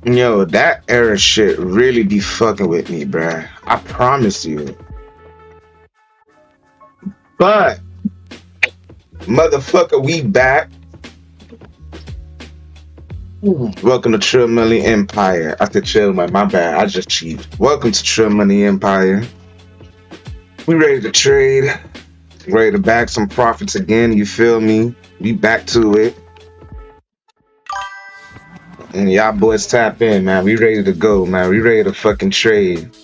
Yo, that error shit really be fucking with me, bruh. I promise you. But, motherfucker, we back. Welcome to Trill Money Empire. I said Trill, my bad. I just cheated. Welcome to Trill Money Empire. We ready to trade. Ready to bag some profits again. You feel me? We back to it. And y'all boys tap in, man. We ready to go, man. We ready to fucking trade.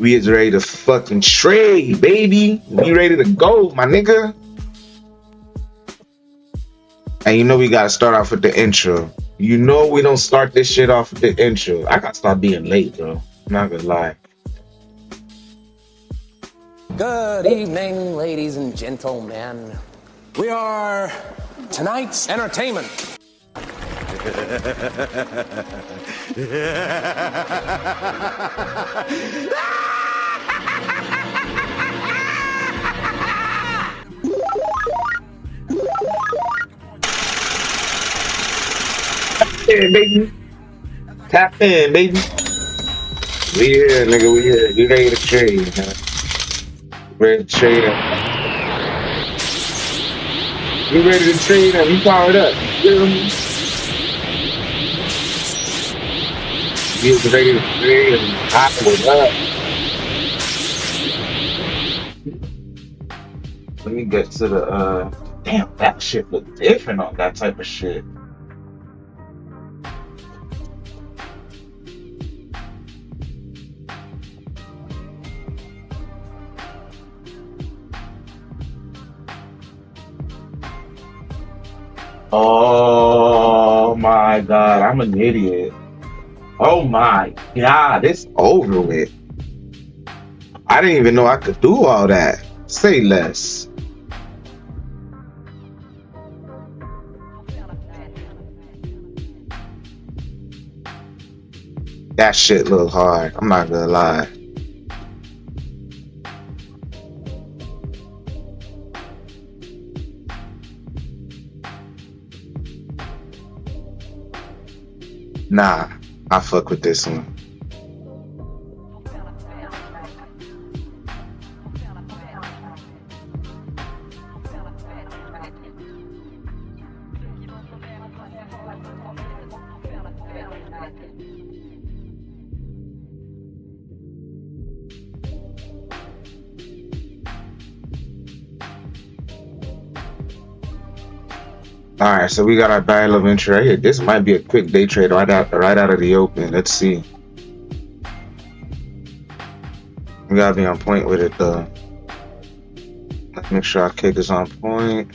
We is ready to fucking trade, baby. We ready to go, my nigga. And you know we gotta start off with the intro. You know we don't start this shit off with the intro. I gotta stop being late, bro. I'm not gonna lie. Good evening, ladies and gentlemen. We are tonight's entertainment. Yeah, baby. Tap in, baby. We here, nigga. We here. We ready to trade, man. Ready to trade up. We ready to trade up. We powered up. You feel me? We is ready to trade and powered up. Let me get to the damn, that shit look different on that type of shit. Oh my god, I'm an idiot. Oh my god, it's over with. I didn't even know I could do all that. Say less. That shit look hard. I'm not gonna lie. Nah, I fuck with this one. All right, so we got our battle of entry right here. This might be a quick day trade right out of the open. Let's see. We gotta be on point with it though. Let's make sure our kick is on point.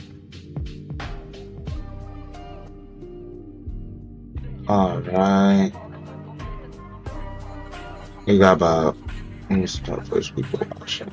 All right. We got about. Let me start first people watching.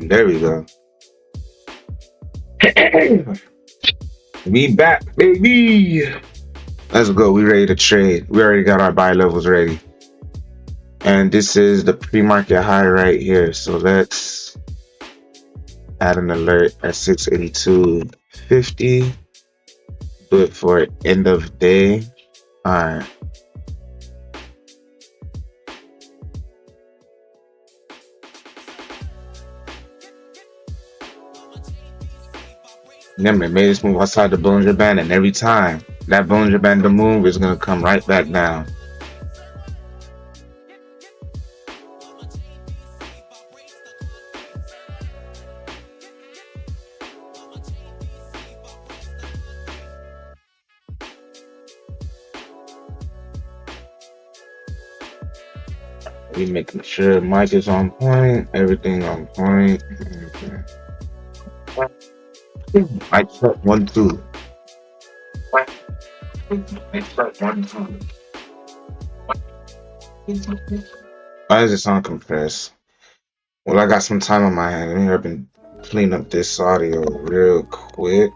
There we go. We back, baby. Let's go. We ready to trade. We already got our buy levels ready. And this is the pre-market high right here. So let's add an alert at 682.50. Do it for end of day. All right. Remember, it made this move outside the Bollinger Band, and every time that Bollinger Band to move is gonna come right back down. We making sure mic is on point, everything on point. Okay. Mic check 1 2. Mic check 1 2. Why does it sound compressed? Well, I got some time on my hand. Let me hurry up and clean up this audio real quick.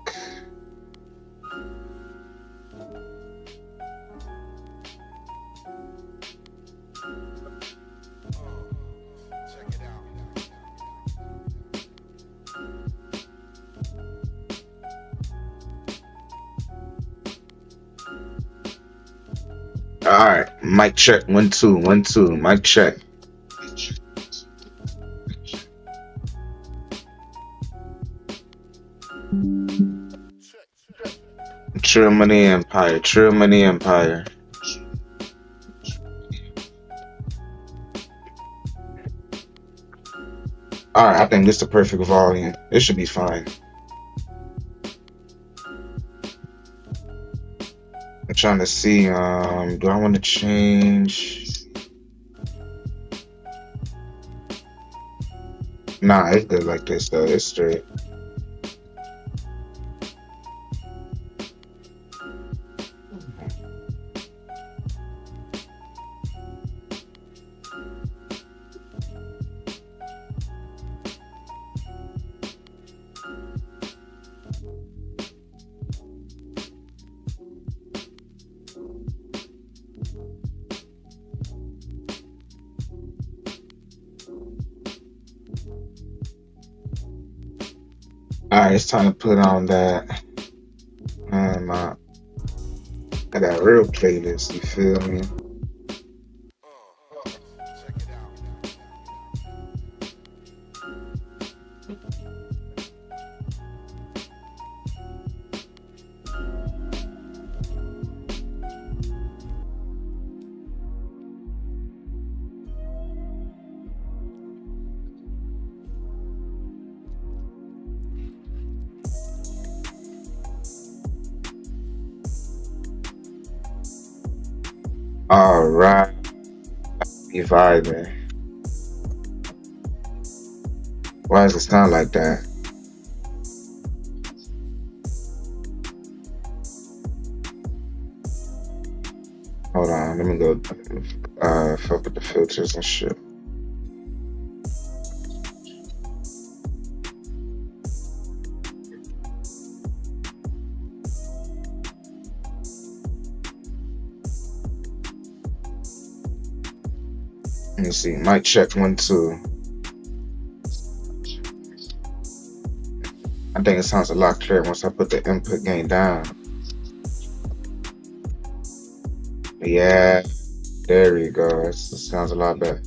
All right, mic check 1 2 1 2. Mic check. Trill Money Empire. Trill Money Empire. All right, I think this is the perfect volume. It should be fine. I'm trying to see. Do I want to change? Nah, it's good like this though. It's straight. All right, it's time to put on that. I got real playlist. You feel me? All right, be vibing. Why does it sound like that? Hold on, let me go. Fuck with the filters and shit. Let me see. Mic check 1 2. I think it sounds a lot clearer once I put the input gain down. Yeah, there we go. It sounds a lot better.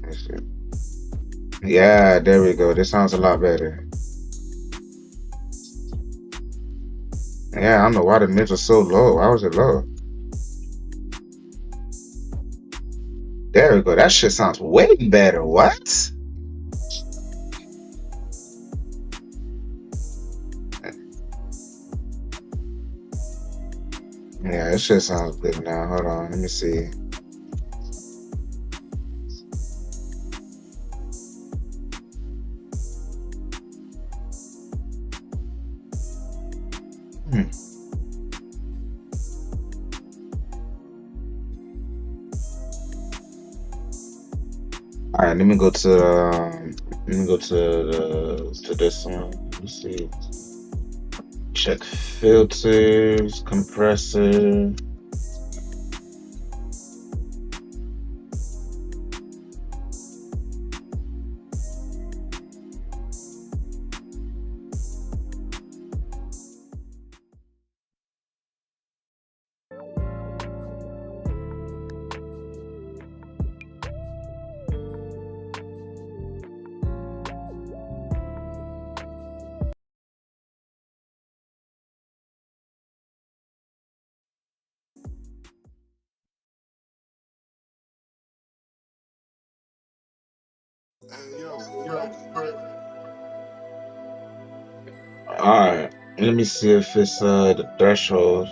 Let's see. Yeah, there we go. This sounds a lot better. Yeah, I don't know why the mids was so low. Why was it low? There we go. That shit sounds way better. What? Yeah, this shit sounds good now. Hold on. Let me see. Hmm. All right, let me go to to this one. Let's see. Check filters, compressor. All right, let me see if it's the threshold.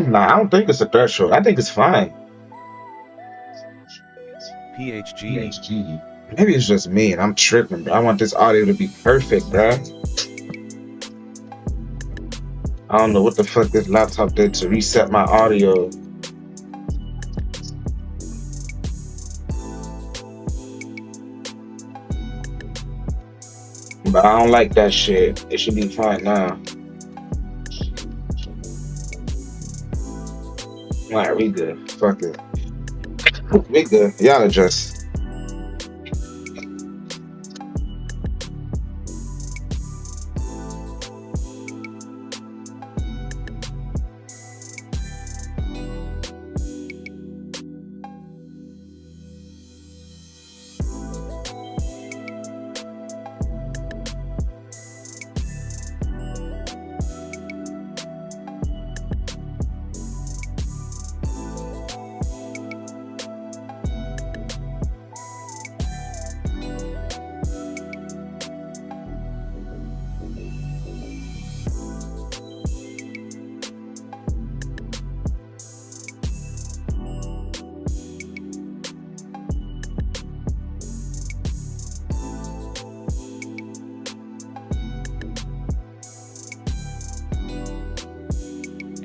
Nah, I don't think it's a threshold. I think it's fine. PHG. Maybe it's just me and I'm tripping, bro. I want this audio to be perfect, bro. I don't know what the fuck this laptop did to reset my audio. But I don't like that shit. It should be fine now. Alright, we good. Fuck it. We good. Y'all adjust.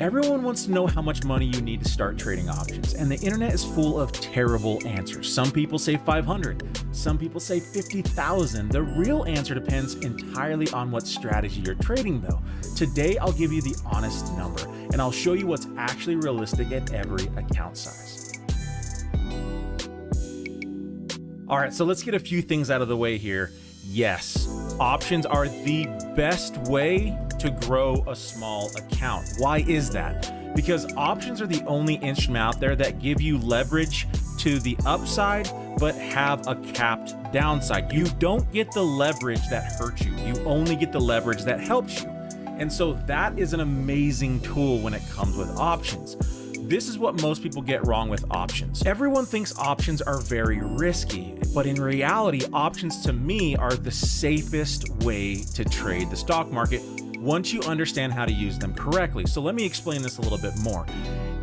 Everyone wants to know how much money you need to start trading options, and the internet is full of terrible answers. Some people say 500, some people say 50,000. The real answer depends entirely on what strategy you're trading though. Today, I'll give you the honest number, and I'll show you what's actually realistic at every account size. All right, so let's get a few things out of the way here. Yes, options are the best way to grow a small account. Why is that? Because options are the only instrument out there that give you leverage to the upside, but have a capped downside. You don't get the leverage that hurts you. You only get the leverage that helps you. And so that is an amazing tool when it comes with options. This is what most people get wrong with options. Everyone thinks options are very risky, but in reality, options to me are the safest way to trade the stock market once you understand how to use them correctly. So let me explain this a little bit more.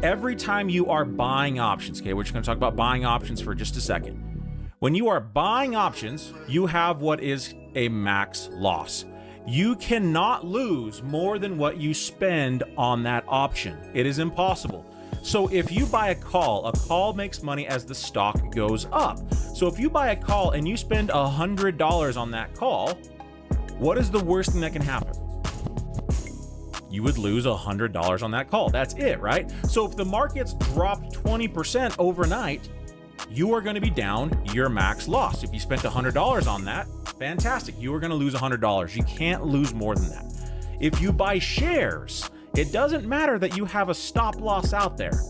Every time you are buying options, okay, we're just gonna talk about buying options for just a second. When you are buying options, you have what is a max loss. You cannot lose more than what you spend on that option. It is impossible. So if you buy a call makes money as the stock goes up. So if you buy a call and you spend $100 on that call, what is the worst thing that can happen? You would lose $100 on that call. That's it, right? So if the markets dropped 20% overnight, you are going to be down your max loss. If you spent $100 on that, fantastic. You are going to lose $100. You can't lose more than that. If you buy shares, it doesn't matter that you have a stop loss out there.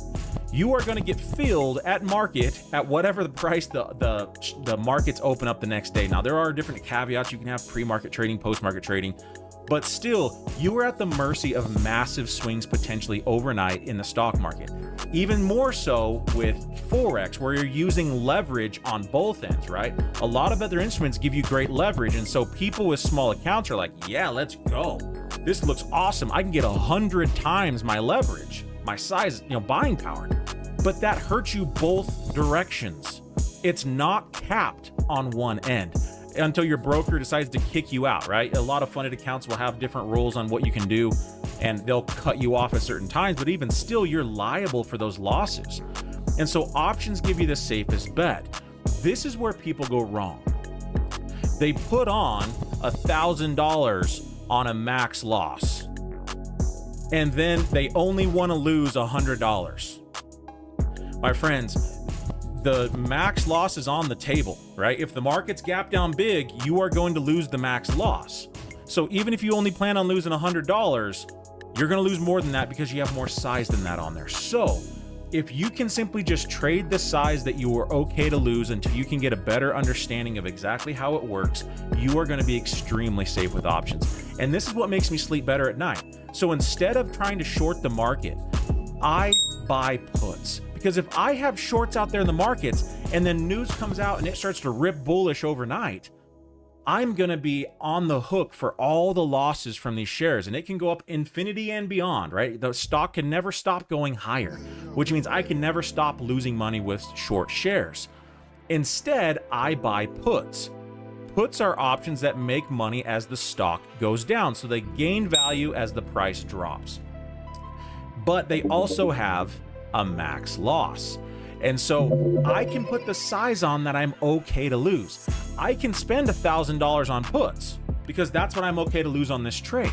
You are going to get filled at market at whatever the price the markets open up the next day. Now, there are different caveats. You can have pre-market trading, post-market trading, but still, you are at the mercy of massive swings potentially overnight in the stock market. Even more so with Forex, where you're using leverage on both ends, right? A lot of other instruments give you great leverage, and so people with small accounts are like, yeah, let's go. This looks awesome. I can get 100 times my leverage, my size, buying power. But that hurts you both directions. It's not capped on one end until your broker decides to kick you out, right? A lot of funded accounts will have different rules on what you can do, and they'll cut you off at certain times, but even still, you're liable for those losses. And so options give you the safest bet. This is where people go wrong. They put on $1,000 on a max loss, and then they only want to lose $100. My friends, the max loss is on the table, right? If the markets gap down big, you are going to lose the max loss. So even if you only plan on losing $100, you're going to lose more than that because you have more size than that on there. So if you can simply just trade the size that you are okay to lose until you can get a better understanding of exactly how it works, you are going to be extremely safe with options. And this is what makes me sleep better at night. So instead of trying to short the market, I buy puts. Because if I have shorts out there in the markets and then news comes out and it starts to rip bullish overnight, I'm going to be on the hook for all the losses from these shares, and it can go up infinity and beyond, right? The stock can never stop going higher, which means I can never stop losing money with short shares. Instead, I buy puts. Puts are options that make money as the stock goes down, so they gain value as the price drops. But they also have a max loss. And so I can put the size on that I'm okay to lose. I can spend $1,000 on puts because that's what I'm okay to lose on this trade.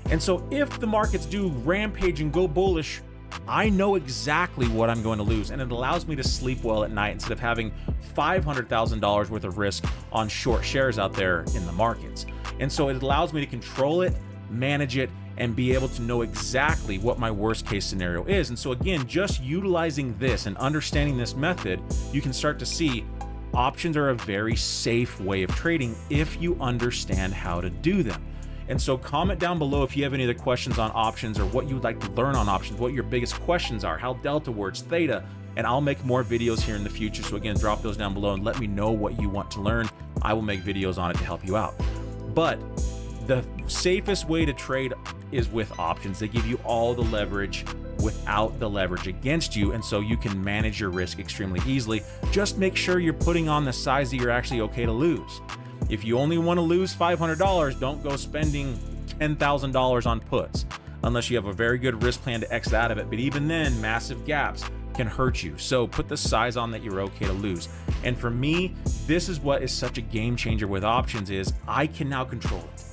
And so if the markets do rampage and go bullish, I know exactly what I'm going to lose, and it allows me to sleep well at night instead of having $500,000 worth of risk on short shares out there in the markets. And so it allows me to control it, manage it, and be able to know exactly what my worst case scenario is. And so again, just utilizing this and understanding this method, you can start to see options are a very safe way of trading if you understand how to do them. And so comment down below if you have any other questions on options or what you would like to learn on options, what your biggest questions are, how delta works, theta, and I'll make more videos here in the future. So again, drop those down below and let me know what you want to learn. I will make videos on it to help you out. But the safest way to trade is with options. They give you all the leverage without the leverage against you, and so you can manage your risk extremely easily. Just make sure you're putting on the size that you're actually okay to lose. If you only want to lose $500, don't go spending $10,000 on puts unless you have a very good risk plan to exit out of it. But even then, massive gaps can hurt you. So put the size on that you're okay to lose. And for me, this is what is such a game changer with options is I can now control it.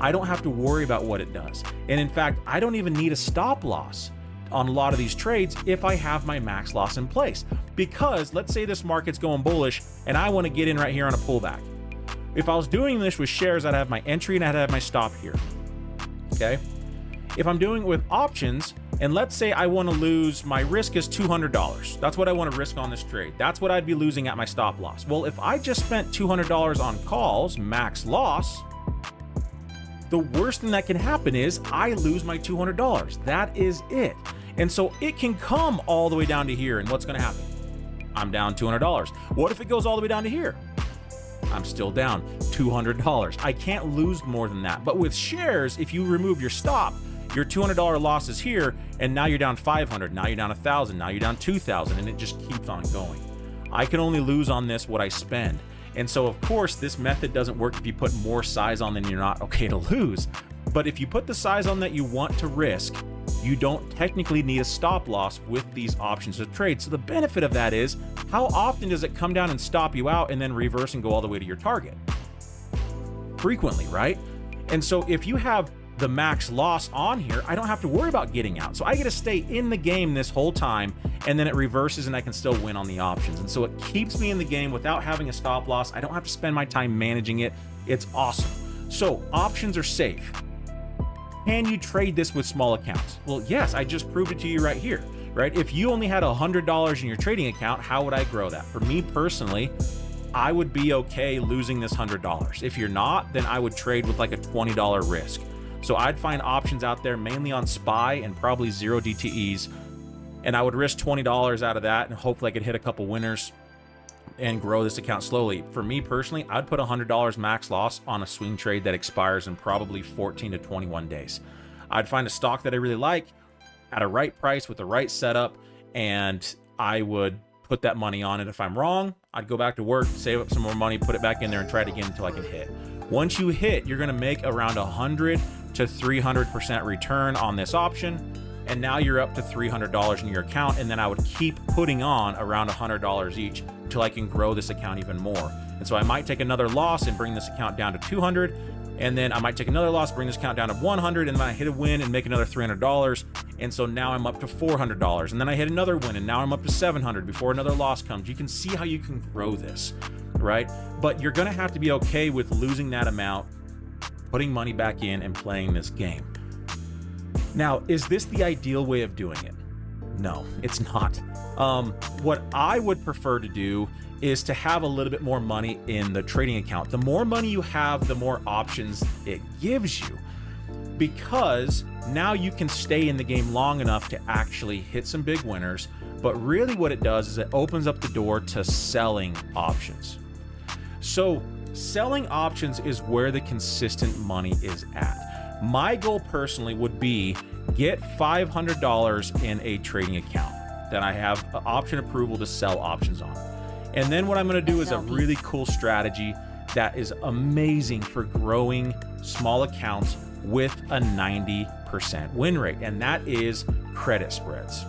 I don't have to worry about what it does. And in fact, I don't even need a stop loss on a lot of these trades if I have my max loss in place. Because let's say this market's going bullish and I want to get in right here on a pullback. If I was doing this with shares, I'd have my entry and I'd have my stop here. Okay? If I'm doing it with options, and let's say I want to lose, my risk is $200. That's what I want to risk on this trade. That's what I'd be losing at my stop loss. Well, if I just spent $200 on calls, max loss, the worst thing that can happen is I lose my $200. That is it. And so it can come all the way down to here, and what's going to happen? I'm down $200. What if it goes all the way down to here? I'm still down $200. I can't lose more than that. But with shares, if you remove your stop, your $200 loss is here, and now you're down $500. Now you're down $1,000. Now you're down $2,000, and it just keeps on going. I can only lose on this what I spend. And so, of course, this method doesn't work if you put more size on than you're not okay to lose. But if you put the size on that you want to risk, you don't technically need a stop loss with these options to trade. So the benefit of that is, how often does it come down and stop you out and then reverse and go all the way to your target? Frequently, right? And so if you have the max loss on here, I don't have to worry about getting out. So I get to stay in the game this whole time, and then it reverses and I can still win on the options. And so it keeps me in the game without having a stop loss. I don't have to spend my time managing it. It's awesome. So options are safe. Can you trade this with small accounts? Well, yes, I just proved it to you right here, right? If you only had $100 in your trading account, how would I grow that? For me personally, I would be okay losing this $100. If you're not, then I would trade with like a $20 risk. So I'd find options out there mainly on SPY and probably 0 DTEs. And I would risk $20 out of that, and hopefully I could hit a couple winners and grow this account slowly. For me personally, I'd put $100 max loss on a swing trade that expires in probably 14 to 21 days. I'd find a stock that I really like at a right price with the right setup, and I would put that money on it. If I'm wrong, I'd go back to work, save up some more money, put it back in there, and try it again until I can hit. Once you hit, you're going to make around 100 to 300% return on this option. And now you're up to $300 in your account. And then I would keep putting on around $100 each until I can grow this account even more. And so I might take another loss and bring this account down to 200. And then I might take another loss, bring this account down to 100. And then I hit a win and make another $300. And so now I'm up to $400. And then I hit another win, and now I'm up to 700 before another loss comes. You can see how you can grow this, right? But you're going to have to be okay with losing that amount, putting money back in, and playing this game. Now, is this the ideal way of doing it? No, it's not. What I would prefer to do is to have a little bit more money in the trading account. The more money you have, the more options it gives you, because now you can stay in the game long enough to actually hit some big winners. But really what it does is it opens up the door to selling options. So selling options is where the consistent money is at. My goal personally would be get $500 in a trading account that I have option approval to sell options on. And then what I'm going to do is a really cool strategy that is amazing for growing small accounts with a 90% win rate, and that is credit spreads.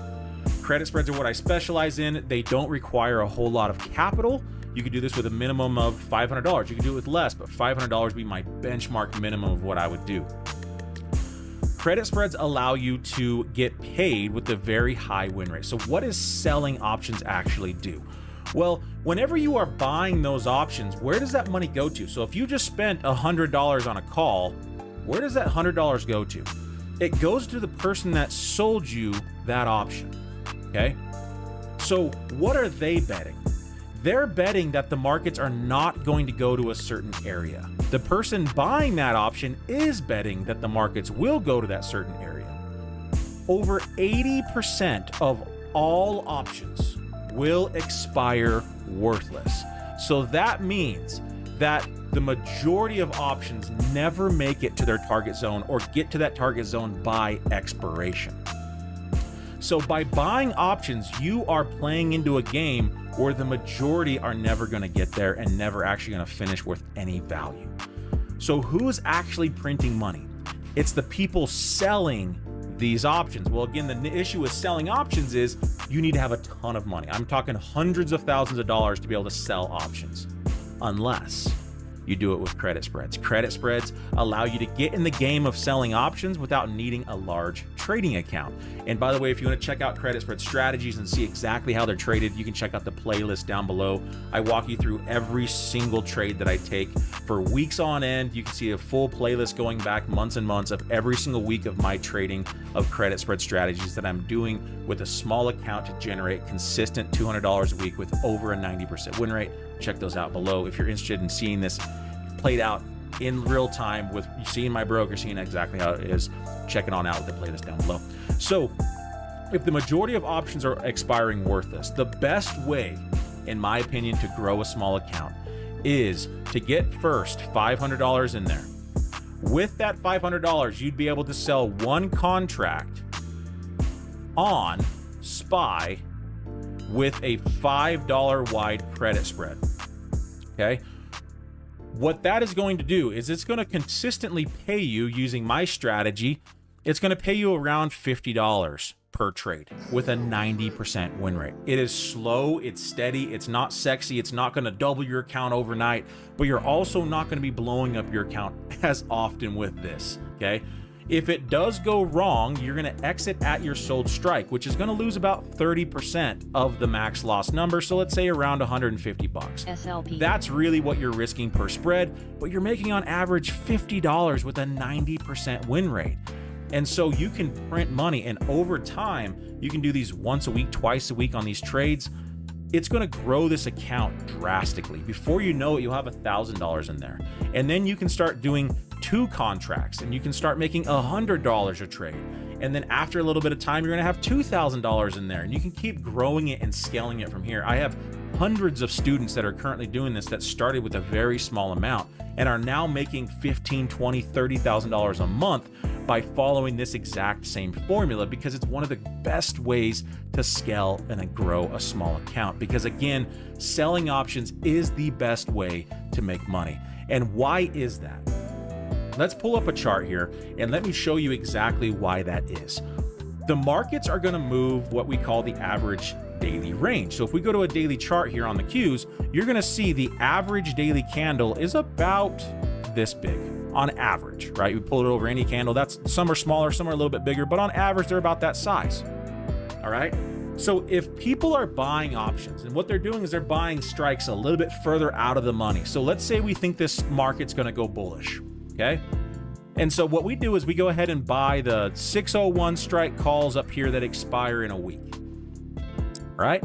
Credit spreads are what I specialize in. They don't require a whole lot of capital. You could do this with a minimum of $500. You can do it with less, but $500 would be my benchmark minimum of what I would do. Credit spreads allow you to get paid with a very high win rate. So what does selling options actually do? Well, whenever you are buying those options, where does that money go to? So if you just spent $100 on a call, where does that $100 go to? It goes to the person that sold you that option, okay? So what are they betting? They're betting that the markets are not going to go to a certain area. The person buying that option is betting that the markets will go to that certain area. Over 80% of all options will expire worthless. So that means that the majority of options never make it to their target zone or get to that target zone by expiration. So by buying options, you are playing into a game where the majority are never going to get there and never actually going to finish with any value. So who's actually printing money? It's the people selling these options. Well, again, the issue with selling options is you need to have a ton of money. I'm talking hundreds of thousands of dollars to be able to sell options, unless you do it with credit spreads. Credit spreads allow you to get in the game of selling options without needing a large trading account. And by the way, if you want to check out credit spread strategies and see exactly how they're traded, you can check out the playlist down below. I walk you through every single trade that I take for weeks on end. You can see a full playlist going back months and months of every single week of my trading of credit spread strategies that I'm doing with a small account to generate consistent $200 a week with over a 90% win rate. Check those out below if you're interested in seeing this played out in real time with seeing my broker, seeing exactly how it is. Check it on out with the playlist down below. So if the majority of options are expiring worthless, the best way, in my opinion, to grow a small account is to get first $500 in there. With that $500, you'd be able to sell one contract on SPY with a $5 wide credit spread. Okay. What that is going to do is it's going to consistently pay you using my strategy. It's going to pay you around $50 per trade with a 90% win rate. It is slow, it's steady, it's not sexy, it's not going to double your account overnight, but you're also not going to be blowing up your account as often with this. Okay. If it does go wrong, you're going to exit at your sold strike, which is going to lose about 30% of the max loss number. So let's say around 150 bucks. SLP. That's really what you're risking per spread, but you're making on average $50 with a 90% win rate. And so you can print money, and over time, you can do these once a week, twice a week on these trades. It's going to grow this account drastically. Before you know it, you'll have $1,000 in there. And then you can start doing 2 contracts and you can start making $100 a trade. And then after a little bit of time, you're going to have $2,000 in there, and you can keep growing it and scaling it from here. I have hundreds of students that are currently doing this that started with a very small amount and are now making $15,000, $20,000, $30,000 a month by following this exact same formula, because it's one of the best ways to scale and grow a small account. Because again, selling options is the best way to make money. And why is that? Let's pull up a chart here and let me show you exactly why that is. The markets are going to move what we call the average daily range. So if we go to a daily chart here on the Qs, you're going to see the average daily candle is about this big on average, right? We pull it over any candle. That's, some are smaller, some are a little bit bigger, but on average, they're about that size. All right. So if people are buying options, and what they're doing is they're buying strikes a little bit further out of the money. So let's say we think this market's going to go bullish. Okay. And so what we do is we go ahead and buy the 601 strike calls up here that expire in a week. All right.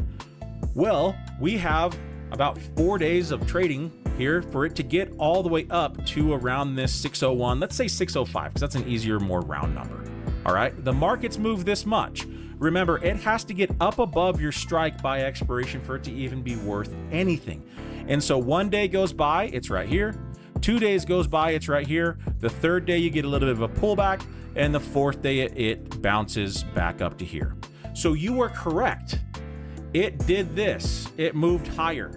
Well, we have about 4 days of trading here for it to get all the way up to around this 601. Let's say 605, because that's an easier, more round number. All right. The markets move this much. Remember, it has to get up above your strike by expiration for it to even be worth anything. And so 1 day goes by, it's right here. 2 days goes by, it's right here. The third day you get a little bit of a pullback, and the fourth day it bounces back up to here. So you were correct. It did this. It moved higher,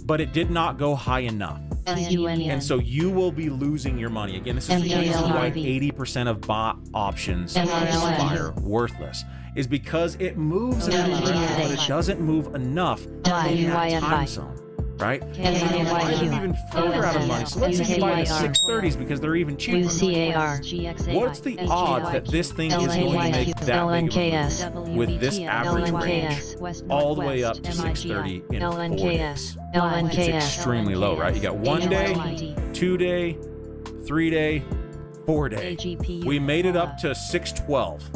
but it did not go high enough. And so you will be losing your money. Again, this is the reason why 80% of bot options expire worthless, is because it moves in that direction, but it doesn't move enough in that time zone. Right? And even further out of money. So let's say you buy the 630s because they're even cheaper. What's the odds that this thing is going to make that big of a move with this average range all the way up to 630 in 4 days? It's extremely low, right? You got 1 day, 2 day, 3 day, 4 day. We made it up to 612.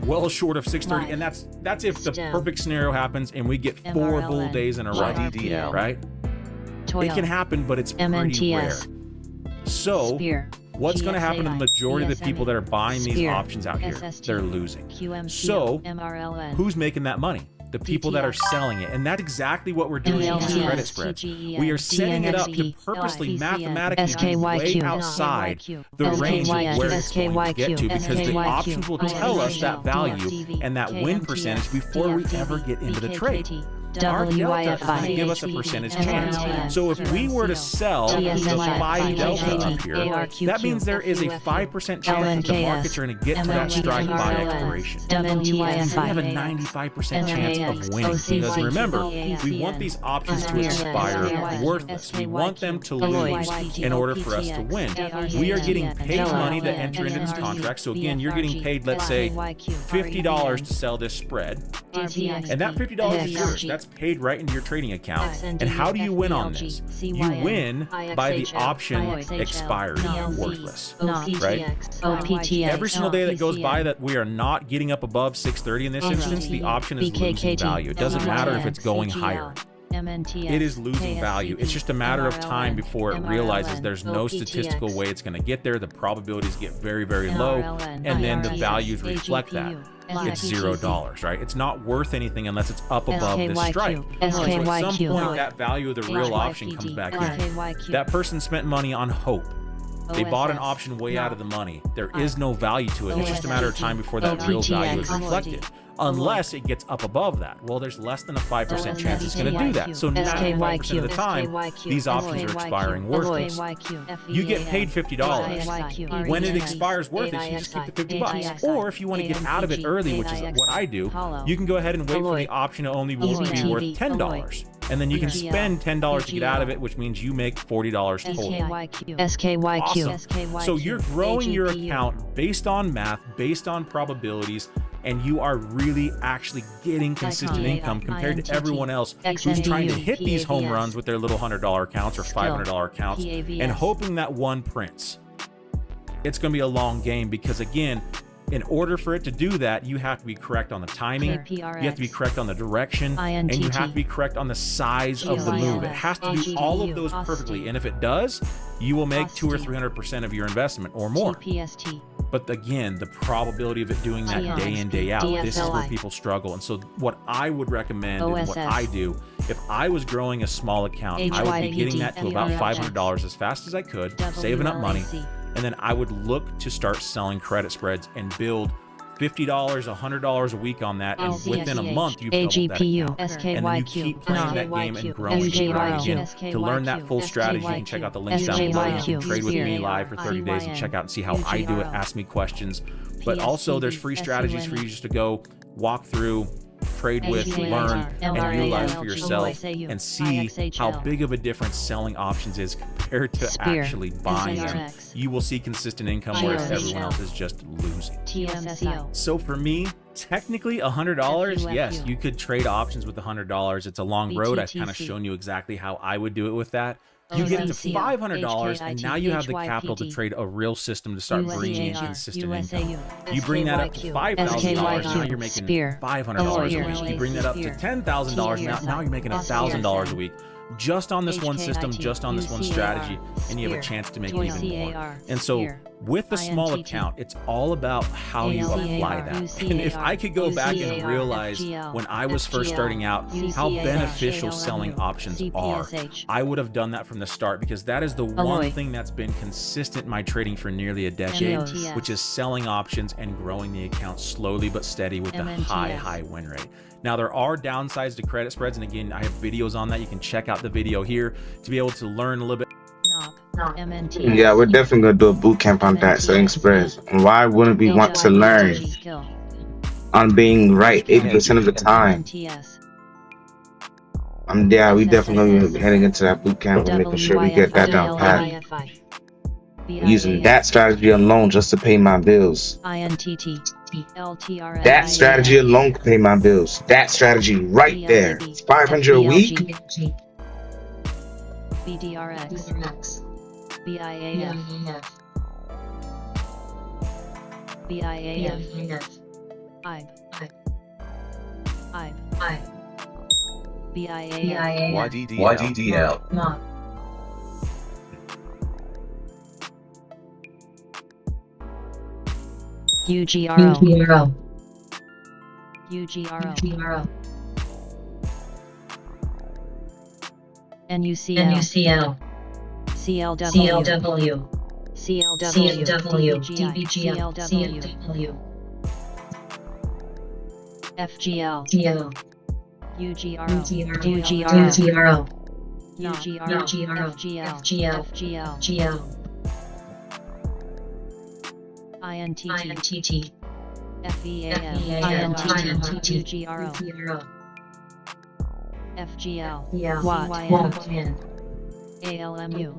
Well short of 630, and that's if the perfect scenario happens and we get 4 bull days in a row, right? It can happen, but it's pretty rare. So what's going to happen to the majority of the people that are buying these options out here? They're losing. So who's making that money? The people that are selling it. And that's exactly what we're doing with these credit spreads. We are setting it up to purposely mathematically be way outside the range of where it's going to get to, because the options will tell us that value and that win percentage before we ever get into the trade. Our delta is going to give us a percentage chance. So if we were to sell the 5 delta up here, that means there is a 5% chance that the markets are going to get to that strike by expiration. We have a 95% chance of winning, because remember, we want these options to expire worthless. We want them to lose in order for us to win. We are getting paid money to enter into this contract. So again, you're getting paid, let's say, $50 to sell this spread. And that $50 is yours. That's paid right into your trading account. And how do you win on this? You win by the option expiring worthless, right? Every single day that goes by that we are not getting up above 630 in this instance, the option is losing value. It doesn't matter if it's going higher. It is losing value. It's just a matter of time before it realizes there's no statistical way it's going to get there. The probabilities get very, very low, and then the values reflect that. It's $0, right? It's not worth anything unless it's up above this strike. So at some point, that value of the real option comes back in. That person spent money on hope. They bought an option way out of the money. There is no value to it. It's just a matter of time before that real value is reflected, unless it gets up above that. Well, there's less than a 5% chance it's going to do that. So 95% of the time, these options are expiring worthless. You get paid $50. When it expires worthless, you just keep the $50. Or if you want to get out of it early, which is what I do, you can go ahead and wait for the option to only be worth $10. And then you can spend $10 to get out of it, which means you make $40 total. Awesome. So you're growing your account based on math, based on probabilities, and you are really actually getting consistent income compared to everyone else who's trying to hit these home runs with their little $100 accounts or $500 accounts and hoping that one prints. It's going to be a long game, because again, in order for it to do that, you have to be correct on the timing, you have to be correct on the direction, and you have to be correct on the size of the move. It has to do all of those perfectly, and if it does, you will make 200 or 300% of your investment or more. But again, the probability of it doing that day in, day out, this is where people struggle. And so what I would recommend and what I do, if I was growing a small account, I would be getting that to about $500 as fast as I could, saving up money. And then I would look to start selling credit spreads and build $50, $100 a week on that, and within a month you've doubled that account. And then you keep playing that game and growing again. To learn that full strategy, you can check out the links down below. You can trade with me live for 30 days and check out and see how I do it, ask me questions. But also there's free strategies for you just to go walk through, trade with, learn, and utilize for yourself, and see how big of a difference selling options is compared to actually buying them. You will see consistent income, whereas everyone else is just losing. So for me, technically $100, yes, you could trade options with $100. It's a long road. I've kind of shown you exactly how I would do it with that. You get to $500, and now you have the capital to trade a real system to start bringing in consistent income. You bring that up to $5,000, now you're making $500 a week. You bring that up to $10,000, now you're making $1,000 a week. Just on this one system, just on this one strategy, and you have a chance to make even more. And so With a small account, it's all about how you apply that. And if I could go back and realize when I was first starting out how beneficial selling options are, I would have done that from the start, because that is the one thing that's been consistent in my trading for nearly a decade, which is selling options and growing the account slowly but steady with a high win rate. Now, there are downsides to credit spreads, and again, I have videos on that. You can check out the video here to be able to learn a little bit. Yeah, we're definitely gonna do a boot camp on that, selling spreads. And why wouldn't we want to learn on being right 80% of the time? Yeah, we definitely gonna be heading into that boot camp and making sure we get that down pat. Using that strategy alone just to pay my bills. That strategy alone can pay my bills. That strategy right there. It's 500 a week. BDRX, BIAF, BIAF, IB, BIAF, YDDL. MOB, UGRO, NUCL, CLW, DBGL, CLW, FGL, UGRO, FGL, INTT, FEAM, UGRO, FGL, YN, ALMU.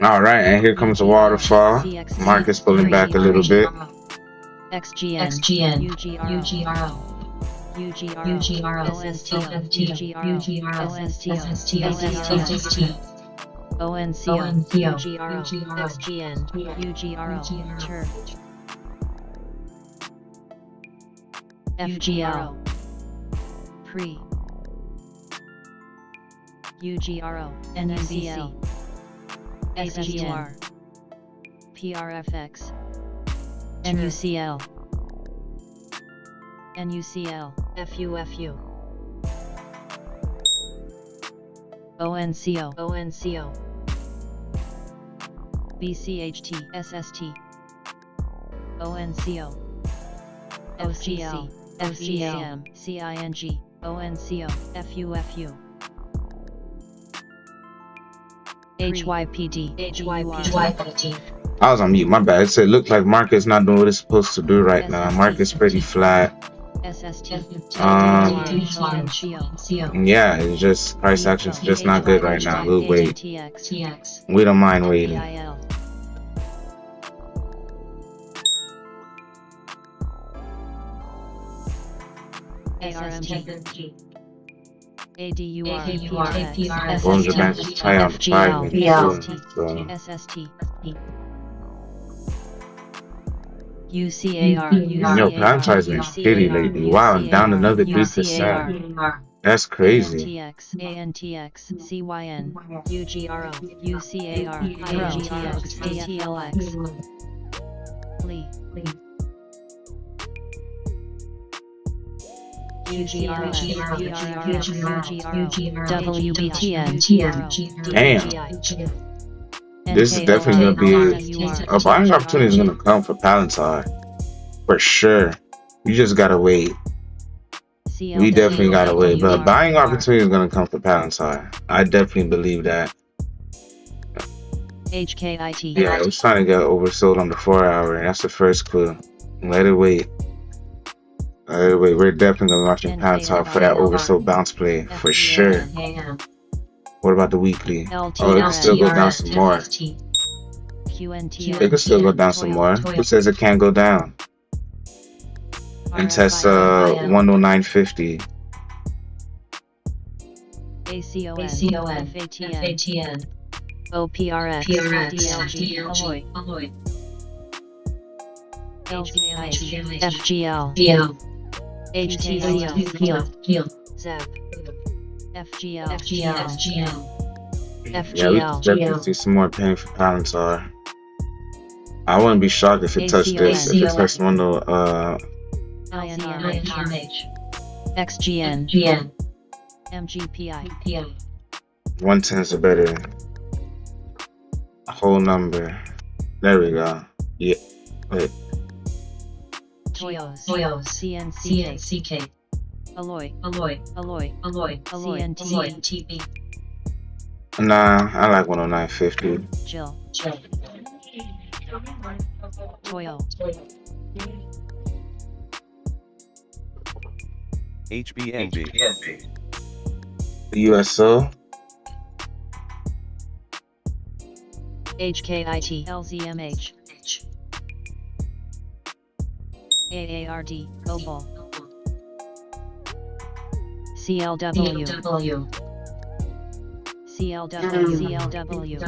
All right, and here comes the waterfall. Market's pulling back a little bit. XGN, UGRO, ONCO, XGN, UGRO, TRIL, FGL, PRE, UGRO, NUCL, SGR, PRFX, NUCL, FUFU, ONCO, BCHT, SST, ONCO, FGL, FGM, CING, ONCO, FUFU, HYPD, I was on mute, my bad. It said look like market's not doing what it's supposed to do right now. Market's pretty flat. SST, Yeah, it's just price action's just not good right now. We'll wait. We don't mind waiting. ARMG, ADUR, Bones are back to tie on 5 minutes. SST, UCAR, Yo, Planetire's been shitty lately. Wow, down another 3%. That's crazy. ANTX, CYN, UGRO, UCAR, IGRX, ATLX, Lee, WBTN, Damn. This is definitely gonna be a buying opportunity is gonna come for Palantir. For sure. You just gotta wait. We definitely gotta wait. But a buying opportunity is gonna come for Palantir. I definitely believe that. HKIT. Yeah, I was trying to get oversold on the 4-hour. That's the first clue. Let it wait. Let it wait. We're definitely gonna be watching Palantir for that oversold bounce play for sure. What about the weekly? Oh, it can still go down some more. It can still go down some more. Who says it can't go down? And test 109.50. ACON, FATN, OPRX, DLG, Ahoy, FGL, HTCL, ZEP, FGL, Yeah, we can definitely see some more pain for Palantir. I I wouldn't be shocked if it touched this. If it touched one of INRH, XGN, MGPI, 110 is a better whole number. There we go. Yeah. Wait. Toyos, CNCK, Alloy, CNTB, Nah, I like 109.50. Jill, Toyo, HBNB. USO. HKIT, LZMH, AARD, Global, CLW, CLW,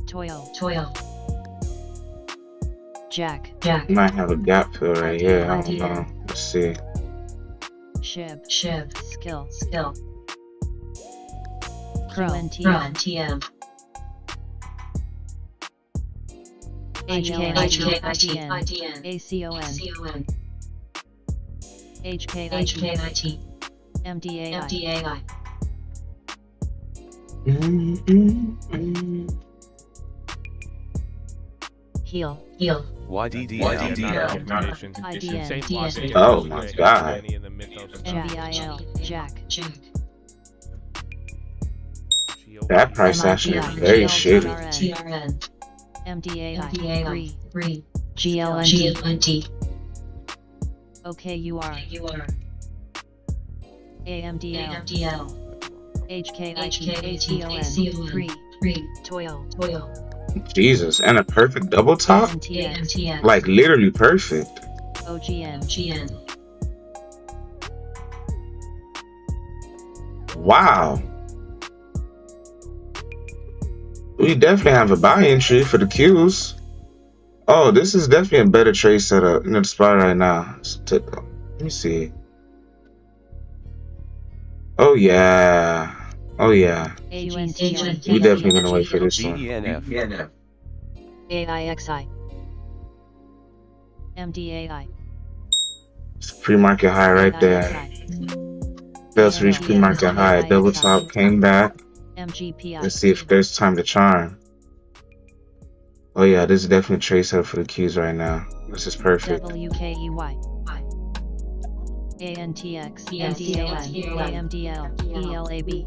Toyo, Jack, Might have a gap fill right here. I don't know. Let's see. Shib, Skill, QNTM, HKITN, ACON, HKIT, MDAI, Heal, YDDL. Information. It's insane velocity. Oh my God. Any of the mythos. MBIL, Jack, That price action is very shitty. TRN, MDAI, Gree, GLNT, OKUR, AMDL, HKIT, ACON, Gree, Toyo, Jesus, and a perfect double top? AMTN, Like literally perfect. OGN, Wow. We definitely have a buy entry for the Qs. Oh, this is definitely a better trade setup in the spot right now. Let me see. Oh yeah. We definitely gonna wait for this one. BDNF. AIXI, MDAI, It's pre-market high right there. Failed to reach pre-market high. Double top came back. MGPI, Let's see if there's time to charm. Oh yeah, this is definitely a trade setup for the Qs right now. This is perfect. WKEY, ANTX, MDAI, AMDL, ELAB,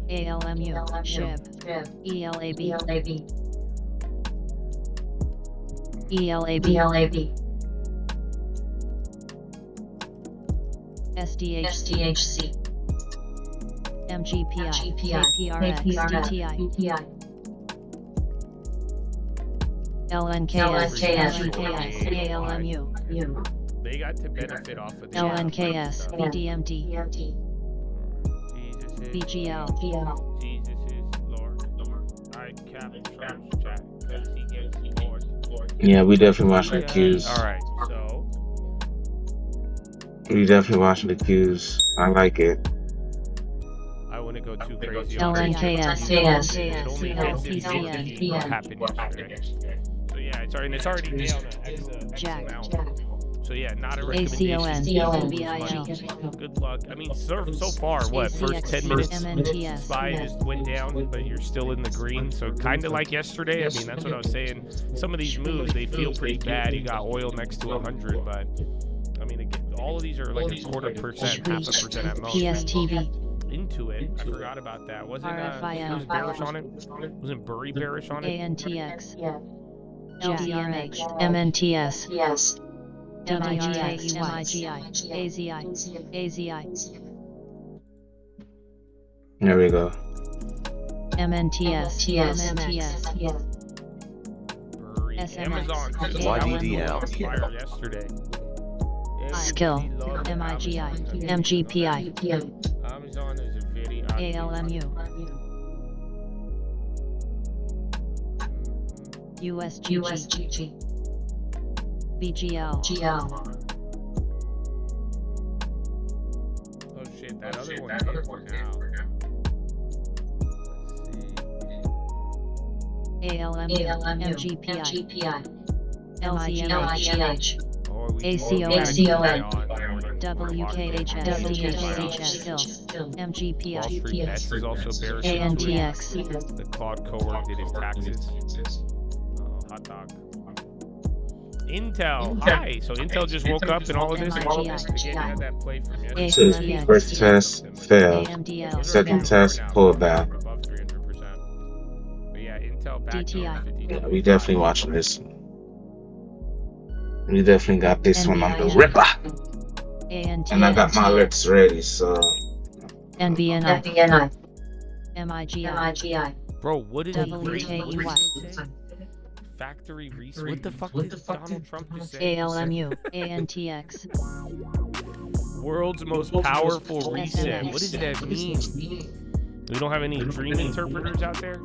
ALMU, SHIB, ELAB, SDHC, MGPI, KPRX, DTI, LNKS, ALMU, They got to benefit off of the LNKS, stuff. BDMD, Jesus is, BGL, Jesus is Lord. Alright, Cap, chat, because he gets Lord. Yeah, we definitely watching the Qs. Alright, so We definitely watching the Qs. I like it. I wouldn't go too crazy on LNKS, it. It only hit what happened yesterday. So yeah, it's already nailed an Jack, amount. So yeah, not a ACON, recommendation. BIL, Good luck. I mean, so far, what, first 10 minutes, MNTS, SPY just went down, but you're still in the green. So kind of like yesterday. I mean, that's what I was saying. Some of these moves, they feel pretty bad. You got oil next to 100, but I mean, again, all of these are like 0.25%, 0.5% at most. PSTV, Into it. I forgot about that. Wasn't who's bearish on it? Wasn't Burry bearish on it? ANTX, LDMH, MNTS, DDRX, MIGI, AZI, There we go. MNTS, MMTS, Burry. SMX, Amazon. YDDL. Fire yesterday. Skill, MIGI, MGPI, Amazon is a very ALMU, USGG, BGL, ALMU, MGPI, LZMH, Or we ACON, WKHS, Wall MGPI, Street Bets is also bearish into it. ANTX, The Claude cohort did his taxes. Hot dog. Intel, hi. So Intel just woke up and all of this. Again, you had that play from yesterday. First test failed. AMDL, Second test pulled back. Above 300%. But yeah, Intel back DTI. to 50. We definitely watching this one. We definitely got this one on the ripper. And I got my lips ready, so. NBNI, MIGI, Bro, what did WKEY, factory reset? What the fuck did Donald Trump just say? ALMU, ANTX, World's most powerful reset. What does that mean? We don't have any dream interpreters out there?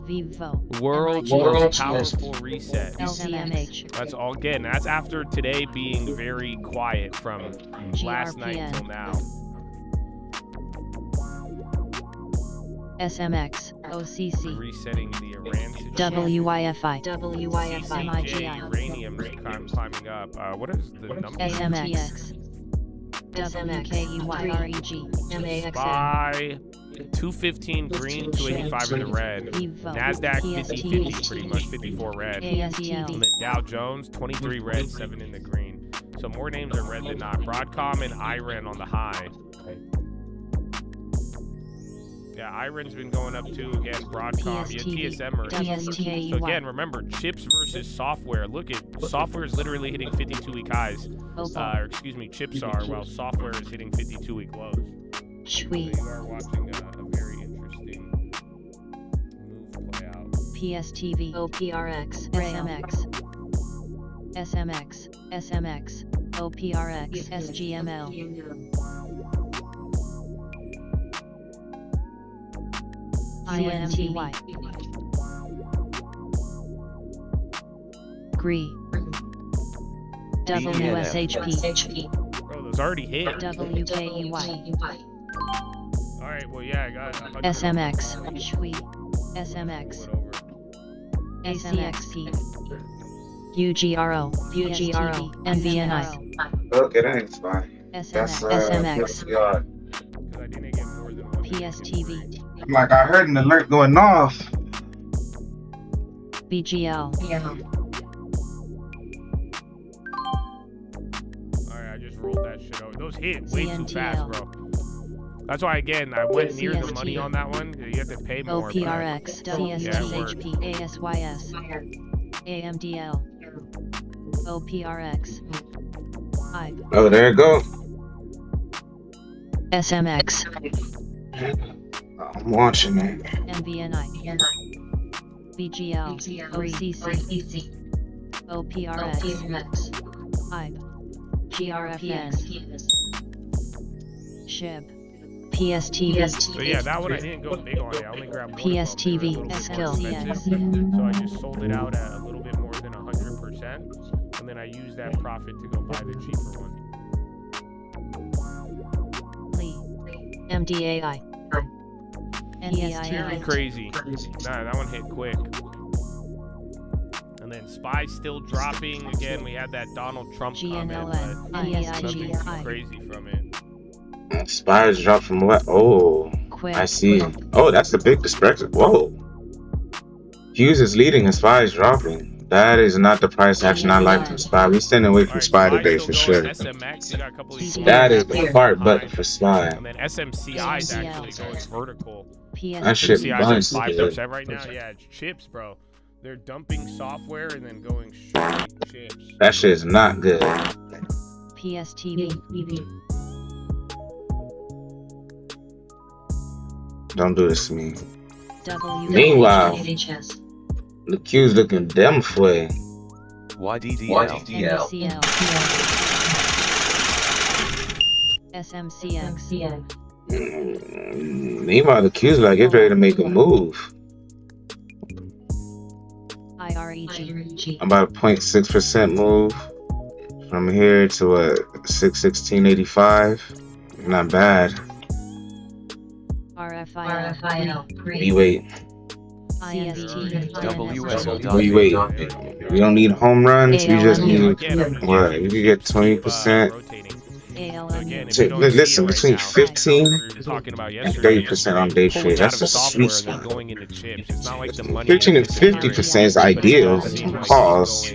Vivo, World's MIGI, most powerful reset. LZMH, That's all. Again, that's after today being very quiet from last night GRPN. till now. SMX, OCC, Resetting the Iran situation. WYFI, CCJ, MIGI, uranium's climbing up. What is the number? SMX, WKEY, REG, MAXN, Buy 215 green, 285 in the red. Vivo, NASDAQ 50-50 PST, pretty much, 54 red. And ASTL, then Dow Jones 23 red, 7 in the green. So more names are red than not. Broadcom and Iran on the high. Yeah, Iran's been going up too. Again, Broadcom, yeah, TSM are. WKEY, So again, remember, chips versus software. Look at software is literally hitting 52-week highs. Or excuse me, chips are, while software is hitting 52-week lows. So Shui, you are watching a very interesting move play out. PSTV, OPRX, SMX, SMX, SMX, OPRX, SGML, INTY, GRE, WSHP, Bro, those already hit. WKEY, All right, well, yeah, I got 100. SMX, Shui, SMX, Whatever. SMXP, UGRO, NVNI, Okay, that ain't fine. SMX, Because I didn't get more than one. PSTV, I'm like, I heard an alert going off. BGL, Alright, I just rolled that shit over. Those hit way too fast, bro. That's why, again, I went near the money on that one. You have to pay more. OPRX, CSTHP, ASYS, AMDL, OPRX, I, Oh, there it go. SMX, I'm watching it. NVNI, BGL, OCC, OPRX, I, GRFN, SHIB, PSTV, So yeah, that one I didn't go big on it. I only grabbed one. PSTV, of them. They were a little bit Skill, more expensive. So I just sold it out at a little bit more than 100%, and then I used that profit to go buy the cheaper one. Lee, MDAI, Very NDIL, crazy. Nah, that one hit quick. And then SPY still dropping. Again, we had that Donald Trump comment, GNLN, but nothing too NEIG, crazy from it. Spires dropped from what? Oh, Quick, I see. Oh, that's the big perspective. Whoa. Hughes is leading and SPY is dropping. That is not the price action I like from SPY. We staying away from Alright, SPY today still for going. sure. SMX, you got a couple of these That is small the part high. button for SPY. And then SMCI is actually going vertical. That shit SMCI is buns, at dude. 5% right now. Yeah, it's chips, bro. They're dumping software and then going straight chips. That shit is not good. PSTV, Don't do this to me. Meanwhile, The Q's looking damn way. YDDL. NCL, SMCX, Meanwhile, the Q's like it's ready to make a move. IREG, About a 0.6% move from here to a 616.85. Not bad. RFIL, We wait. We wait. We don't need home runs. We just need what? We could get 20%. Listen, between 15 and 30% on day trade. That's a sweet spot. 15 and 50% is ideal on calls.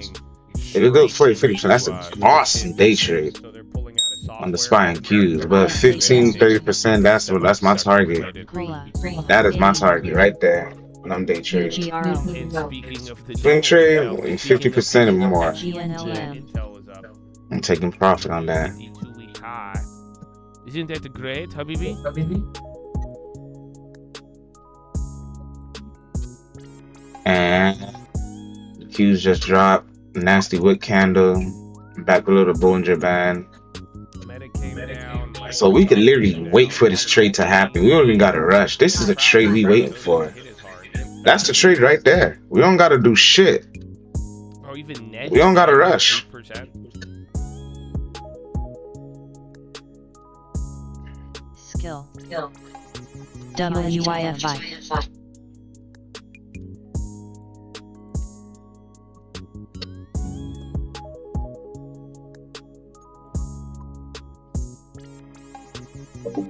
If it goes 40-50%, that's an awesome day trade on the SPY and Qs. But 15-30%, that's my target. That is my target right there when I'm day trading. Swing trade, 50% or more. I'm taking profit on that. Isn't that great, Habibi? And the Qs just dropped. Nasty wick candle. Back below the Bollinger Band. So we could literally wait for this trade to happen. We don't even gotta rush. This is a trade we waiting for. That's the trade right there. We don't gotta do shit. We don't gotta rush. Skill. WYFI.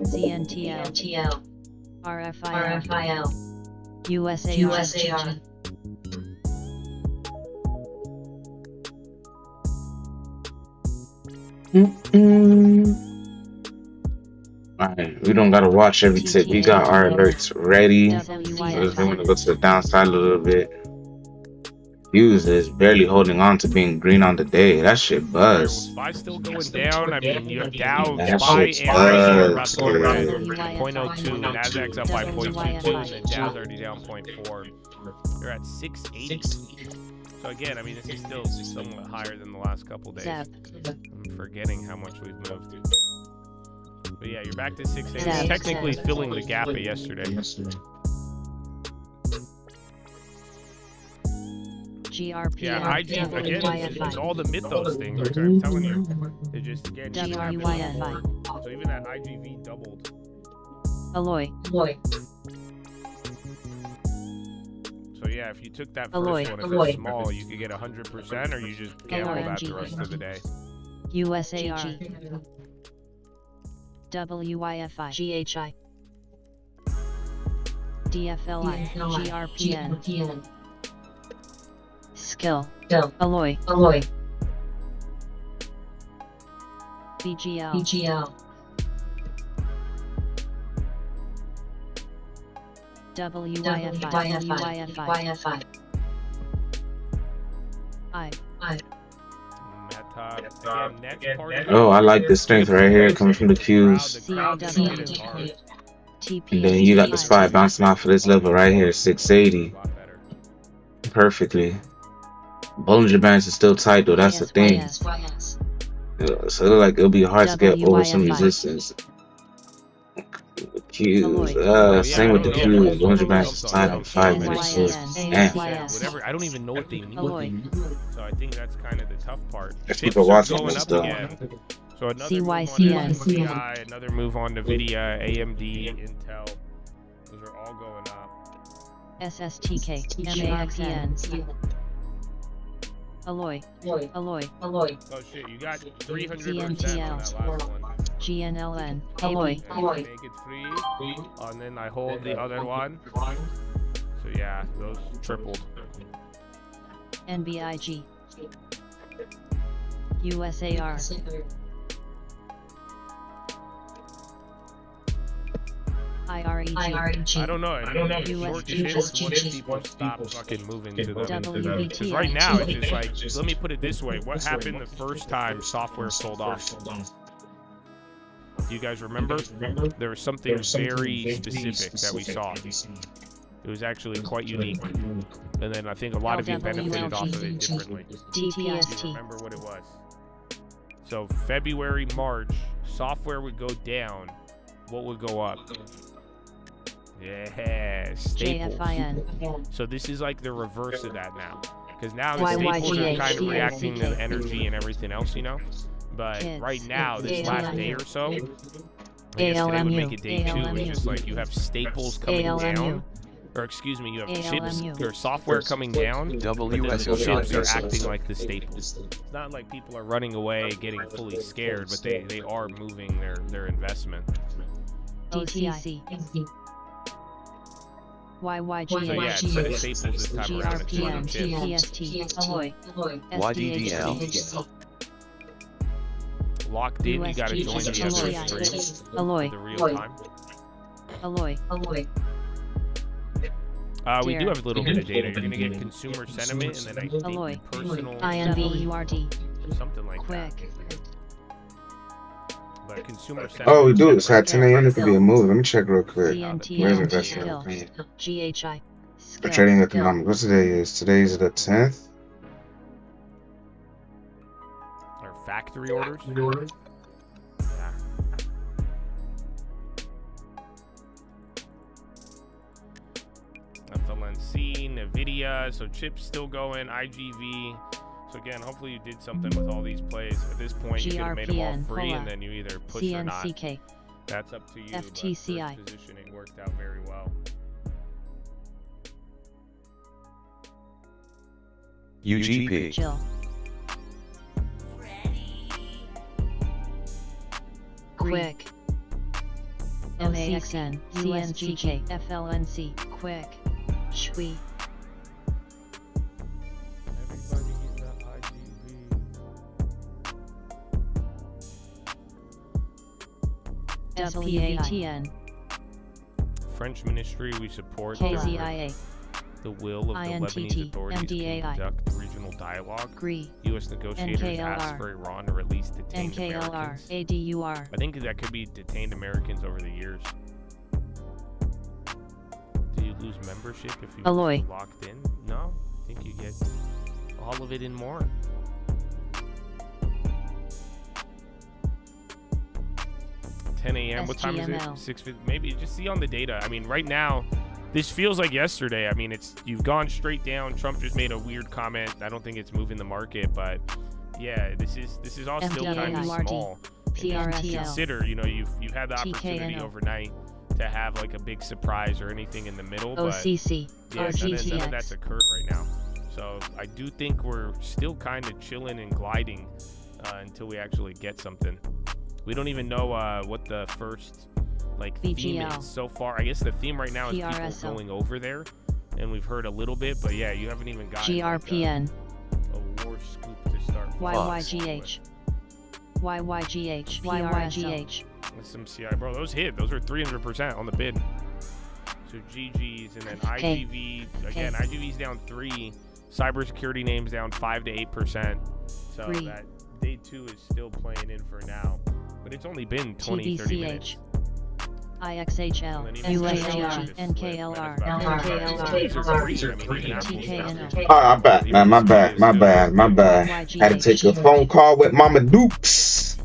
CNTL. RFIL. USAR. Alright, we don't gotta watch every tick. We got our alerts ready. We're just gonna go to the downside a little bit. Hughes is barely holding on to being green on the day. That shit buzz. SPY still going down. I mean, you're down. That SPY shit's and are about buzz. to go around 0.02. Nasdaq's up by 0.22, and then Dow's already down 0.4. You're at 680. So again, I mean, this is still somewhat higher than the last couple days. I'm forgetting how much we've moved. But yeah, you're back to 680. Technically filling the gap of yesterday. GRP. Yeah, IG, again, it's all the mythos thing, like I'm telling you. They just, again, WYFI. so even that IGV doubled. Alloy. So yeah, if you took that first one, if it's small, you could get 100%, or you just gamble that the rest of the day. USAR. WYFI. GHI. DFLI. GRPN. Skill. Alloy. BGL. WYFI. Oh, I like this strength right here coming from the Qs. And then you got the SPY bouncing off of this level right here, 680. Perfectly. Bollinger Bands is still tight though, that's the thing. Yeah, so it look like it'll be hard to get over some resistance. Qs, same with the Qs. Bollinger Bands is tight on 5 minutes. Damn. Whatever, I don't even know what they mean. So I think that's kind of the tough part. There's people watching going this up stuff. again. So another move on MSCI, another move on Nvidia, AMD, Intel. Those are all going up. SSTK. MAXN. Alloy. Oh shit, you got 300% on that last one. GNLN. Alloy. Make it free. And then I hold the other one. So yeah, those tripled. NBIG. USAR. IREG. I don't know. Short shifts, what if people stop fucking moving to the... Because right now, it's just like, let me put it this way. What happened the first time software sold off? Do you guys remember? There was something very specific that we saw. It was actually quite unique. And then I think a lot of you benefited off of it differently. Do you remember what it was? So February, March, software would go down. What would go up? Yeah, staples. So this is like the reverse of that now. Because now the staples are kind of reacting to the energy and everything else, you know? But right now, this last day or so, I guess today would make it day 2, it's just like you have staples coming down, or excuse me, you have ALMU. chips or software coming down, but then the chips are acting like the staples. It's not like people are running away, getting fully scared, but they are moving their investment. DTC. YYGH. So yeah, it's the staples this time around. It's more than GRPN. chips. PST. Alloy. YDDL. SDHC. Locked in, you gotta join the other stream. Alloy. The real time. Alloy. We do have a little bit of data. You're gonna get consumer sentiment and then I think Alloy. personal INVURD. something like that. Quick. But consumer sentiment. Oh, we do. It's at 10 a.m. It could be a move. Let me check real quick. CNT. Where's investment? Skill. Okay. GHI. The trading economic. What's today is? Today's the 10th. Or factory orders. Yeah. FLNC, Nvidia, so chips still going, IGV. So again, hopefully you did something with all these plays. At this point, you could have made them all free, and then you either push or not. CNCK. That's up to you. FTCI. But first positioning worked out very well. UGP. Chill. Quick. MAXN. CNCK. FLNC. Quick. Shui. Everybody get that IGV. WATN. French ministry, we support KZIA. the will of the Lebanese authorities to conduct regional dialogue. GRI. U.S. negotiators NKLR. asked for Iran to release detained NKLR. Americans. ADUR. I think that could be detained Americans over the years. Do you lose membership if you Alloy. locked in? No, I think you get all of it and more. $10 a.m. What time is it? SGML. 6:50. Maybe just see on the data. I mean, right now, this feels like yesterday. I mean, you've gone straight down. Trump just made a weird comment. I don't think it's moving the market, but yeah, this is all still kind of MDAURD. small. PRTL. Consider, you've had the opportunity TKNO. overnight to have like a big surprise or anything in the middle, but OCC. yeah, none of that's RGTX. occurred right now. So I do think we're still kind of chilling and gliding until we actually get something. We don't even know what the first theme VGL. is so far. I guess the theme right now is people PRSL. going over there, and we've heard a little bit, but yeah, you haven't even gotten GRPN. a war scoop to start. YYGH. YYGH. PRSL. With some CI, bro, those hit. Those are 300% on the bid. So GG's, and then Okay. IGV again. IGV's down 3. Cybersecurity names down 5 to 8%. So 3. that day 2 is still playing in for now, but it's only been 20, 30 minutes. TBCH. IXHL. And then even USAR. just NKLR. flipped, and it's about- These are three. I mean, even Apple's TKNO. down. All right, I'm back, man. My bad. Had to take a phone call with Mama Dukes.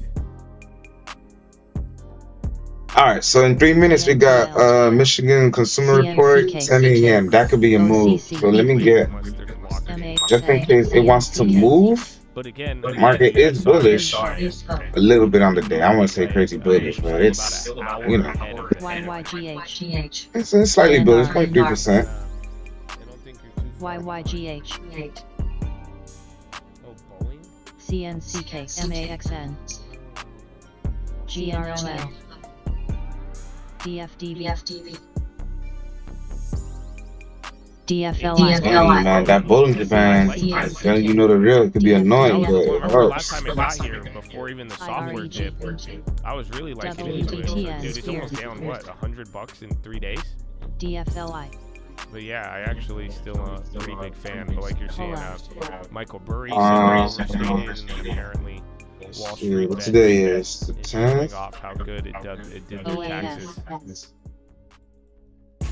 All right, so in 3 minutes we got Michigan Consumer Report, 10 a.m. That could be a move. So let me get, Unless there's a lock in it. just in case it wants to move. But again, Market is bullish. Okay. A little bit on the day. I want to say crazy bullish, but it's, you know, YYGH. it's slightly bullish, 0.3%. YYGH. Oh, Boeing? CNCK. MAXN. GRLN. DFDV. DFLI. Hey, man, that Bollinger Band, I'm telling you, know the real. It could be annoying, but it Remember last works. time it got here, before even the software dip, I was really liking into it. Dude, it's almost down, what, $100 in 3 days? DFLI. But yeah, I actually still a pretty big fan. But like you're saying, Michael Burry overstated, and then apparently Wall Street What bet today is? The showing 10th? off how good it did the taxes.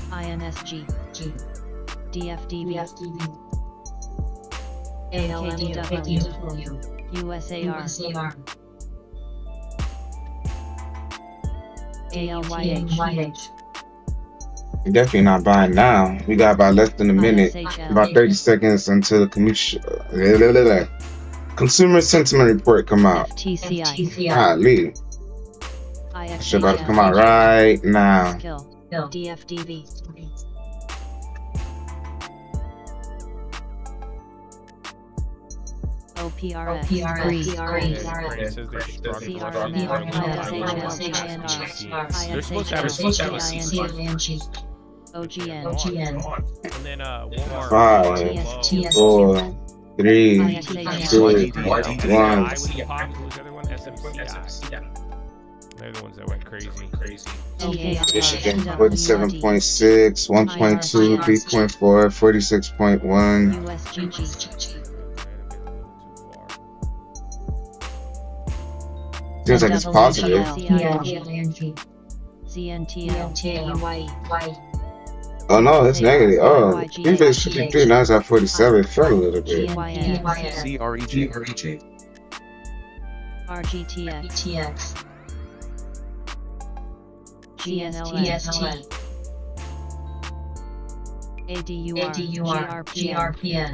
INSG. DFDV. ALMW. USAR. ALYH. You're definitely not buying now. We got about less than a minute, about 30 seconds until the consumer sentiment report come out. FTCI. Golly, IX. should about to come out right now. Skill. DFDV. OPRX, It says they're struggling. They're supposed to have a OGN, and then Walmart. 5, 4, 3, 2, 1. Who's the other one? SMCI. They're the ones that went crazy. Michigan 47.6, 1.2, 3.4, 46.1. USGG, Seems like it's positive. ZNTL, Oh no, it's negative. Oh, previous 53, now it's at 47. It fell a little bit. CREG. RGTX, GST, ADUR, GRPN.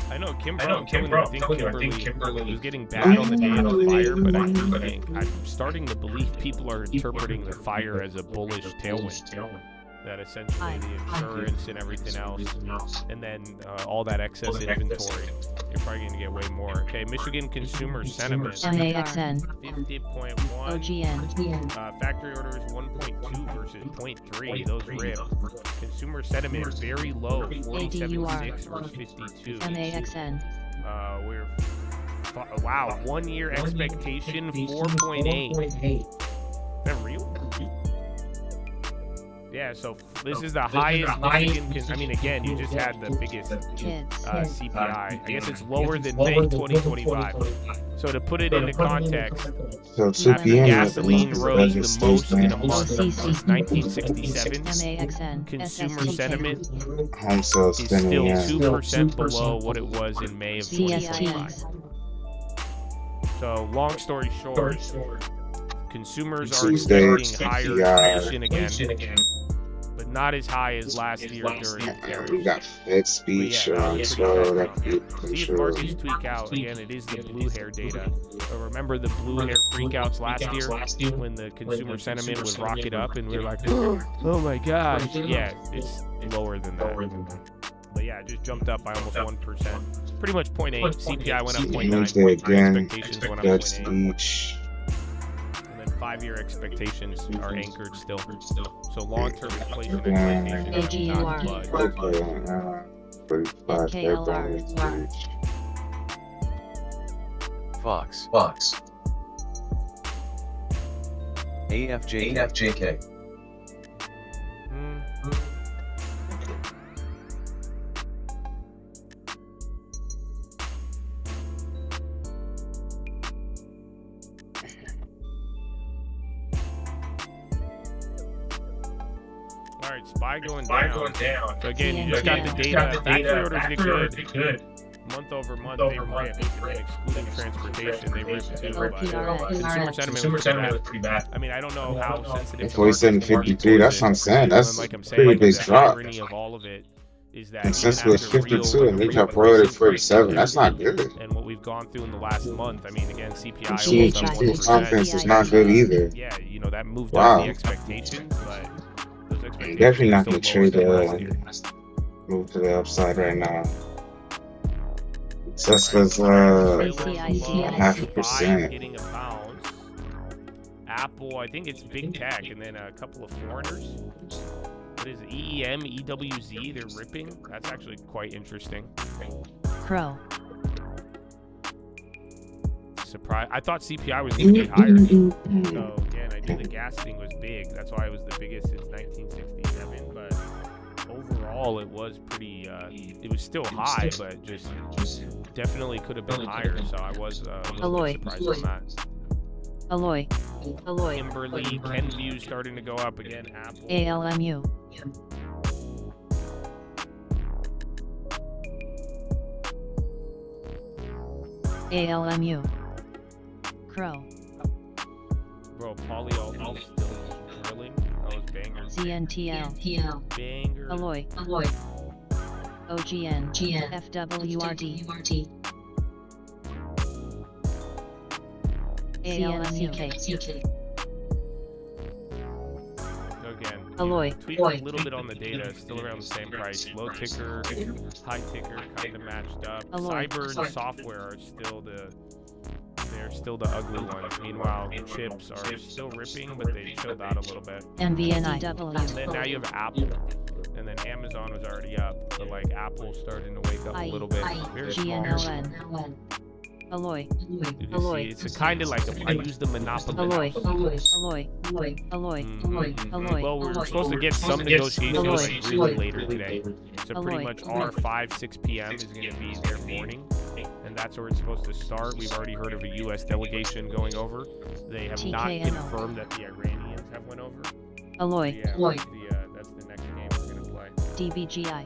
I know Kimberly. I think Kimberly was getting bad on the day of the fire, but I do think I'm starting to believe people are interpreting the fire as a bullish tailwind. That essentially the insurance and everything else, and then all that excess inventory, you're probably going to get way more. Okay, Michigan consumer sentiment. MAXN, 50.1. OGN, Factory orders 1.2 versus 0.3. Those ripped. Consumer sentiment very low, 47.6 versus 52. MAXN, Wow, 1 year expectation 4.8. Is that real? Yeah, so this is the highest Michigan. I mean, again, you just had the biggest CPI. I guess it's lower than May 2025. So to put it into context, So 2 p.m. gasoline rose the most in a month since CC, 1967. MAXN, Consumer SSTK, sentiment Home sales is spending still at 2% below what it was in May of 2025. CSTs, So long story short, consumers are Tuesday, expecting higher inflation again, but not as high as last year during the and tariffs. we got Fed speech on as well. That could be See if control. markets tweak out. Again, it is the blue hair data. But remember the blue hair freakouts last year when the consumer sentiment would rocket up and we were like, oh my gosh. Yeah, it's lower than that. But yeah, it just jumped up by almost 1%. Pretty much 0.8. CPI went up 0.9. Wednesday 0.3 again, expectations went up Fed 0.8. speech. And then 5-year expectations are anchored still. So long-term inflation Yeah. expectations do not budge. Okay, 45 Fed KLR. speech. Fox. AFJK. Hmm. All right, SPY going down. So again, you just got the data. Factory orders did good. Month over month, they ripped. Excluding transportation, they ripped too. But consumer sentiment was pretty bad. I mean, I don't know how sensitive. 47.53, that's what I'm saying. That's like I'm a pretty saying, big the drop. irony of all of it is that Consensus even was after 52 and they real dropped price forward at increases 47. That's not good. and what we've gone through in the last month, I mean, again, CPI Consumer almost up 1%. confidence is not good either. Yeah, you know, that moved Wow. up the expectations, but those expectations Definitely are not still gonna lower trade than last year. move to the upside right now. Tesla's half a percent. Hitting a bounce. Apple, I think it's big tech, and then a couple of foreigners. What is it? EEM, EWZ? They're ripping. That's actually quite interesting. Crow, Surprise! I thought CPI was going to be higher. So again, I knew the gas thing was big. That's why it was the biggest since 1967. But overall, it was pretty. It was still high, but just definitely could have been higher. So I was a little Alloy. bit surprised on that. Alloy, Kimberly, Kenview starting to go up again. Apple. ALMU, ALMU, Crow, Bro, polyol still drilling. That was banger. ZNTL, Banger. Alloy, OGN, FWRD, ALMUK, Again, Alloy. tweaked a little bit on the data, still around the same price. Low ticker, high ticker, kind of matched up. Alloy. Cyber and software are still the ugly ones. Meanwhile, chips are still ripping, but they chilled out a little bit. MVNIW. Then now you have Apple, and then Amazon was already up, but like Apple's starting to wake up a little bit. Very small. GNLN. Alloy. You can Alloy. see it's a kind of like I use the monopoly. Alloy. Alloy. Alloy. Alloy. Well, we're supposed to get some negotiations like really later today. So pretty Alloy. much our 6 p.m. is going to be their morning, and that's where it's supposed to start. We've already heard of a U.S. delegation going over. They have not TKNO. confirmed that the Iranians have went over. Alloy. Yeah, that's the next game we're going to play. DBGI.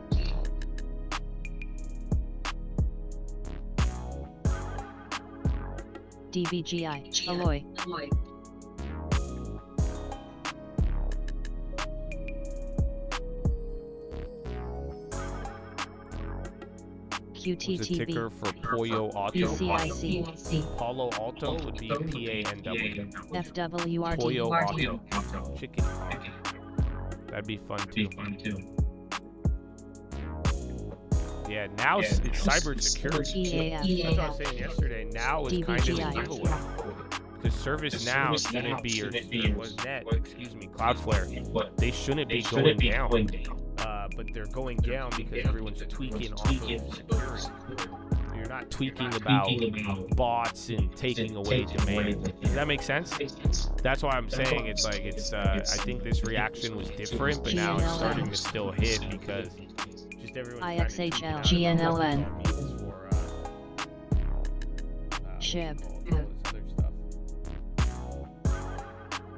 DBGI. Alloy. What's the QTTV. ticker for Pollo Auto? PCIC. Palo Alto would be PANW. FWRD. Pollo Auto. Chicken. That'd be fun too. Yeah, now it's cybersecurity. EAF. That's what I was saying yesterday. Now is kind of a DBGI. giveaway. Because ServiceNow shouldn't be, or was net, Cloudflare, they shouldn't be going down. But they're going down because everyone's tweaking off of security. You're not tweaking about bots and taking away demand. Does that make sense? That's why I'm saying it's like I think this reaction was different, but now it's starting to still hit because just everyone's IXHL. GNLN. SHIB.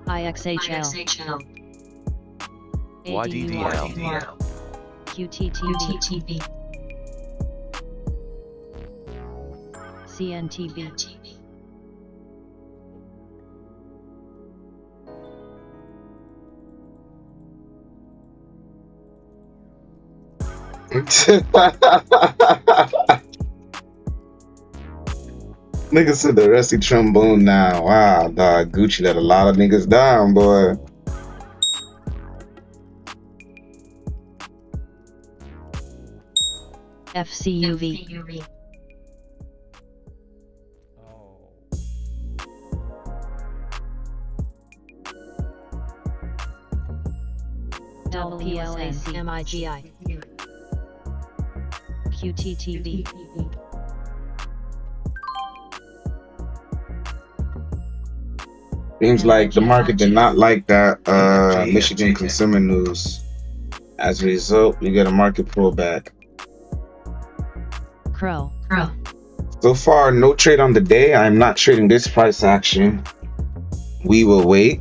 IXHL. YDDL. QTTV. CNTV. Nigga said the rusty trombone now. Wow, dog. Gucci let a lot of niggas down, boy. FCUV. WPLN. MIGI. QTTV. Seems like the market did not like that Michigan consumer news. As a result, we get a market pullback. Crow. So far, no trade on the day. I'm not trading this price action. We will wait.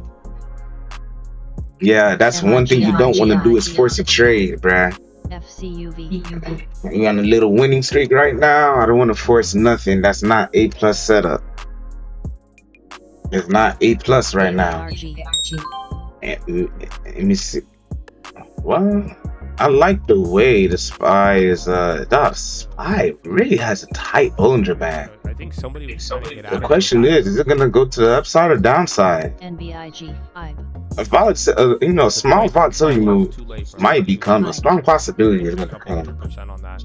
Yeah, that's one thing you don't want to do is force a trade, bruh. FCUV. You're on a little winning streak right now. I don't want to force nothing. That's not A+ setup. It's not A+ right now. Let me see. Well, I like the way the SPY is. The SPY really has a tight Bollinger Band. I think somebody was trying to get out The of question is it gonna go to the upside or downside? NBIG. A small volatility move might become a strong possibility. It's gonna come. 100% on that.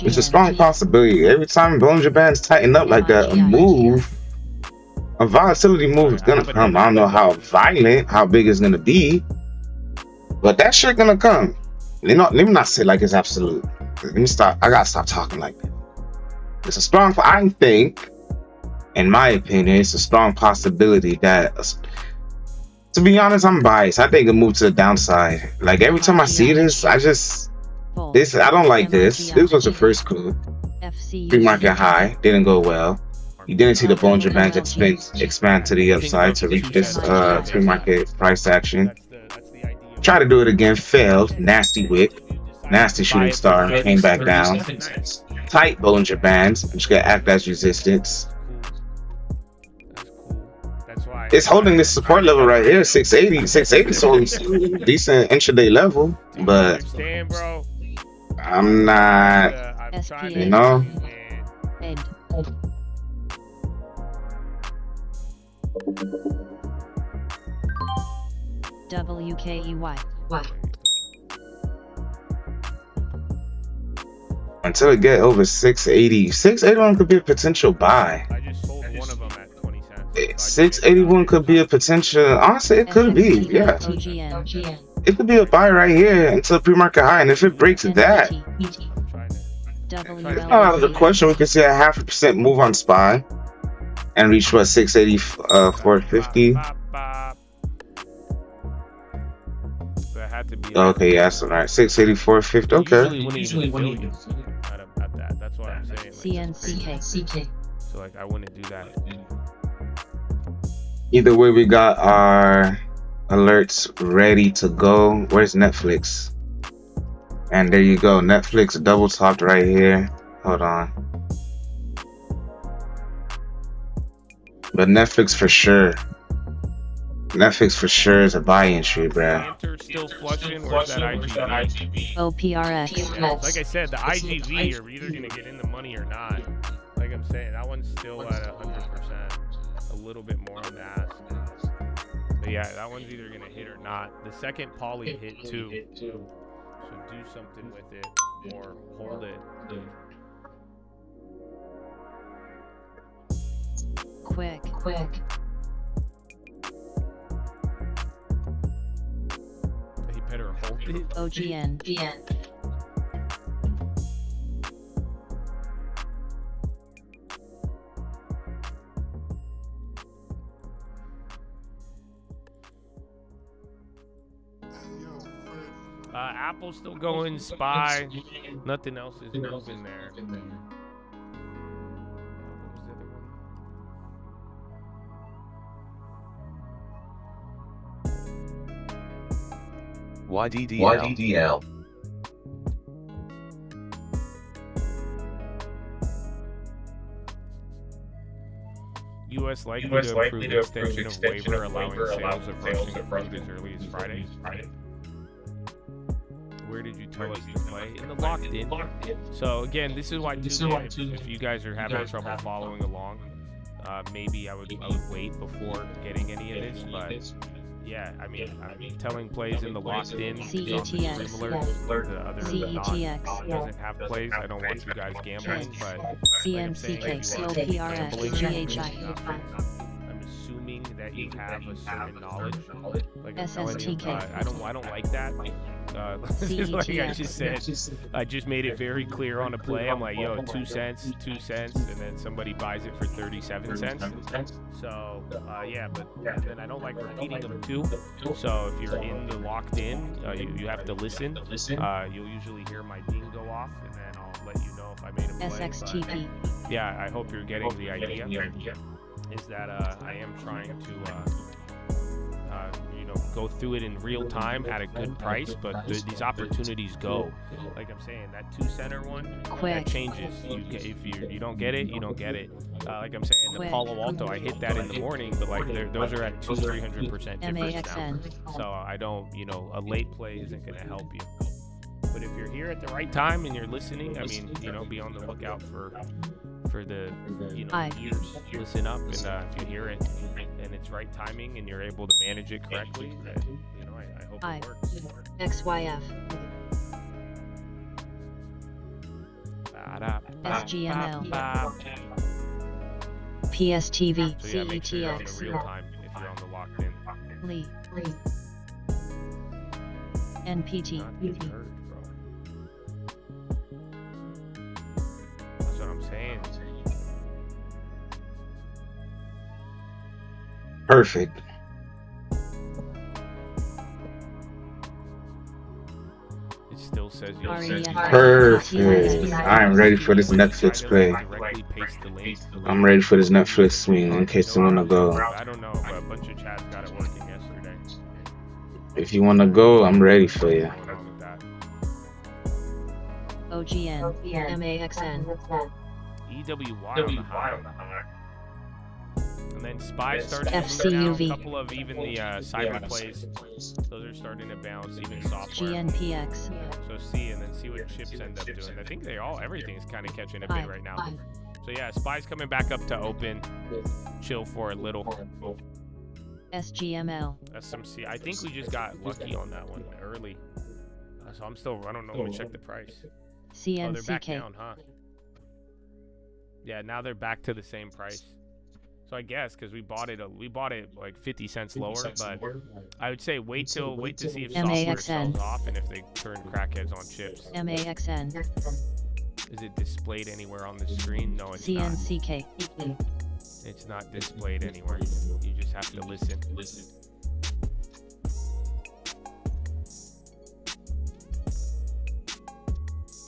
It's a strong possibility. Every time Bollinger Bands tighten up like that, a volatility move is gonna come. I don't know how violent, how big it's gonna be, but that shit gonna come. Let me not say like it's absolute. Let me stop. I gotta stop talking like that. It's a strong. I think, in my opinion, it's a strong possibility that. To be honest, I'm biased. I think it'll move to the downside. Like every time I see this, I don't like this. This was the first coup. Pre-market high didn't go well. You didn't see the Bollinger Bands expand to the upside to reach this pre-market price action. Try to do it again, failed. Nasty wick, nasty shooting star, came back down. Tight Bollinger Bands, which gonna act as resistance. It's holding this support level right here, 680. 680 is holding decent intraday level, but I'm not, you know. WKEY. Until it get over 680. 681 could be a potential buy. I just sold one of them at 20 cents. 681 could be a potential. Honestly, it could be. Yeah. OGN. It could be a buy right here until pre-market high. And if it breaks that, WLZ. out of the question, we could see a 0.5% move on SPY and reach what, 680, 450. That had to be. Okay, yeah, that's all right. 680, 450. Okay. Usually wouldn't even at that. That's what I'm saying. CNCK. So like I wouldn't do that. Either way, we got our alerts ready to go. Where's Netflix? And there you go. Netflix double topped right here. Hold on. But Netflix for sure. Netflix for sure is a buy entry, bruh. Enter still flushing. Where's that IGV? OPRX. Yeah, like I said, the IGV, you're either gonna get in the money or not. Like I'm saying, that one's still at 100%. A little bit more on the ask. But yeah, that one's either gonna hit or not. The second poly hit too. So do something with it or hold it. Quick. He better hold it. OGN. Apple's still going, SPY. Nothing else is moving there. What was the other one? YDDL. U.S. likely to approve extension of waiver allowing sales of Russian crude as early as Friday. Where did you tell us to play? In the locked in. So again, this is why if you guys are having trouble following along, maybe I would wait before getting any of this. But yeah, I mean, I'm telling plays in the locked in. CETX. Similar. The other CETX. doesn't have plays. I don't want you guys gambling, but CMCK. OPRX. GHI. I'm assuming that you have a certain knowledge. Like I'm telling you, SSTK. I don't like that. Like I just said, I just made it very clear on a play. I'm like, yo, 2 cents, and then somebody buys it for 37 cents. So yeah, but then I don't like repeating them too. So if you're in the locked in, you have to listen. You'll usually hear my ding go off, and then I'll let you know if I made a play. SXTP. But, yeah, I hope you're getting the idea. Is that I am trying to go through it in real time at a good price, but these opportunities go. Like I'm saying, that 2 center one, that changes. If you don't get it, you don't get it. Like I'm saying, the Palo Alto, I hit that in the morning, but like those are at 200-300% difference now. So I don't, a late play isn't going to help you. But if you're here at the right time and you're listening, I mean, be on the lookout for the ears. Listen up, and if you hear it and it's right timing and you're able to manage it correctly, then I hope it works. XYF. SGML. PSTV. So yeah, make sure you're on the CETX. real time if you're on the locked in. Lee. NPT. Not getting hurt, bro. That's what I'm saying. Perfect. It still says you'll Perfect. I am ready for this Netflix play. directly paste the link. I'm ready for this Netflix swing in case you want to go. I don't know, but a bunch of chats got it working yesterday. If you want to go, I'm ready for you. What's going on with that? OGN. MAXN. EWY on the high. And then SPY started to move FCUV. down. A couple of even the cyber plays. Those are starting to bounce, even software. GNPX. So see, and then see what chips end up doing. I think everything's kind of catching a bid right now. So yeah, SPY's coming back up to open. Chill for a little. SGML. SMC. I think we just got lucky on that one early. So I'm still, I don't know. Let me check the price. Oh, they're back CNCK. down, huh? Yeah, now they're back to the same price. So I guess because we bought it like 50 cents lower, but I would say wait to see if software MAXN. sells off and if they turn crackheads on chips. MAXN. Is it displayed anywhere on the screen? No, it's not. CNCK. It's not displayed anywhere. You just have to listen.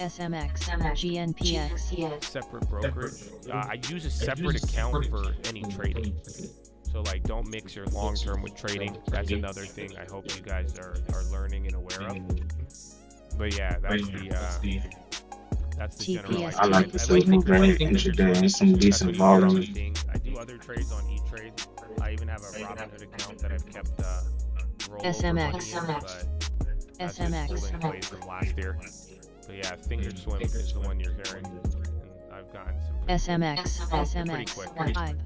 SMX. GNPX. Separate brokerage. I use a separate account for any trading. So like, don't mix your long term with trading. That's another thing I hope you guys are learning and aware of. But yeah, that's the general idea. I like the silver green intraday, some decent volume. I do other trades on E-Trade. I even have a Robinhood account that I've kept rollover SMX. money in, but that's just holding plays from last year. But yeah, Thinkorswim is the one you're hearing, and I've gotten some pretty SMX. quick. 5.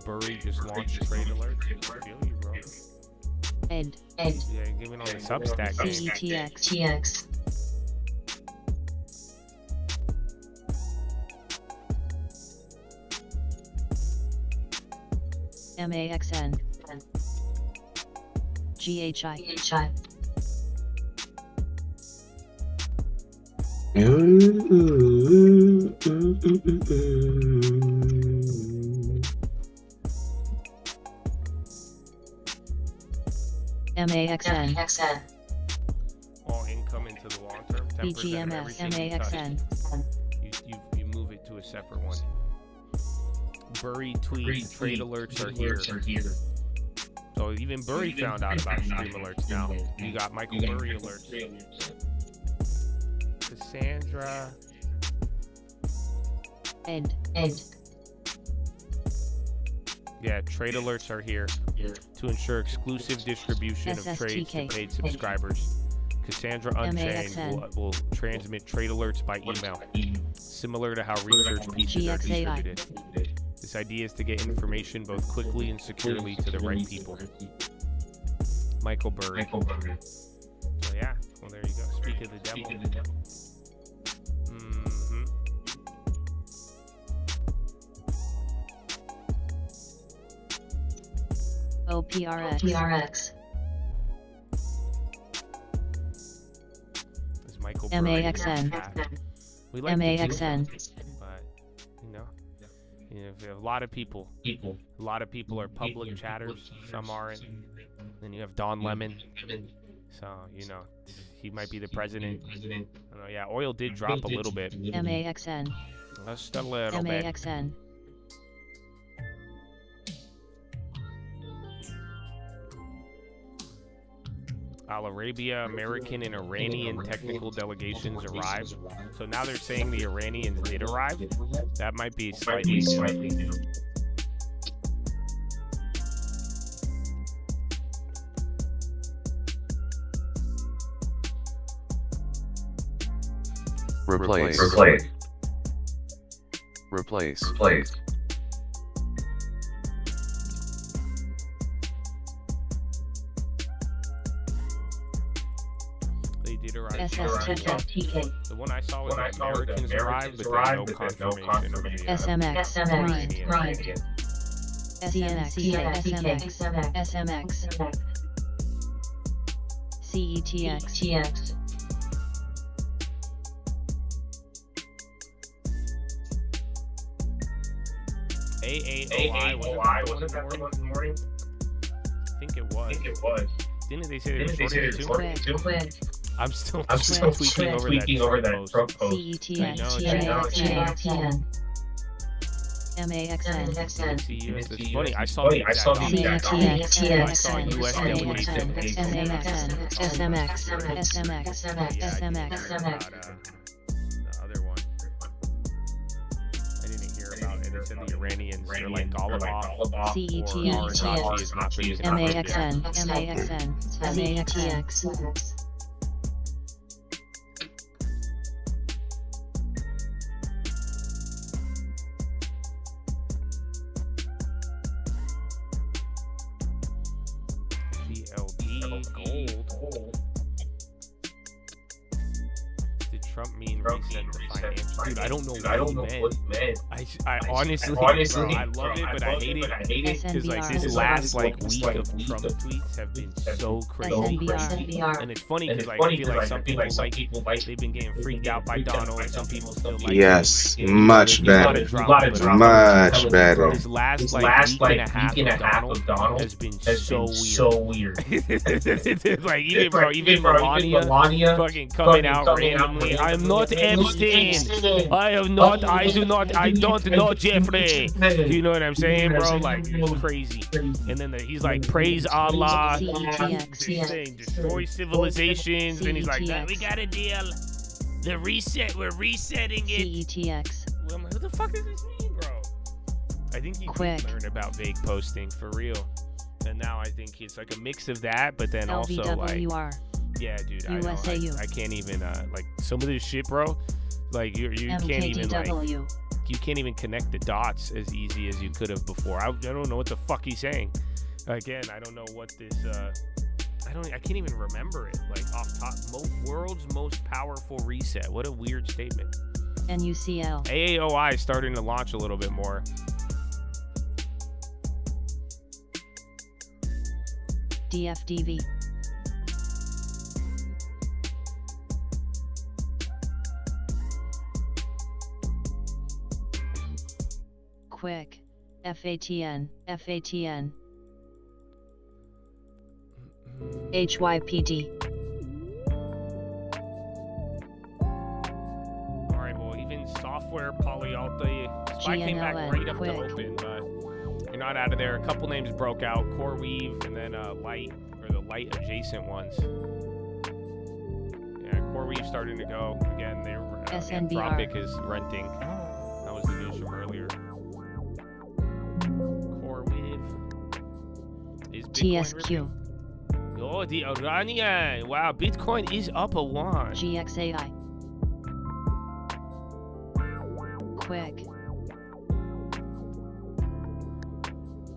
Bury just launched trade alert. I feel you, bro. ED. Yeah, give it on the Substack game. CETX. MAXN. GHI. MAXN. All income into the long term. 10% of BGMS. everything you touch. MAXN. You move it to a separate one. Bury tweet trade alerts are here. So even Bury found out about stream alerts now. You got Michael Bury alerts. Cassandra. ED. Yeah, trade alerts are here to ensure exclusive distribution of trades to SSTK. paid subscribers. Cassandra Unchained MAXN. will transmit trade alerts by email, similar to how research pieces are GXAI. distributed. This idea is to get information both quickly and securely to the right people. Michael Burry. So yeah, well there you go. Speak of the devil. OPRX. Is Michael MAXN. Burry. We like MAXN. but you know, a lot of people are public chatters. Some aren't. Then you have Don Lemon. So you know, he might be the president. I don't know. Yeah, oil did drop a little bit. MAXN. Just a little bit. MAXN. Al Arabia, American, and Iranian technical delegations arrived. So now they're saying the Iranians did arrive. That might be slightly new. Replace. They did arrive. SSTK. The one I saw was that Americans arrived, but there's no confirmation of the SMX. Iranian. CNCK. SMX. CETX. AAOI wasn't that the one in the morning? I think it was. Didn't they say they were shorting it too? Quick. I'm still tweaking over that Trump post. CETX. MAXN. It's funny. I saw the exact opposite. I saw US delegation. SMX. The other one. I didn't hear about it. They said the Iranians are like Golubov or Arghazi is not being MAXN. Trump mean reset the finance? Dude, I don't know what he meant. I honestly, bro, I love it, but I hate it. Because like this last like week of Trump tweets have been so crazy. And it's funny because like I feel like some people like they've been getting freaked out by Donald, and some people still like Yes, him. much better. Much better. This last like week and a half of Donald has been so weird. Like even Melania fucking coming out randomly. I'm not Epstein. I don't know Jeffrey. You know what I'm saying, bro? Like it's crazy. And then he's like, praise Allah. Saying destroy civilizations. Then he's like, we got a deal. The reset, we're resetting it. CETX. Well, who the fuck does this mean, bro? I think he did learn about vague posting for real. And now I think it's like a mix of that, but then also like, yeah, dude, I can't even like some of this shit, bro. Like you can't even like you can't even connect the dots as easy as you could have before. I don't know what the fuck he's saying. Again, I don't know what this. I can't even remember it. Like off top, world's most powerful reset. What a weird statement. NUCL. AAOI is starting to launch a little bit more. DFDV. Quick. FATN. HYPD. Alright, well, even software Polyalta, Spy came back right up to open, but you're not out of there. A couple names broke out, CoreWeave, and then Light, or the Light adjacent ones. Yeah, CoreWeave starting to go. Again, Anthropic is renting. That was the news from earlier. CoreWeave. Is Bitcoin TSQ. Really? Oh, the Iranian. Wow, Bitcoin is up a lot. GXAI. Quick.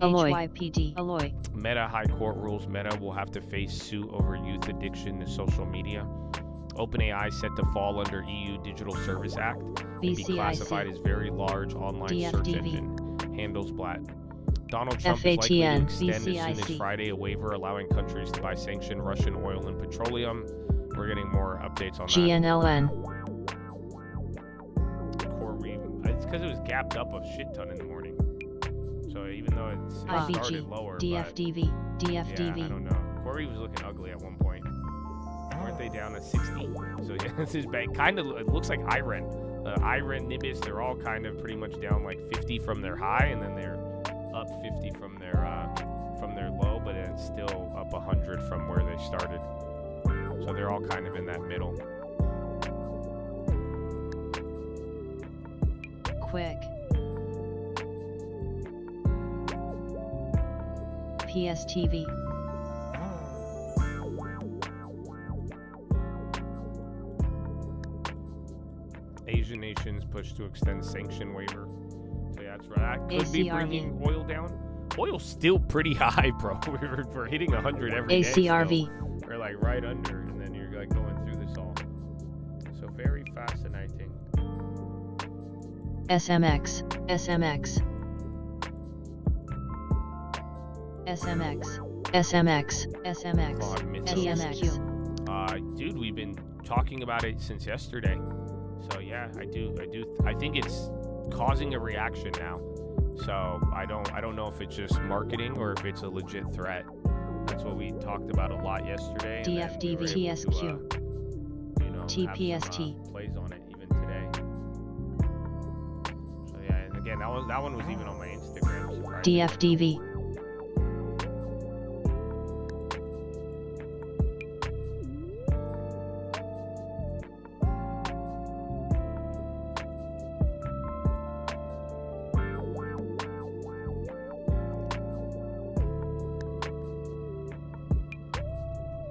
HYPD. Alloy. Meta High Court rules Meta will have to face suit over youth addiction to social media. OpenAI set to fall under EU Digital Service Act and be classified as very large online search engine. Handelsblatt. Donald Trump is likely to extend as soon as Friday a waiver allowing countries to buy sanctioned Russian oil and petroleum. We're getting more updates on that. GNLN. CoreWeave. It's because it was gapped up a shit ton in the morning. So even though it started lower, DFDV. yeah, I don't know. CoreWeave was looking ugly at one point. Weren't they down to 60? So yeah, this is bad. Kind of, it looks like IREN. IREN, Nibis, they're all kind of pretty much down like 50 from their high, and then they're up 50 from their low, but it's still up 100 from where they started. So they're all kind of in that middle. Quick. PSTV. Asian nations push to extend sanction waiver. So yeah, that's right. That could be bringing oil down. Oil's still pretty high, bro. We're hitting 100 every day. ACRV. We're like right under, and then you're like going through this all. So very fascinating. SMX. TMX. Dude, we've been talking about it since yesterday. So yeah, I think it's causing a reaction now. So I don't know if it's just marketing or if it's a legit threat. That's what we talked about a lot yesterday. DFDV, TSQ, TPST. Plays on it even today. So yeah, and again, that one was even on my Instagram. DFDV.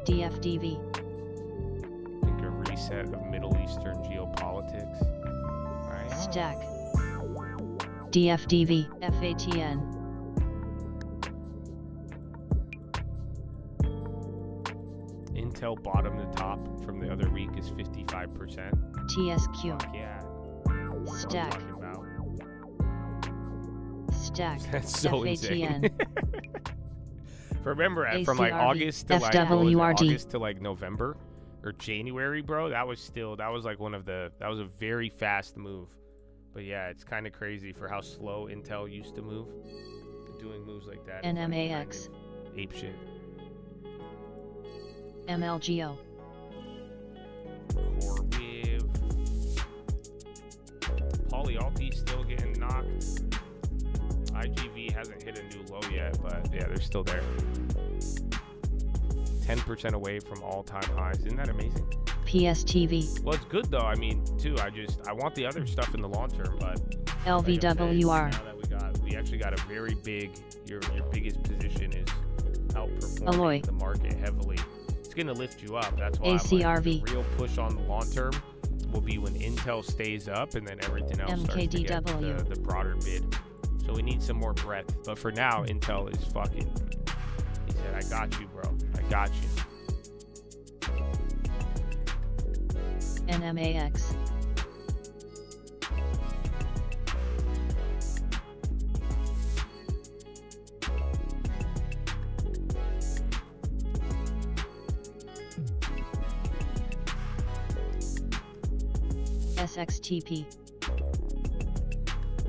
DFDV. I think a reset of Middle Eastern geopolitics. Right? Stack. DFDV. FATN. Intel Intel bottom to top from the other week is 55%. TSQ. Fuck yeah. Stack. Talking about. Stack. That's so insane. FATN. Remember, from like August to like FWRD. August to like November or January, bro. That was like that was a very fast move. But yeah, it's kind of crazy for how slow Intel used to move. Doing moves like that. NMAX. Ape shit. MLGO. CoreWeave. Polyalti still getting knocked. IGV hasn't hit a new low yet, but yeah, they're still there. 10% away from all-time highs. Isn't that amazing? PSTV. Well, it's good though. I mean, too. I want the other stuff in the long term, but LVWR. now that we actually got a very big. Your biggest position is outperforming Alloy. the market heavily. It's gonna lift you up. That's why ACRV. the real push on the long term will be when Intel stays up and then everything else starts to get MKDW. the broader bid. So we need some more breadth. But for now, Intel is fucking. He said, "I got you, bro. I got you." NMAX. SXTP.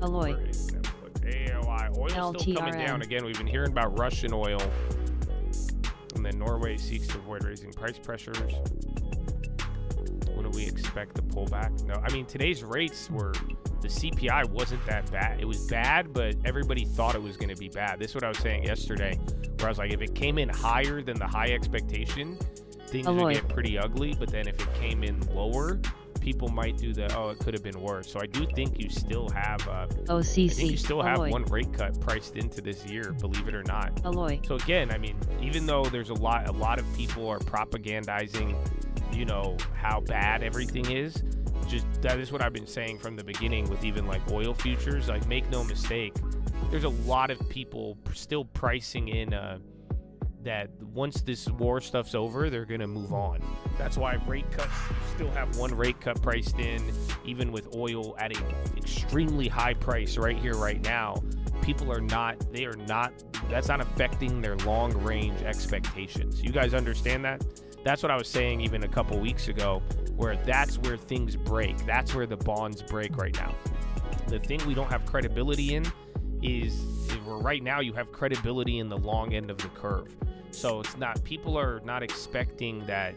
Alloy. Where is Netflix? AOI. Oil's still coming down. LTRN. Again, we've been hearing about Russian oil. And then Norway seeks to avoid raising price pressures. When do we expect the pullback? No, I mean, today's rates were, the CPI wasn't that bad. It was bad, but everybody thought it was going to be bad. This is what I was saying yesterday, where I was like, if it came in higher than the high expectation, things would get pretty ugly. But then if it came in lower, people might do the, it could have been worse. So I do think you still have OCC. I think you still have Alloy. one rate cut priced into this year, believe it or not. Alloy. So again, I mean, even though there's a lot of people are propagandizing, how bad everything is, just that is what I've been saying from the beginning with even like oil futures. Like, make no mistake, there's a lot of people still pricing in that once this war stuff's over, they're gonna move on. That's why rate cuts, you still have one rate cut priced in, even with oil at an extremely high price right here, right now. People are not, that's not affecting their long range expectations. You guys understand that? That's what I was saying even a couple weeks ago, where that's where things break. That's where the bonds break right now. The thing we don't have credibility in is right now you have credibility in the long end of the curve. So it's not, people are not expecting that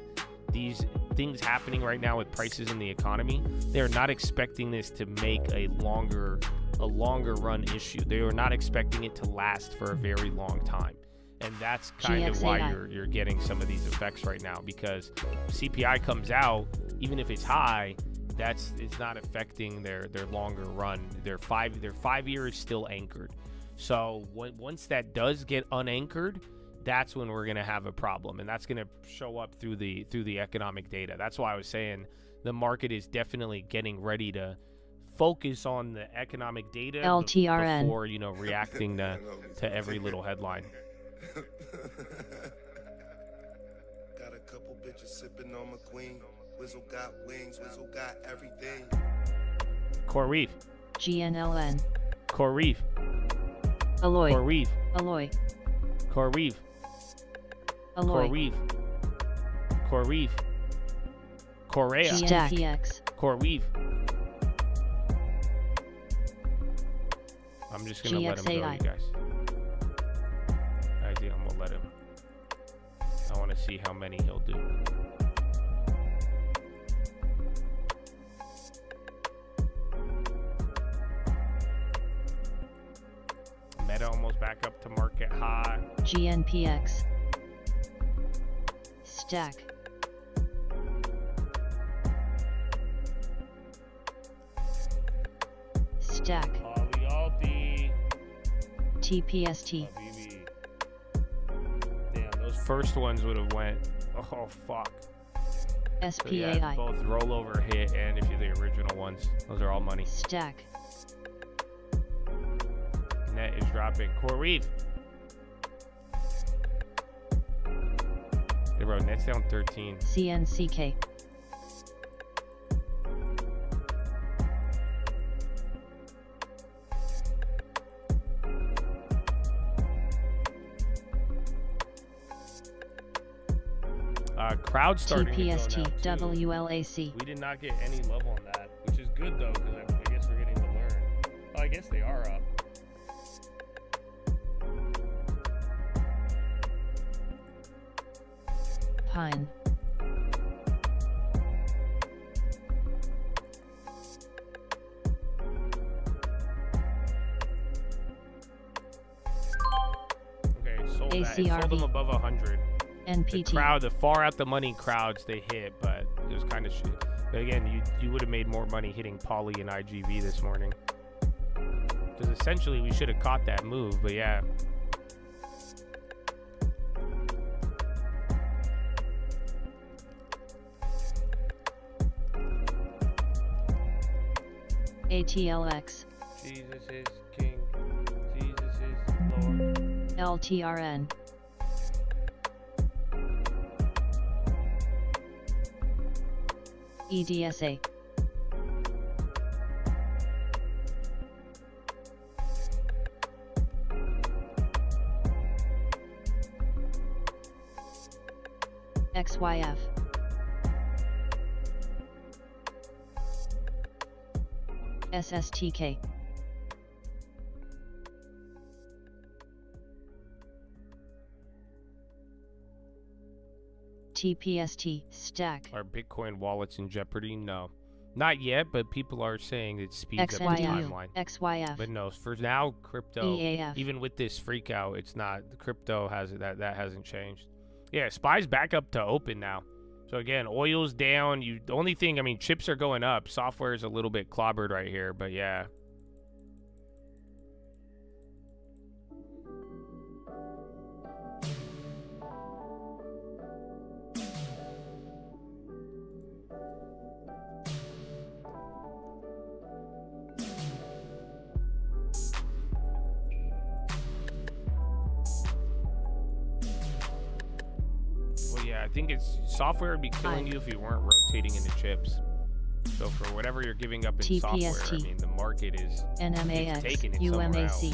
these things happening right now with prices in the economy, they're not expecting this to make a longer run issue. They are not expecting it to last for a very long time. And that's kind of why you're getting some of these effects right now, because CPI comes out, even if it's high, it's not affecting their longer run. Their 5 year is still anchored. So once that does get unanchored, that's when we're going to have a problem, and that's going to show up through the economic data. That's why I was saying the market is definitely getting ready to focus on the economic data LTRN. before reacting to every little headline. Got a couple bitches sipping on McQueen. Wizzle got wings, Wizzle got everything. CoreWeave. GNLN. CoreWeave. Alloy. CoreWeave. Alloy. CoreWeave. Alloy. CoreWeave. CoreWeave. Korea. GNPX. CoreWeave. I'm just gonna let him go, you guys. I think I'm gonna let him. I want to see how many he'll do. Meta almost back up to market high. GNPX. Stack. Stack. Polyalti. TPST. Habibi. Damn, those first ones would have went. Oh fuck. So yeah, SPAI. both rollover hit and if you're the original ones, those are all money. Stack. Net is dropping. CoreWeave. bro. Net's down 13. CNCK. Crowd starting TPST to go now, too. WLAC. We did not get any love on that, which is good though, because I guess we're getting to learn. Oh, I guess they are up. Pine. Okay, sold that. It sold ACRB. them above 100. The NPT. crowd, the far out the money crowds they hit, but it was kind of shit. But again, you would have made more money hitting Poly and IGV this morning. Because essentially we should have caught that move, but yeah. ATLX. Jesus is King. Jesus is Lord. LTRN. EDSA. XYF. SSTK. TPST stack. Are Bitcoin wallets in jeopardy? No. Not yet, but people are saying it speeds up the XYU. timeline. XYF. But no, for now, crypto, EAF. even with this freak out, it's not. The crypto has that hasn't changed. Yeah, SPY's back up to open now. So again, oil's down. The only thing, I mean, chips are going up. Software is a little bit clobbered right here, but yeah. I think it's software would be killing you if you weren't rotating into chips. So for whatever you're giving up in TPST. software, I mean, the market is NMAX. taking it somewhere else. UMAC.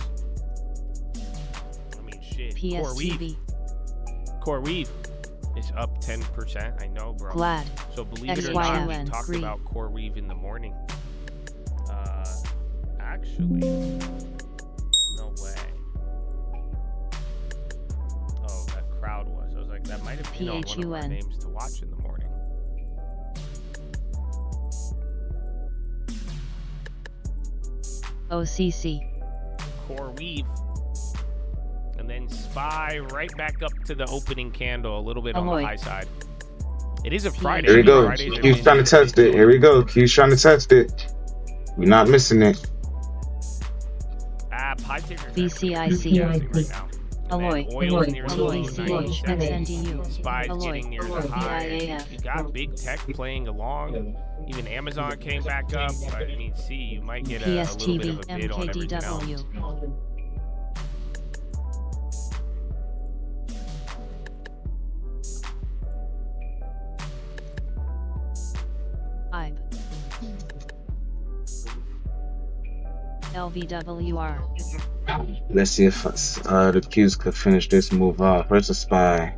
I mean, shit. PSTV. CoreWeave is up 10%. I know, bro. Glad. So believe it or not, we XYUN. talked Green. about CoreWeave in the morning. Actually, no way. Oh, that crowd was. I was like, that might have been on one of our PHUN. names to watch in the morning. OCC. CoreWeave. And then SPY right back up to the opening candle, a little bit on the Alloy. high side. It is a Friday. Here we go. Fridays are Q's trying to test it. Here we go. Q's trying to test it. We're not missing it. Pie ticker. VCIC. Right now. Alloy. Oil's near the low TVCH. 97. XNDU. SPY's Alloy. getting near the high. PIAF. You got big tech playing along. Even Amazon came back up. But I mean, see, you might get a little bit PSTV. of a bid on everything else. MKDW. IB. LVWR. Let's see if the Q's could finish this move off. Where's the SPY?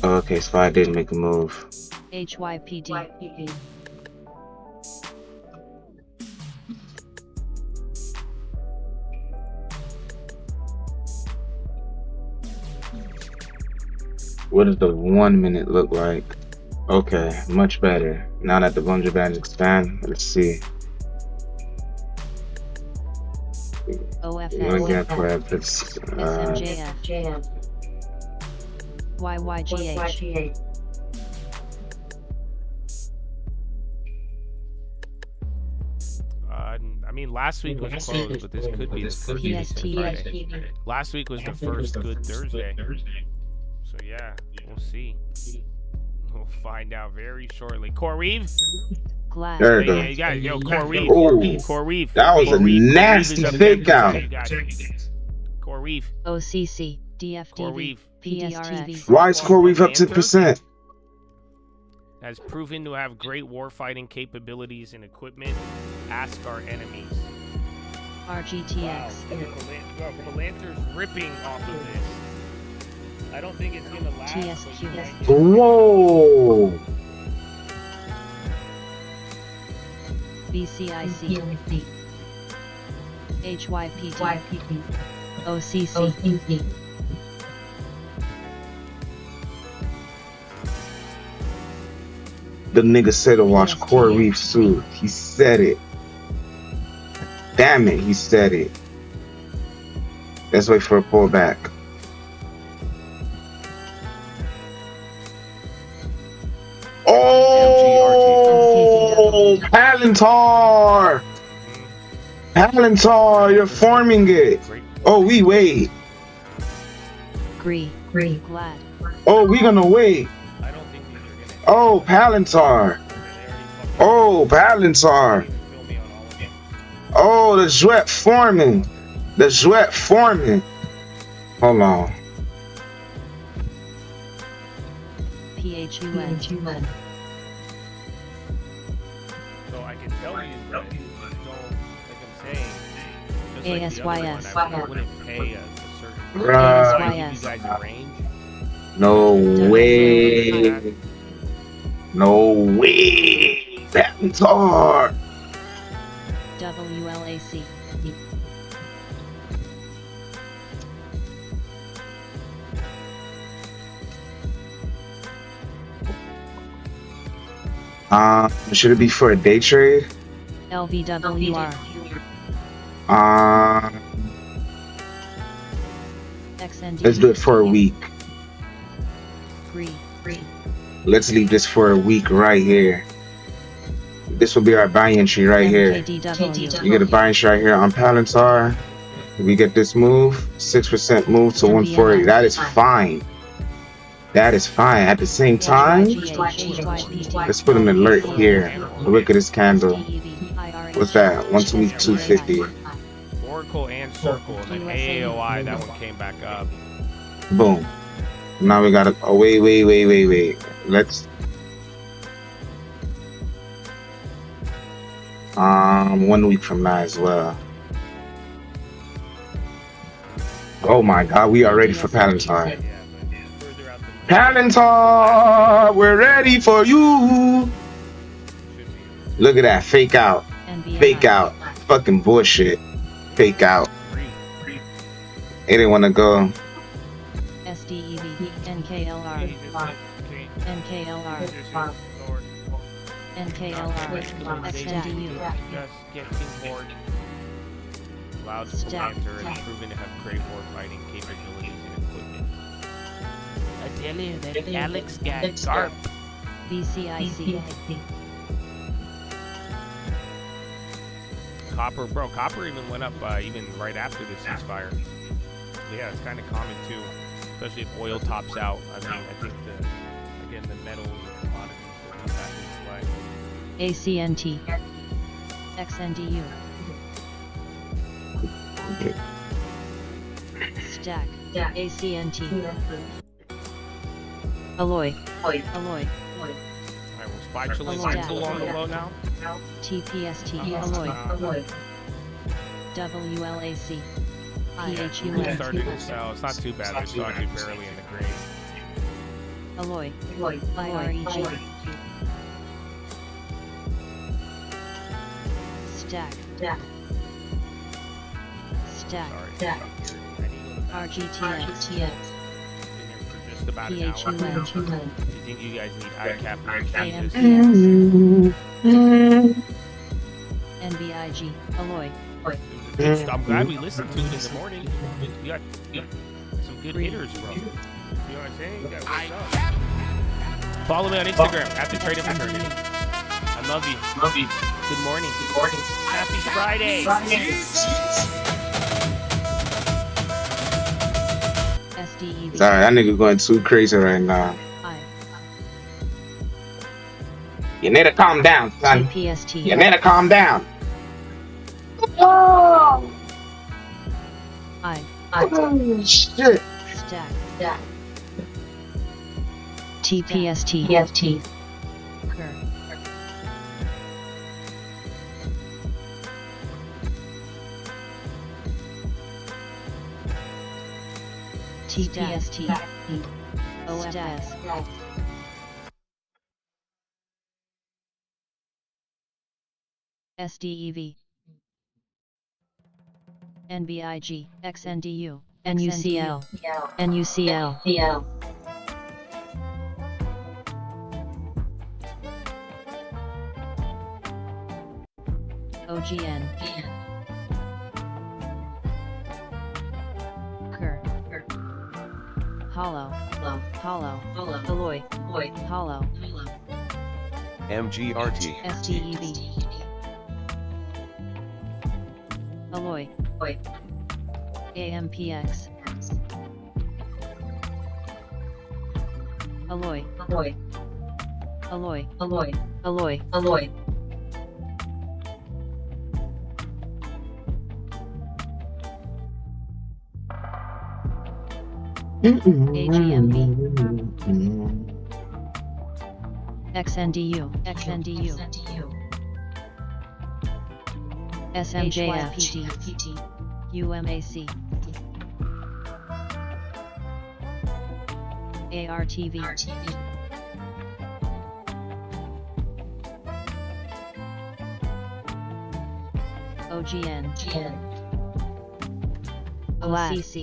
Oh, okay, SPY did make a move. HYPD. What does the 1 minute look like? Okay, much better. Now that the Bollinger Bands expand, let's see. OFS. We're gonna get prep. Let's SMJF. YYGH. I mean, last week was closed, but this could be the first decent Friday. Last week was the first good Thursday. So yeah, we'll see. We'll find out very shortly. CoreWeave. Glad. There you go. Yo, CoreWeave. Ooh, CoreWeave. that was a CoreWeave. nasty CoreWeave is up fake out. 10%. CoreWeave. OCC. DFDV, PSTV. Why is CoreWeave up 10%? Has proven to have great warfighting capabilities and equipment. Ask our enemies. RGTX. Palantir's ripping off of this. I don't think it's gonna last. TSQ. Whoa! BCIC. HYPT. OCC. The nigga said to watch CoreWeave soon. He said it. Damn it, he said it. Let's wait for a pullback. Oh, Palantir! Palantir, you're forming it. Oh, we wait. Gree. Glad. Oh, we gonna wait. I don't think these are gonna. Oh, Palantir. Oh, Palantir. Fill me on all of them. Oh, the Zwerp forming. The Zwerp forming. Hold on. PHUN. So I can tell you that don't, like I'm saying, just like the other ASYS. one, I wouldn't pay a certain. Right. I give you guys a range. No way. No way. Palantir. WLAC. Should it be for a day trade? LVWR. XND. Let's do it for a week. Gree. Let's leave this for a week right here. This will be our buy entry right here. MKDW. You get a buy entry right here on Palantir. We get this move, 6% move to 140. That is fine. That is fine. At the same time, let's put an alert here. Look at this candle. What's that? 122.50. Oracle and Circle, and then AAOI, that one came back up. Boom. Now we gotta. Oh, wait. Let's. 1 week from now as well. Oh my God, we are ready for Palantir. Yeah, but further out the Palantir, we're ready for you. should be Look at that, fake out, fake out, fucking bullshit, fake out. three. They didn't want to go. SDEV. NKLR. NKLR. NKLR. XNDU. Just get King Horde. Loud Palantir has proven to have great warfighting capabilities and equipment. I tell you, that Alex got Garp. BCIC. Copper even went up even right after the ceasefire. But yeah, it's kind of common too, especially if oil tops out. I mean, I think the metals and commodities will come back into play. ACNT. XNDU. Stack. ACNT. Alloy. Alright, well, Spatula still on the low now. TPST. Alloy. WLAC. It's PHUN. starting to sell. It's not too bad. They're still actually barely in the green. Alloy. IREG. Stack. Stack. Sorry. RGTX. Been here for just about an hour. PHUN. Do you think you guys need ICAP merchandise? AMPX. NBIG. Alloy. I'm glad we listened to it in the morning. You got some good hitters, bro. You know what I'm saying? You got what's up. Follow me on Instagram at the Trading Fraternity. I love you. Good morning. Happy Friday. SDEV. Sorry, that nigga going too crazy right now. I. You need to calm down, son. TPST. You need to calm down. I. Oh, shit. Stack. DAC. TPST. Cur. TPST. OFS. SDEV. NBIG. XNDU. NUCL. NUCL. OGN. Cur. Hollow. Alloy. Hollow. MGRT. SDEV. Alloy. AMPX. Alloy. AGMB. XNDU. SMJF. UMAC. ARTV. OGN. OCC.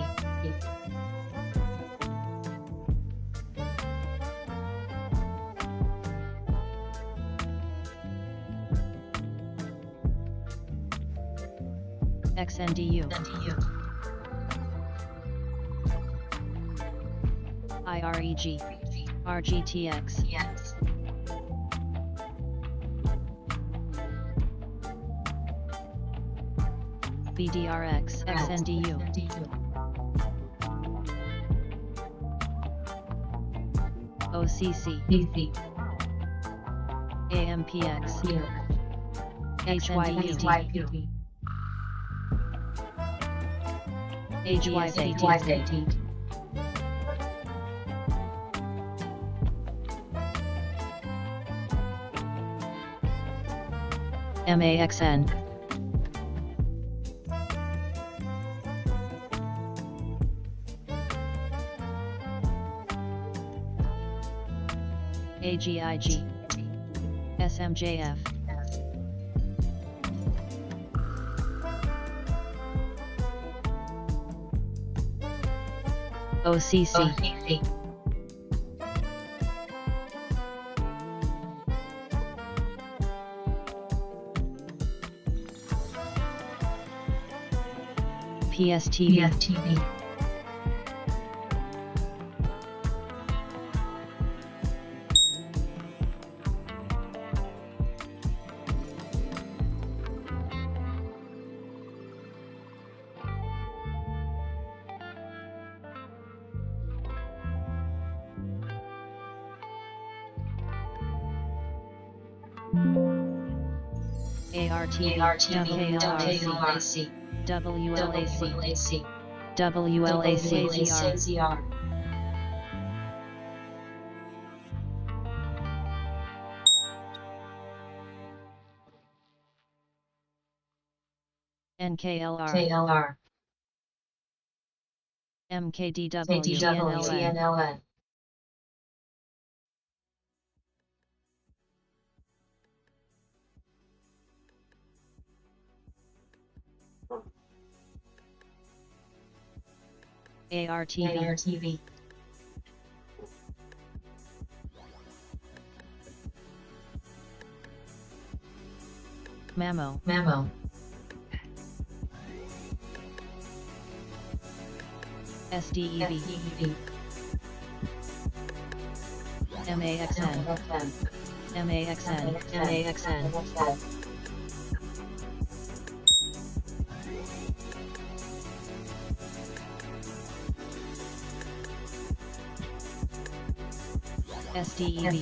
XNDU. IREG. RGTX. BDRX. XNDU. OCC. AMPX. HYPT. HYPT. MAXN. AGIG. SMJF. OCC. PSTV. ARTV. KLRC. WLAC. WLAC. NKLR. MKDW. NLN. ARTV. Mamo. SDEV. MAXN. SDEV.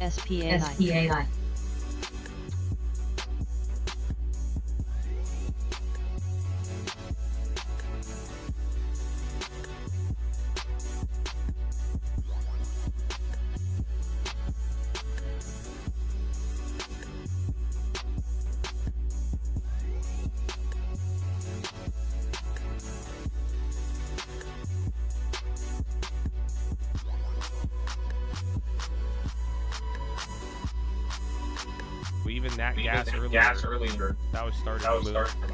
SPAI. Even that gas earlier, that was starting to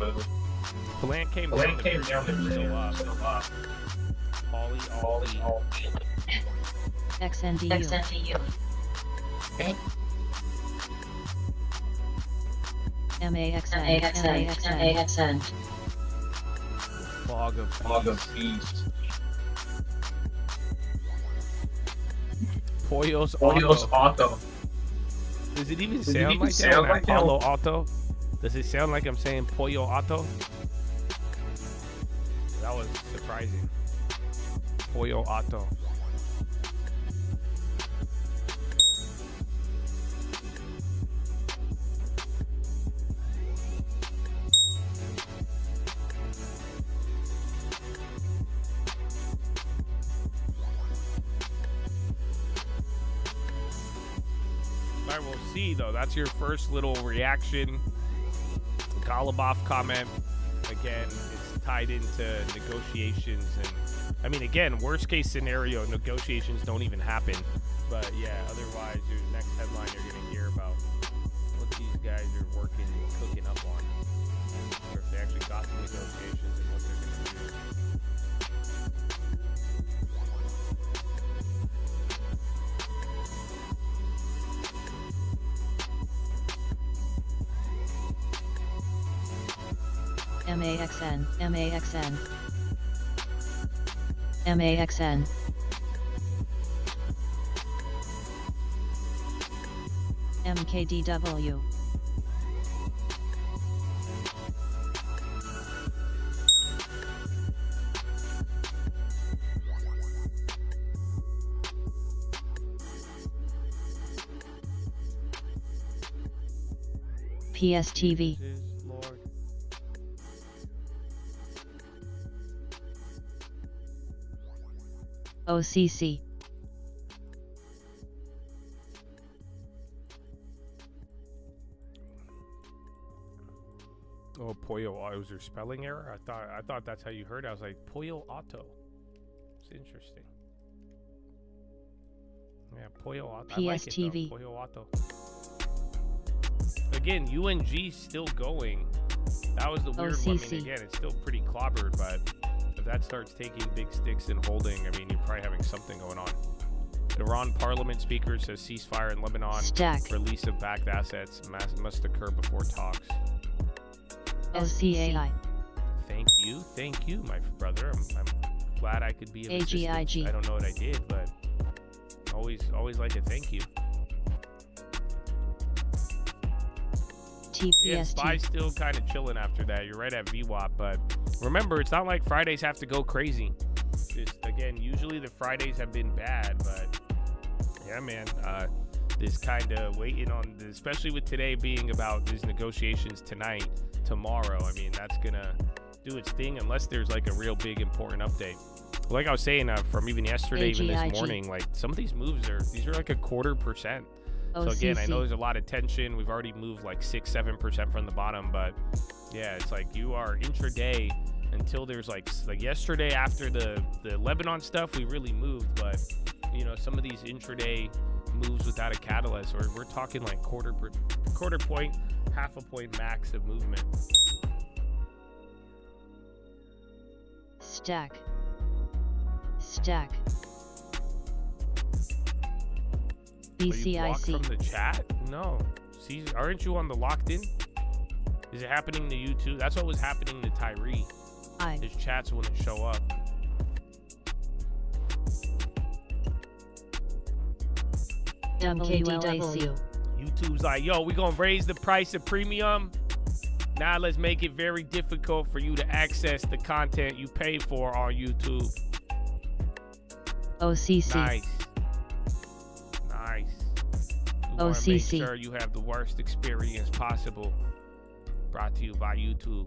move. Plant came down, but still up. Poly, XNDU. MAXN. fog of peace. Pollo's Auto. Does it even sound like that? Apollo Auto? Does it sound like I'm saying Pollo Auto? That was surprising. Pollo Auto. All right, we'll see though. That's your first little reaction. Golubov comment. Again, it's tied into negotiations, and I mean, again, worst case scenario, negotiations don't even happen. But yeah, otherwise, your next headline you're gonna hear about what these guys are working and cooking up on, or if they actually got to negotiations and what they're gonna do. MAXN. MKDW. PSTV. OCC. Oh, Pollo Auto. Was there spelling error? I thought that's how you heard it. I was like, Pollo Auto. It's interesting. Yeah, Pollo Auto. I like it, PSTV. though. Pollo Auto. Again, UNG still going. That was the weird one. I mean, again, it's still pretty clobbered, but if that starts taking big sticks and holding, I mean, you're probably having something going on. Iran parliament speaker says ceasefire in Lebanon. Stack. Release of backed assets must occur before talks. OCAI. Thank you, my brother. I'm glad I could be of assistance. AGIG. I don't know what I did, but always like a thank you. Yeah, TPST. Spy's still kind of chilling after that. You're right at VWAP, but remember, it's not like Fridays have to go crazy. Again, usually the Fridays have been bad, but yeah, man, this kind of waiting on, especially with today being about these negotiations tonight, tomorrow. I mean, that's gonna do its thing unless there's like a real big important update. Like I was saying, from even yesterday, even this morning, like some of these moves these are like 0.25%. So again, I know there's a lot of tension. We've already moved like 6-7% from the bottom, but yeah, it's like you are intraday until there's like yesterday after the Lebanon stuff, we really moved, but you know, some of these intraday moves without a catalyst, or we're talking like quarter point, half a point max of movement. Stack. Are you blocked BCIC. from the chat? No. See, aren't you on the locked in? Is it happening to you too? That's what was happening to Tyree. His chats wouldn't show up. MKDW. YouTube's like, yo, we gonna raise the price of premium. Now let's make it very difficult for you to access the content you pay for on YouTube. OCC. Nice. want to make OCC. sure you have the worst experience possible. Brought to you by YouTube.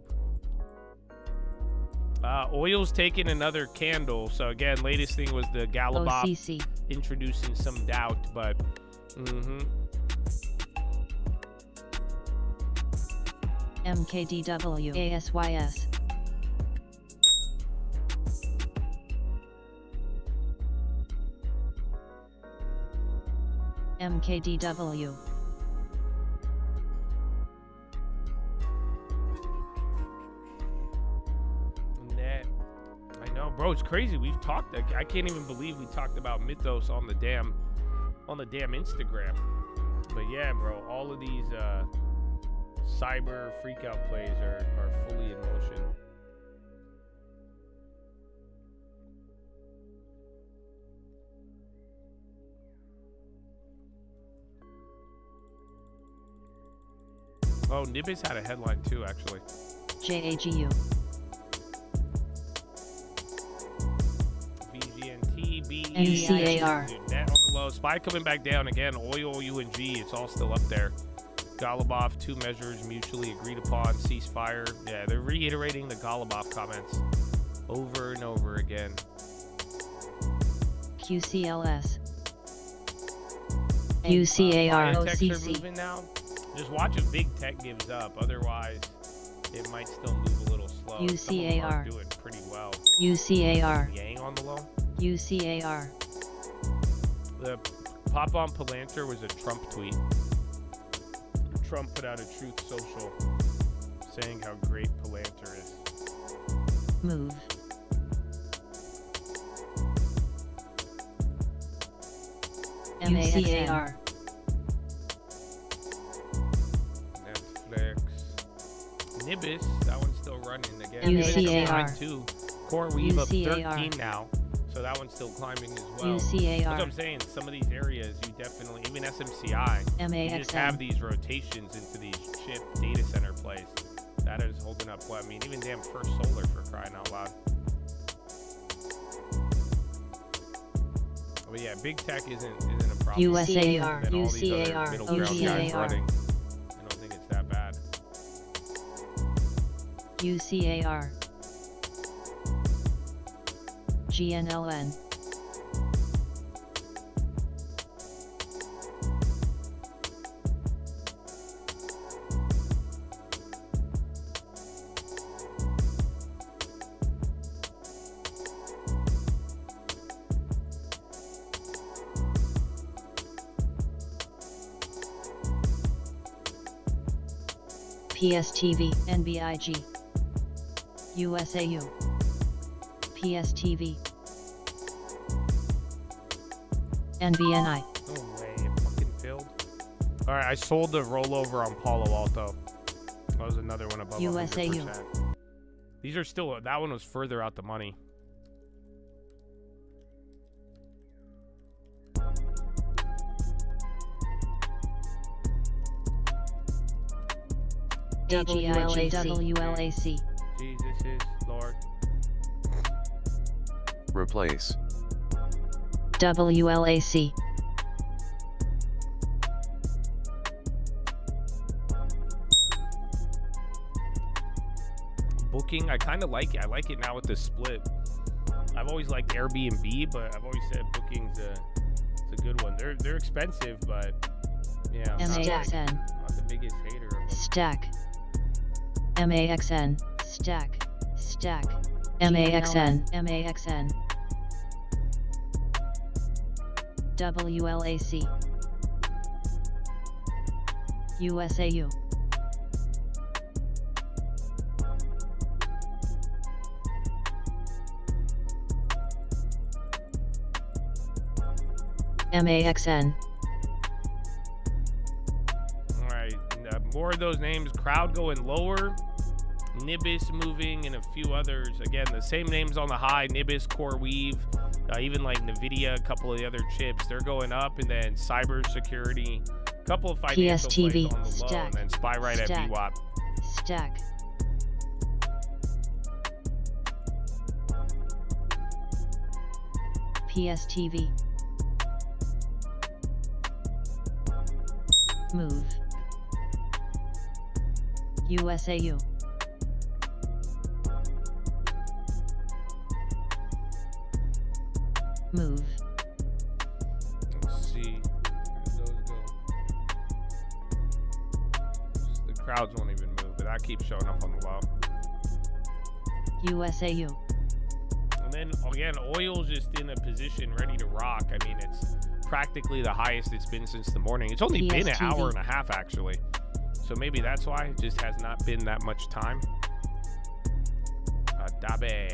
Oil's taking another candle. So again, latest thing was the Galabop OCC. introducing some doubt, but MKDW ASYS. MKDW. I know, bro. It's crazy. We've talked. I can't even believe we talked about Mythos on the damn Instagram. But yeah, bro. All of these cyber freakout plays are fully in motion. Oh, Nibis had a headline too, actually. JAGU. VGNT, BE, NCAR. Net on the low. SPY coming back down again. Oil, UNG, it's all still up there. Golubov, 2 measures mutually agreed upon. Ceasefire. Yeah, they're reiterating the Golubov comments over and over again. QCLS. UCAR. Biotechs are OCC. moving now. Just watch if big tech gives up. Otherwise, it might still move a little slow. Some of them are UCAR. doing pretty well. UCAR. Yang on the low. UCAR. The pop on Palantir was a Trump tweet. Trump put out a Truth Social saying how great Palantir is. Move. UCAR. Netflix. Nibis, that one's still running again. UCAR. Too. Core Weave up UCAR. 13 now, so that one's still climbing as well. That's what UCAR. I'm saying. Some of these areas, you definitely, even SMCI, you just have MAXN. these rotations into these chip data center plays. That is holding up well. I mean, even damn First Solar, for crying out loud. But yeah, big tech isn't a problem. USAR. And all these other UCAR. middle ground guys UCAR. running. I don't think it's that bad. UCAR. GNLN. PSTV, NBIG. USAU. PSTV. NBNI. No way, it fucking filled. Alright, I sold the rollover on Palo Alto. That was another one above USAU. 100%. These are still, that one was further out the money. AGIG WLAC. Jesus is Lord. Replace. WLAC. Booking, I kind of like it. I like it now with the split. I've always liked Airbnb, but I've always said Booking's it's a good one. They're expensive, but yeah, I'm MAXN. not the biggest hater of them. Stack. MAXN. Stack. Stack. MAXN. MAXN. WLAC. USAU. MAXN. All right, more of those names. Crowd going lower. Nibis moving, and a few others. Again, the same names on the high. Nibis, Core Weave, even like NVIDIA, a couple of the other chips. They're going up, and then cybersecurity, a couple of financial PSTV, plays on the low, stack, and then SPY right at stack. VWAP. Stack. PSTV. Move. USAU. Move. Let's see. Where did those go? The crowds won't even move, but that keeps showing up on the low. USAU. And then again, oil's just in a position ready to rock. I mean, it's practically the highest it's been since the morning. It's only been an hour and a half, actually. So maybe that's why it just has not been that much time. Dabe.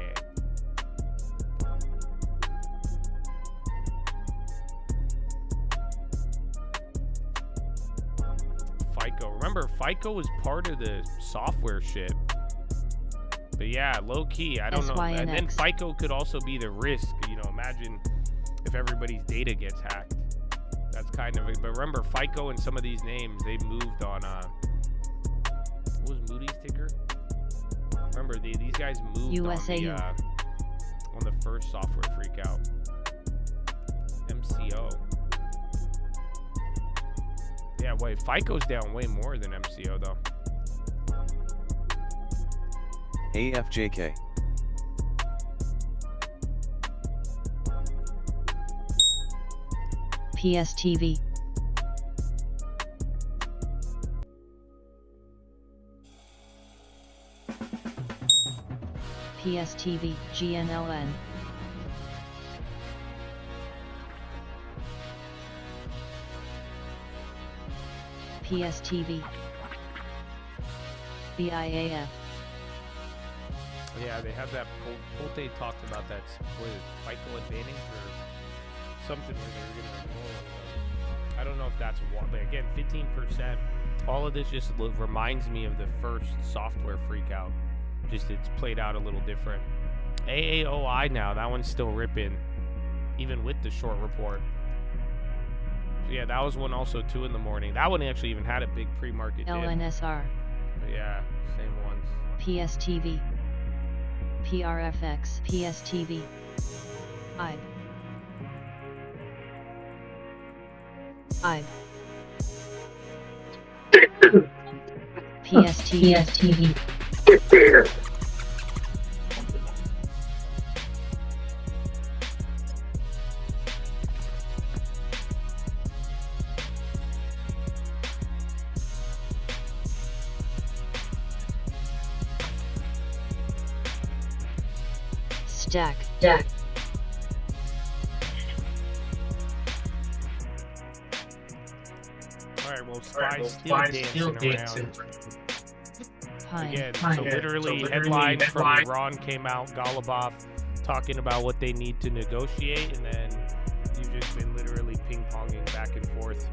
FICO. Remember, FICO was part of the software shit. But yeah, low key, I don't know. And then FICO could also be the risk. You know, imagine if everybody's data gets hacked. That's kind of it. But remember, FICO and some of these names, they moved on. What was Moody's ticker? Remember, these guys moved on the first software freakout. MCO. Yeah, wait, FICO's down way more than MCO though. AFJK. PSTV. PSTV, GNLN. PSTV. BIAF. Yeah, they have that. Polte talked about that. What is it, FICO advantage or something where they were going to roll. I don't know if that's one, but again, 15%. All of this just reminds me of the first software freakout. Just it's played out a little different. AAOI now, that one's still ripping, even with the short report. So yeah, that was one also 2 in the morning. That one actually even had a big pre-market dip. LNSR. But yeah, same ones. PSTV. PRFX. PSTV. I. PSTV. Stack. Alright, well, Spy's still dancing around. Again, so literally headline from Iran came out, Golubov talking about what they need to negotiate, and then you've just been literally ping-ponging back and forth.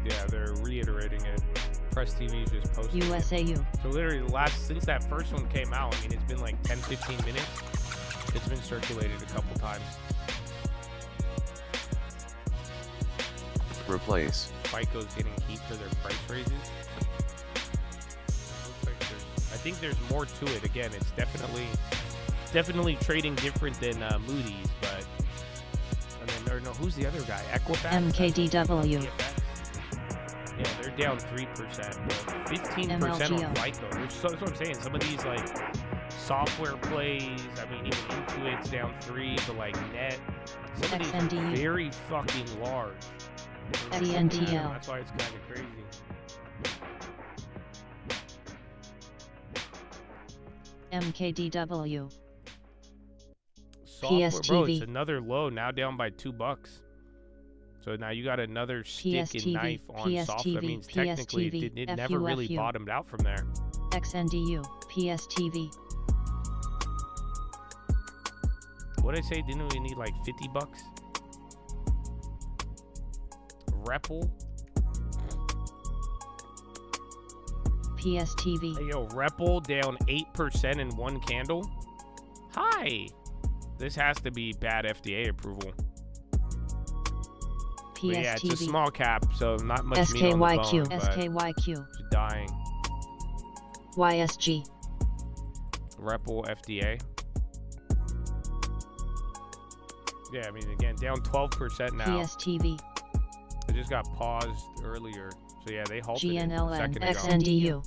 Yeah, they're reiterating it. Press TV just posted USAU. So literally since that first one came out, I mean, it's been like 10-15 minutes. It's been circulated a couple times. Replace. FICO's getting heat for their price raises. Looks like I think there's more to it. Again, it's definitely trading different than Moody's, but and then no, who's the other guy? Equifax. MKDW. Yeah, they're down 3%, but 15% on FICO. That's what I'm saying. Some of these like software plays, I mean, even Intuit's down 3, but like Net, some of these are very fucking large. CNTL. That's why it's kind of crazy. MKDW. Software, bro, it's PSTV. another low, now down by $2. So now you got another stick and knife on software. That means technically it never really bottomed out from there. XNDU. PSTV. What did I say? Didn't we need like $50? Repl. PSTV. Hey, yo, Repl down 8% in one candle. Hi. This has to be bad FDA approval. PSTV. But yeah, it's a small cap, so not much meat on the bone, SKYQ. but SKYQ. it's dying. YSG. Repl FDA. Yeah, I mean, again, down 12% now. PSTV. It just got paused earlier. So yeah, they halted it a GNLN. second ago. XNDU.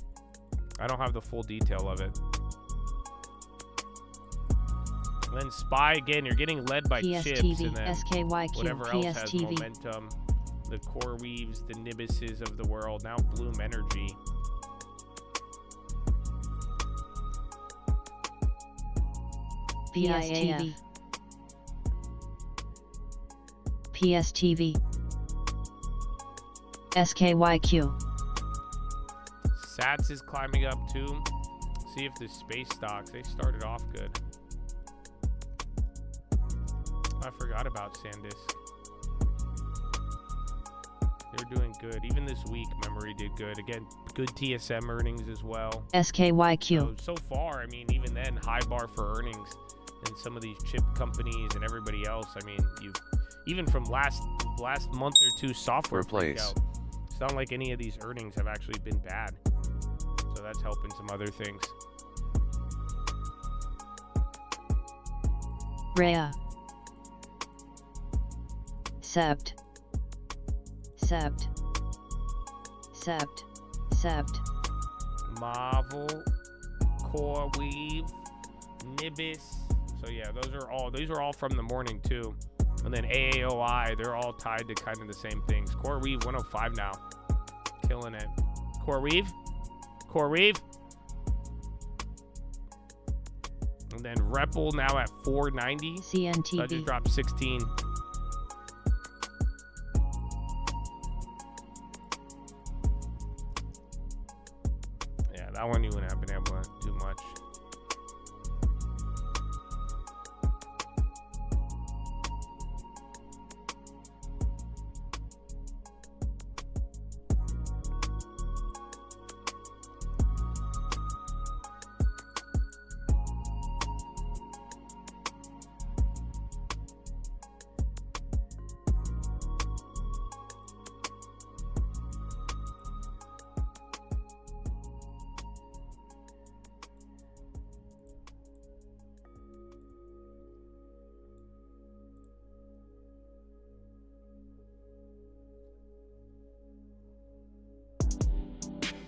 I don't have the full detail of it. And then SPY, again, you're getting led by chips, PSTV. and then SKYQ. whatever else has PSTV. momentum. The Core Weaves, the Nibuses of the world. Now Bloom Energy. PSTV. PSTV. SKYQ. Sats is climbing up too. See if the space stocks, they started off good. I forgot about SanDisk. They're doing good. Even this week, memory did good. Again, good TSM earnings as well. SKYQ. So far, I mean, even then, high bar for earnings. And some of these chip companies and everybody else, I mean, even from last month or two, software Replace. breakout. It's not like any of these earnings have actually been bad. So that's helping some other things. Rhea. Sept. Marvel, Core Weave, Nibis. So yeah, these are all from the morning too. And then AAOI, they're all tied to kind of the same things. Core Weave 105 now. Killing it. Core Weave. And then Repl now at 490. CNTV. So I just dropped 16. Yeah, that one you wouldn't have been able to do much.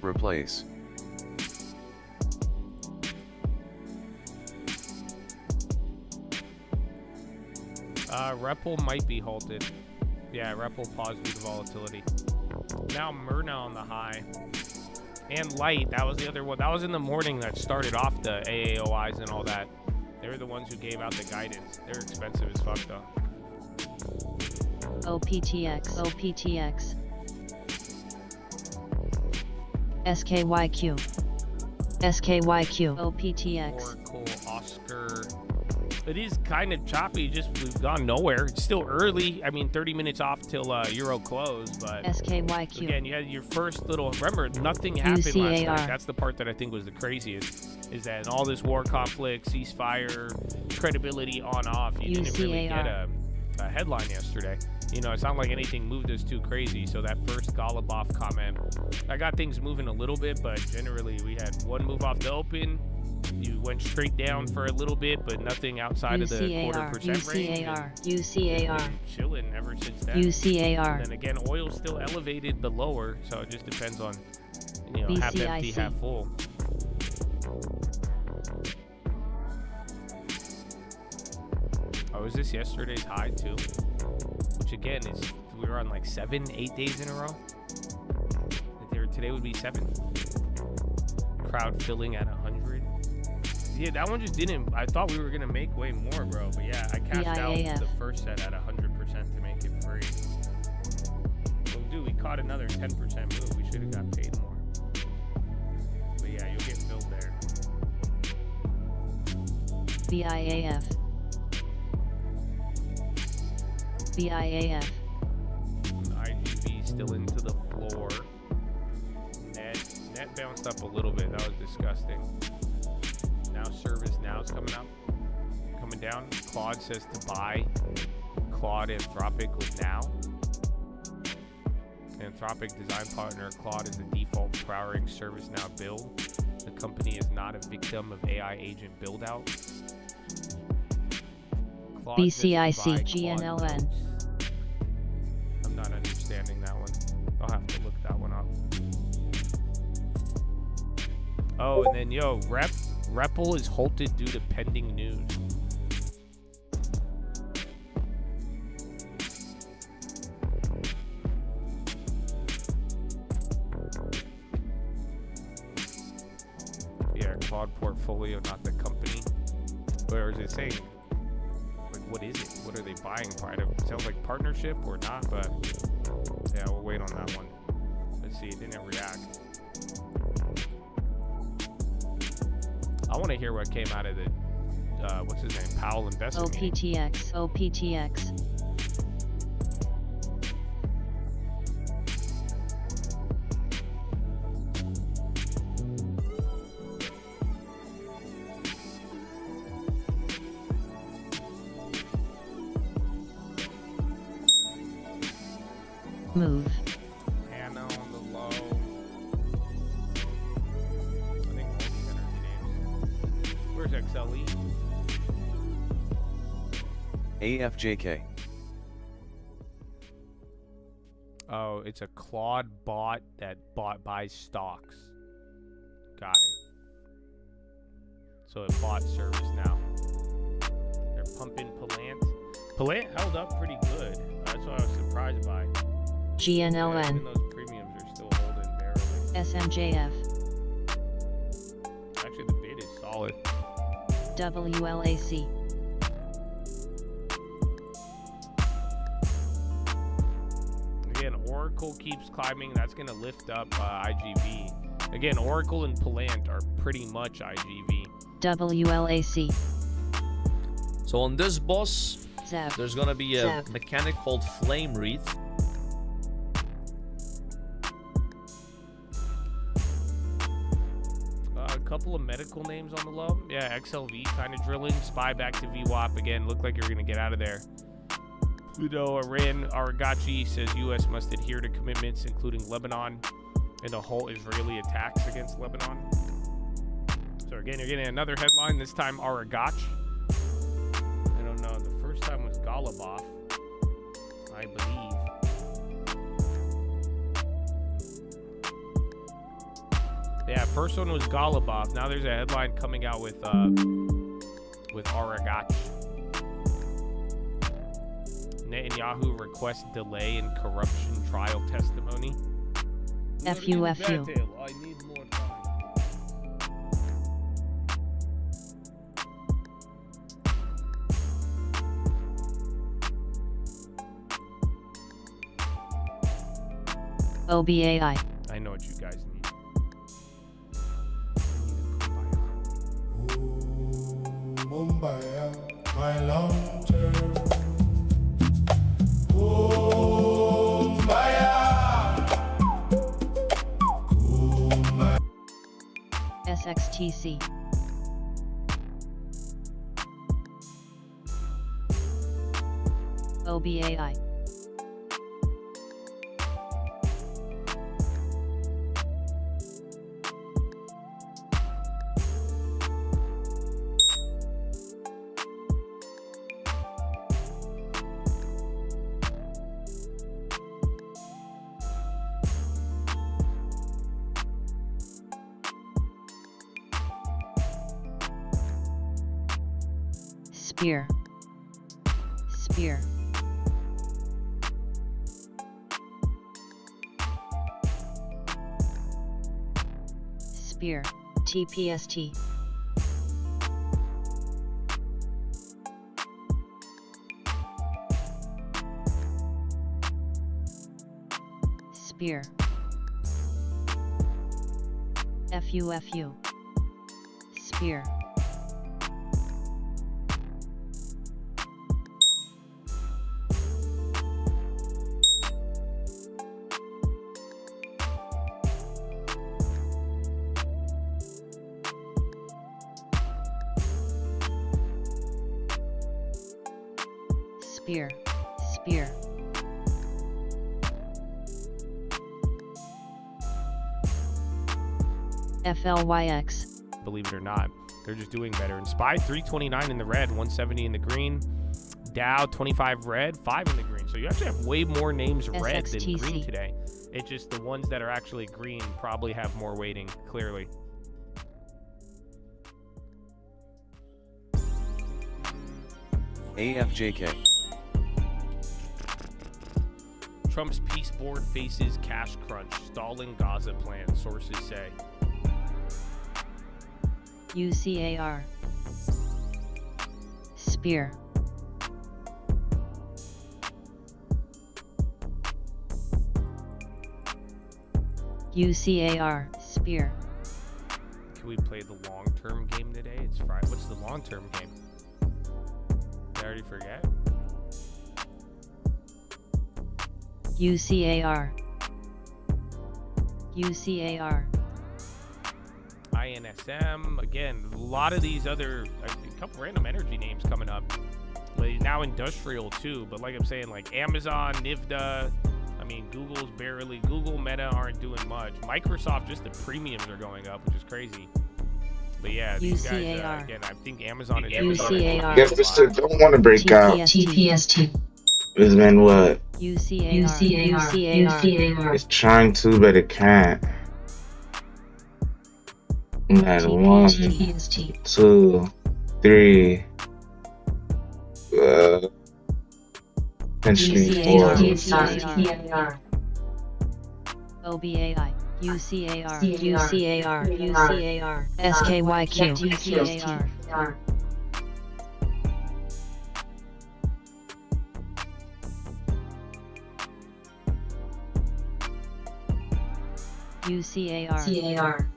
Replace. Repl might be halted. Yeah, Repl paused due to volatility. Now Myrna on the high. And Light, that was the other one. That was in the morning that started off the AAOIs and all that. They were the ones who gave out the guidance. They're expensive as fuck though. OPTX. SKYQ. OPTX. Oracle, Oscar. It is kind of choppy. We've gone nowhere. It's still early. I mean, 30 minutes off till Euro close, but SKYQ. again, you had your first little. Remember, nothing happened last night. UCAR. That's the part that I think was the craziest. Is that in all this war conflict, ceasefire, credibility on off, you didn't really get a headline yesterday. You know, it's not like anything moved us too crazy. So that first Golubov comment, I got things moving a little bit, but generally we had one move off the open. You went straight down for a little bit, but nothing outside of the quarter% range. UCAR. Chilling ever since then. UCAR. And then again, oil's still elevated but lower, so it just depends on, you know, half empty, half full. Oh, was this yesterday's high too? Which again is, we were on like 7-8 days in a row. Today would be 7. Crowd filling at 100. Yeah, that one just didn't. I thought we were gonna make way more, bro. But yeah, I cashed out the first set at 100% to make it free. So dude, we caught another 10% move. We should have got paid more. But yeah, you'll get filled there. BIAF. IGV still into the floor. Net bounced up a little bit. That was disgusting. Now Service Now is coming up. Coming down. Claude says to buy. Claude Anthropic with Now. Anthropic design partner. Claude is the default powering ServiceNow build. The company is not a victim of AI agent build-out. BCIC GNLN. I'm not understanding that one. I'll have to look that one up. Oh, and then REPL is halted due to pending news. Yeah, Claude portfolio, not the company. Where is it saying? Like, what is it? What are they buying? It sounds like partnership or not, but yeah, we'll wait on that one. Let's see, it didn't react. I want to hear what came out of the, what's his name? Powell investment. OPTX. Move. Hannah on the low. I think all these energy names. Where's XLE? AFJK. Oh, it's a Claude bot that buys stocks. Got it. So it bought service now. They're pumping Palant. Palant held up pretty good. That's what I was surprised by. GNLN. Even those premiums are still holding barely. SMJF. Actually, the bid is solid. WLAC. Again, Oracle keeps climbing. That's going to lift up IGV. Again, Oracle and Palant are pretty much IGV. WLAC. So on this boss, Zeb. there's gonna be a Zeb. mechanic called Flame Wreath. A couple of medical names on the low. Yeah, XLV kind of drilling. Spy back to VWAP again. Looked like you're going to get out of there. Pluto, Iran, Aragachi says U.S. must adhere to commitments, including Lebanon and the whole Israeli attacks against Lebanon. So again, you're getting another headline. This time, Aragach. I don't know. The first time was Golubov, I believe. Yeah, first one was Golubov. Now there's a headline coming out with Aragach. Netanyahu requests delay in corruption trial testimony. FU. I need more time. OBAI. I know what you guys need. Mumbai, my long term. SXTC. OBAI. Spear. Spear. Spear. TPST. Spear. FUFU. Spear. Spear. Spear. FLYX. Believe it or not, they're just doing better. And SPY 329 in the red, 170 in the green. Dow 25 red, 5 in the green. So you actually have way more names red than green SXTC. today. It's just the ones that are actually green probably have more weighting, clearly. AFJK. Trump's peace board faces cash crunch, stalling Gaza plan, sources say. UCAR. Spear. UCAR. Spear. Can we play the long-term game today? It's Friday. What's the long-term game? Did I already forget? UCAR. UCAR. INSM. Again, a lot of these other, a couple random energy names coming up. Like now industrial too, but like I'm saying, like Amazon, Nvidia. I mean, Google, Meta aren't doing much. Microsoft, just the premiums are going up, which is crazy. But yeah, these guys, UCAR. again, I think Amazon and UCAR. Guess this shit don't want to break out. TPST. It's been what? UCAR. UCAR. It's trying to, but it can't. At 1, 2, 3. Potentially 4. UCAR. OBAI. UCAR. UCAR. UCAR. SKYQ. UCAR. UCAR.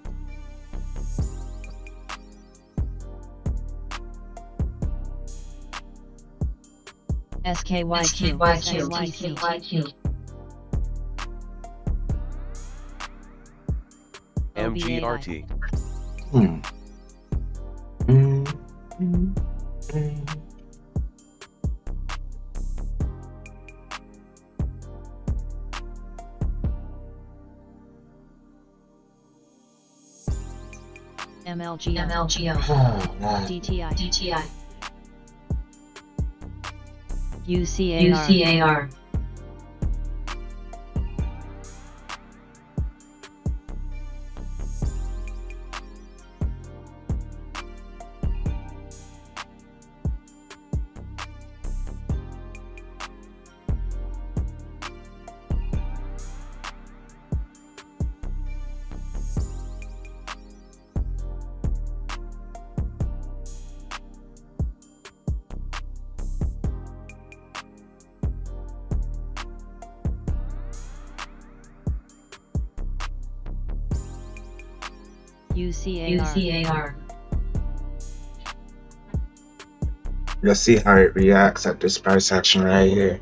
SKYQ. MGRT. Hmm. MLGO. DTI. UCAR. UCAR. Let's see how it reacts at this price action right here.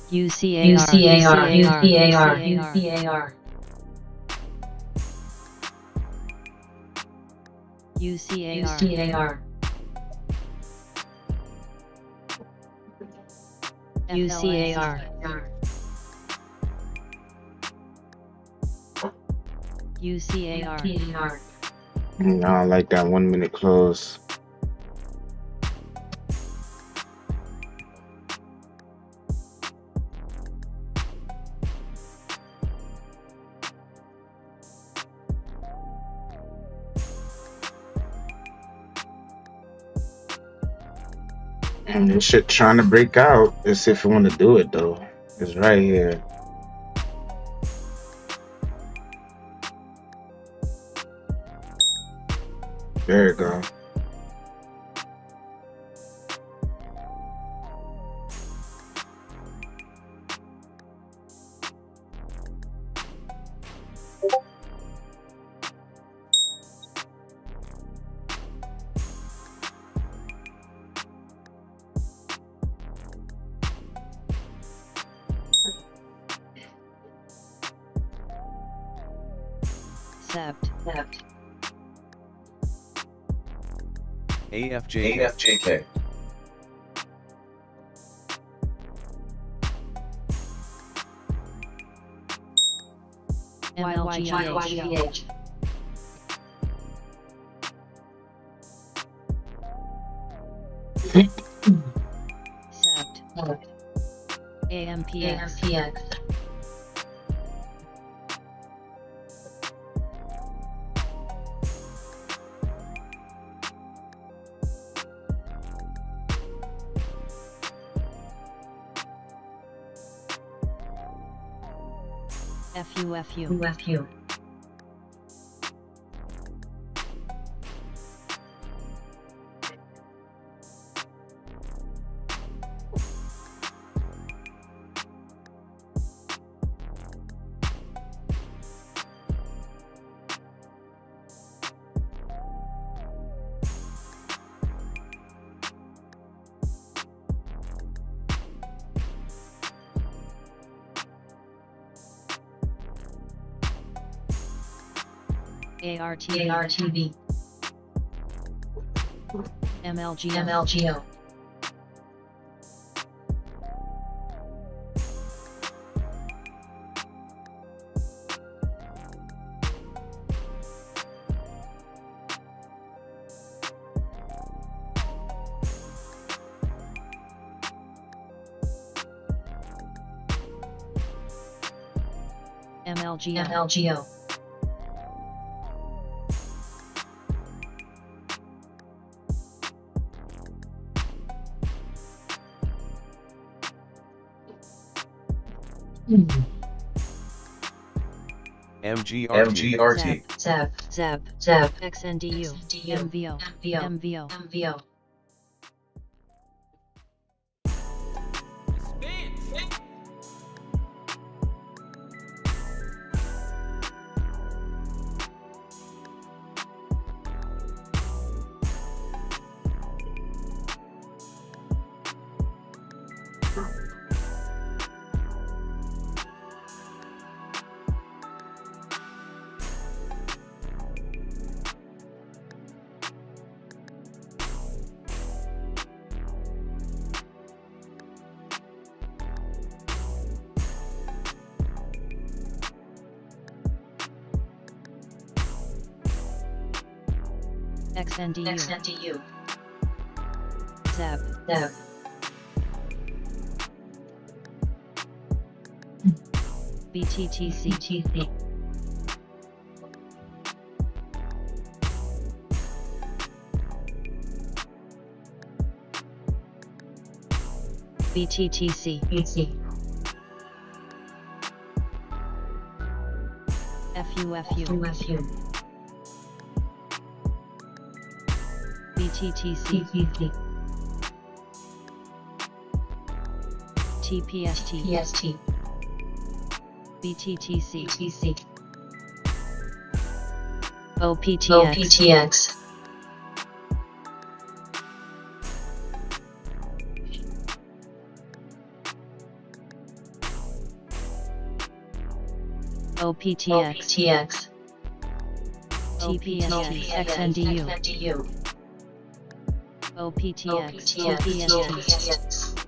UCAR. No, I like that 1 minute close. And this shit trying to break out. Let's see if we want to do it though. It's right here. There you go. Accept. AFJK. MLGH. Sept. AMPX. FU. ARTV. MLGO. MLGO. MGRT. Zap. XNDU. MVO. XNDU. Zap. BTTC. BTTC. FU. BTTC. TPST. BTTC. OPTX. OPTX. TPST. XNDU. OPTX. TPST.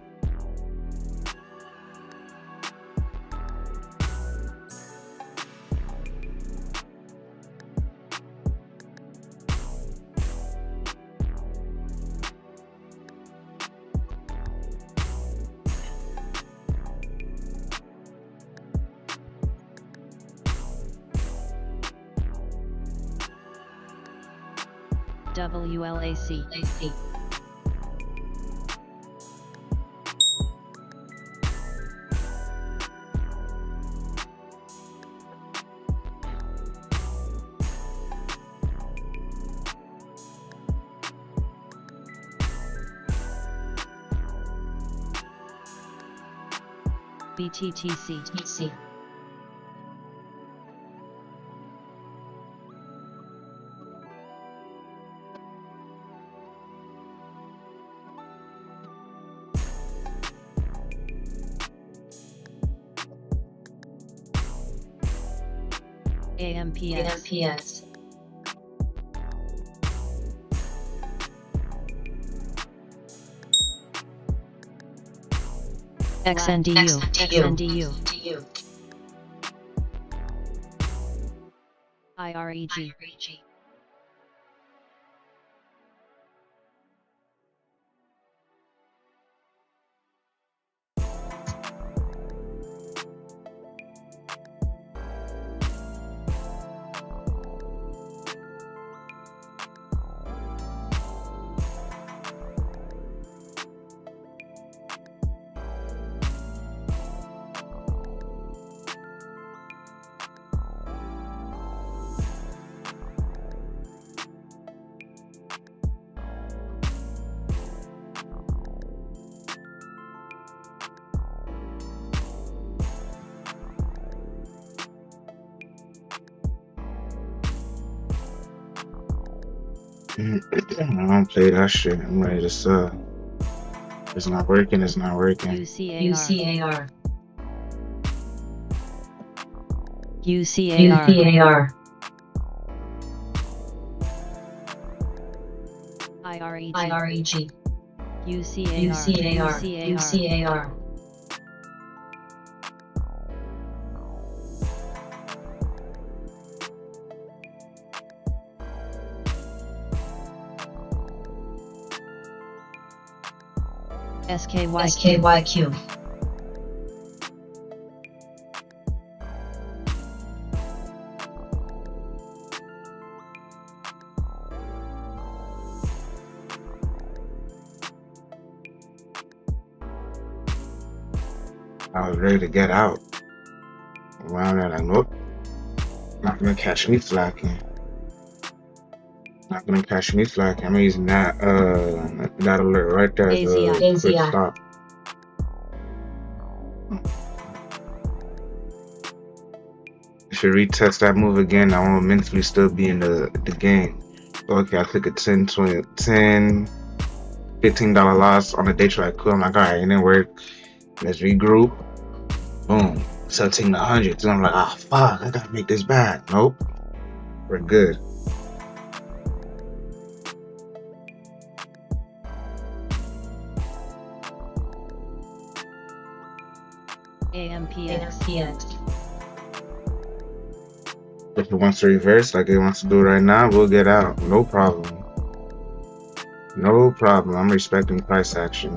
WLAC. BTTC. AMPS. XNDU. IREG. I don't play that shit. I'm ready to sell. It's not working. It's not working. UCAR. IREG. UCAR. SKYQ. I was ready to get out. Around there, like, nope. Not gonna catch me slacking. Not gonna catch me slacking. I'm using that alert right there as a quick stop. Should retest that move again. I want to mentally still be in the game. So, okay, I took a $10, $20, $10, $15 loss on a day trade. Cool. I'm like, all right, it didn't work. Let's regroup. Boom. So taking 100. So I'm like, ah, fuck, I gotta make this back. Nope. We're good. AMPX. If it wants to reverse like it wants to do right now, we'll get out. No problem. No problem. I'm respecting price action.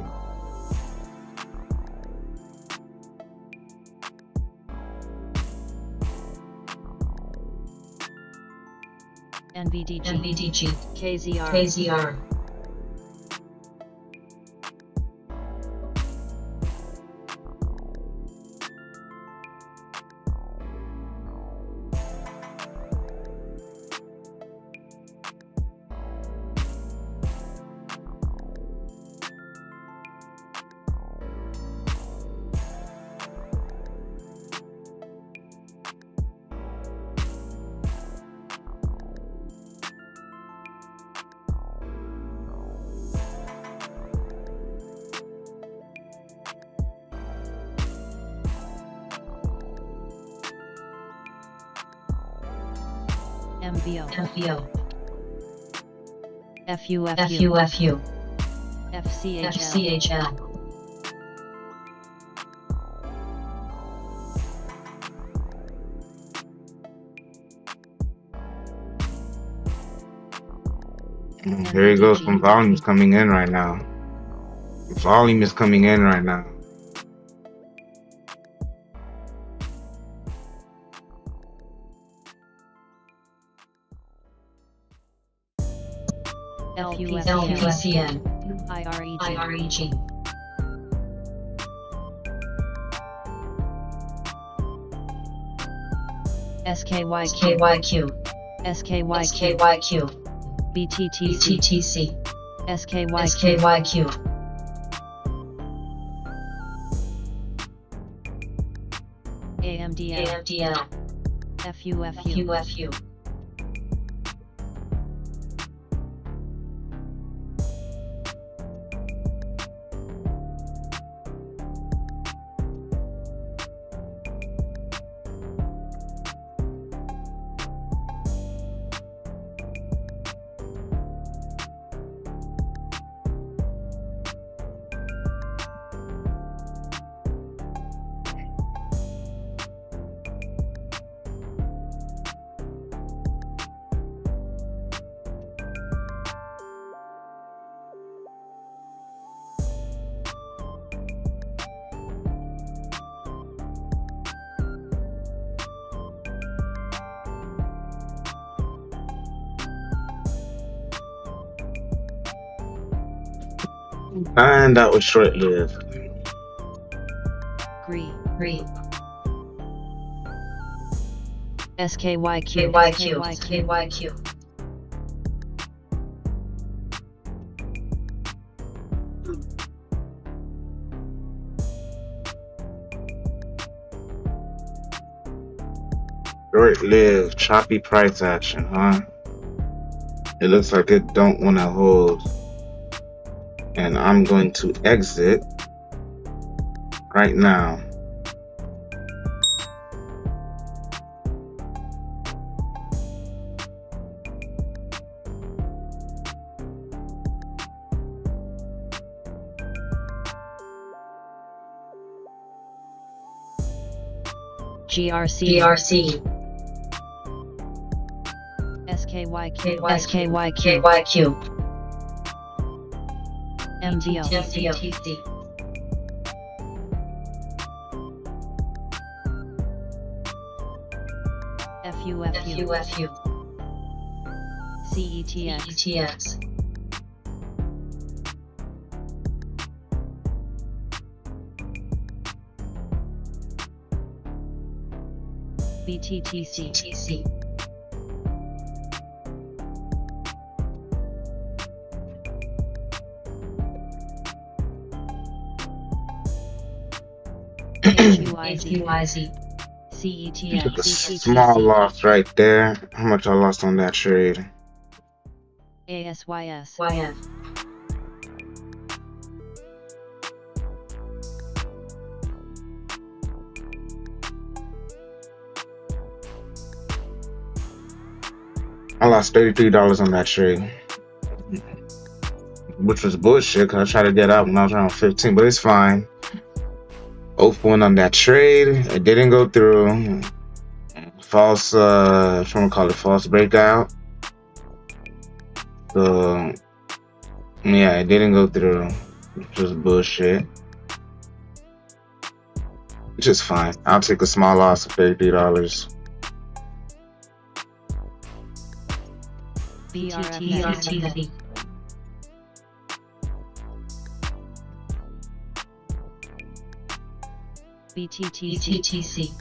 NVDG. KZR. MVO. FUFU. FCHL. There you go. Some volume's coming in right now. Volume is coming in right now. LPCN. IREG. SKYQ. BTTC. SKYQ. AMDL. FUFU. And that was short-lived. Green. SKYQ. Short-lived, choppy price action, huh? It looks like it don't want to hold. And I'm going to exit right now. GRC. SKYQ. MTO. FUFU. CETX. BTTC. HUIZ. Took a CETX. small loss right there. How much I lost on that trade? ASYS. I lost $33 on that trade, which was bullshit because I tried to get out when I was around 15, but it's fine. 0-1 on that trade. It didn't go through. False, I'm trying to call it false breakout. So, yeah, it didn't go through, which was bullshit. Which is fine. I'll take a small loss of $33. BRFF. BTTC.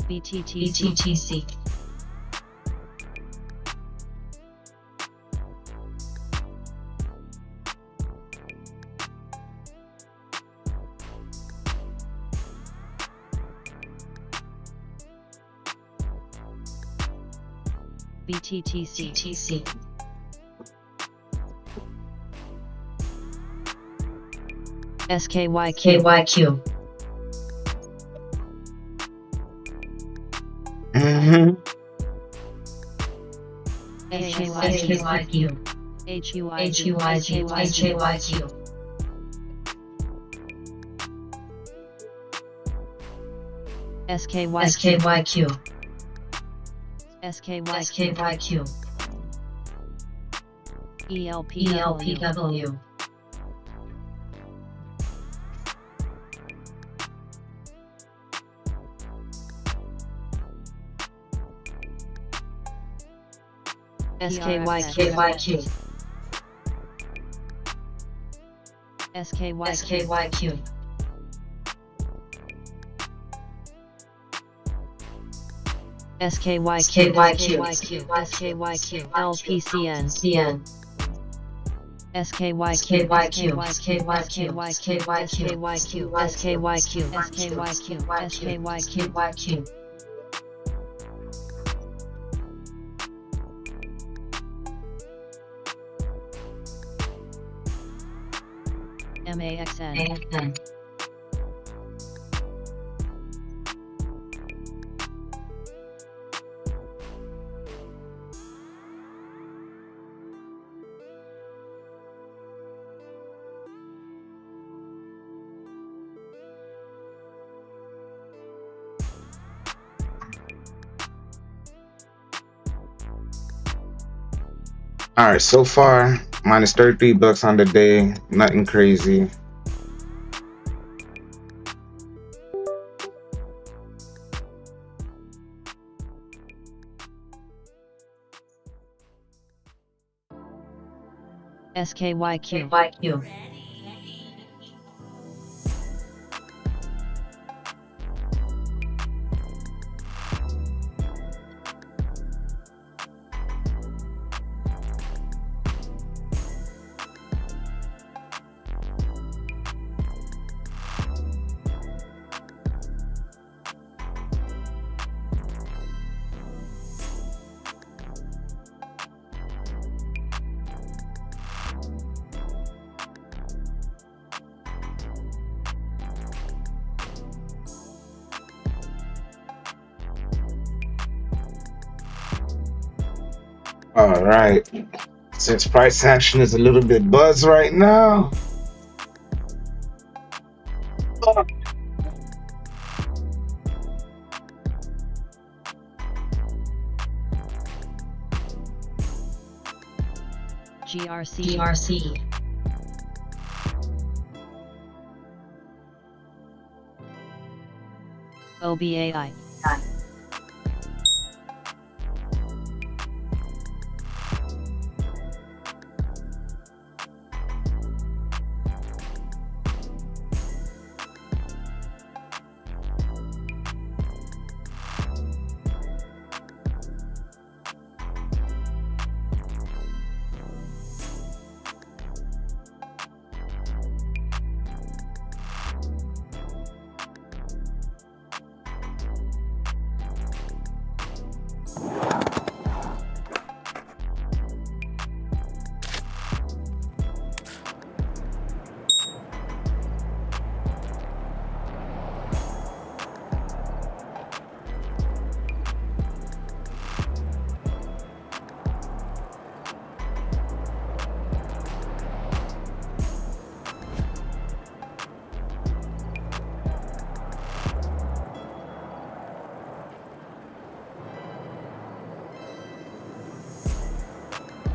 BTTC. BTTC. SKYQ. HUIQ. SKYQ. ELPW. SKYQ. LPCN. SKYQ. AXN. All right, so far minus 33 bucks on the day. Nothing crazy. SKYQ. All right. Since price action is a little bit buzz right now. GRC. OBAI.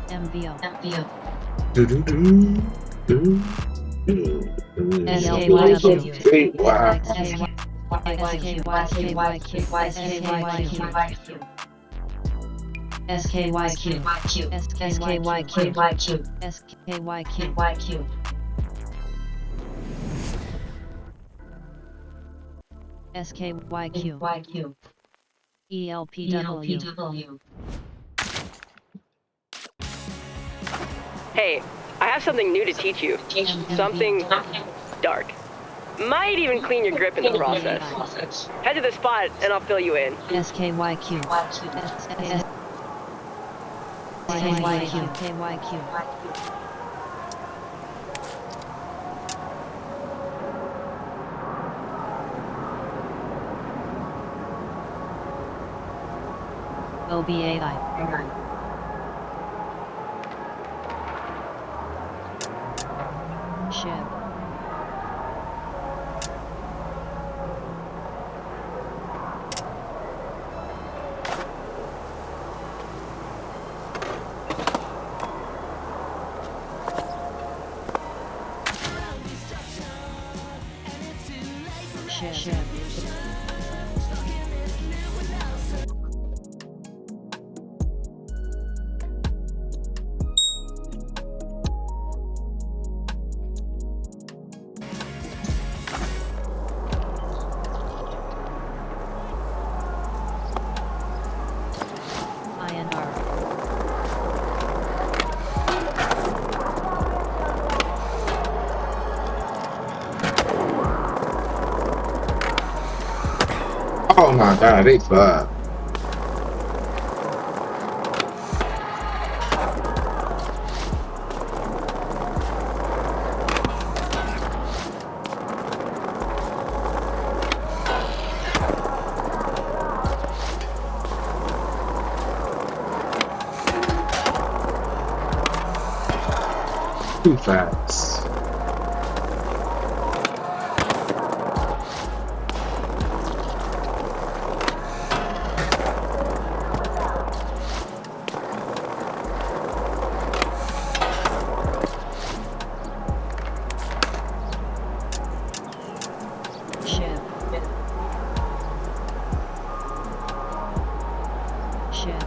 MVO. SKYQ. Wow. SKYQ. ELPW. Hey, I have something new to teach you. Something dark. Might even clean your grip in the process. Head to the spot and I'll fill you in. SKYQ. OBAI. Ship. Ship. Oh my god, they bug. too fast. Ship. Ship.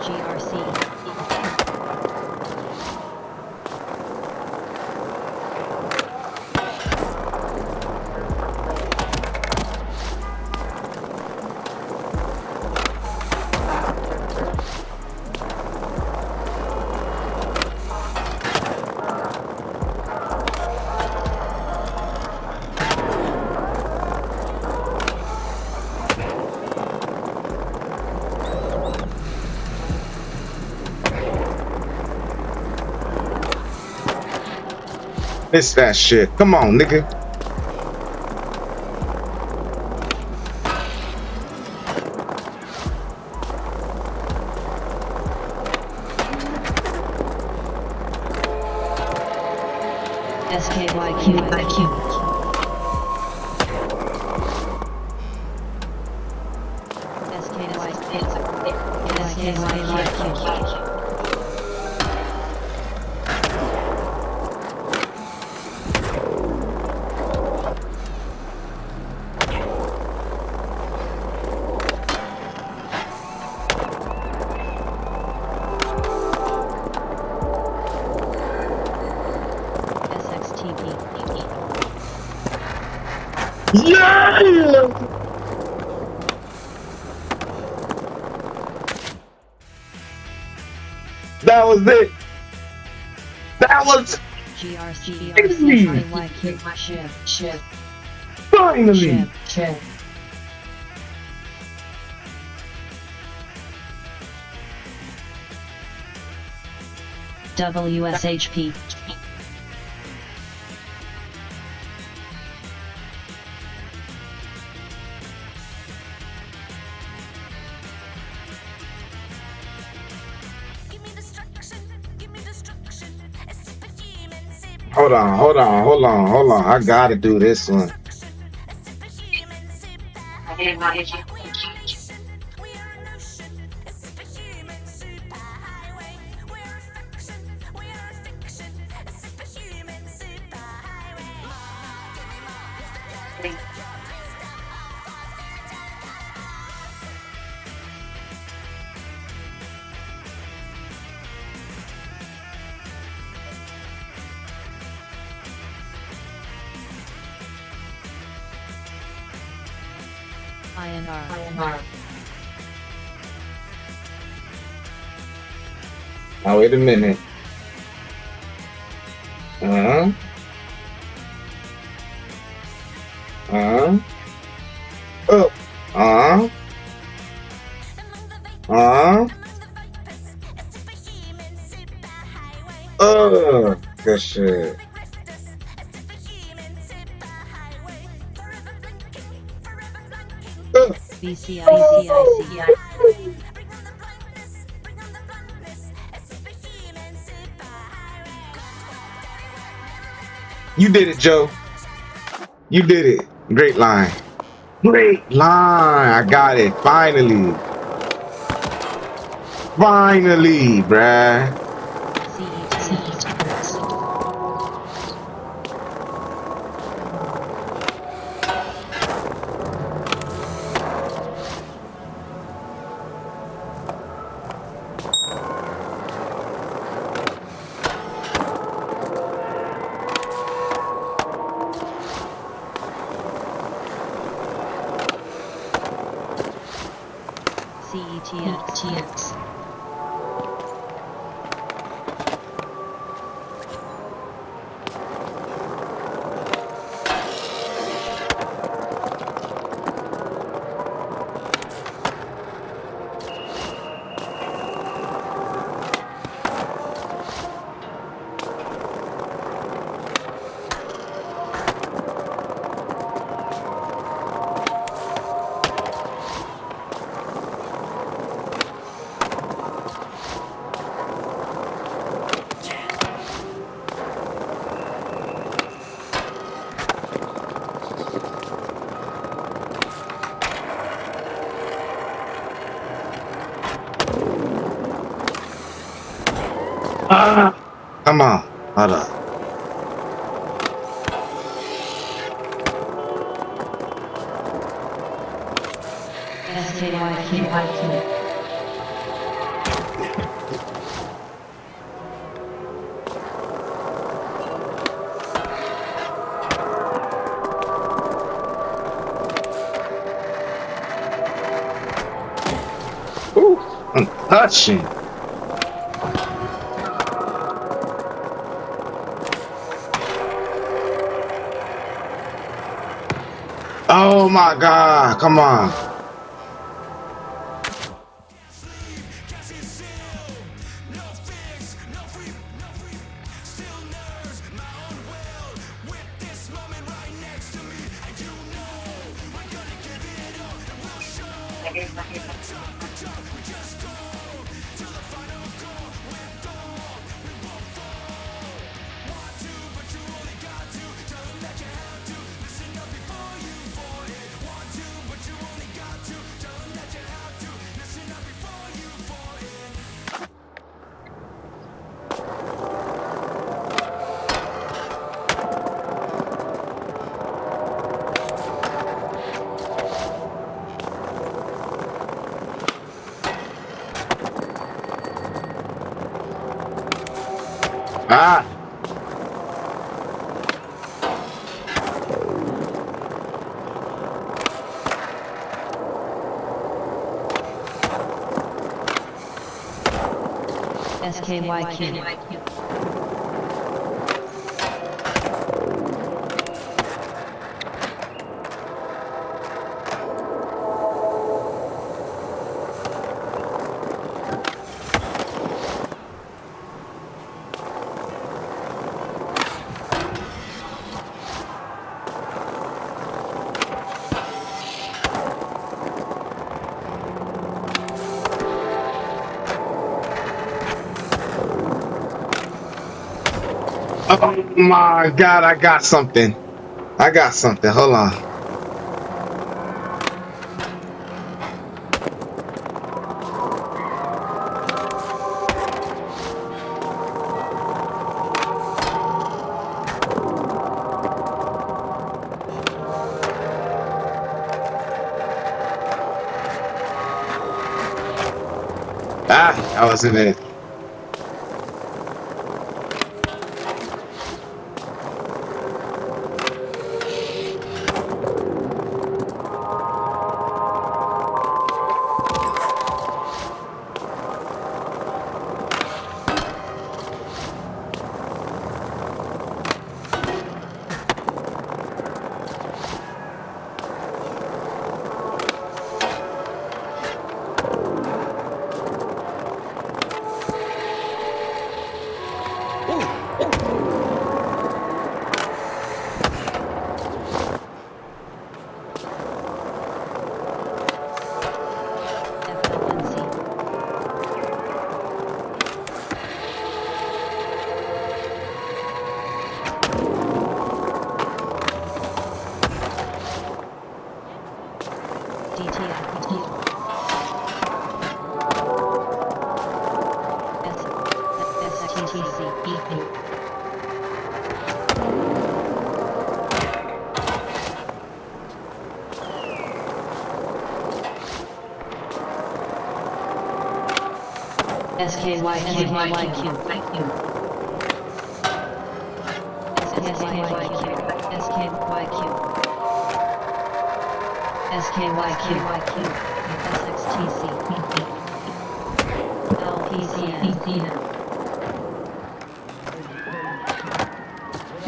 GRC. It's that shit. Come on, nigga. SKYQ. SKYQ. Yeah! That was it. That was GRC. Ship. finally. Ship. WSHP. Hold on. I gotta do this one. INR. Now wait a minute. Uh-huh. Uh-huh. Oh. Uh-huh. Uh-huh. Good shit. BCIC. You did it, Joe. You did it. Great line. Great line. I got it. Finally. Finally, bruh. CETX. on. Hold up. SKYQ. Ooh, I'm touching. Oh my God, come on. Ah, SKYQ. oh my God, I got something. I got something. Hold on. Ah, I wasn't it.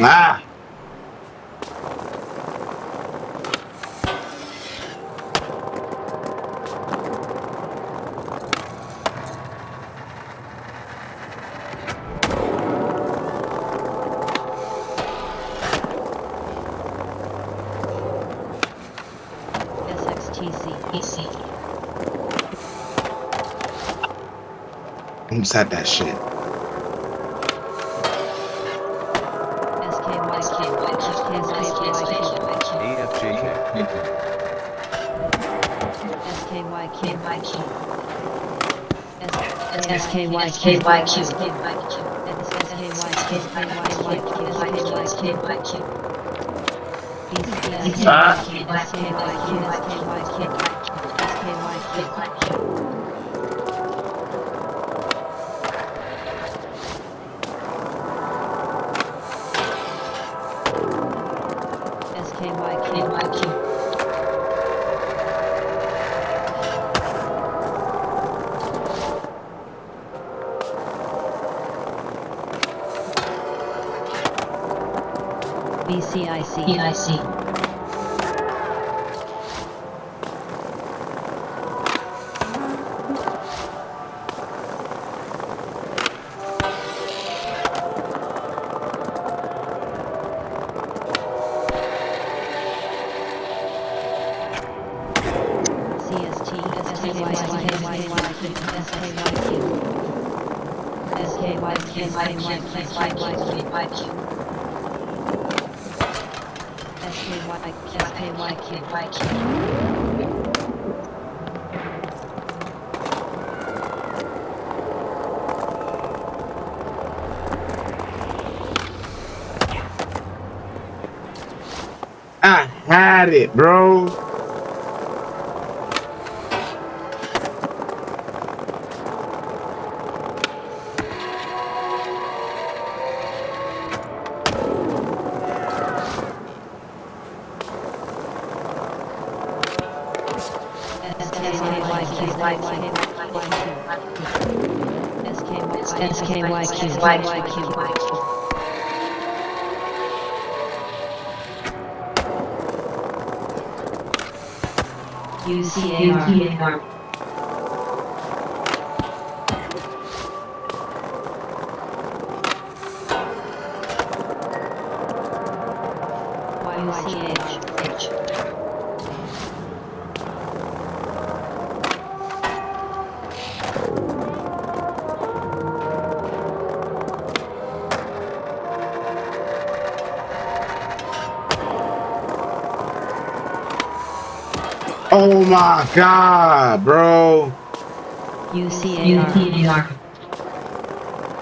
Ah, almost had that shit. AFJK. BCIC. I had it, bro. UCAR. YUCH. Oh my god, bro. UCAR.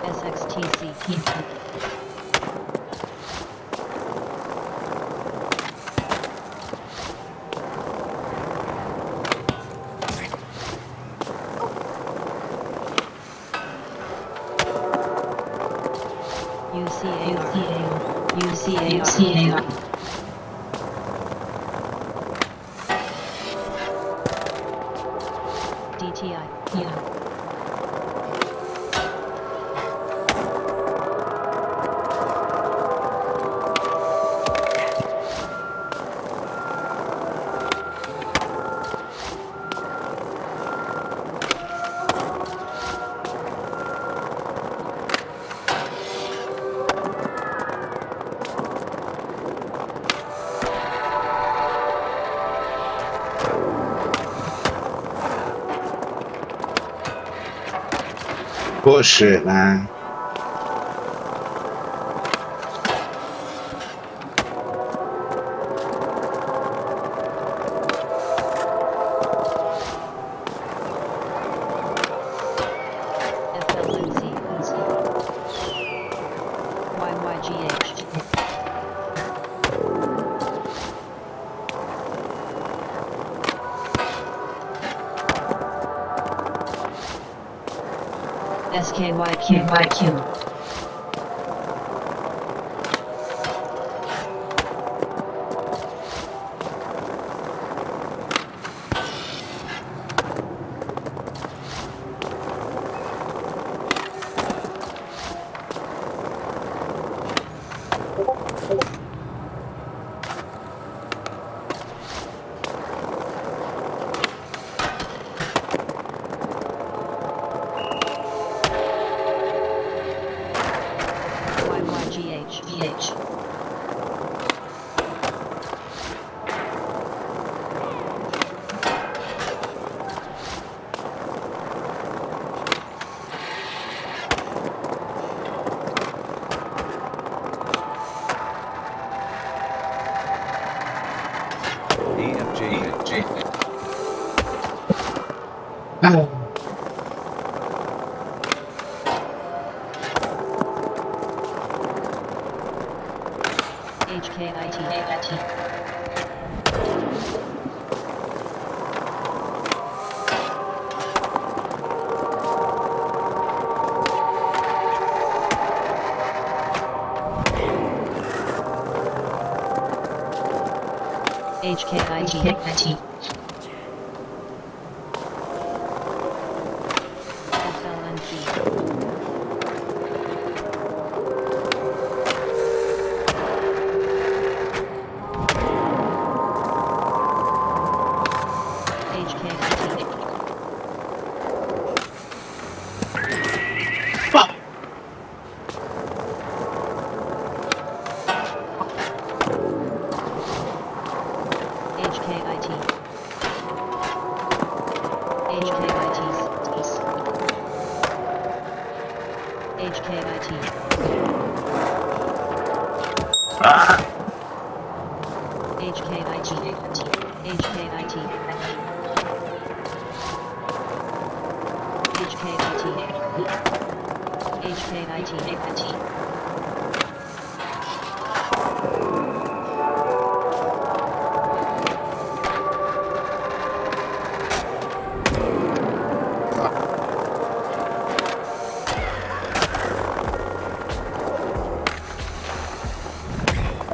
SXTC. UCAR. DTI. Bullshit, man. SKYQ. YYGH. AFJK. HKIT.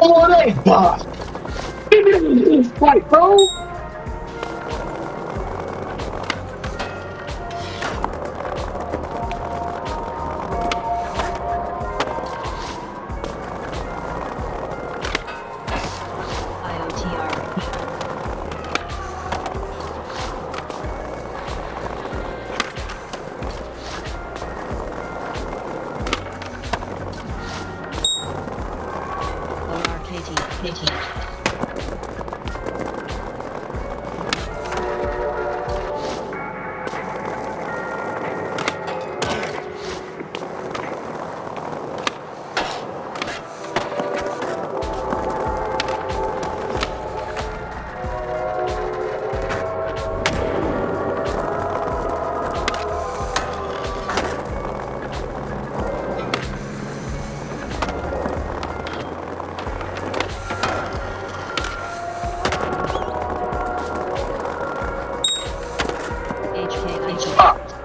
Oh, they boss. Give me this fight, bro.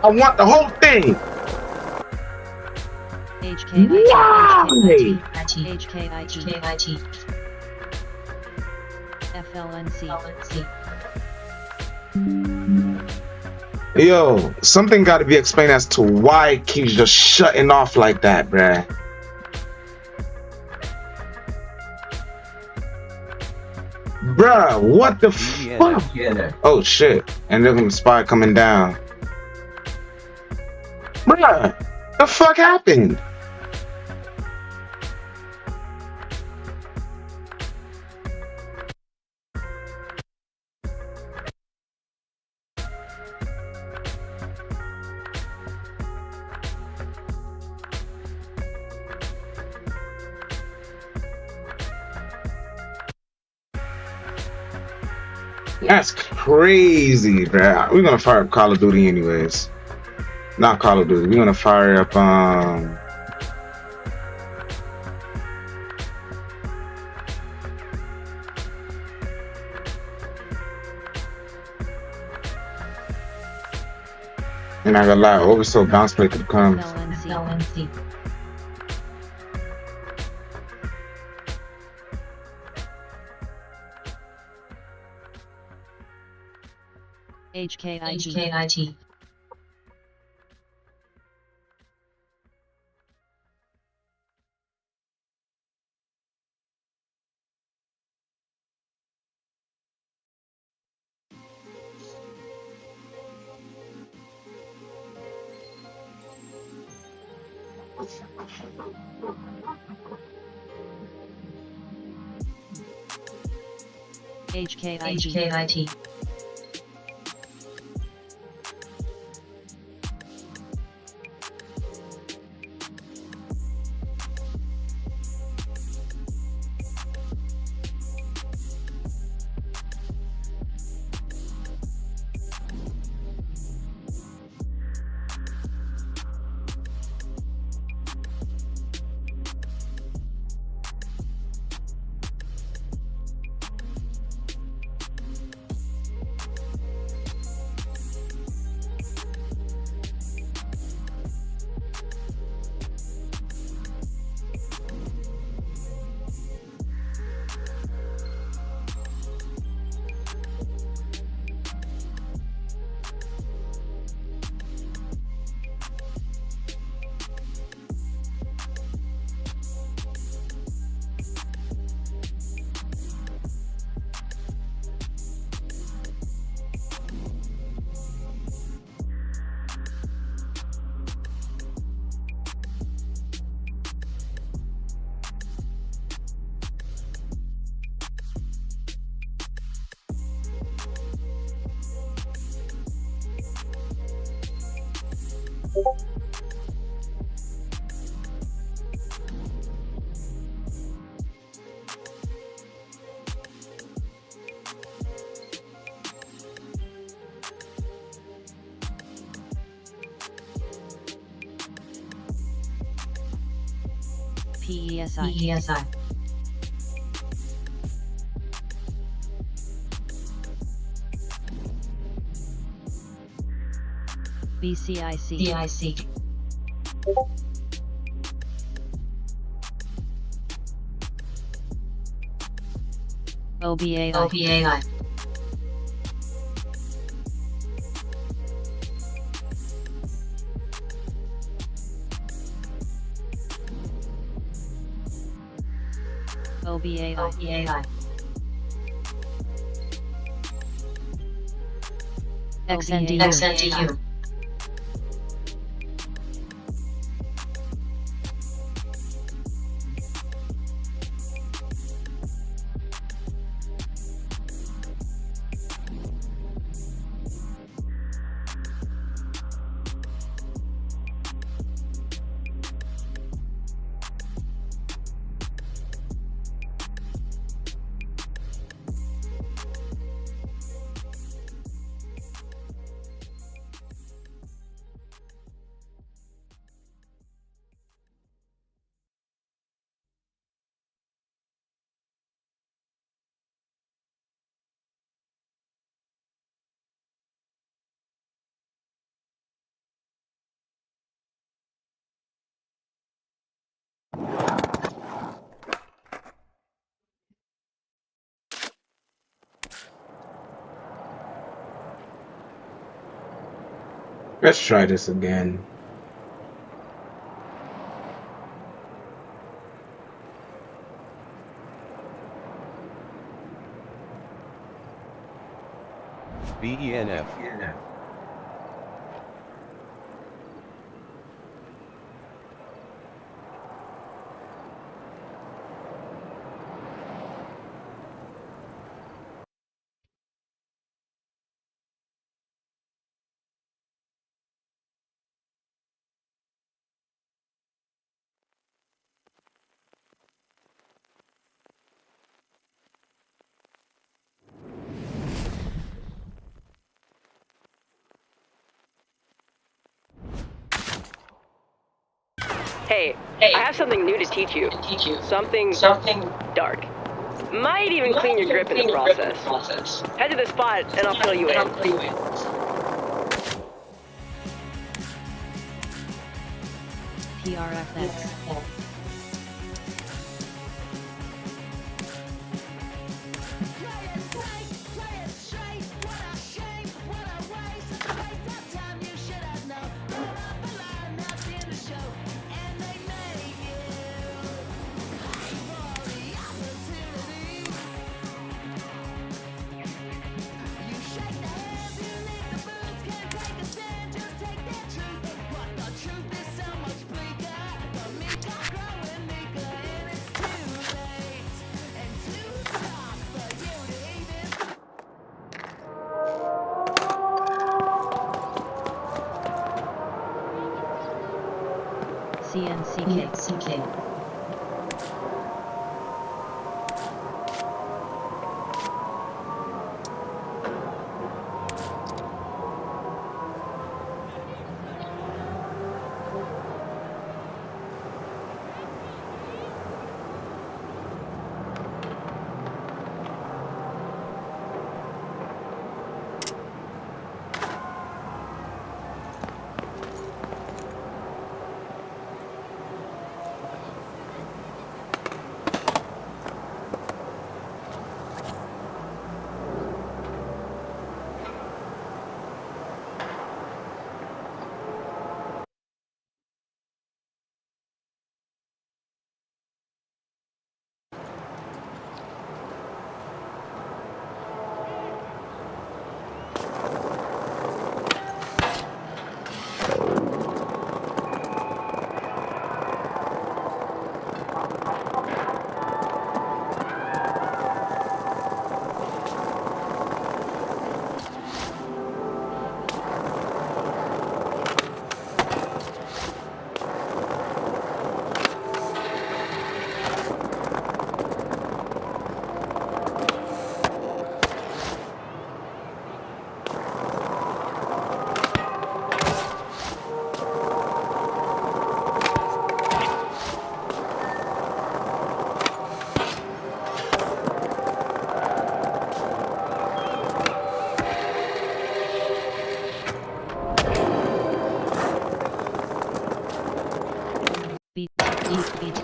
I want the whole thing. Why? Yo, something got to be explained as to why it keeps just shutting off like that, bruh. Bruh, what the fuck? Oh shit, and then the spot coming down. Bruh, the fuck happened? That's crazy, bruh. We're gonna fire up Call of Duty anyways. Not Call of Duty. We're gonna fire up and I gotta lie, oversoul bounce play could come. HKIT. HKIT. PESI. BCIC. OBAI. OBAI. XNDU. Let's try this again. BENF. Hey, I have something new to teach you. Something dark. Might even clean your grip in the process. Head to the spot and I'll fill you in. PRFX. CNCK.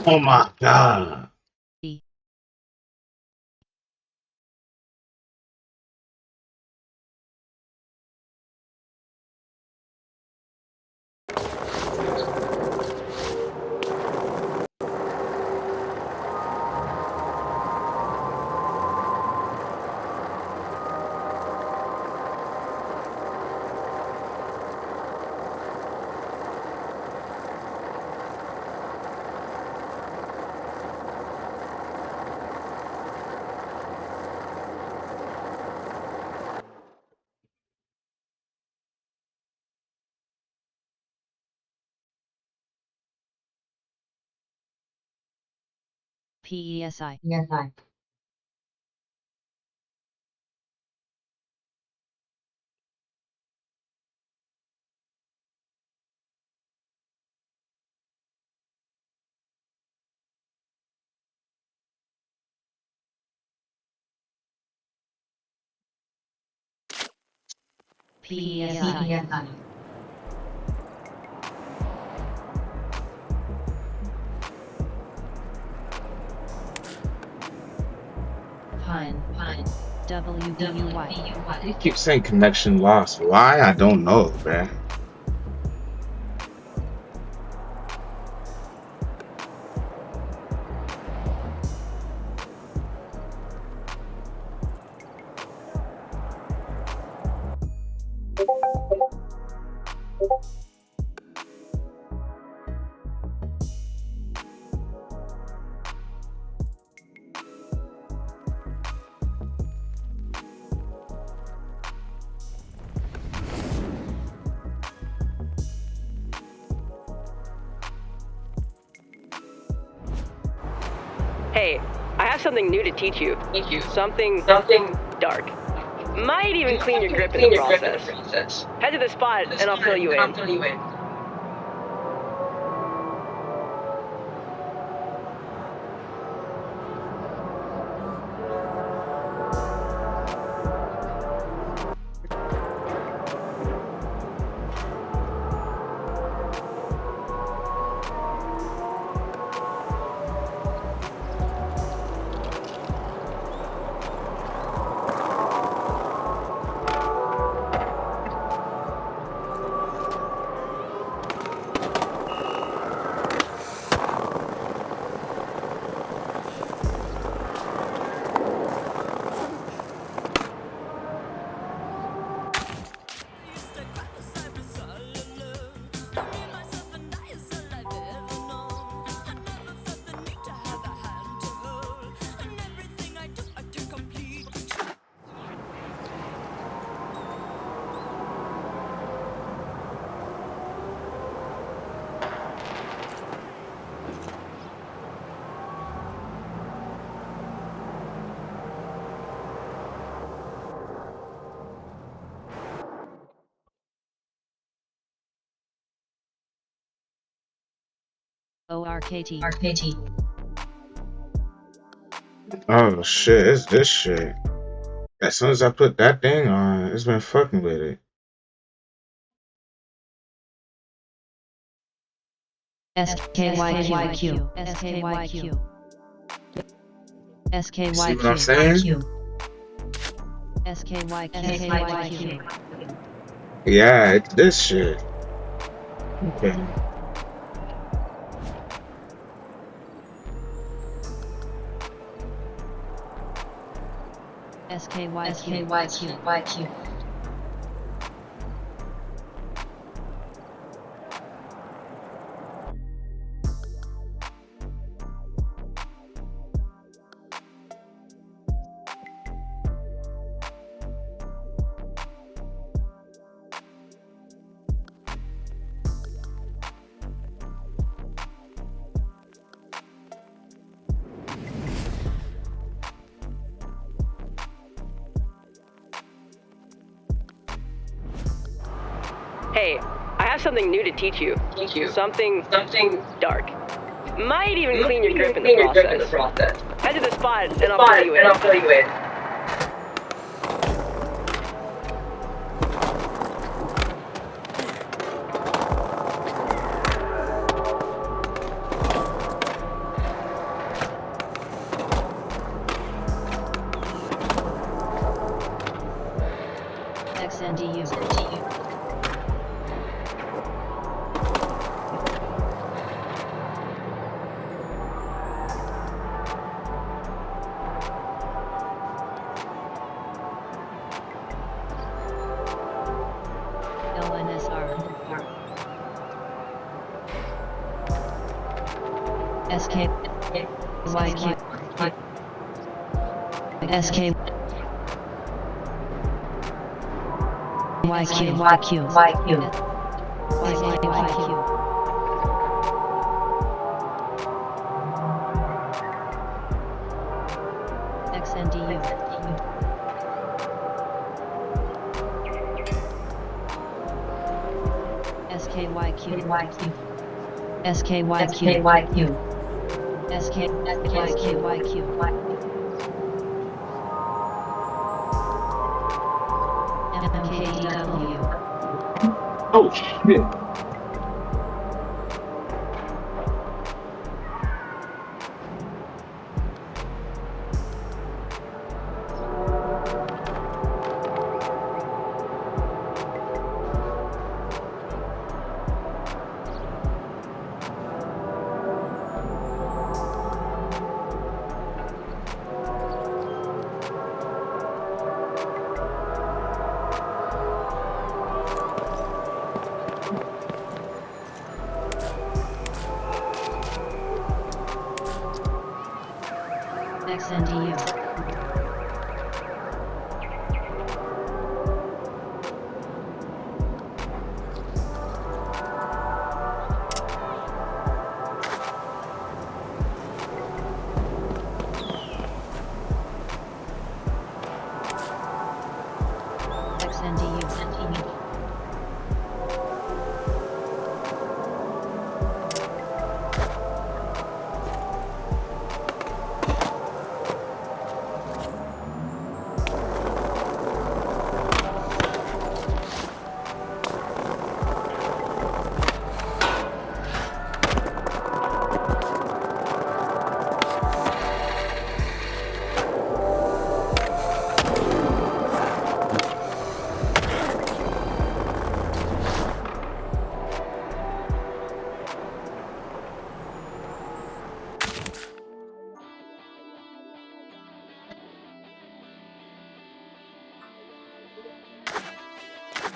Oh my god. PESI. PSI. PSI. Pine. WWY. He keeps saying connection lost. Why? I don't know, bruh. Hey, I have something new to teach you. Something dark. Might even clean your grip in the process. Head to the spot and I'll fill you in. ORKT. Oh shit, it's this shit. As soon as I put that thing on, it's been fucking with it. SKYQ. See what I'm saying? SKYQ. Yeah, it's this shit. Okay. SKYQ. Hey, I have something new to teach you. Something dark. Might even clean your grip in the process. Head to the spot and I'll fill you in. XNDU. LNSR. SK YQ SK YQ XNDU. SKYQ SKYQ MKDW. Oh shit. XNDU. XNDU.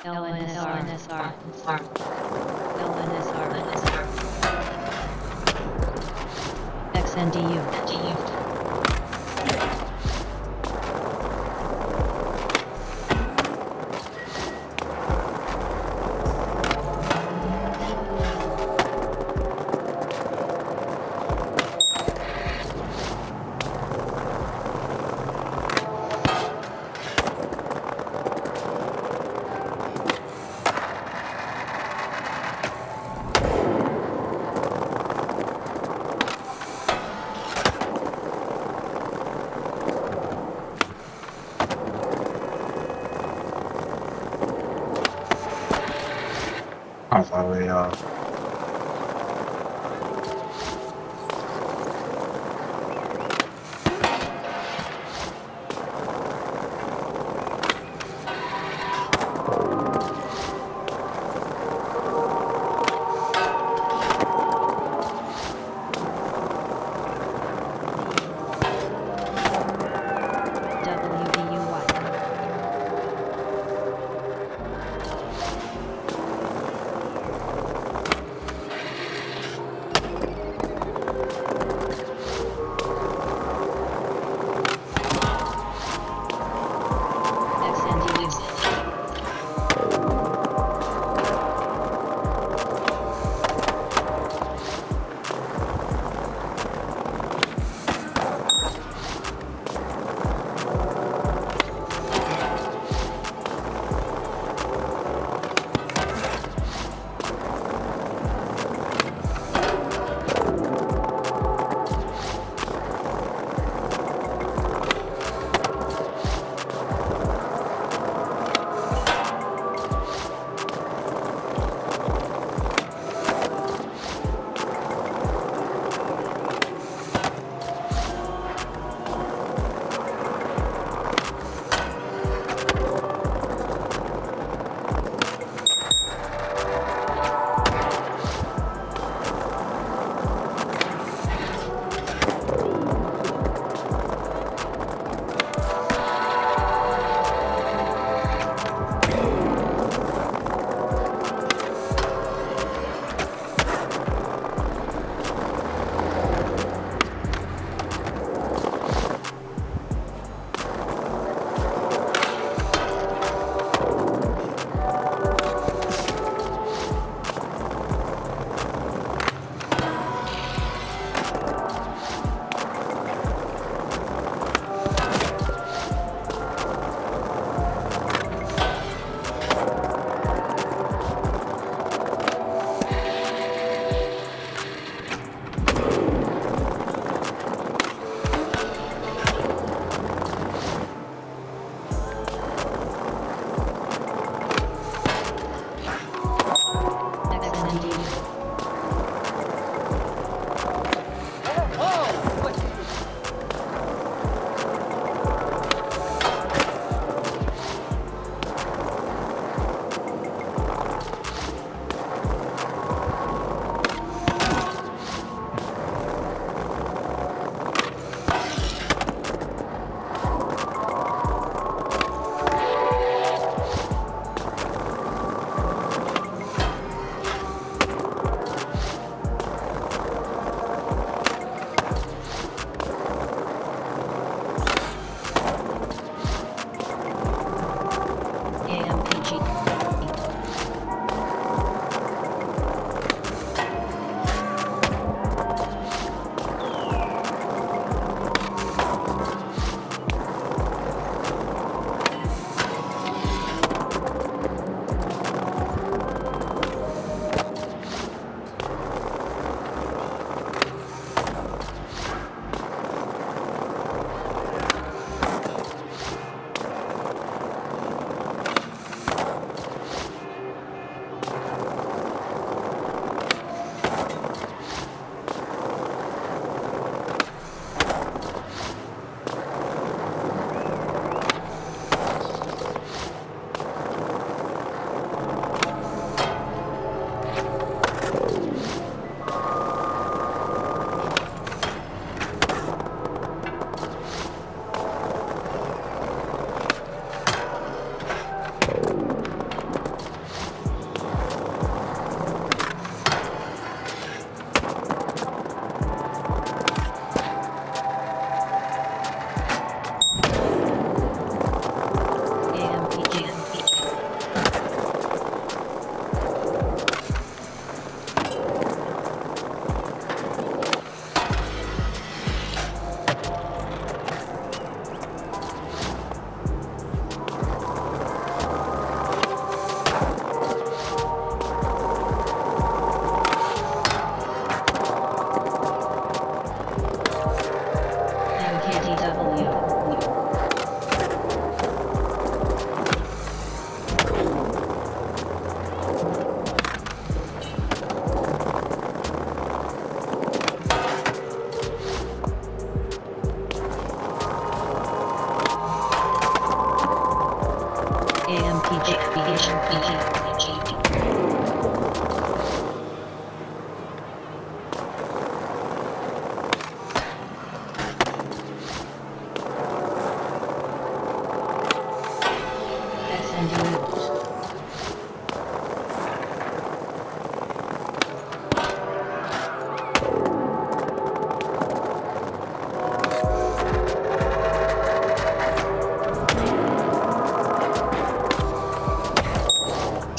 LNSR. XNDU. I'm sorry, y'all.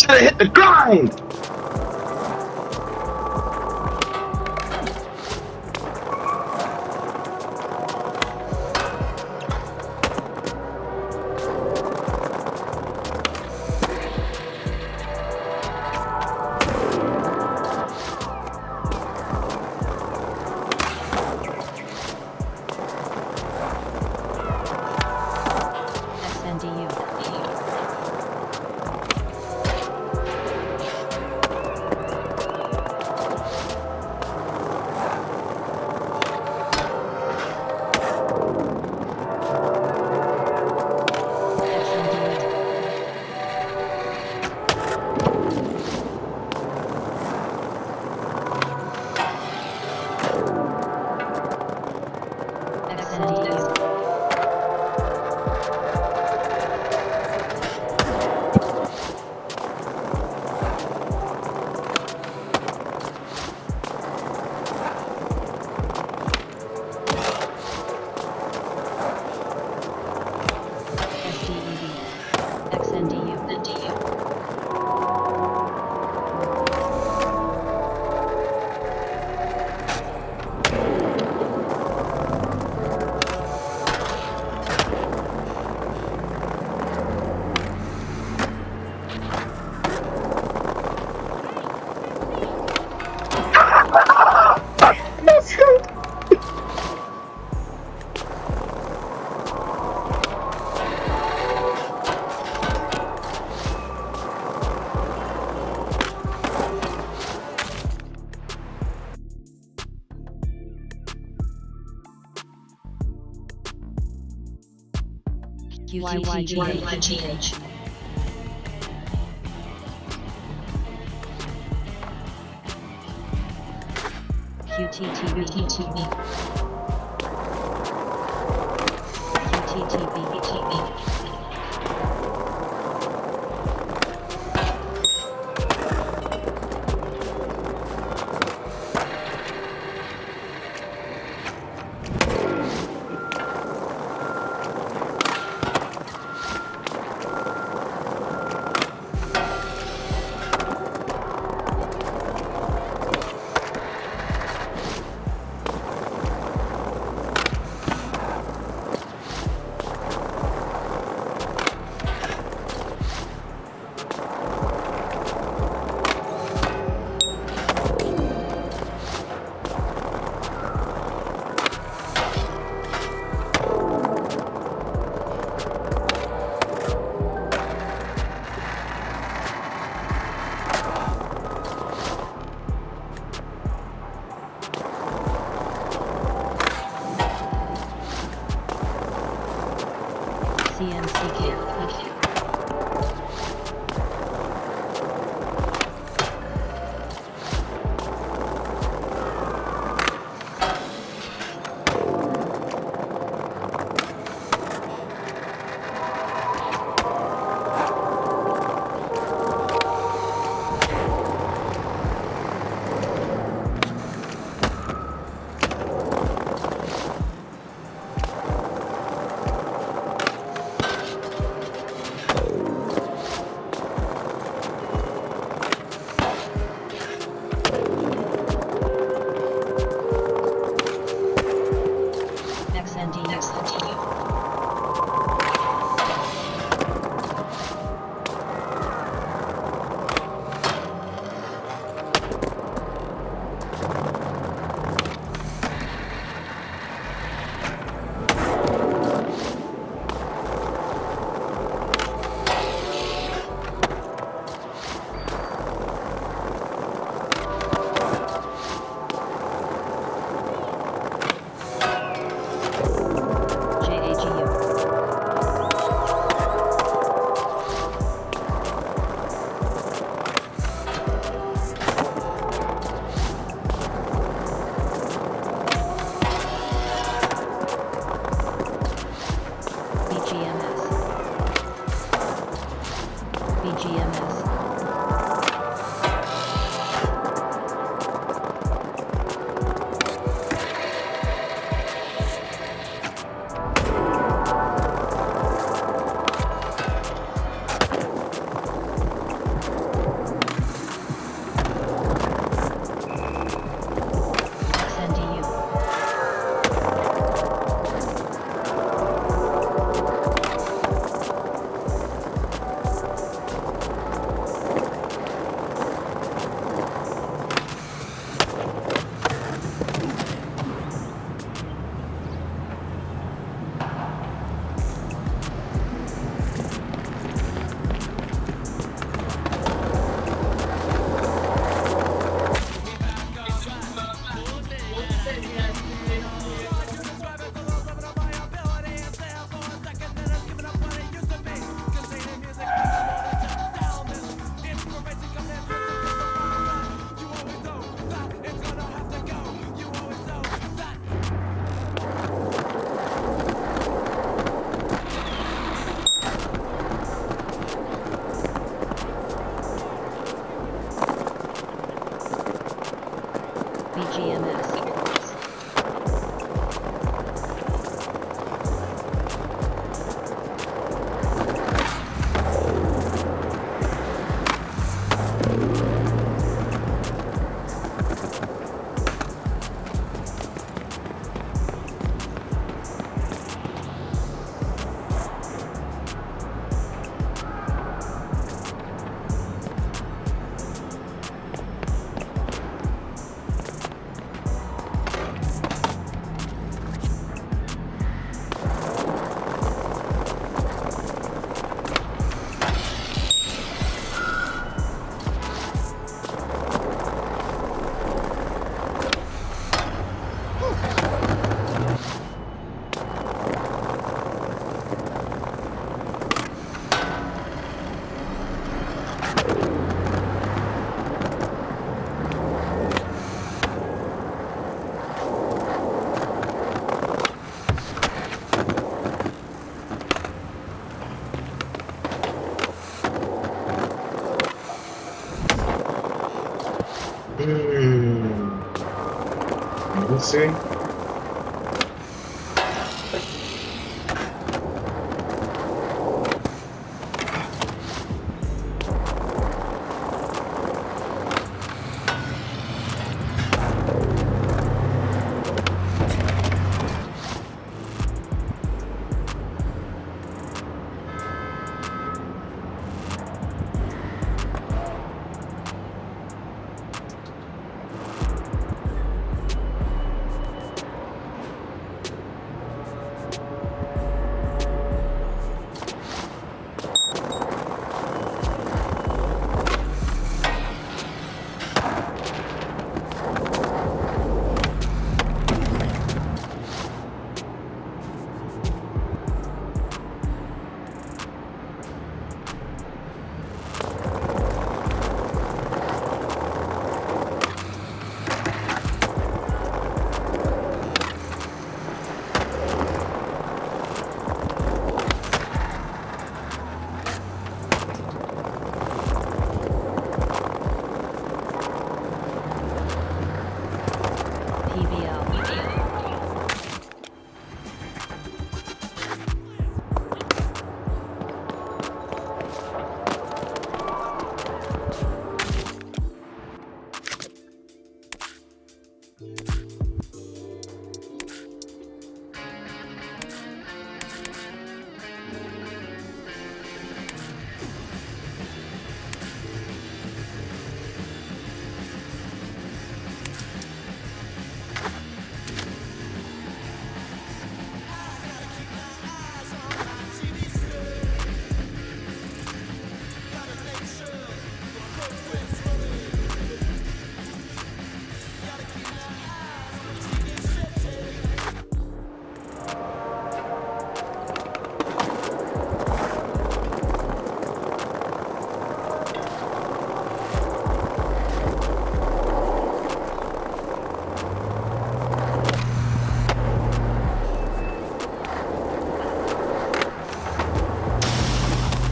Should have hit the grind. QTTGH. QTTB. see?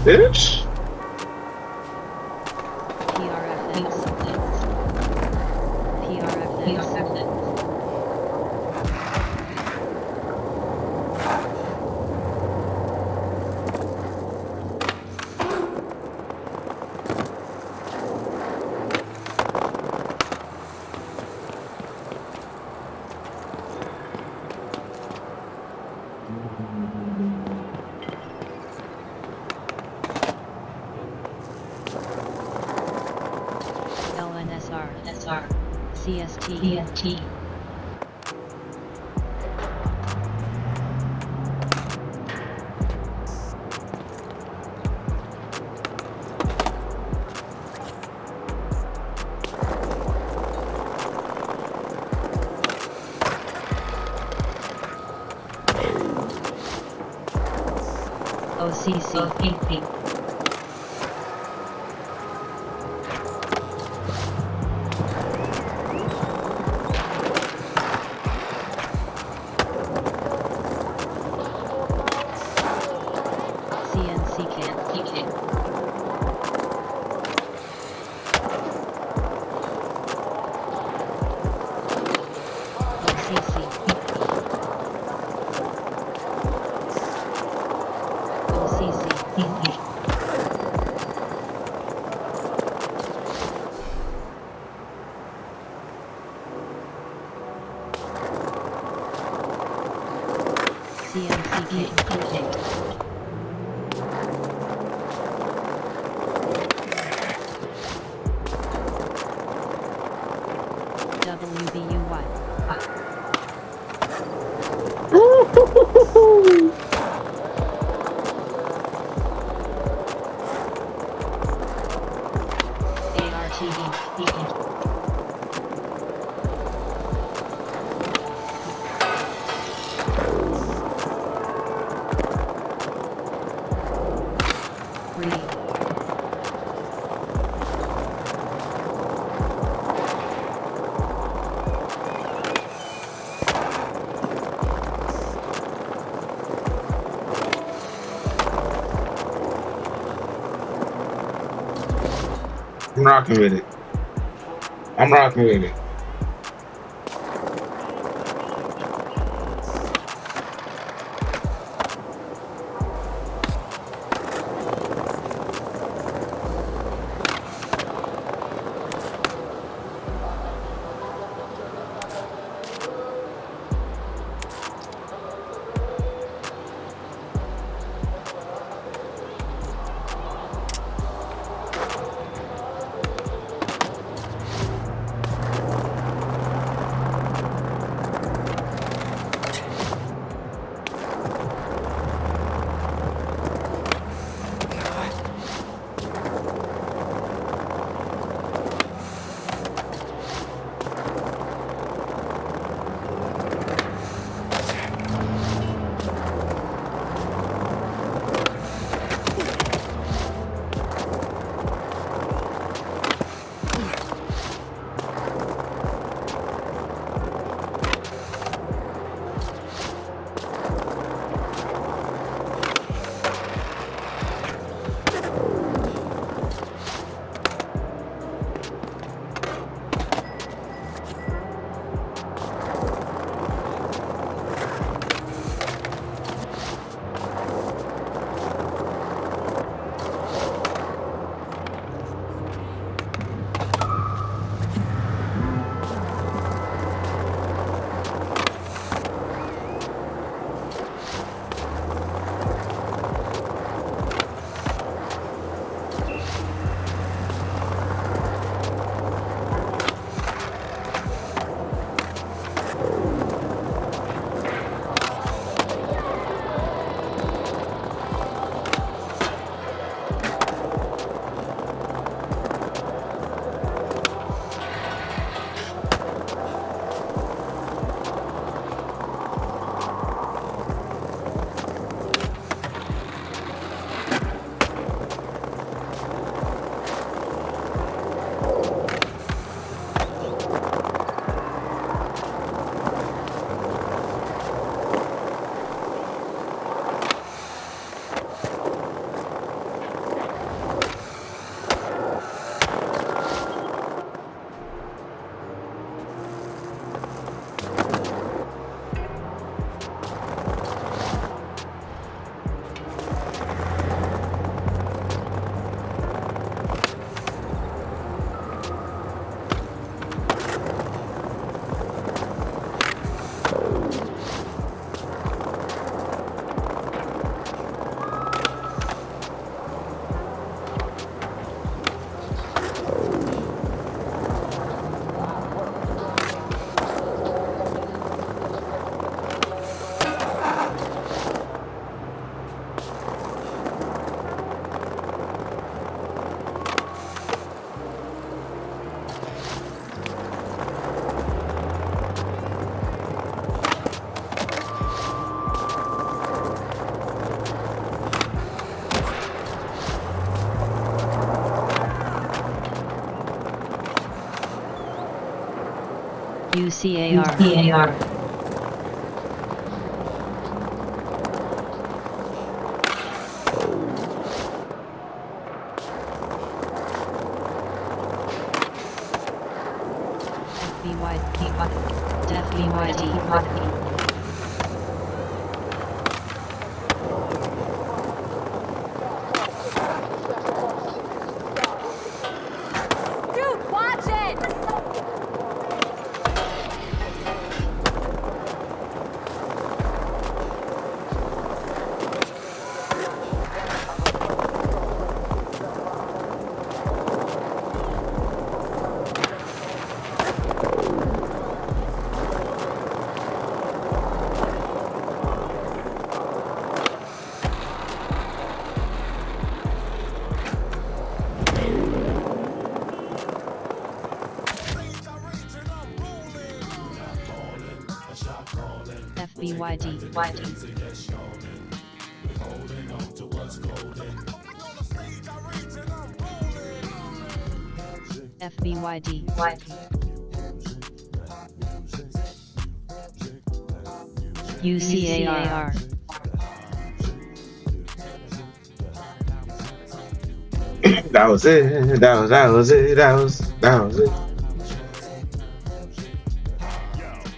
Bitch. CST. OCC. I'm rocking with it. I'm rocking with it. UCAR. FBYD. Dude, watch it! FBYD. FBYD. UCAR. That was it. That was it. That was it.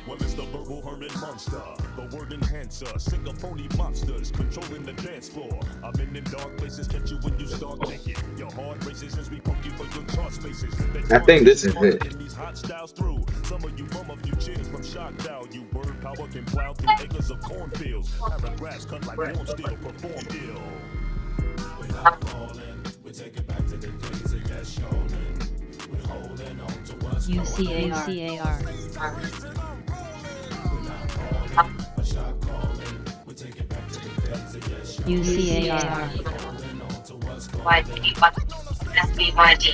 Well, it's the verbal hermit monster, the word enhancer, singer phony monsters controlling the dance floor. I've been in dark places, catch you when you start thinking. Your heart races as we pump you for your chart spaces. I think this is it. These hot styles through. Some of you bum a few cheers from shock value. Word power can plow through acres of cornfields. Paragraphs cut like corn steel, perform ill. We're not falling, we take it back to the days of yes, showing. We're holding on to what's UCAR. UCAR.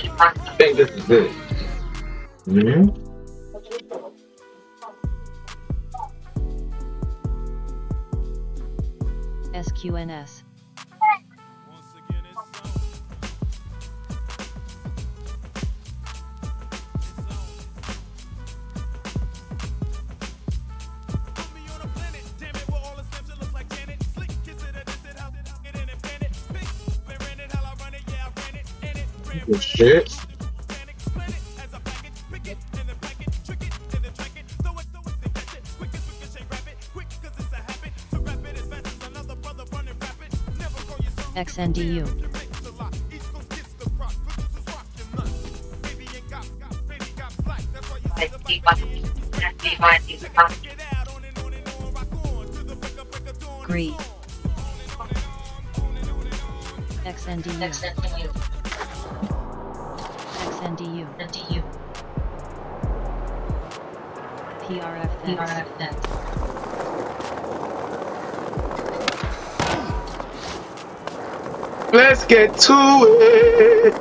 I think this is it. Mm-hmm. SQNS. Good shit. XNDU. Gree. XNDU. XNDU. PRF. Let's get to it.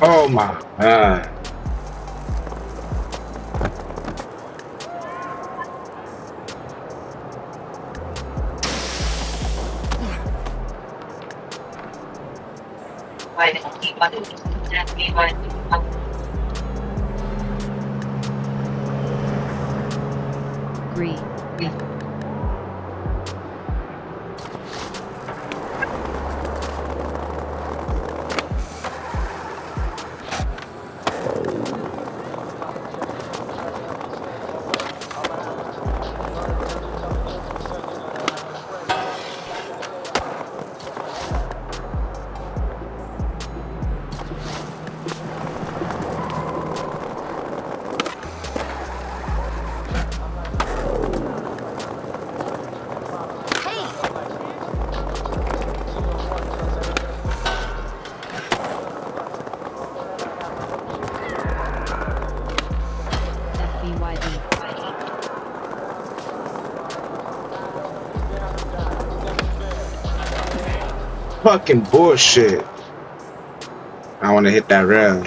Oh my God. Gree. fucking bullshit. I want to hit that rail.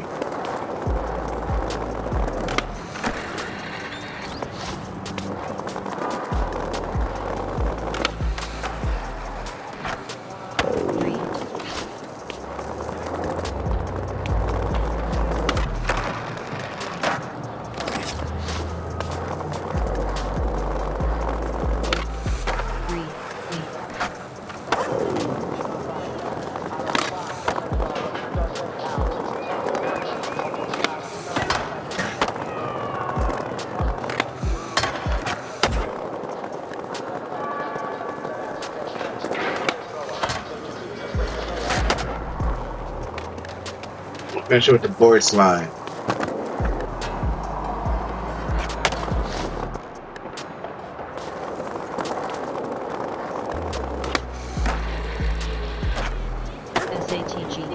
Finish with the board slide. SATG.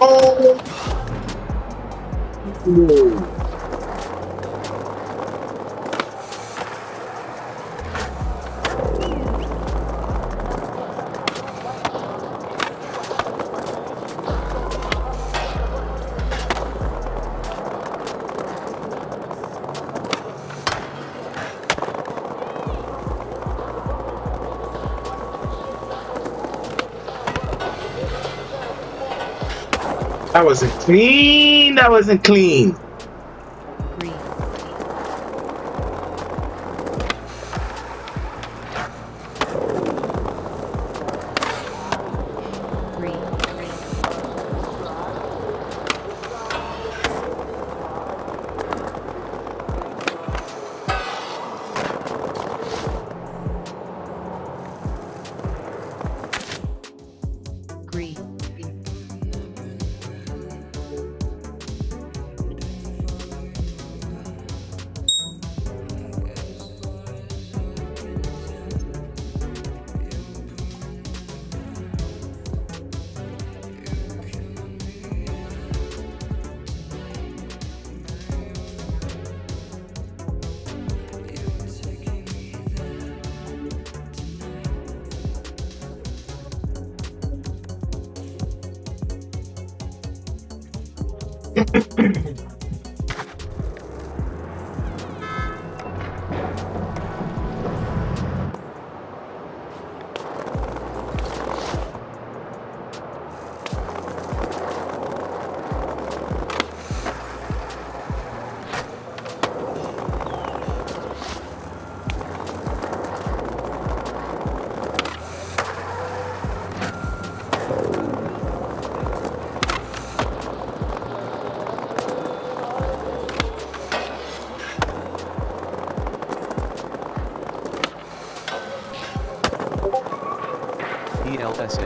Oh! That wasn't clean. That wasn't clean.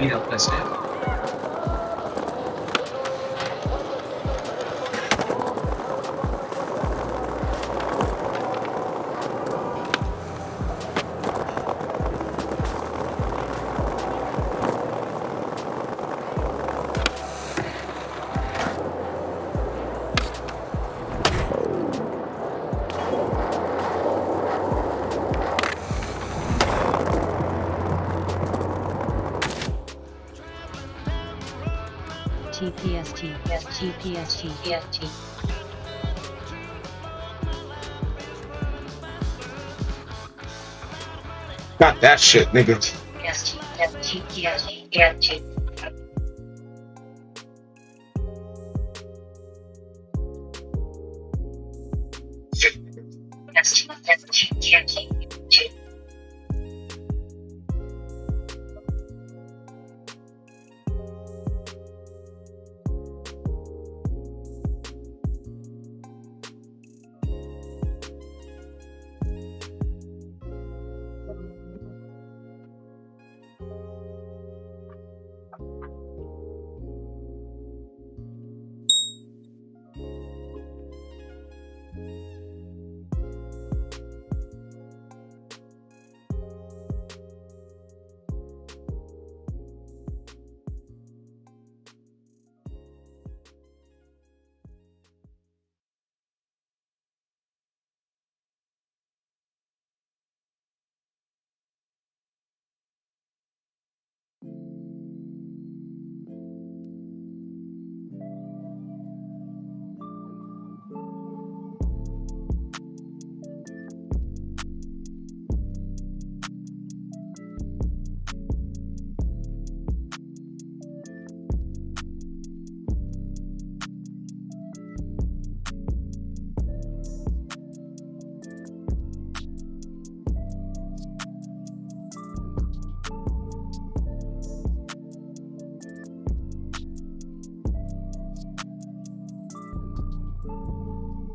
ELSN. TPST, TPST. Got that shit, nigga.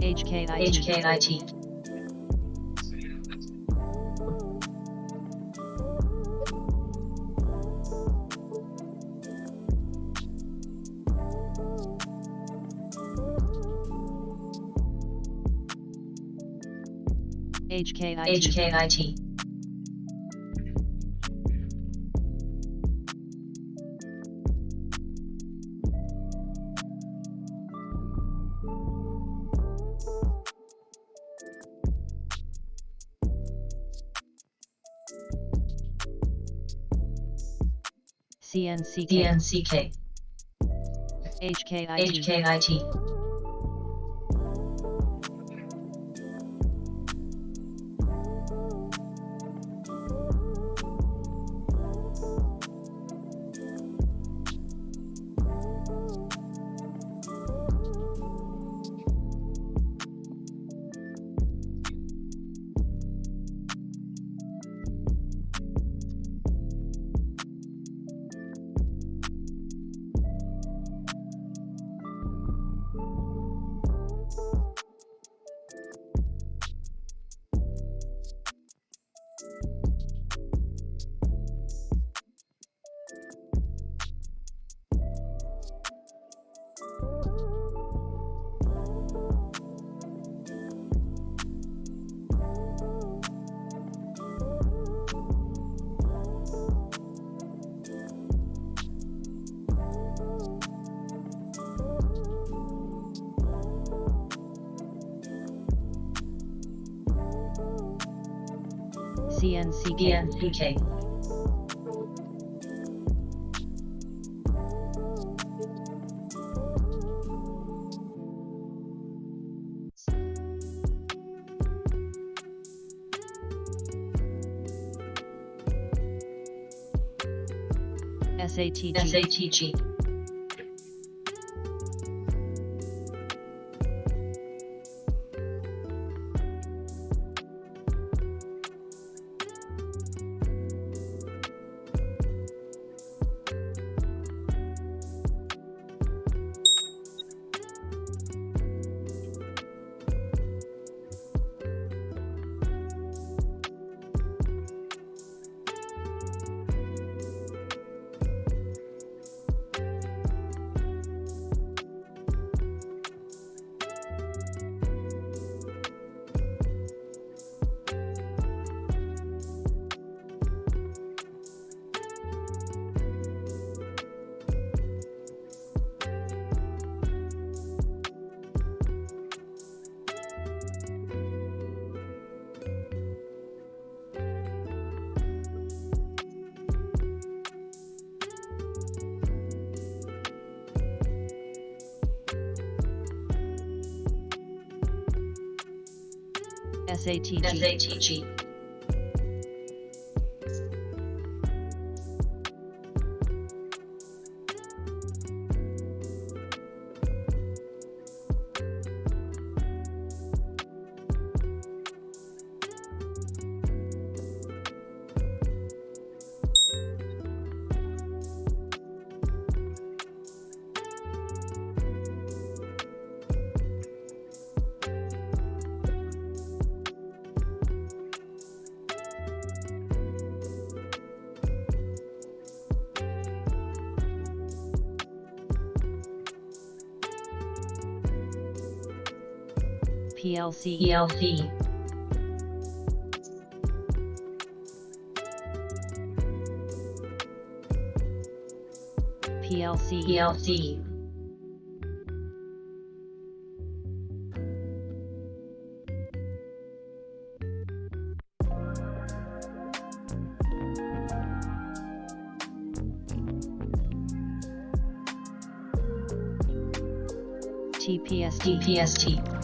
HKIT. HKIT. CNCK. HKIT. CNCK. SATG. SATG. PLC. PLC. TPST.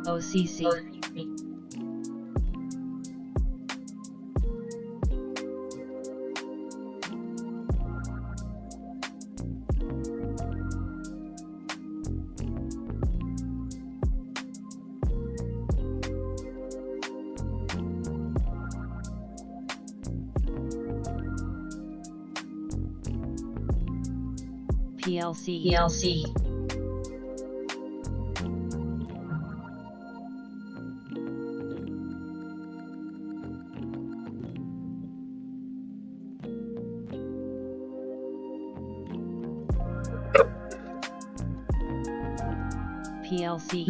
OCC. PLC. PLC.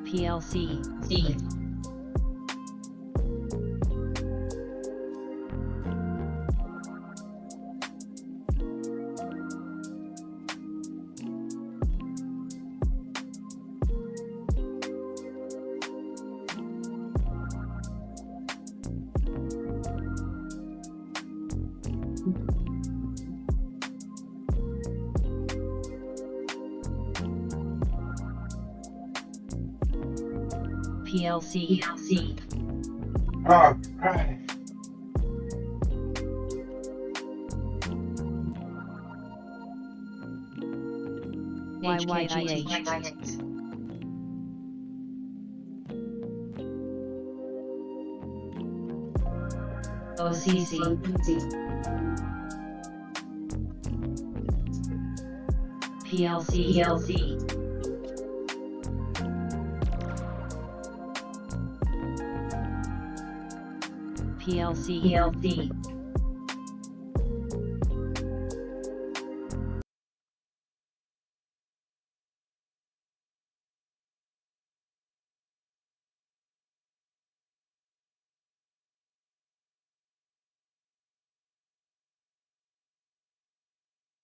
PLC. PLC. All right. YYGH. OCC. PLC. PLC.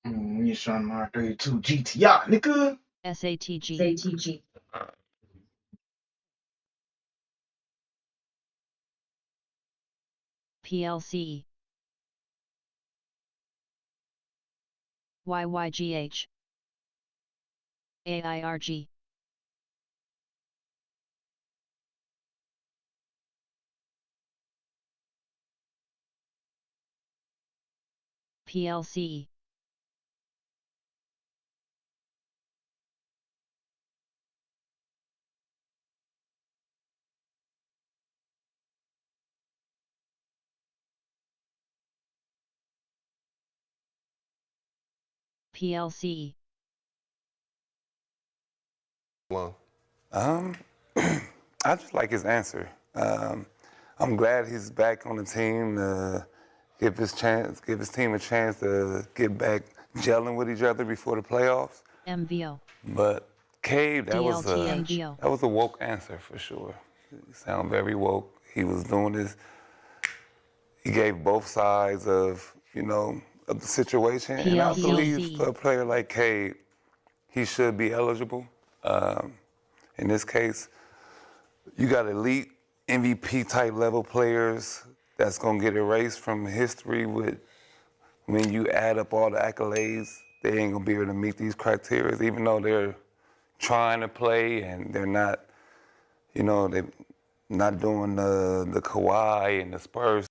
You showing my 32 GTR, nigga. SATG. PLC. YYGH. AIRG. PLC. PLC. I just like his answer. I'm glad he's back on the team to give his team a chance to get back gelling with each other before the playoffs. MVO. But Cade, that was DLTMGO. a woke answer for sure. He sounded very woke. He was doing this. He gave both sides of of the situation, and I believe for a player like Cade, he should be eligible. In this case, you got elite MVP type level players that's gonna get erased from history with when you add up all the accolades, they ain't gonna be able to meet these criteria, even though they're trying to play and they're not, they're not doing the Kawhi and the Spurs.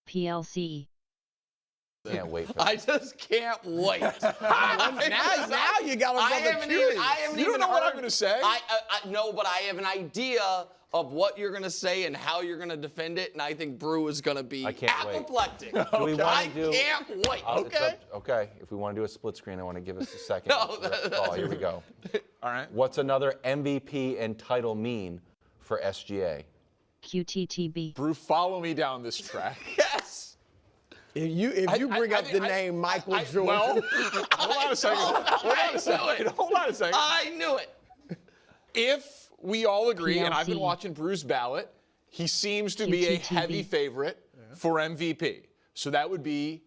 PLC. Can't wait. I just can't wait. now you got I haven't even know what I'm heard- going to say. I no, but I have an idea of what you're going to say and how you're going to defend it, and I think Brew is going to be I can't wait. apoplectic. Do we I want to do? can't wait. Okay. Okay. If we want to do a split screen, I want to give us a second. No, Oh, here we go. All right. What's another MVP and title mean for SGA? QTTB. Brew, follow me down this track. Yes. If you bring up the name Michael Jordan. Well, hold on a second. Hold on a second. I knew it. If we all agree, and I've been PLC. watching Brew's ballot, he seems to be a QTTB. heavy favorite for MVP. So that would be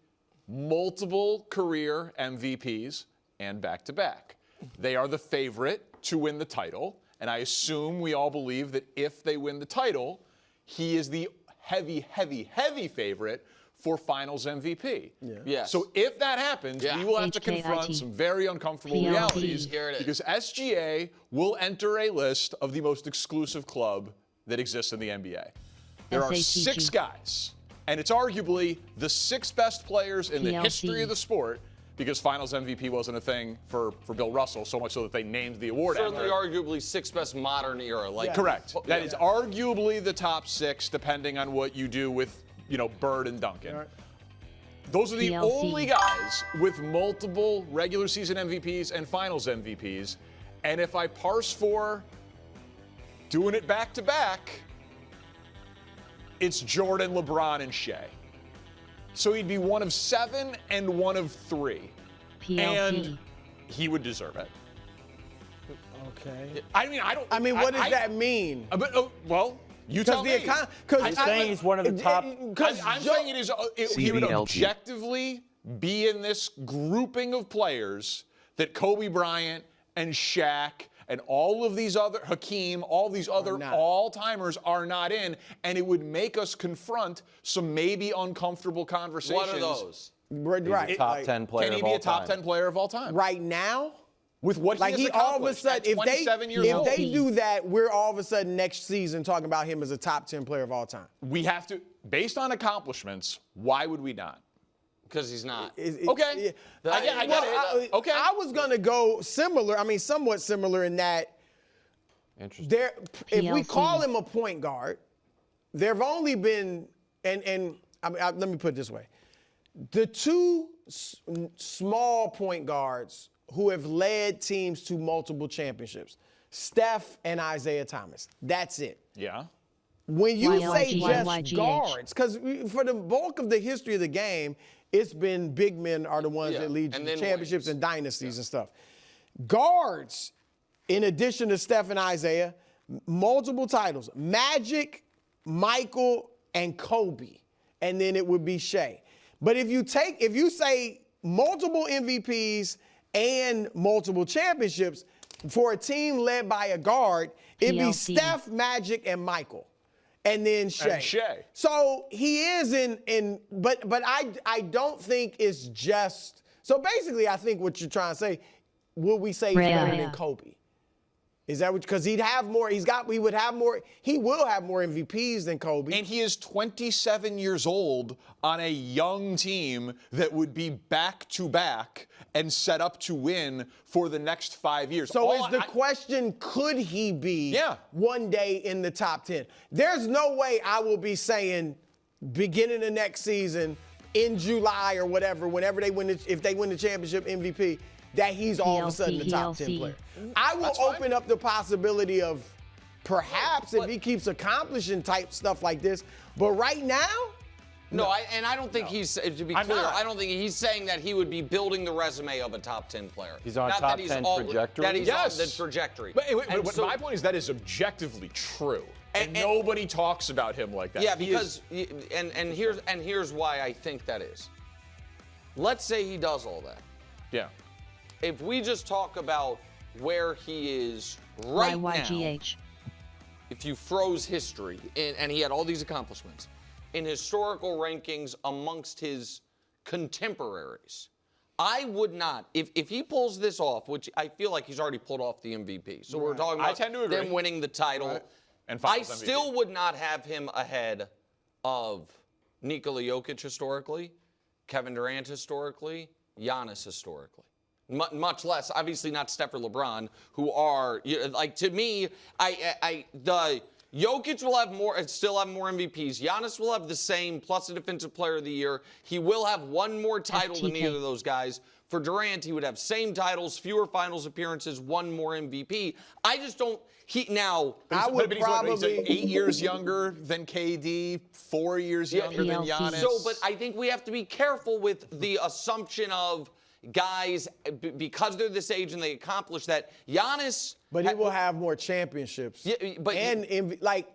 multiple career MVPs and back-to-back. They are the favorite to win the title, and I assume we all believe that if they win the title, he is the heavy, heavy, heavy favorite for Finals MVP. Yes. So if that happens, we will have to confront HKIT. some very uncomfortable PLC. realities Here it is. because SGA will enter a list of the most exclusive club that exists in the NBA. There are SATG. 6 guys, and it's arguably the 6 best players in the PLC. history of the sport because Finals MVP wasn't a thing for Bill Russell, so much so that they named the award Certainly, after. arguably, sixth best modern era. Correct. That is arguably the top 6, depending on what you do with, Bird and Duncan. Right. Those are the TLC. only guys with multiple regular season MVPs and Finals MVPs. And if I parse for doing it back to back, it's Jordan, LeBron, and Shea. So he'd be one of 7 and one of 3. PLC. And he would deserve it. Okay. I mean, what does that mean? Well, you tell me. Because saying he's one of the top. I'm saying it is. He would objectively be in this grouping of players that Kobe Bryant and Shaq and all of these other, Hakeem, all these other all-timers are not in, and it would make us confront some maybe uncomfortable conversations. What are those? Right. Top 10 player Can he of be all a top time. 10 player of all time? Right now? With what he has all of a accomplished sudden, at 27 years old. if they do that, we're all of a sudden next season talking about him as a top 10 player of all time. We have to, based on accomplishments, why would we not? Because he's not. Okay. I get it. Okay. I was going to go similar, somewhat similar in that Interesting. if we call him a point guard, there have only been, let me put it this way. The 2 small point guards who have led teams to multiple championships, Steph and Isaiah Thomas. That's it. Yeah. When you say just YYGH. guards, because for the bulk of the history of the game, it's been big men are the ones that lead and to then championships and dynasties and stuff. Guards, in addition to Steph and Isaiah, multiple titles. Magic, Michael, and Kobe. And then it would be Shea. But if you say multiple MVPs and multiple championships, for a team led by a guard, it'd be Steph, Magic, and Michael. And then Shea. And Shea. So he is but I don't think it's just, so basically I think what you're trying to say, will we say he's better than Kobe? Is that what, because he will have more MVPs than Kobe. And he is 27 years old on a young team that would be back-to-back and set up to win for the next 5 years. So is the question, could he be one day in the top 10? There's no way I will be saying beginning of next season, in July or whatever, whenever if they win the championship MVP, that he's all of a sudden the top 10 player. I will open up the possibility of perhaps if he keeps accomplishing type stuff like this, but right now, No, I don't think he's, to be clear, I don't think he's saying that he would be building the resume of a top 10 player. He's on Not top that he's 10 trajectory? That he's on the trajectory. But so, my point is that is objectively true. And nobody talks about him like that. Yeah, because, and here's why I think that is. Let's say he does all that. Yeah. If we just talk about where he is right now, if you froze history, and he had all these accomplishments, in historical rankings amongst his contemporaries, I would not, if he pulls this off, which I feel like he's already pulled off the MVP, so we're talking about them winning the title, and I still would not have him ahead of Nikola Jokic historically, Kevin Durant historically, Giannis historically. Much less, obviously not Steph or LeBron, who are, like, to me, the Jokic will have more, still have more MVPs. Giannis will have the same, plus a Defensive Player of the Year. He will have one more title than either of those guys. For Durant, he would have same titles, fewer finals appearances, one more MVP. I just don't, now. I would he's 8 years younger than KD, 4 years younger than Giannis. So, but I think we have to be careful with the assumption of guys, because they're this age and they accomplish that. Giannis. But he will have more championships. Yeah, but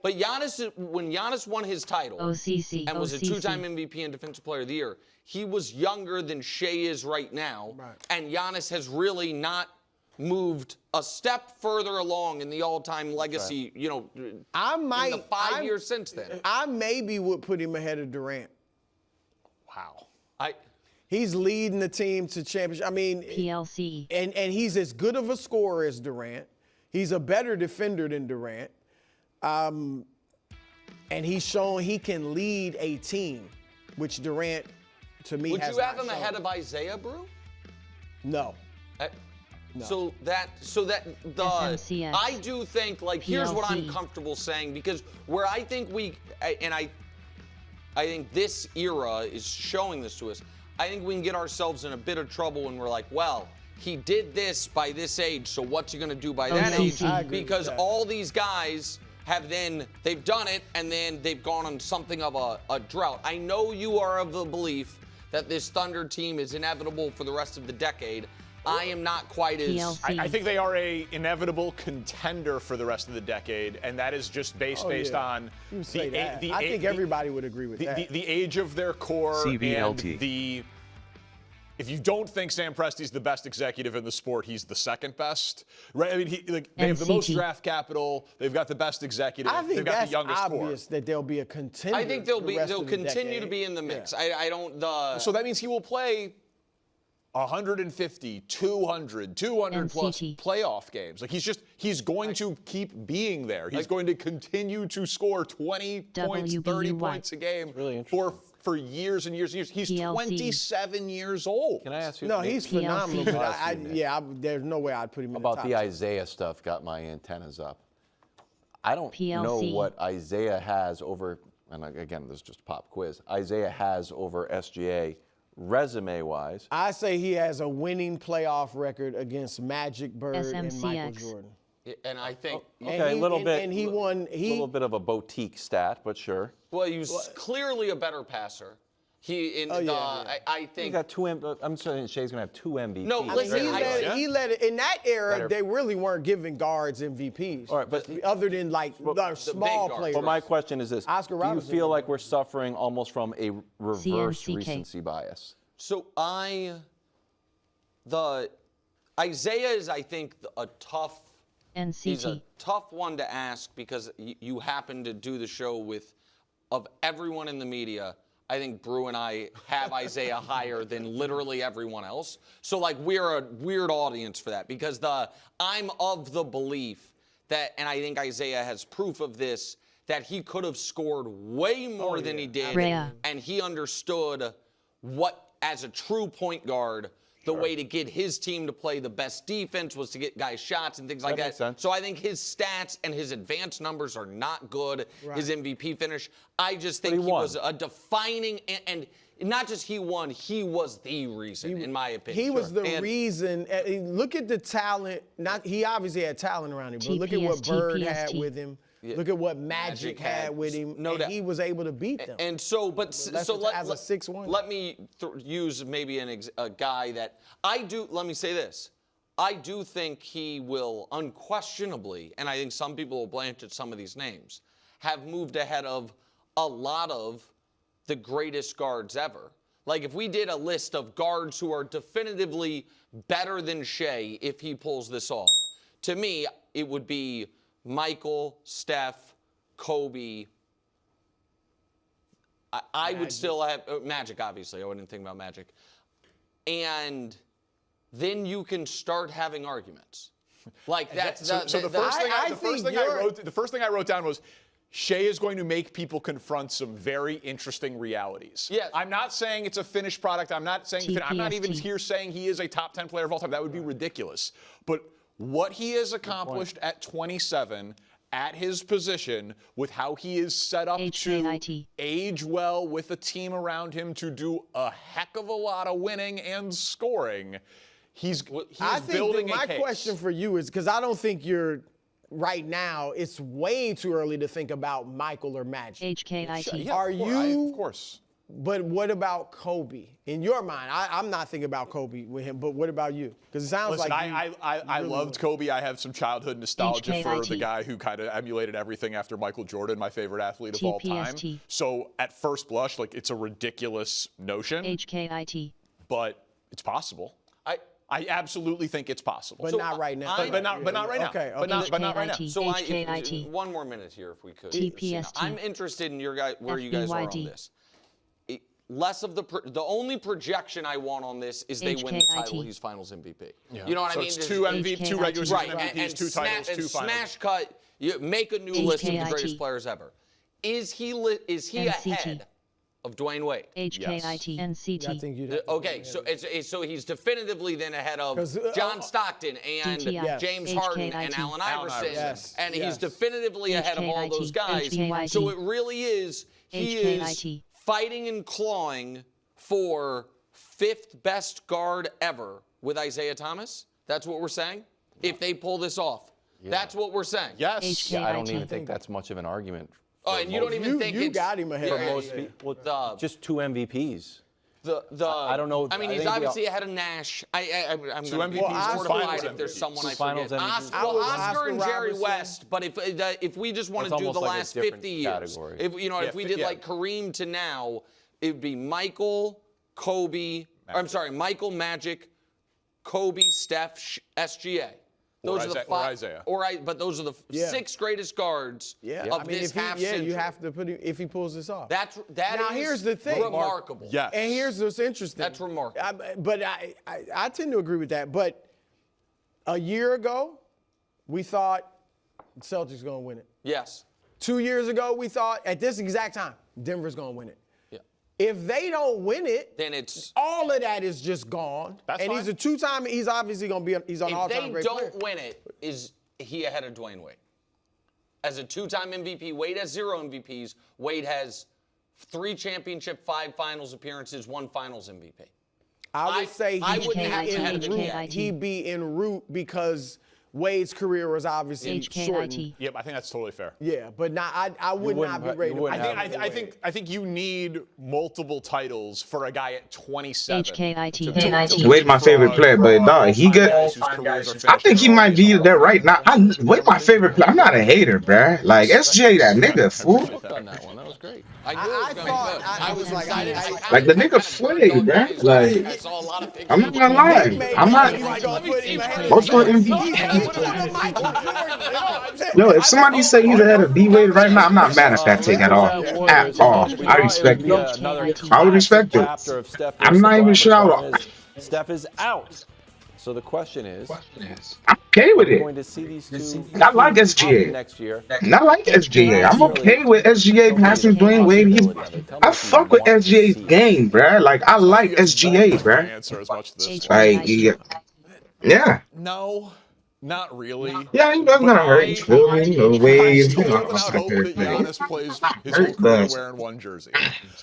but Giannis, when Giannis won his title and was a two-time MVP and Defensive Player of the Year, he was younger than Shea is right now, and Giannis has really not moved a step further along in the all-time legacy. You know, in the 5 years since then. I maybe would put him ahead of Durant. Wow. He's leading the team to championship. I mean, PLC. And he's as good of a scorer as Durant. He's a better defender than Durant. And he's shown he can lead a team, which Durant, to me, Would has you have not him shown. ahead of Isaiah, Brew? No. No. So that the SMCX. I do think, like, here's what I'm comfortable saying, because where I think I think this era is showing this to us. I think we can get ourselves in a bit of trouble when we're like, well, he did this by this age, so what's he gonna do by that age? Because all these guys they've done it, and then they've gone on something of a drought. I know you are of the belief that this Thunder team is inevitable for the rest of the decade. I am not quite as... I think they are a inevitable contender for the rest of the decade, and that is just based on I think everybody would agree with that. The age of their core CVLT. and the... If you don't think Sam Presti's the best executive in the sport, he's the second best. Right? I mean, they have the most draft capital. They've got the best executive. I think they've got that's the youngest obvious that they'll be a contender. I think they'll continue to be in the mix. Yeah. So that means he will play 150, 200 plus playoff games. Like, he's going to keep being there. He's going to continue to score 20 points, 30 points a game for years and years and years. He's 27 years old. Can I ask you? No, he's phenomenal. But there's no way I'd put him in about the the top Isaiah stuff. Got my antennas up. I don't PLC. know what Isaiah has over, and again, this is just a pop quiz. Isaiah has over SGA resume-wise. I say he has a winning playoff record against Magic, Bird, and SMCX. Michael Jordan. And I think... Okay, a little bit. And he won... A little bit of a boutique stat, but sure. Well, he was clearly a better passer. I think... He got two... I'm saying Shea's going to have two MVPs. No, listen, he led it. In that era, they really weren't giving guards MVPs. All right, but other than, like, the small players. But my question is this. Oscar do you Robertson feel like we're suffering almost from a reverse recency bias? So Isaiah is, I think, a tough... He's a tough one to ask, because you happen to do the show of everyone in the media. I think Brew and I have Isaiah higher than literally everyone else. So, like, we're a weird audience for that, because I'm of the belief that, and I think Isaiah has proof of this, that he could have scored way more than he did, and he understood what, as a true point guard, the way to get his team to play the best defense was to get guys shots and things like that. Makes sense. So I think his stats and his advanced numbers are not good. His MVP finish, I just think he was a defining, and not just he won, he was the reason, in my opinion. He was the reason. Look at the talent. He obviously had talent around him, but look at what Bird had with him. Yeah. Look at what Magic had with him. No doubt. He was able to beat them. And so, but as a 6'1". Let me use maybe a guy that I do. Let me say this: I do think he will unquestionably, and I think some people will blanch at some of these names, have moved ahead of a lot of the greatest guards ever. Like, if we did a list of guards who are definitively better than Shea if he pulls this off, to me, it would be Michael, Steph, Kobe. I would still have Magic, obviously. I wouldn't think about Magic. And then you can start having arguments. Like that's the first thing I wrote down was Shea is going to make people confront some very interesting realities. Yes. I'm not saying it's a finished product. I'm not saying I'm not even here saying he is a top 10 player of all time. That would be ridiculous. But what he has accomplished at 27 at his position, with how he is set up to age well with a team around him to do a heck of a lot of winning and scoring, he's building a case. My question for you is, because I don't think you're right now, it's way too early to think about Michael or Magic. HKIT. Yeah, Are you? Of course. But what about Kobe? In your mind, I'm not thinking about Kobe with him, but what about you? Because it sounds like I loved Kobe. I have some childhood nostalgia for the guy who kind of emulated everything after Michael Jordan, my favorite athlete of all time. So at first blush, like, it's a ridiculous notion. HKIT. But it's possible. I absolutely think it's possible. But not right now. But not right now. Okay. But not right now. So one more minute here, if we could. TPST. I'm interested in where you guys are on this. Less of the only projection I want on this is they win the title. He's Finals MVP. Yeah. You know what I mean? It's two regular season MVPs, two titles, two finals. Smash cut. You make a new list of the greatest players ever. Is he ahead of Dwayne Wade? HKITNCT. I think you'd have to Okay, so he's definitively then ahead of John Stockton and DTI. James Harden and HKIT. Allen Iverson, Yes. and Yes. he's definitively ahead of all those guys. HKIT. So it really is he is HKIT. fighting and clawing for 5th best guard ever with Isaiah Thomas. That's what we're saying. If they pull this off, that's what we're saying. Yes. Yeah, I don't even think that's much of an argument. Oh, and you don't even think you it's got him ahead For of most people, just 2 MVPs. I don't know. I mean, he's obviously ahead of Nash. I'm Two going to be MVPs, mortified finals if there's someone I Finals forget. MVPs. Oscar and Oscar Jerry Robertson. West. But if we just want to That's do the almost like a last different 50 years, category. if we did like Kareem to now, it would be Michael, Kobe. I'm sorry, Michael, Magic, Kobe, Steph, SGA. Those are the 5. Isaiah. But those are the 6 greatest guards of this half century. you have to put him if he pulls this off. That now is here's the thing. remarkable. Yes. And here's what's interesting. That's remarkable. But I tend to agree with that. But a year ago, we thought the Celtics going to win it. Yes. 2 years ago, we thought at this exact time, Denver's going to win it. Yeah. If they don't win it, Then it's all of that is just gone. That's and fine. he's a 2-time. He's obviously going to be. He's on all-time if they great don't player. win it, is he ahead of Dwayne Wade? As a 2-time MVP, Wade has 0 MVPs. Wade has 3 championship, 5 finals appearances, 1 finals MVP. I would say I wouldn't have him ahead of him yet. he'd be en route because Wade's career was obviously shortened. Yep, I think that's totally fair. Yeah, but I would not be ready to put him over Wade. I think you need multiple titles for a guy at 27. HKIT. Wade my favorite player, but dog, he good. I think he might be there right now. Wade my favorite player. I'm not a hater, bruh. Like SGA, that nigga fool. On that one, that was great. I knew it was going to be good. I was like, Like the nigga flayed, bruh. Like I saw a lot of pictures. I'm not gonna lie. I'm not. Multiple MVP. Yo, if somebody say he's ahead of D Wade right now, I'm not mad at that take at all. At all. I respect it. I would respect it. I'm not even sure. Steph is out. So the question is, I'm okay with we're it. going to see these two I like SGA. next year. And I like SGA. I'm okay with SGA passing Dwayne Wade. I fuck with SGA's game, bruh. Like I like SGA, bruh. Answer as much to this. Like yeah. No, not really. Yeah, he doesn't gonna hurt. You feel me? Wade. I still hope that Giannis plays his whole career wearing 1 jersey.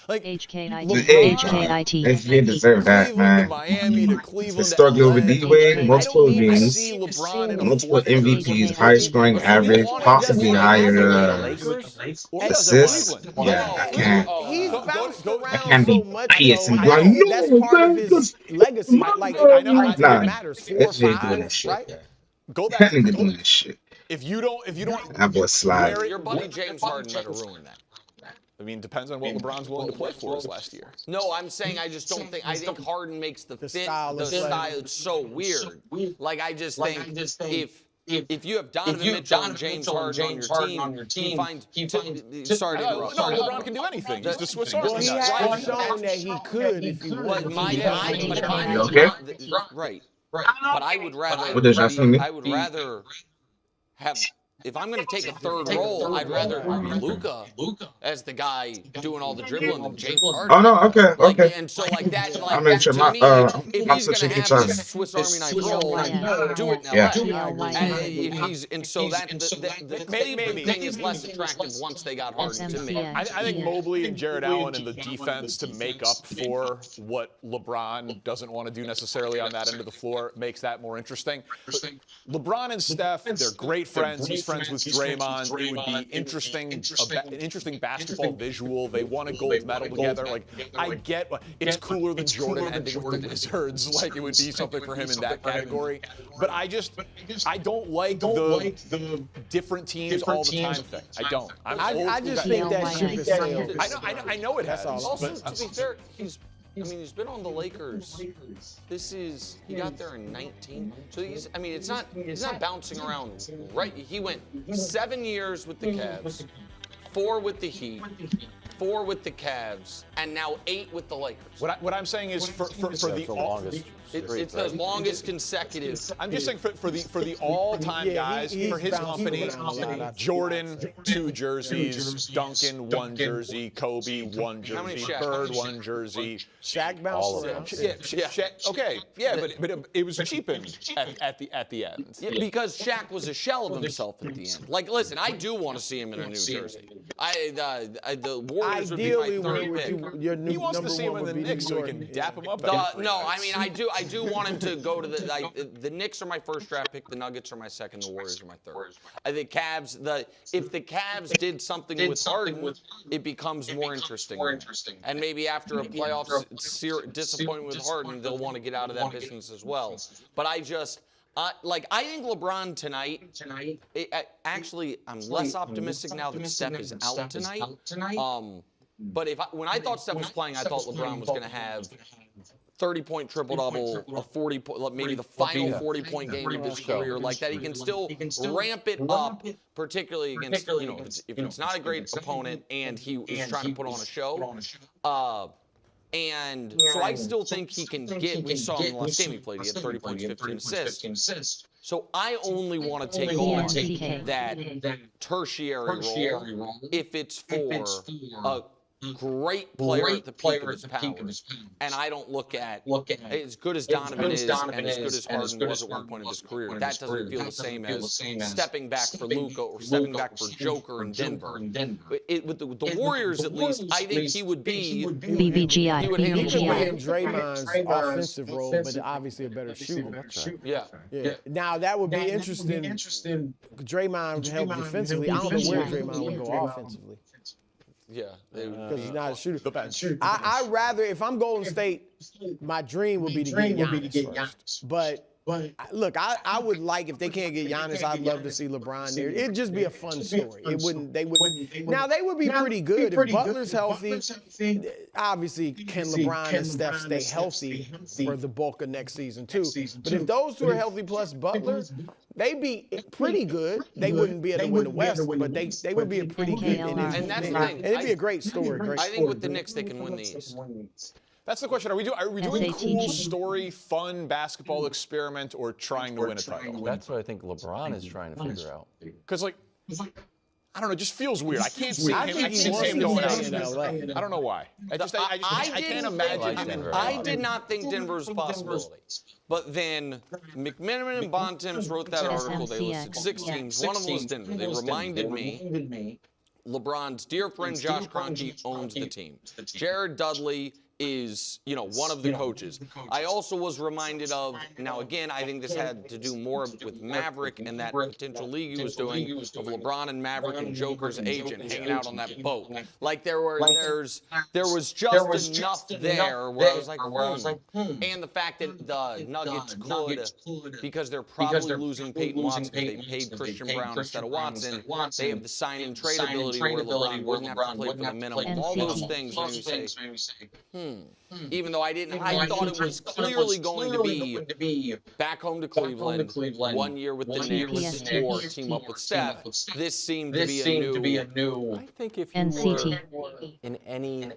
Like HKIT. SGA deserve that, man. Miami to Cleveland. Historically over D Wade, multiple rings, See LeBron in a multiple MVPs, highest scoring average, possibly higher assists. Yeah, I can't. He's bounced I around can't so be much. biased and be though. like, That's no, part of man, his legacy. Like I don't think nah. it matters. 4 or SGA doing 5, this shit. right? Go That back. nigga doing this shit. If you don't, That boy slide. Your buddy James Harden better ruin that. I mean, depends on what LeBron's willing to play for us last year. No, I'm saying I just don't think. I think Harden makes the fit, style the of play. style so weird. Like I just think if you have Donovan Mitchell and James Harden on your team, sorry to interrupt. No, LeBron can do anything. He's the Swiss Army Well, he knife. has shown that he could if he wanted. Right. But I would rather. What does that mean? I would rather have. If I'm going to take a third role, I'd rather Luka as the guy doing all the dribbling than James Harden. Oh no, okay. And so like that, I'm in to my me, my if he's going sister to keeps have on. this Swiss Army knife role, do it in LA. Yeah. And so that the Cleveland thing is less attractive once they got Harden to me. I think Mobley and Jared Allen in the defense to make up for what LeBron doesn't want to do necessarily on that end of the floor makes that more interesting. LeBron and Steph, they're great friends. He's friends with Draymond. It would be interesting, an interesting basketball visual. They won a gold medal together. Like, I get it's cooler than Jordan ending with the Wizards. Like, it would be something for him in that category. But I don't like the different teams all the time thing. I don't. I just think that ship is sailed. I know it has. Also, to be fair, he's been on the Lakers. He got there in 19. So he's not bouncing around. Right, he went 7 years with the Cavs, 4 with the Heat, 4 with the Cavs, and now 8 with the Lakers. What I'm saying is for the longest. It's the longest consecutive. I'm just saying for the all-time guys, for his company, Jordan 2 jerseys, Duncan 1 jersey, Kobe 1 How many jersey, Shaq? Bird 1 jersey. Shaq bounced around. Shaq, okay, yeah, but it was cheapened at the end. Yeah, because Shaq was a shell of himself at the end. Like, listen, I do want to see him in a new jersey. The Warriors Ideally, would be my third pick. He wants to see him in the Knicks so he can dap him up. No, I mean, I do want him to go to the Knicks are my first draft pick, the Nuggets are my second, the Warriors are my third. I think if the Cavs did something with Harden, it becomes more interesting. And maybe after a playoff disappointment with Harden, they'll want to get out of that business as well. But I think LeBron tonight. Actually, I'm less optimistic now that Steph is out tonight. But when I thought Steph was playing, I thought LeBron was going to have 30-point triple-double, a 40-point, maybe the final 40-point game of his career, like that. He can still ramp it up, particularly against, if it's not a great opponent and he is trying to put on a show. And so I still think he can get, we saw him in the last game he played, he had 30 points, 15 assists. So I only want to take on that tertiary role if it's for a great player at the peak of his powers. And I don't look at as good as Donovan is and as good as Harden was at one point in his career. That doesn't feel the same as stepping back for Luka or stepping back for Joker in Denver. With the Warriors, at least, I think he would be BBGI. He could be in Draymond's offensive role, but obviously a better shooter. Yeah. Now that would be interesting. Draymond would help defensively. I don't know where Draymond would go offensively. Yeah, because he's not a shooter. I'd rather, if I'm Golden State, my dream would be to get Giannis first. But look, I would like, if they can't get Giannis, I'd love to see LeBron there. It'd just be a fun story. They wouldn't. Now they would be pretty good if Butler's healthy. Obviously, can LeBron and Steph stay healthy for the bulk of next season too? But if those two are healthy plus Butler, they'd be pretty good. They wouldn't be able to win the West, but they would be a pretty good. And that's the thing. And it'd be a great story. I think with the Knicks, they can win the East. That's the question. Are we doing cool story, fun basketball experiment, or trying to win a title? That's what I think LeBron is trying to figure out. Because I don't know, it just feels weird. I can't see him going out in LA. I don't know why. I can't imagine him. I did not think Denver was a possibility. But then McMenamin and Bontemps wrote that article. They listed 6 teams. One of them was Denver. They reminded me LeBron's dear friend Josh Kroenke owns the team. Jared Dudley is, one of the coaches. I also was reminded of, now again, I think this had to do more with Maverick and that potential league he was doing of LeBron and Maverick and Joker's agent hanging out on that boat. Like there was just enough there where I was like, And the fact that the Nuggets could, because they're probably losing Peyton Watson, they paid Christian Brown instead of Watson, they have the sign and trade ability where LeBron wouldn't have to play for the minimum. All those things made me say, even though I thought it was clearly going to be back home to Cleveland, 1 year with the Knicks, or team up with Steph. This seemed to be a new. I think if you were in any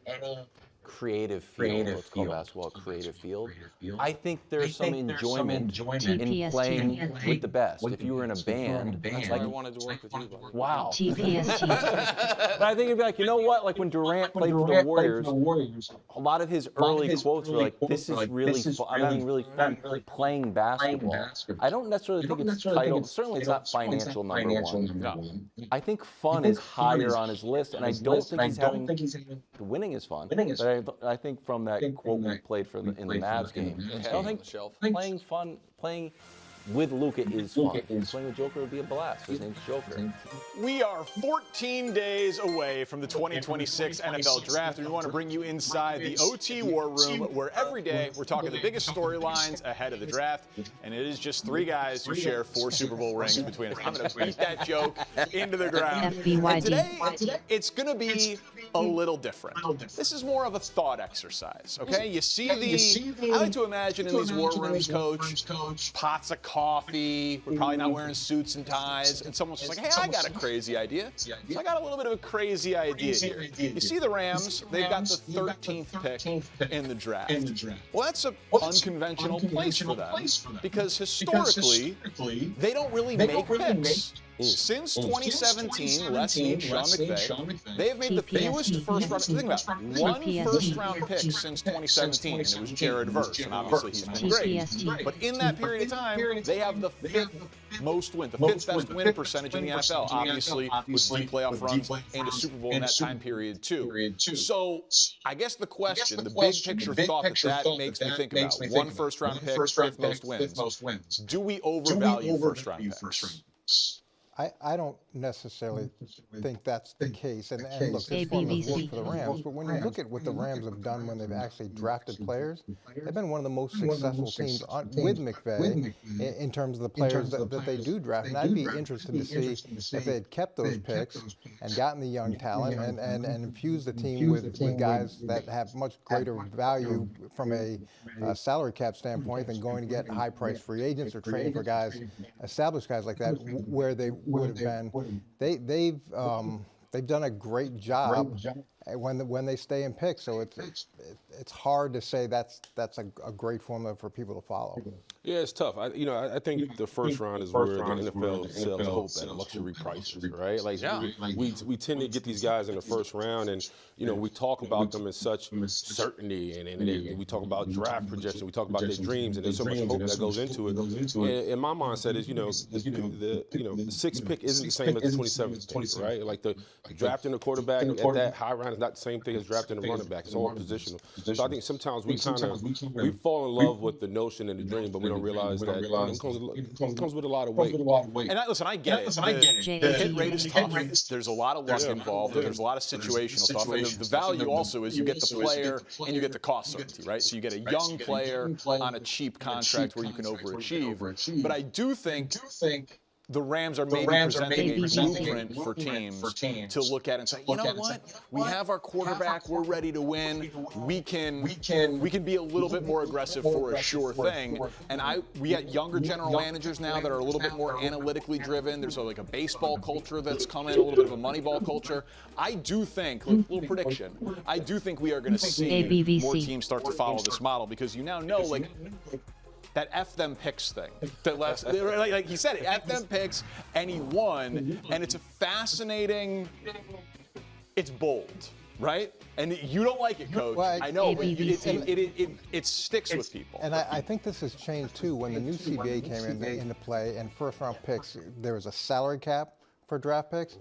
creative field, let's call basketball a creative field, I think there's some enjoyment in playing with the best. If you were in a band, that's like I wanted to work with you. Wow. But I think it'd be like, you know what? Like when Durant played for the Warriors, a lot of his early quotes were like, "This is really fun. I'm having really fun playing basketball." I don't necessarily think it's title. Certainly, it's not financial number one. No. I think fun is higher on his list, and I don't think he's having. The winning is fun. But I think from that quote we played in the Mavs game, I don't think playing with Luka is fun. Playing with Joker would be a blast. His name's Joker. We are 14 days away from the 2026 NFL Draft, and we want to bring you inside the OT War Room, where every day we're talking the biggest storylines ahead of the draft, and it is just 3 guys who share 4 Super Bowl rings between us. I'm going to beat that joke into the ground. And today, it's going to be a little different. This is more of a thought exercise, okay? You see the I like to imagine in these war rooms, coach, pots of coffee, we're probably not wearing suits and ties, and someone's just like, hey, I got a crazy idea. So I got a little bit of a crazy idea here. You see the Rams, they've got the 13th pick in the draft. Well, that's an unconventional place for them because historically, they don't really make picks. Since 2017, Les Snead, Sean McVay, they have made the fewest first-round. Think about it, one first-round pick since 2017, and it was Jared Verse, and obviously he's been great. But in that period of time, they have the fifth most win, the fifth best win percentage in the NFL, obviously with 3 playoff runs and a Super Bowl in that time period too. So I guess the question, the big picture thought that makes me think about, one first-round pick, fifth most wins. Do we overvalue first-round picks? I don't necessarily think that's the case. And look, it's fun to work for the Rams, but when you look at what the Rams have done when they've actually drafted players, they've been one of the most successful teams with McVay in terms of the players that they do draft. And I'd be interested to see if they had kept those picks and gotten the young talent and infused the team with guys that have much greater value from a salary cap standpoint than going to get high-priced free agents or trading for guys, established guys like that, where they would have been. They've done a great job when they stay in picks. So it's hard to say that's a great formula for people to follow. Yeah, it's tough. I think the first round is where the NFL sells hope at luxury prices, right? Like we tend to get these guys in the first round, and we talk about them in such certainty, and we talk about draft projection, we talk about their dreams, and there's so much hope that goes into it. And my mindset is, the sixth pick isn't the same as the 27th pick, right? Like the drafting a quarterback at that high round is not the same thing as drafting a running back. It's all positional. So I think sometimes we fall in love with the notion and the dream, but we don't realize that it comes with a lot of weight. And I get it. The hit rate is tough. There's a lot of luck involved. There's a lot of situational stuff. And the value also is you get the player and you get the cost certainty, right? So you get a young player on a cheap contract where you can overachieve. But I do think the Rams are maybe presenting a blueprint for teams to look at and say, you know what? We have our quarterback. We're ready to win. We can be a little bit more aggressive for a sure thing. And we got younger general managers now that are a little bit more analytically driven. There's like a baseball culture that's coming, a little bit of a Moneyball culture. I do think, little prediction, I do think we are going to see more teams start to follow this model because you now know, like, that F them picks thing. Like he said, F them picks, and he won. And it's a fascinating, it's bold, right? And you don't like it, Coach. Well, I know, but it sticks with people. And I think this has changed, too. When the new CBA came into play and first-round picks, there was a salary cap for draft picks.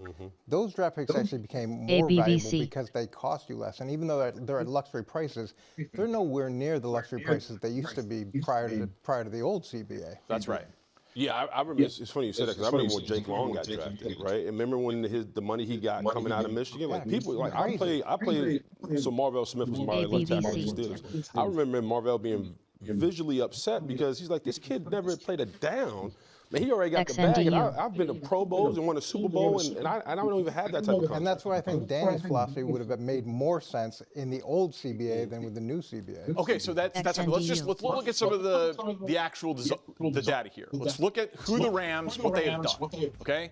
Those draft picks actually became more valuable because they cost you less. And even though they're at luxury prices, they're nowhere near the luxury prices they used to be prior to the old CBA. That's right. Yeah, I remember. It's funny you said that because I remember when Jake Long got drafted, right? And remember when the money he got coming out of Michigan, like people, like I played. So Marvell Smith was my left tackle with the Steelers. I remember Marvell being visually upset because he's like, this kid never played a down. Man, he already got the bag, and I've been to Pro Bowls and won a Super Bowl, and I don't even have that type of contract. And that's why I think Danny's philosophy would have made more sense in the old CBA than with the new CBA. Okay, so that's let's look at some of the actual the data here. Let's look at who the Rams, what they have done. Okay.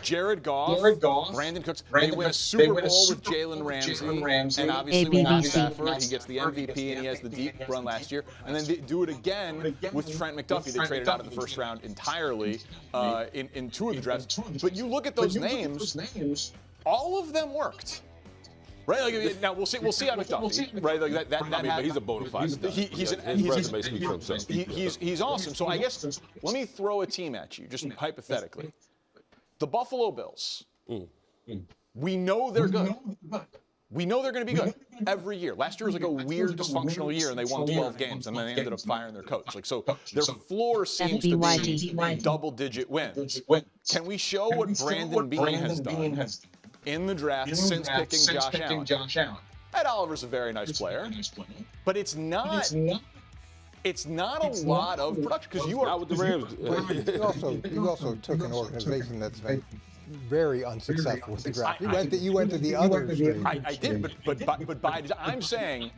Jared Goff, Brandon Cooks, they win a Super Bowl with Jalen Ramsey, and obviously with Matt Stafford, he gets the MVP and he has the deep run last year, and then they do it again with Trent McDuffie. They traded out of the first round entirely in 2 of the drafts. But you look at those names, all of them worked. Right, like, now we'll see on McDuffie. Right, like that he's a bona fide. He's awesome. So I guess let me throw a team at you, just hypothetically. The Buffalo Bills. We know they're good. We know they're going to be good every year. Last year was like a weird dysfunctional year, and they won 12 games, and then they ended up firing their coach. Like, so their floor seems to be double-digit wins. Can we show what Brandon Beane has done in the draft since picking Josh Allen? Ed Oliver's a very nice player, but it's not. It's not a lot of production because you are out with the Rams. You also took an organization that's been very unsuccessful with the draft. You went to the other extreme. I did, but by design, I'm saying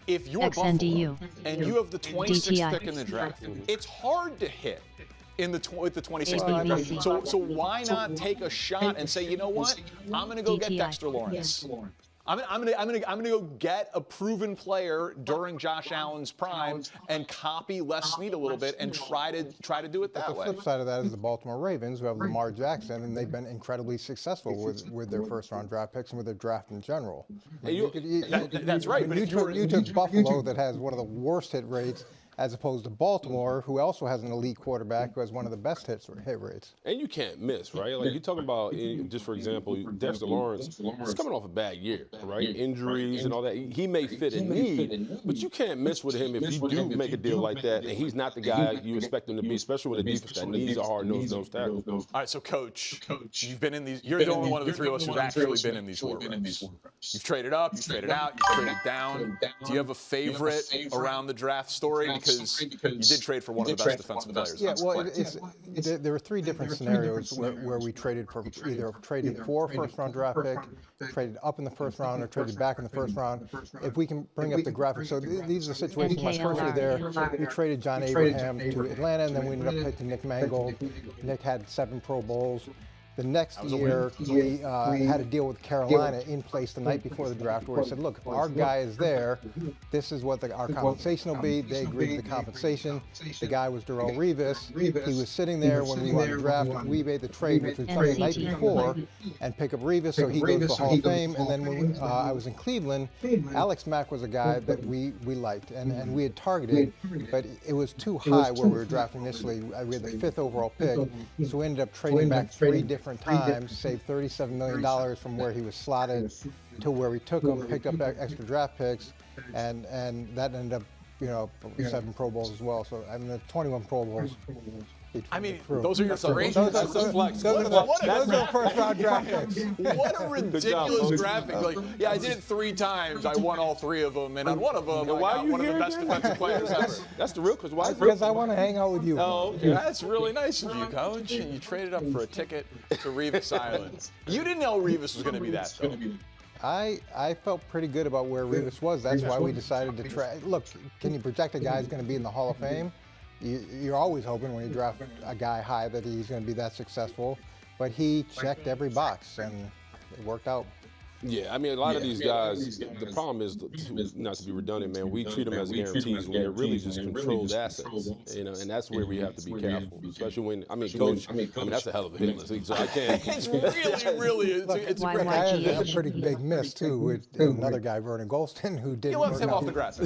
if you're XNDU. Buffalo and you have the 26th DTI. pick in the draft, it's hard to hit with the 26th pick Well, in the draft. So why not take a shot and say, you know what? I'm going to go get DTI. Dexter Lawrence. I'm gonna go get a proven player during Josh Allen's prime and copy Les Snead a little bit and try to do it that way. The flip side of that is the Baltimore Ravens, who have Lamar Jackson, and they've been incredibly successful with their first-round draft picks and with their draft in general. That's right. But you took Buffalo, that has one of the worst hit rates, as opposed to Baltimore, who also has an elite quarterback who has one of the best hit rates. And you can't miss, right? Like you're talking about, just for example, Dexter Lawrence is coming off a bad year, right? Injuries and all that. He may fit in need, but you can't miss with him if you do make a deal like that and he's not the guy you expect him to be, especially with a defense that needs a hard-nosed nose tackle. All right, so Coach, you've been in these. You're the only one of the three of us who's actually been in these war rooms. You've traded up, you've traded out, you've traded down. Do you have a favorite around the draft story? Because you did trade for one of the best defensive players. Yeah, well, there were three different scenarios where we traded for either traded for a first-round draft pick, traded up in the first round, or traded back in the first round. If we can bring up the graphic, so these are the situations. My first year there, we traded John Abraham to Atlanta, and then we ended up picking Nick Mangold. Nick had 7 Pro Bowls. The next year, we had a deal with Carolina in place the night before the draft where we said, look, if our guy is there, this is what our compensation will be. They agreed to the compensation. The guy was Darrelle Revis. He was sitting there when we won the draft. We made the trade, which was the night before, and pick up Revis, so he goes to Hall of Fame. And then when I was in Cleveland, Alex Mack was a guy that we liked and we had targeted, but it was too high where we were drafting initially. We had the 5th overall pick, so we ended up trading back 3 different times, saved $37 million from where he was slotted to where we took him, picked up extra draft picks, and that ended up, 7 Pro Bowls as well. So I mean, the 21 Pro Bowls. I mean, those are your three. Those are the first-round draft picks. What a ridiculous graphic! Like, yeah, I did it 3 times. I won all 3 of them, and on one of them, I got one of the best defensive players ever. That's the real question. Why? Because I want to hang out with you. Oh, okay. That's really nice of you, Coach. And you traded up for a ticket to Revis Island. You didn't know Revis was going to be that, though. I felt pretty good about where Revis was. That's why we decided to try. Look, can you project a guy who's going to be in the Hall of Fame? You're always hoping when you draft a guy high that he's going to be that successful, but he checked every box and it worked out. Yeah, I mean, a lot of these guys, the problem is, not to be redundant, man, we treat them as guarantees when they're really just controlled assets, and that's where we have to be careful, especially when, Coach, that's a hell of a hit list, so I can't. It's really, it's a great I had a pretty big miss, too, with another guy, Vernon Golston, who didn't. You left him off the grass.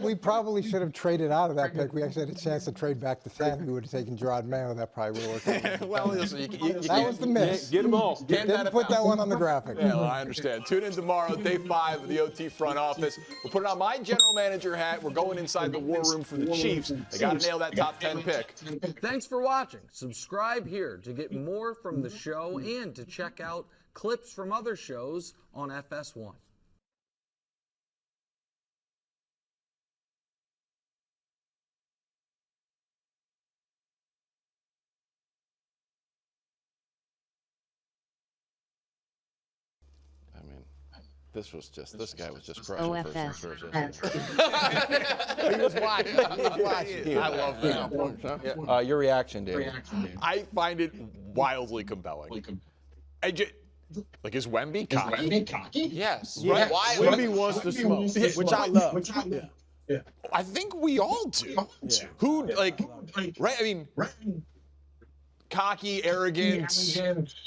We probably should have traded out of that pick. We actually had a chance to trade back to 10. We would have taken Gerard Mayo. That probably would have worked out. Well, listen, that was the miss. Get them all. Put that one on the graphic. Yeah, well, I understand. Tune in tomorrow, day 5 of the OT front office. We'll put it on my general manager hat. We're going inside the war room for the Chiefs. They got to nail that top 10 pick. Thanks for watching. Subscribe here to get more from the show and to check out clips from other shows on FS1. This guy was just crushing OFS. He was watching. I love that. Your reaction, David. I find it wildly compelling. Like, is Wemby cocky? Yes. Right. Wemby wants to smoke, which I love. Yeah. I think we all do. Yeah. Who, right? I mean, cocky, arrogant,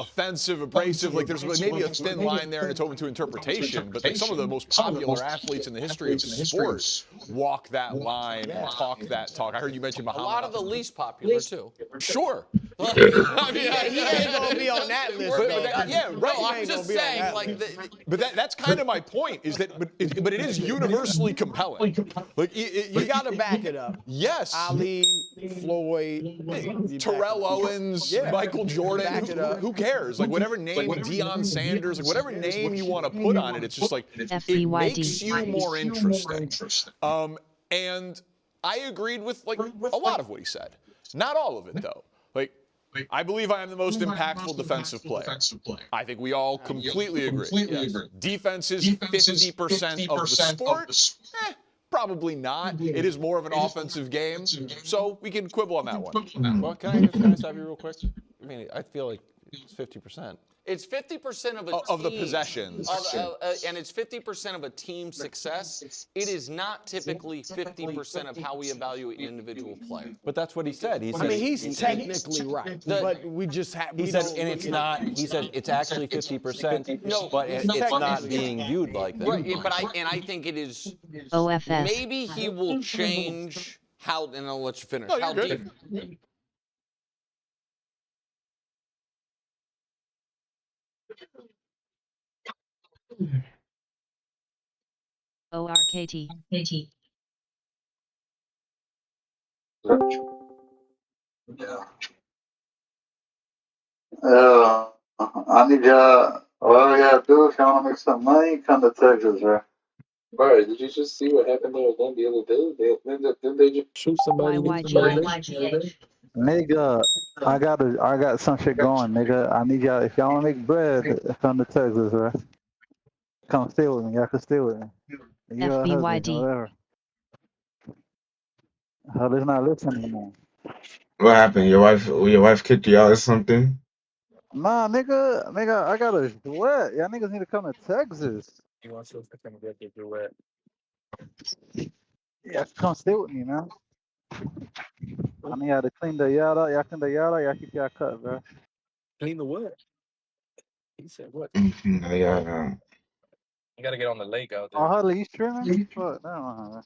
offensive, abrasive. Like, there's maybe a thin line there, and it's open to interpretation. But some of the most popular athletes in the history of sport walk that line and talk that talk. I heard you mention Muhammad. A lot of the least popular too. Sure. I mean, he ain't gonna be on that list. Right. I'm just saying, but that's kind of my point. Is that, but it is universally compelling. Like, you got to back it up. Yes. Ali, Floyd, Terrell Owens. Michael Jordan, who cares? Like, whatever name, Deion Sanders, like whatever name you want to put on it, it's just like, it makes you more interesting. And I agreed with, like, a lot of what he said. Not all of it, though. Like, I believe I am the most impactful defensive player. I think we all completely agree. Yes. Defense is 50% of the sport. Probably not. It is more of an offensive game, so we can quibble on that one. Well, can I stop you real quick? I mean, I feel like it's 50%. It's 50% of a of the team, possessions. and it's 50% of a team's success. It is not typically 50% of how we evaluate an individual player. But that's what he said. He said I mean, he's technically right, but we just have. He said, and it's not. He said it's actually 50%. No, but it's not being viewed like that. Right, but I think it is. OFS. Maybe he will change how, and I'll let you finish. No, you're how good. deep. ORKT. I need y'all, all you gotta do if y'all wanna make some money, come to Texas, bro. Bro, did you just see what happened there again the other day? Didn't they just shoot somebody? Nigga, I got some shit going, nigga. I need y'all, if y'all wanna make bread, come to Texas, bro. Come stay with me, y'all can stay with me. You a husband, FBYD. whatever. Hubby's not listening anymore. What happened? Your wife kicked you out or something? Nah, nigga, I got a duet. Y'all niggas need to come to Texas. You want to come get the duet? Yeah, come stay with me, man. I need y'all to clean the yard out. Y'all clean the yard out. Y'all keep y'all cut, bro. Clean the what? He said what? Yeah. You gotta get on the lake out there. Oh, Harley, you streaming? Fuck, no.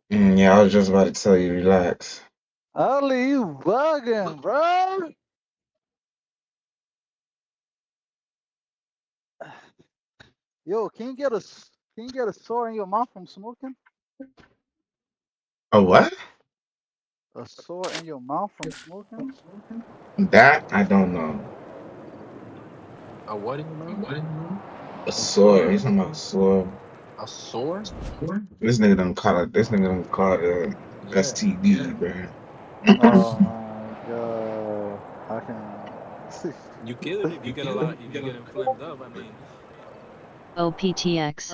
Yeah, I was just about to tell you, relax. Harley, you bugging, bro. Yo, can you get a sore in your mouth from smoking? A what? A sore in your mouth from smoking? That I don't know. A what in your mouth? A sore. He's talking about a sore. A sore? This nigga don't call it. This nigga don't call it STD, bro. Oh my god, I can. You get it if you get a lot. You get inflamed up. I mean. OPTX.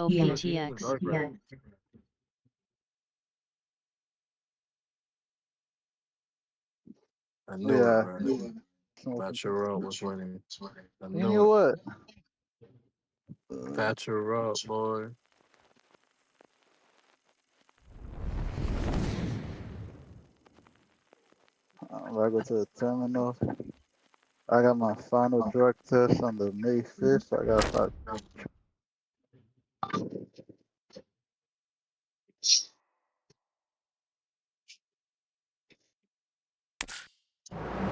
I knew Yeah. it, man. Bachelor was winning. I You knew knew what? Bachelor boy. I go to the terminal. I got my final drug test on the May 5th. I got start.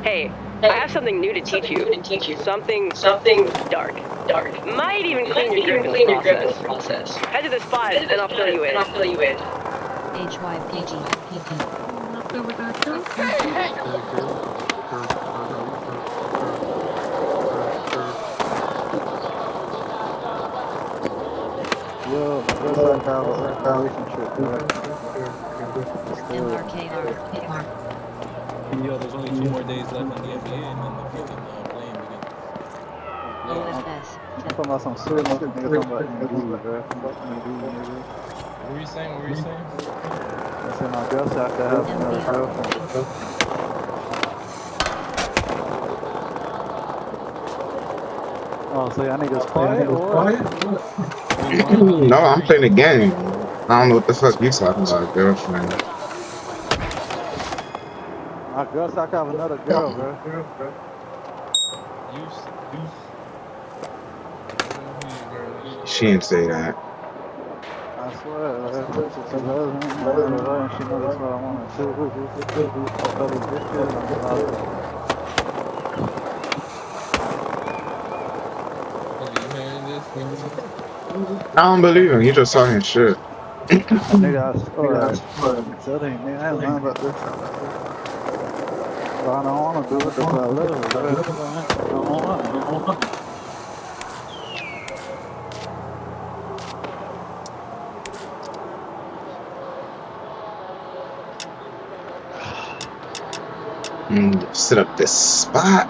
Hey, I have something new to teach you. Something dark. Might even clean your grip in the process. Head to the spot and I'll fill you in. HYPG. Yo, I guess I have a relationship, right? MRKR. Yo, there's only 2 more days left in the NBA, and then the fucking playing begins. OFS. I'm talking about some serious shit, nigga. Talking about Indeed, bro. Fuck Indeed, nigga. What were you saying? I said my girl said I could have another girlfriend. Oh, so y'all niggas quiet or what? No, I'm playing the game. I don't know what the fuck you talking about, girlfriend. My girl said I could have another girl, bro. She didn't say that. I swear, like, she's a husband, and she knows that's what I want to do. Other bitches, I'm about I don't believe him. He just talking shit. Nigga, I swear. I'm telling you, nigga, I ain't lying about this. But I don't want to do it because I love her, bro. I don't want to. Set up this spot.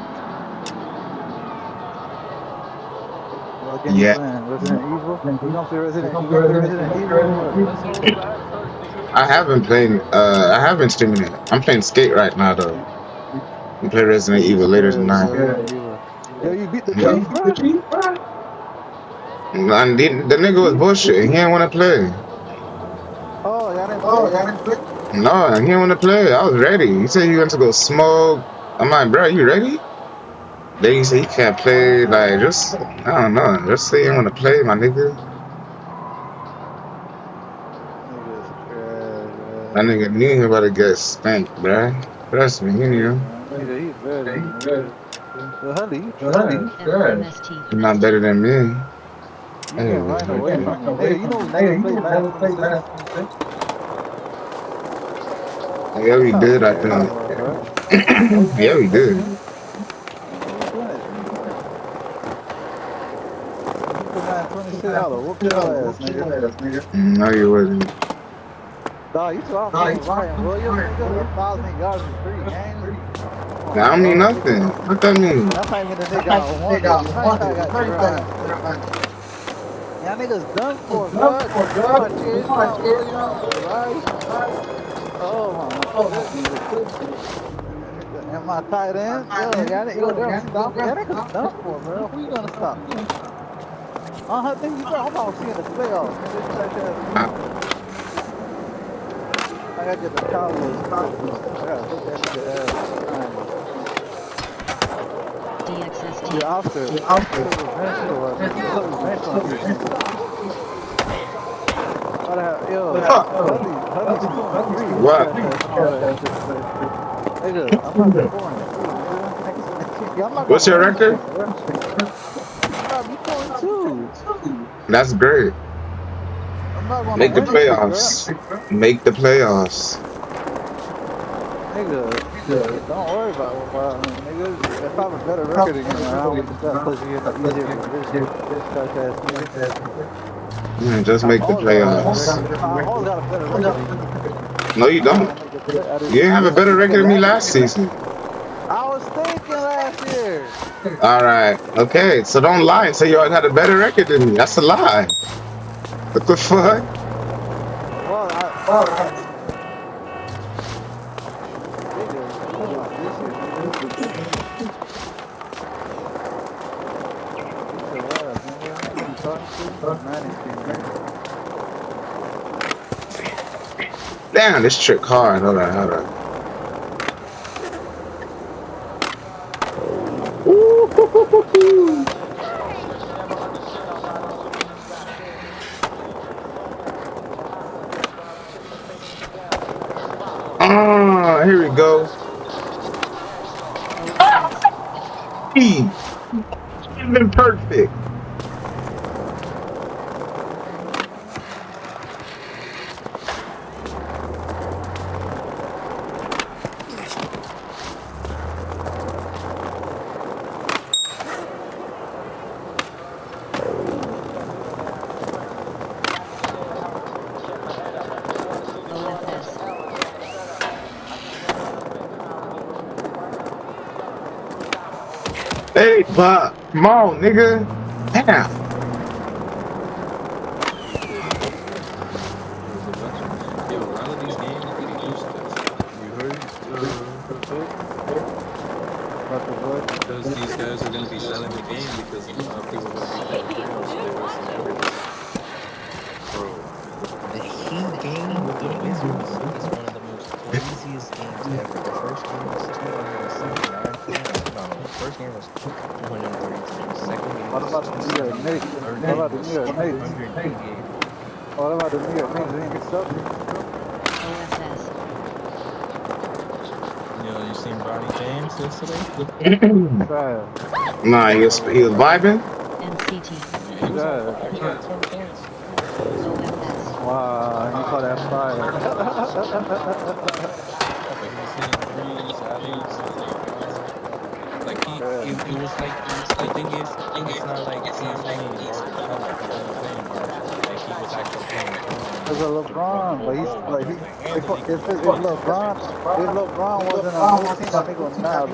What game you Yeah. playing? Resident Evil? You gonna play Resident? You gonna play Resident Evil or what? I have been playing. I have been streaming it. I'm playing Skate right now though. We play Resident Evil later Yeah, tonight. Resident Evil. Yo, you beat the Yeah. thief, bro? And the nigga was bullshit. He didn't want to play. Oh, y'all didn't play it? No, he didn't want to play. I was ready. He said he went to go smoke. I'm like, bro, you ready? Then he said he can't play. Like, just I don't know. Just say you want to play, my nigga. That nigga knew he about to get spanked, bro. Trust me, he knew. Nigga, he's better, nigga. Yo, Hunter, you trash. He's not better than me. You getting right away from me. Nigga, you know we never played Madden 26? Yeah, we did, I think. Yeah, we did. If you play Madden 26, I would whoop your ass, nigga. No, you wasn't. Dog, you saw Ryan Williams, nigga, 1,000 yards in 3 games. That don't mean nothing. What that mean? That's not even the nigga I wanted. You might got Ryan. Y'all niggas done for, bro. Talking about Chase, about Williams, Rice. Oh my. And my tight end, yo, they'll stop. Y'all niggas done for, bro. Who you gonna stop? I think you got. I'm about to see in the playoffs. I gotta get the Cowboys. I gotta put that nigga ass. DXST. Yeah, Oscar. What? What's your record? That's great. Make the playoffs. Make the playoffs. Nigga, don't worry about it. Nigga, if I have a better record than you, I would because you have easier for this Yeah, just make the playoffs. I always got a better record. No, you don't. You didn't have a better record than me last season. I was thinking last year. All right. Okay. So don't lie and say you had a better record than me. That's a lie. What the fuck? Damn, this trick hard. Hold on. Ah, here we go. Even perfect. Hey, but come on, nigga. Damn. Because these guys are going to be selling the game because a lot of people are going to be playing Trill, so they're wasting everything. Bro, the Heat game with the Wizards is one of the most craziest games ever. The first game was 279 points. No, the first game was 232. The second game What was about the New York Knicks? third What game about the was New York Knicks? 188. What about the New York Knicks? They ain't get something. Yo, you seen Bronny James yesterday? Nah, he was vibing. Yeah, he was on fire. He had 10 points. Wow, you call that fire. Like he was hitting threes, alleys, like it was like the thing is, it's not like he's playing garbage. Not like he's only playing garbage. Like he was actually playing Because of LeBron, if LeBron wasn't on no team, that nigga would not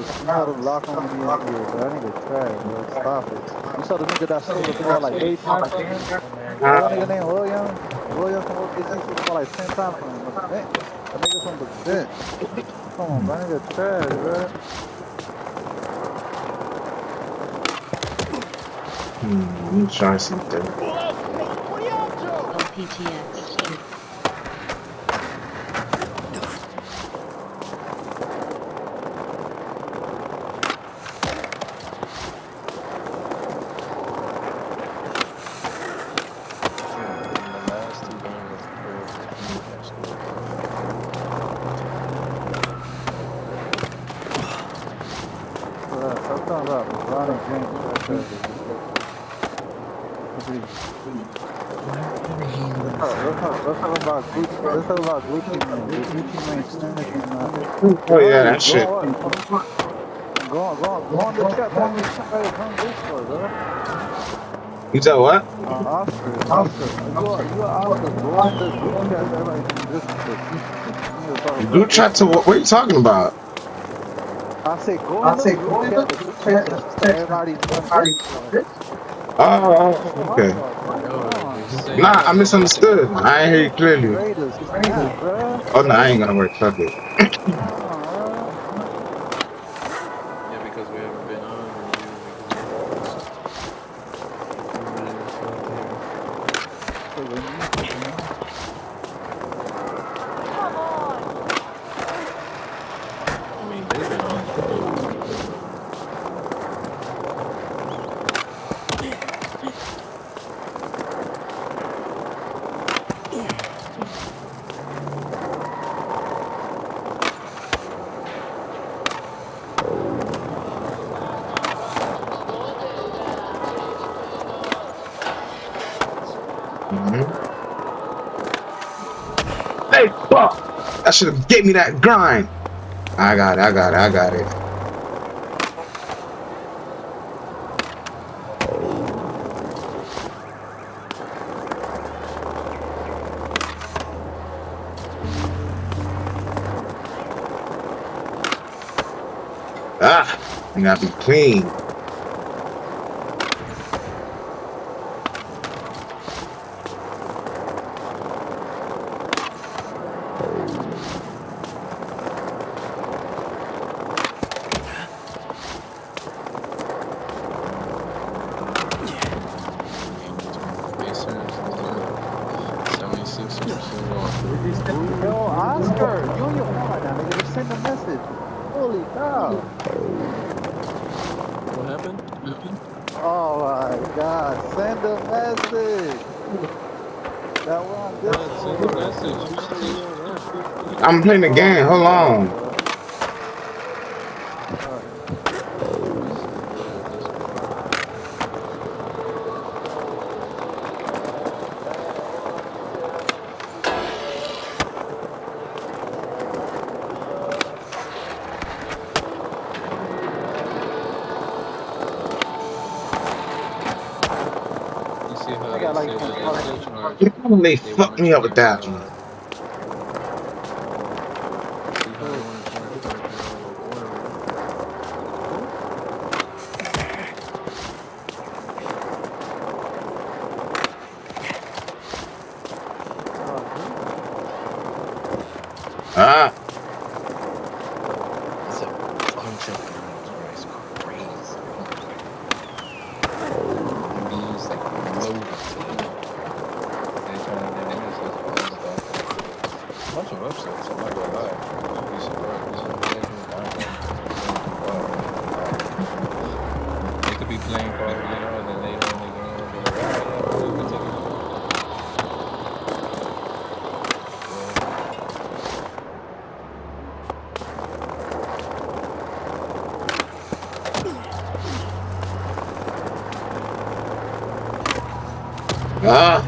have locked him in the NBA, bro. That nigga trash, bro. Stop it. You saw the nigga that stole the ball like 8 times from him. What that nigga named Williams? Williams from OKC stole the ball like 10 times from him on the bench. That nigga's on the bench. Come on, bro. That nigga trash, bro. Let me try something. LPTX. Sometimes LeBron and James are trash. Let's talk about Gucci. Let's talk about Gucci Mane. The Gucci Mane snatching. Oh yeah, Hurry, that shit. go on the chat. Type in somebody to join Discord, bro. You said what? Oscar. You are Oscar. Go on the group chat. Everybody join Discord. We need to talk Group about chat to what? What are you talking about? I say go in the group chat. The group chat that everybody join Discord. Oh, okay. Nah, I misunderstood. I ain't hear you clearly. Raiders, snap, bro. Oh no, I ain't gonna work. Fuck it. Yeah, because we haven't been on and I mean, they've been on for a long time, so. Hey, fuck! That should have gave me that grind. I got it. Ah, I gotta be clean. Yo, Oscar, you on your phone right now, nigga. Just send a message. Holy cow. What happened? Oh my god, send a message. That we're on Discord. I'm playing the game. Hold on. You see how they say that They fucked me up with that one. see how they want to charge $5 order rate. Ah. It's a bunch of guns, bro. It's crazy. These like loaded team. They're trying to damn near stuff. A bunch of upsets, I'm not gonna lie. You'd be surprised. They could be playing for, and then later in the game, they'll be like, oh, yeah, we take it. Ah.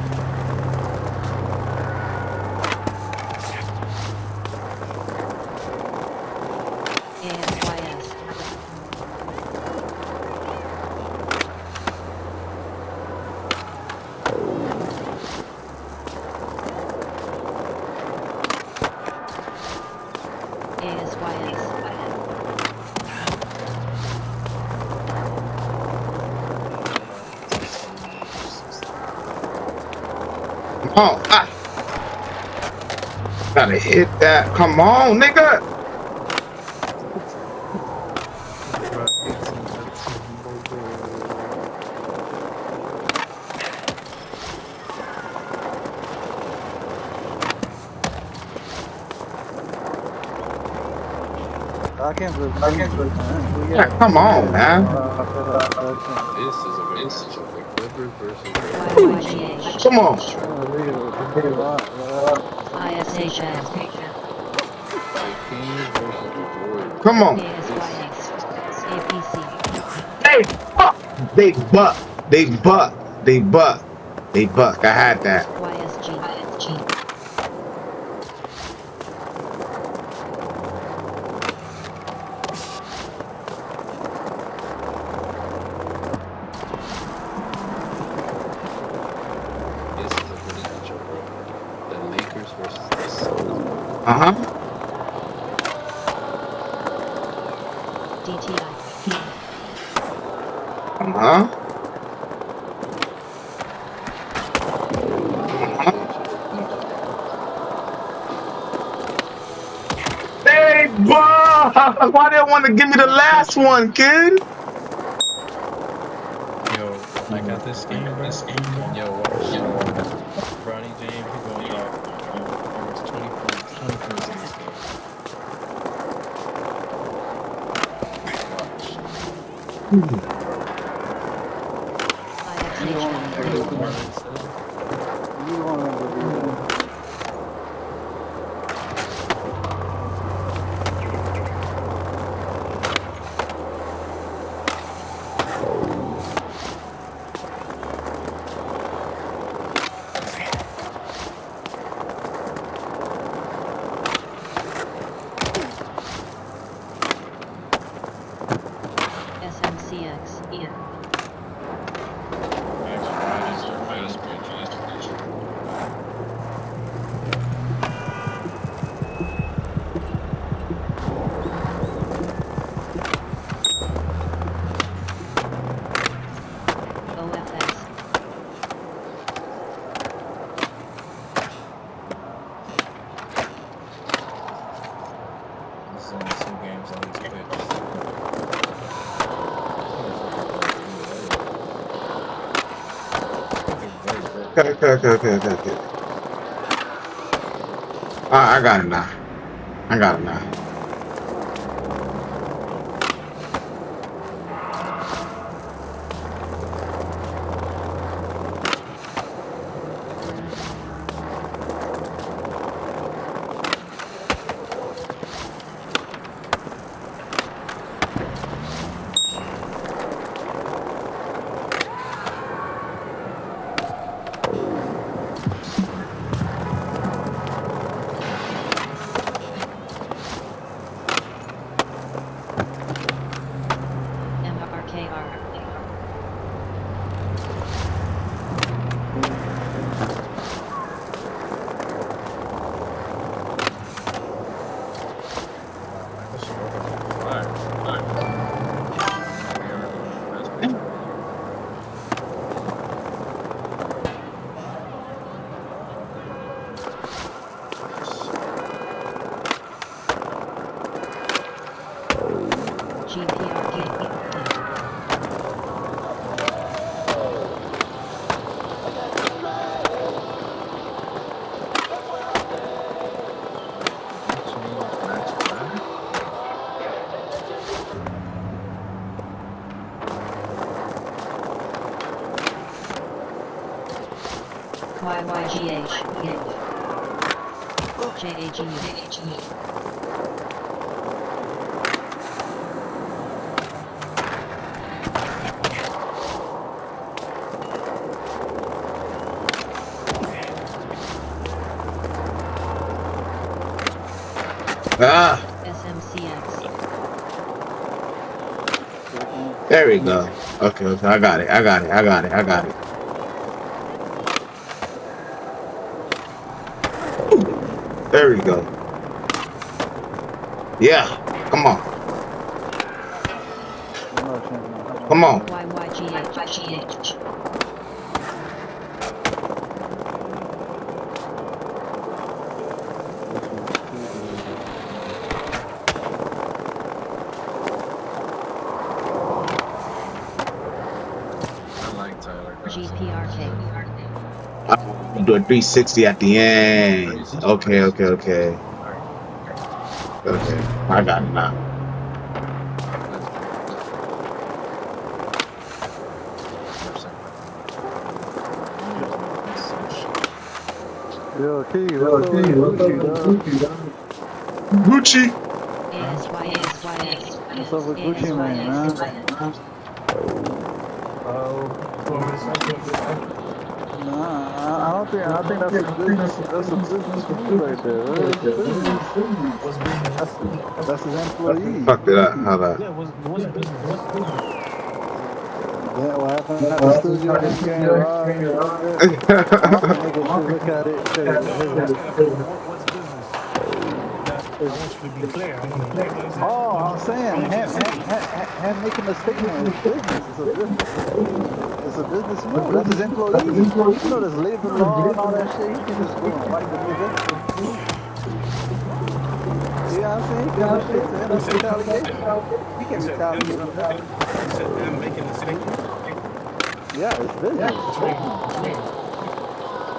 ASYS. Come on. Ah. Gotta hit that. Come on, nigga. I can't believe man. We Yeah, got come two on, wins man. off of that touchdown. This is a good matchup. The Clippers versus the Come on. Unbelievable. Give me a lot, bro. the Kings versus the Warriors. Come on. They fuck. They buck. They buck. They buck. They buck. I had that. This is a good matchup, bro. The Lakers versus the Suns. Uh-huh. Uh-huh. They buck. Why they want to give me the last one, kid? Yo, I got this game, bro. Yo, watch. Bronny James, he gonna drop almost 20 points in this game. Watch. You don't want to believe that. You don't want to believe that. This is only 2 games on these picks. Okay. I got it now. I got it now. Ah. There we go. Okay, I got it. There we go. Yeah. Come on. Come on. YYGH. I like Tyler Cross. GPRK. Do a 360 at the end. Okay, okay, okay. Okay. I got it now. Yo, Key, what's up with Gucci, dog? Gucci. What's up with Gucci, man? Nah, I think that's a business move right there. It's business. That's his employee. Fucked it up. How about? That what happened at the studio, him getting robbed and all that. I don't think niggas should look at it because oh, I'm saying him making a statement is business. It's a business move. That's his employee. You know, there's labor law and all that shit. He can just go and wipe the nigga. You know what I'm saying? He can do shit to him. That's retaliation. He can retaliate on that. Yeah, it's business.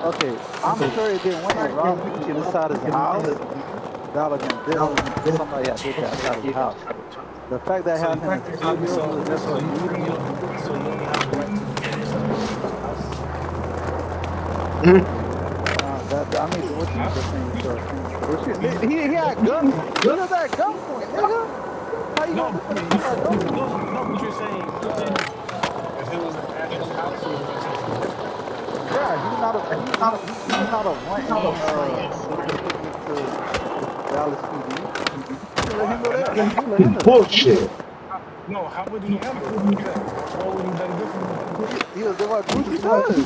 Okay, I'm sure it didn't went and robbed Gucci inside his house. That would have been different if somebody had did that inside his house. The fact that happened in the studio, he was just a meeting. I mean, what you just saying? He had guns. He was at gunpoint, nigga. How you gonna do that? He had gunpoint. No, but you're saying if it was at his house, he was gonna say something different. Yeah, he's not a wanting statement to Dallas PD. Let him go there. Let him do that. Bullshit. No, how would he handle that? What would he done differently? He was doing what Gucci does.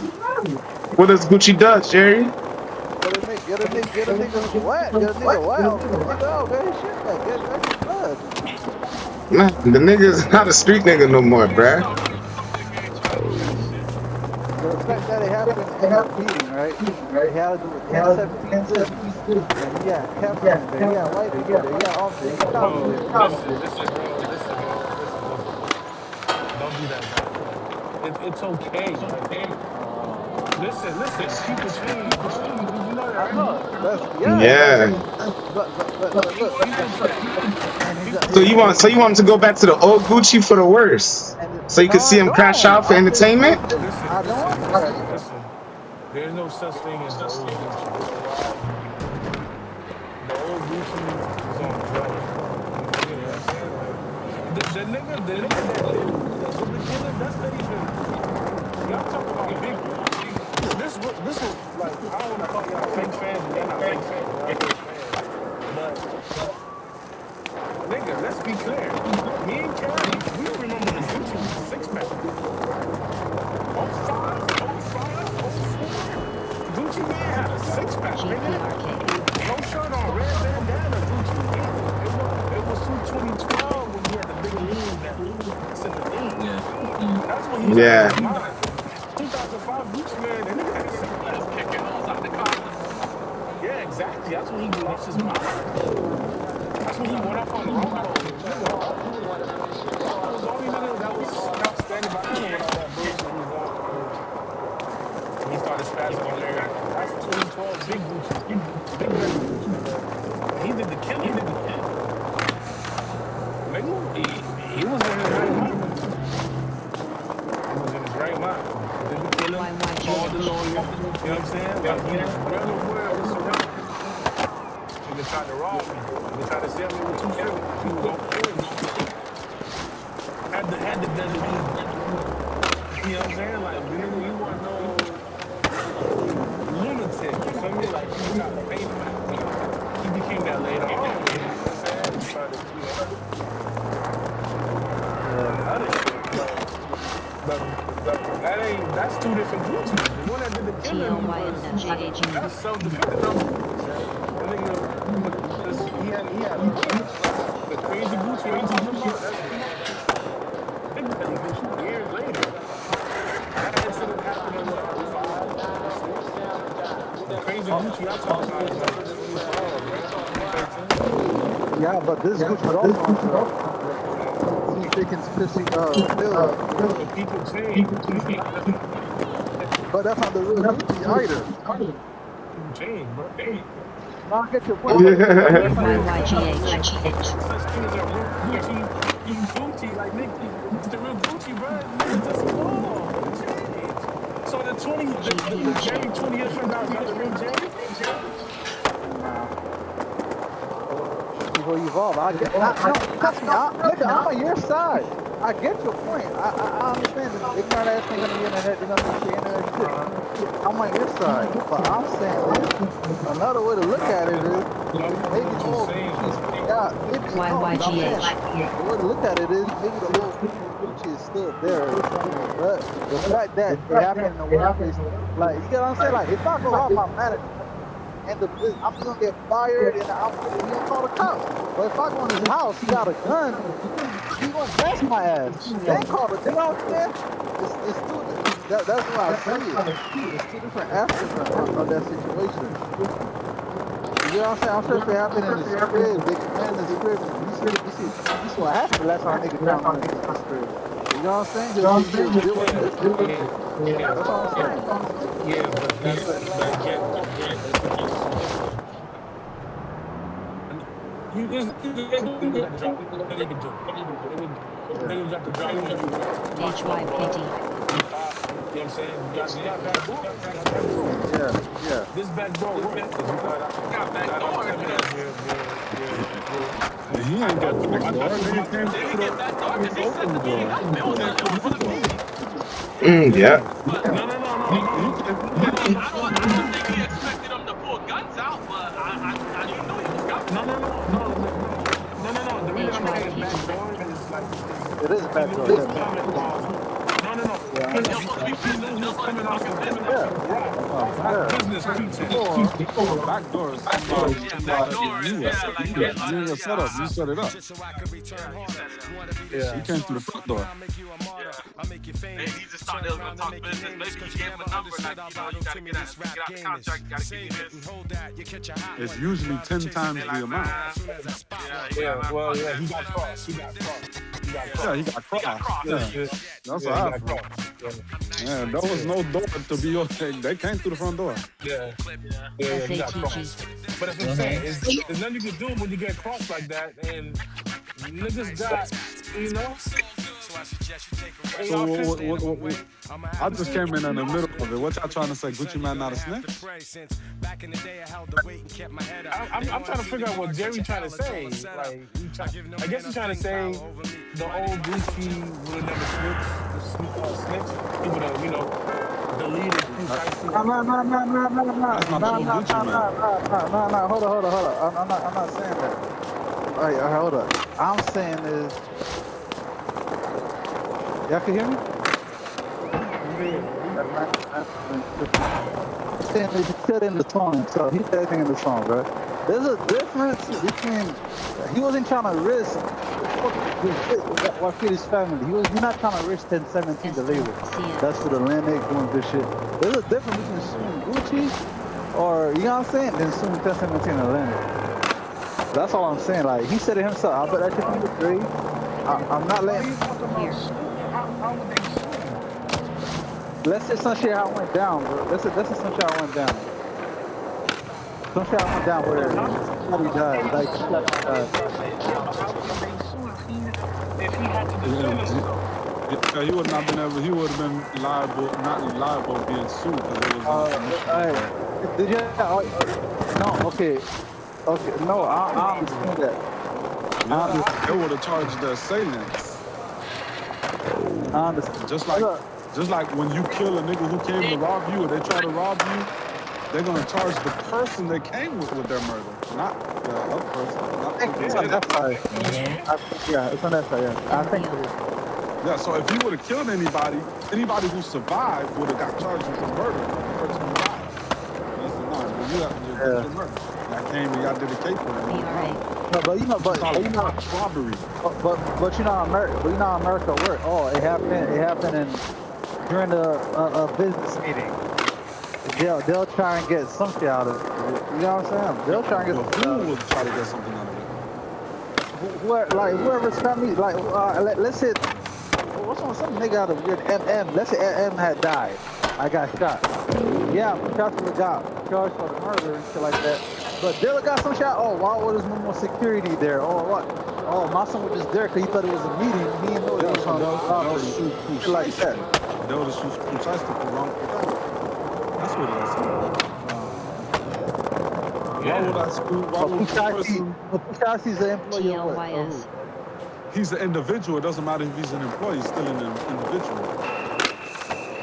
What does Gucci does, Jerry? Get a nigga wet. Get a nigga wet. Get a nigga out. Get his shit back. Get his blood. Man, the nigga's not a street nigga no more, bruh. The fact that it happened in a meeting, right? It had to do with 1017 business. And he had Kevin in there. He had white people there. He had officers. He Listen, bro. Don't do that, bro. It's okay. Listen. People change, bro. You know that, right? Yeah. But look. So you want him to go back to the old Gucci for the worst, so you can see him crash out for entertainment? I don't. Listen. There's no such thing as the old Gucci. The old Gucci was on drugs. You know what I'm saying? Like, the nigga that did the killing, that's not even. Y'all talk about big. This was like, I don't want to call y'all fake fans, but y'all not fake fans. Y'all fake fans. But nigga, let's be clear. Me and Kerry, we remember the Gucci six-pack. 05, 04. Gucci man had a six-pack, nigga. No shirt on, red bandana, Gucci. It was 2012 when he had the big lean that in the lean. That's when he was out of his mind. 2005 Gucci man, the nigga had a six-pack. Kicking those out the car. Yeah, exactly. That's when he lost his mind. That's when he went off on the road. That was the only nigga that was standing behind him when all that bullshit was going on. He started spazzing on there. That's 2012 big Gucci. Big Gucci. He did the killing. Nigga, he was in his right mind. He was in his right mind. Did the killing. All the lawyer. You know what I'm saying? Like, he was well aware of the surroundings. They tried to rob me. They tried to sell me with 250. He was on point. Had the desert easy. You know what I'm saying? Like, nigga, you want no lunatic. You feel me? Like, he tried to pay him out. He became that later on. You know what I'm saying? He tried to, other shit. But that's two different groups. The one that did the killing that's self-defense. He had a Gucci I talk about is like 2012, man. 2013. Yeah, but this Gucci is also on sale. See Dickens pissy Bill. But people change. But that's not the real Gucci either. People change, bro. No, I get your point. But that's not Such thing as a real Gucci, Gucci, like nigga, it's the real Gucci, bro. Niggas just evolve. They change. So the Jerry 20 years from now is not the real Jerry? People evolve. I get. Trust me. Nigga, I'm on your side. I get your point. I understand. This ignorant ass thing gonna be in the head. They're gonna be shit internet shit. I'm on your side, but I'm saying another way to look at it is maybe the old Gucci. The way to look at it is maybe the old Gucci is still there, but the fact that it happened in the workplace, like you get what I'm saying? Like if I go rob my manager. And I'm gonna get fired, and I'm gonna call the cops. But if I go in his house, he got a gun, he gonna blast my ass. They ain't call the, you know what I'm saying? It's two. That's why I see it. It's two different aspects of that situation. You know what I'm saying? I'm sure if it happened in his crib, they can plan his crib. You see what happened last time nigga down on his crib. You know what I'm saying? That's what I'm saying. Yeah, but that's but again, you just got to drop. They can do. They got to drop. HYPD. You know what I'm saying? You got back door. Yeah. This back door works. You got back door. He ain't got the back door. Nigga came through the open the door. Yeah. No. The reason I'm saying back door is like it is back door. No. He's coming off of business pretense. Back door is you in your setup. You set it up. Yeah. You came through the front door. He just thought they was gonna talk business. Maybe he gave him a number like, you gotta get out the contract, you gotta give me this. It's usually 10 times the amount. Well, he got crossed. He got crossed. Yeah. That's what happened. Yeah, there was no door to be okay. They came through the front door. Yeah, he got crossed. But that's what I'm saying. There's nothing you can do when you get crossed like that, and niggas got, you know. So I just came in the middle of it. What y'all trying to say? Gucci Man not a snitch? I'm trying to figure out what Jerry trying to say. Like, I guess he's trying to say the old Gucci would have never snitch. He would have, deleted precisely. No. Hold on. I'm not saying that. All right, hold up. I'm saying is, y'all can hear me? He's saying that he said in the song, so he said everything in the song, bro. There's a difference between, he wasn't trying to risk what fit his family. He's not trying to risk 1017 the label. That's for the landlady doing good shit. There's a difference between suing Gucci or, you know what I'm saying, than suing 1017 the landlady. That's all I'm saying. Like, he said it himself. I bet that shit from the grave. I'm not letting. Let's say some shit how it went down, bro. Let's say some shit how it went down. Some shit how it went down where somebody died. Like, if he had to defend himself. Yeah, he would not been able. He would have been liable, not liable, being sued because it was. Did you? No. Okay. No, I understand that. They would have charged the assailants. I understand. Just like when you kill a nigga who came to rob you, or they try to rob you, they're gonna charge the person they came with their murder, not the other person. It's on that side. Yeah, it's on that side. Yeah, I think. Yeah, so if he would have killed anybody who survived would have got charged with murder. The person who died. You murder. Y'all came and y'all did a case for him. No, but you know, robbery. But you know how America works. Oh, it happened during a business meeting. they'll try and get something out of it. You know what I'm saying? They'll try and get something out of Who it. would try to get something out of it? Whoever's family, let's say, what's on some nigga out of weird MM? Let's say MM had died. I got shot. Yeah, Picasso got charged for the murder and shit like that. But Dilla got some shot. Oh, why was no more security there? Oh, what? Oh, my son was just there because he thought it was a meeting. He didn't know it was on property. Shit like that. They would have shoot wrong. That's what it is. Why would I screw? Why would the person? Pushashi's the employee of what? He's an individual. It doesn't matter if he's an employee. He's still an individual.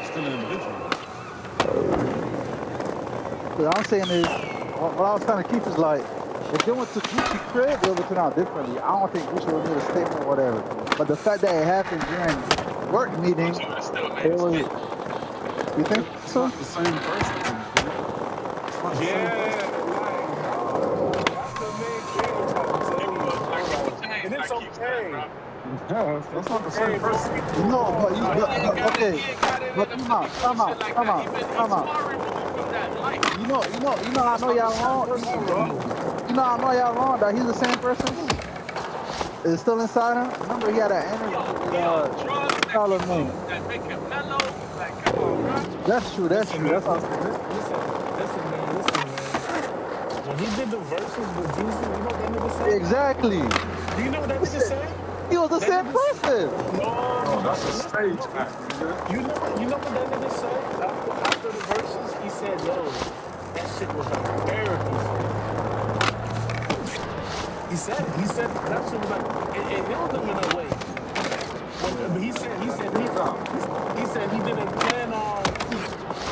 Still an individual. What I'm saying is, what I was trying to keep is like, if they went to Gucci crib, it would turn out differently. I don't think Gucci would made a statement or whatever. But the fact that it happened during work meeting, it was. You think so? It's not the same person. It's not the same person. And it's okay. Yeah, that's not the same person. No, but okay. But come out. You know, I know y'all wrong. You know, I know y'all wrong that he's the same person. It's still inside him. Remember, he had that energy with Charlemagne. That's true. That's what I'm saying. Listen, man. When he did the verses with Jesus, you know what that nigga said? Exactly. Do you know what that nigga said? He was the same person. No, that's a stage act. You know what that nigga said? After the verses, he said, yo, that shit was like therapy for me. He said that shit was like, it healed him in a way. But he said he didn't plan on,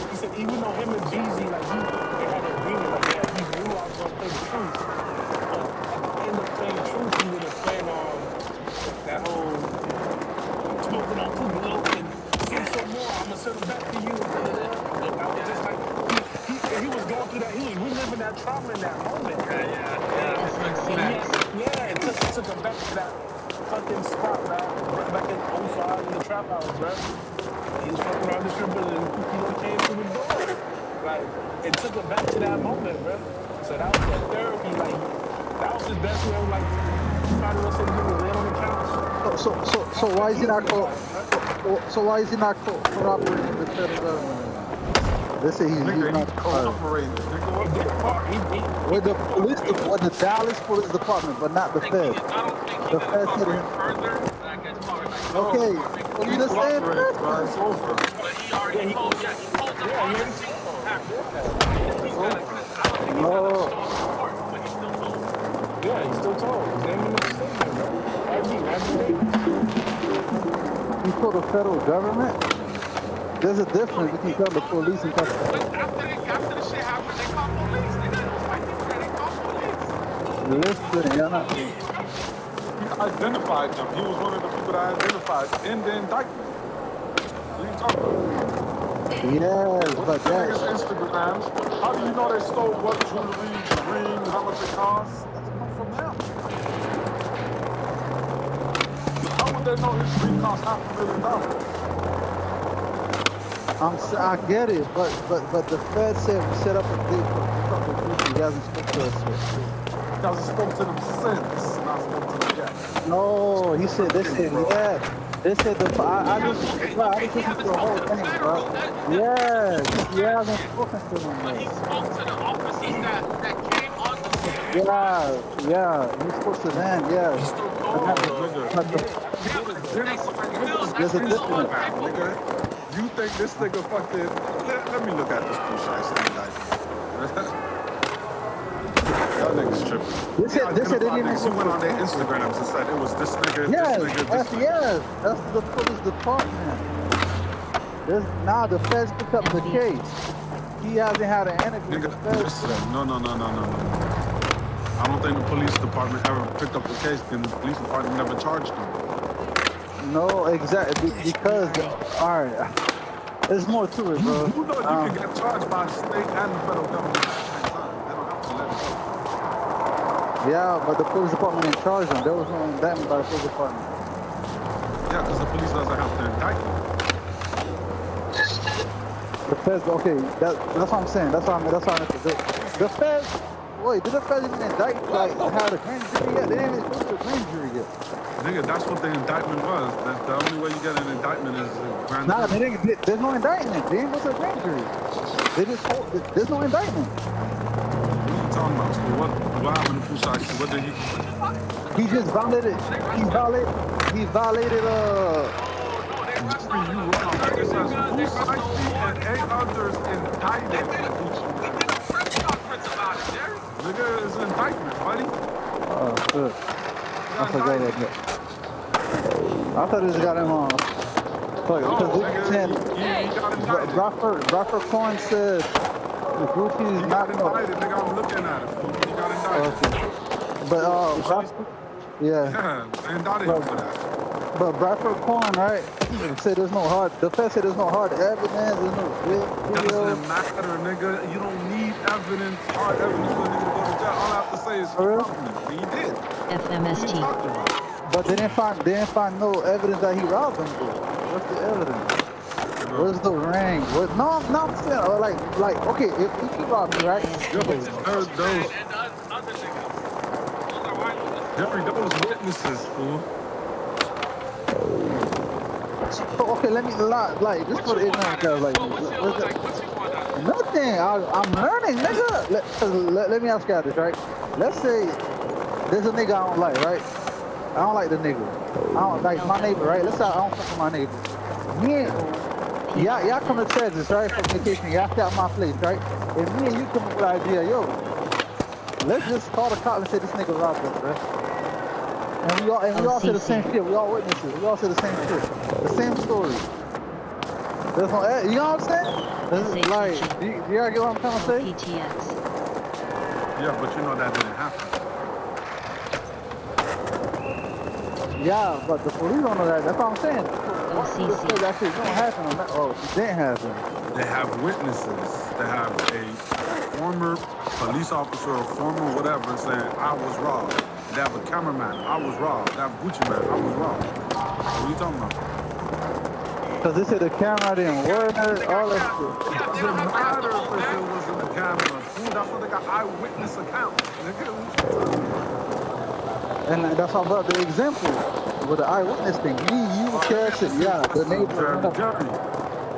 he said even though him and Jeezy, like they had an agreement, like yeah, he knew I was gonna play the truth. But at the end of playing the truth, he didn't plan on that whole smoking on two blow and say some more, I'ma send it back to you. And I was just like, he was going through that, he was reliving that trauma in that moment. Yeah, it took him back to that fucking spot, right back in 05 in the trap house, bro. He was fucking around the strip and he came through the door. Like, it took him back to that moment, bro. So that was that therapy, like, that was his best way of, like, trying to listen to him lay on the couch. So why is he not so why is he not cooperating with the federal government? They say he's not cooperating. With the police, with the Dallas Police Department, but not the Fed. The Fed said him. Okay, well, he's the same person. No. Yeah, he's still told. His name is the statement, bro. He told the federal government? There's a difference between telling the police and telling the federal. Listen, you're not. He identified them. He was one of the people that identified in the indictment. What are you talking about? Yes, but that's Instagrams. How do you know they stole what jewelry, the ring, how much it costs? That's come from them. How would they know his ring cost $500,000? I get it, but the Fed said we set up a date for a couple of weeks. He hasn't spoken to us yet. He hasn't spoken to them since, not spoken to them yet. No, he said, they said, yeah. They said, I just listened to the whole thing, bro. Yes, he hasn't spoken to them yet. But he spoke to the officers that came on the scene. Yeah, he spoke to them, yeah. There's a difference. Nigga. You think this nigga fucking... Let me look at this bullshit thing, guys. Y'all niggas tripping. They went on their Instagrams and said it was this nigga, yes, this nigga, this nigga. Yes, that's the police department. Now the feds picked up the case. He hasn't had an interview with the feds. Listen, no. I don't think the police department ever picked up the case and the police department never charged him. No, exactly, because, all right, there's more to it, bro. You know you can get charged by state and the federal government at the same time. They don't have to let it go. Yeah, but the police department didn't charge them. There was no indictment by the police department. Yeah, because the police doesn't have to indict them. The feds, okay, that's what I'm saying. That's what I mean. That's what I meant. The feds, wait, did the feds even indict, like, had a grand jury yet? They didn't even go to the grand jury yet. Nigga, that's what the indictment was. That's the only way you get an indictment is a grand Nah, jury. they didn't, there's no indictment. They didn't go to the grand jury. They just hold, there's no indictment. What are you talking about? So what happened to Pusaki? What did he do? He just violated, he violated, Jeffrey, you wrong. It says Pusaki and 8 others indicted the Gucci man. Nigga, it's an indictment, buddy. oh, shit. I forgot about that. I thought this got him on. Fuck, because they said, Bradford Cohen said the Gucci is not indicted, nigga, I'm looking at it. He got indicted. Okay. But, yeah. They indicted him for that. But Bradford Cohen, right? Said there's no hard. The feds said there's no hard evidence. There's no video. Doesn't matter, nigga. You don't need evidence, hard evidence for a nigga to go to jail. All I have to say is he robbed me. He did. FMST. But they didn't find no evidence that he robbed them. Though. What's the evidence? Where's the ring? No, I'm saying, like, okay, if he robbed me, right? Those Jeffrey, those witnesses, fool. Okay, let me like just for the ignorant guys, like nothing. I'm learning, nigga. Let me ask you this, right? Let's say there's a nigga I don't like, right? I don't like the nigga. I don't like my neighbor, right? Let's say I don't fuck with my neighbor. Me and y'all come to Texas, right? For vacation, y'all stay at my place, right? And me and you come up with the idea, yo, let's just call the cop and say this nigga robbed us, right? And we all say the same shit. We all witnesses. We all say the same shit. The same story. There's no, you know what I'm saying? Like, do y'all get what I'm trying to say? PTX. Yeah, but you know that didn't happen. Yeah, but the police don't know that. That's what I'm saying. What that shit don't happen on that? Oh, it didn't happen. They have witnesses. They have a former police officer or former whatever saying, I was robbed. They have a cameraman, I was robbed. They have Gucci man, I was robbed. What are you talking about? Because they said the camera didn't work, all that shit. It doesn't matter if it was in the camera. Fool, that's what they got eyewitness accounts. And that's all about the example with the eyewitness thing. You, Cassie, yeah, the neighbor. Jerry,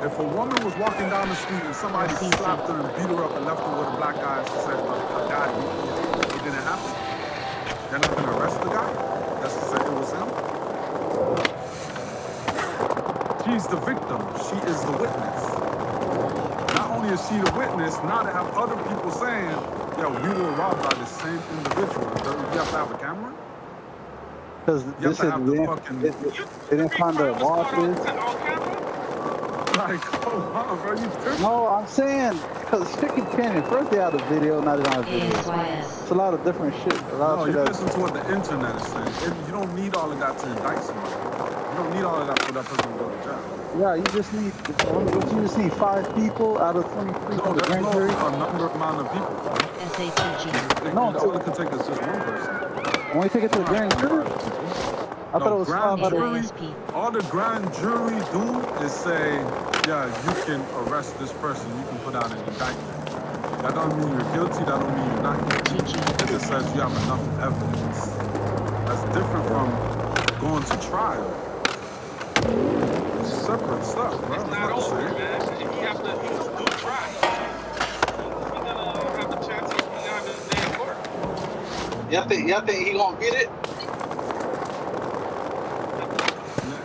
if a woman was walking down the street and somebody slapped her and beat her up and left her with a black eye and said, I got you, it didn't happen. They're not gonna arrest the guy? That's to say it was him? She's the victim. She is the witness. Not only is she the witness, now they have other people saying, yo, we were robbed by the same individual. You have to have a camera? Because this is they didn't find the watches. Like, come on, bro, you tripping? No, I'm saying, because Sticky Canyon, first they had a video, now they don't have video. It's a lot of different shit. No, you listen to what the internet is saying. You don't need all of that to indict somebody. You don't need all of that for that person to go to jail. Yeah, you just need 5 people out of 23 No, from the there's grand no jury. amount of people. No, all it can take is just one person. When we take it to the grand jury, I thought it was 5 out of all the grand jury do is say, yeah, you can arrest this person, you can put out an indictment. That don't mean you're guilty, that don't mean you're not guilty. It just says you have enough evidence. That's different from going to trial. It's separate stuff, bro. It's not over, man. He has to do trial. He's gonna have the chance of having his day in court. Y'all think he gonna get it?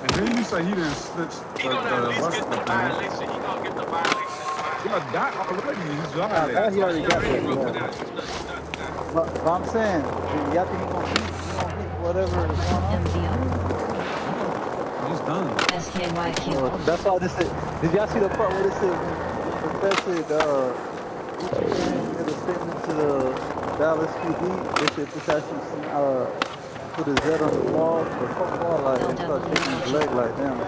And then you say he didn't snitch the rest of the things. He gonna get the violation. Yeah, that already, he's violated. That he already got that, yeah. But I'm saying, y'all think he gonna beat whatever is going on? He's done. SKYQ. That's all this is. Did y'all see the part where this is? The professor, made a statement to the Dallas PD. They said this actually put his head on the wall, the football, like, and start kicking his leg like, damn,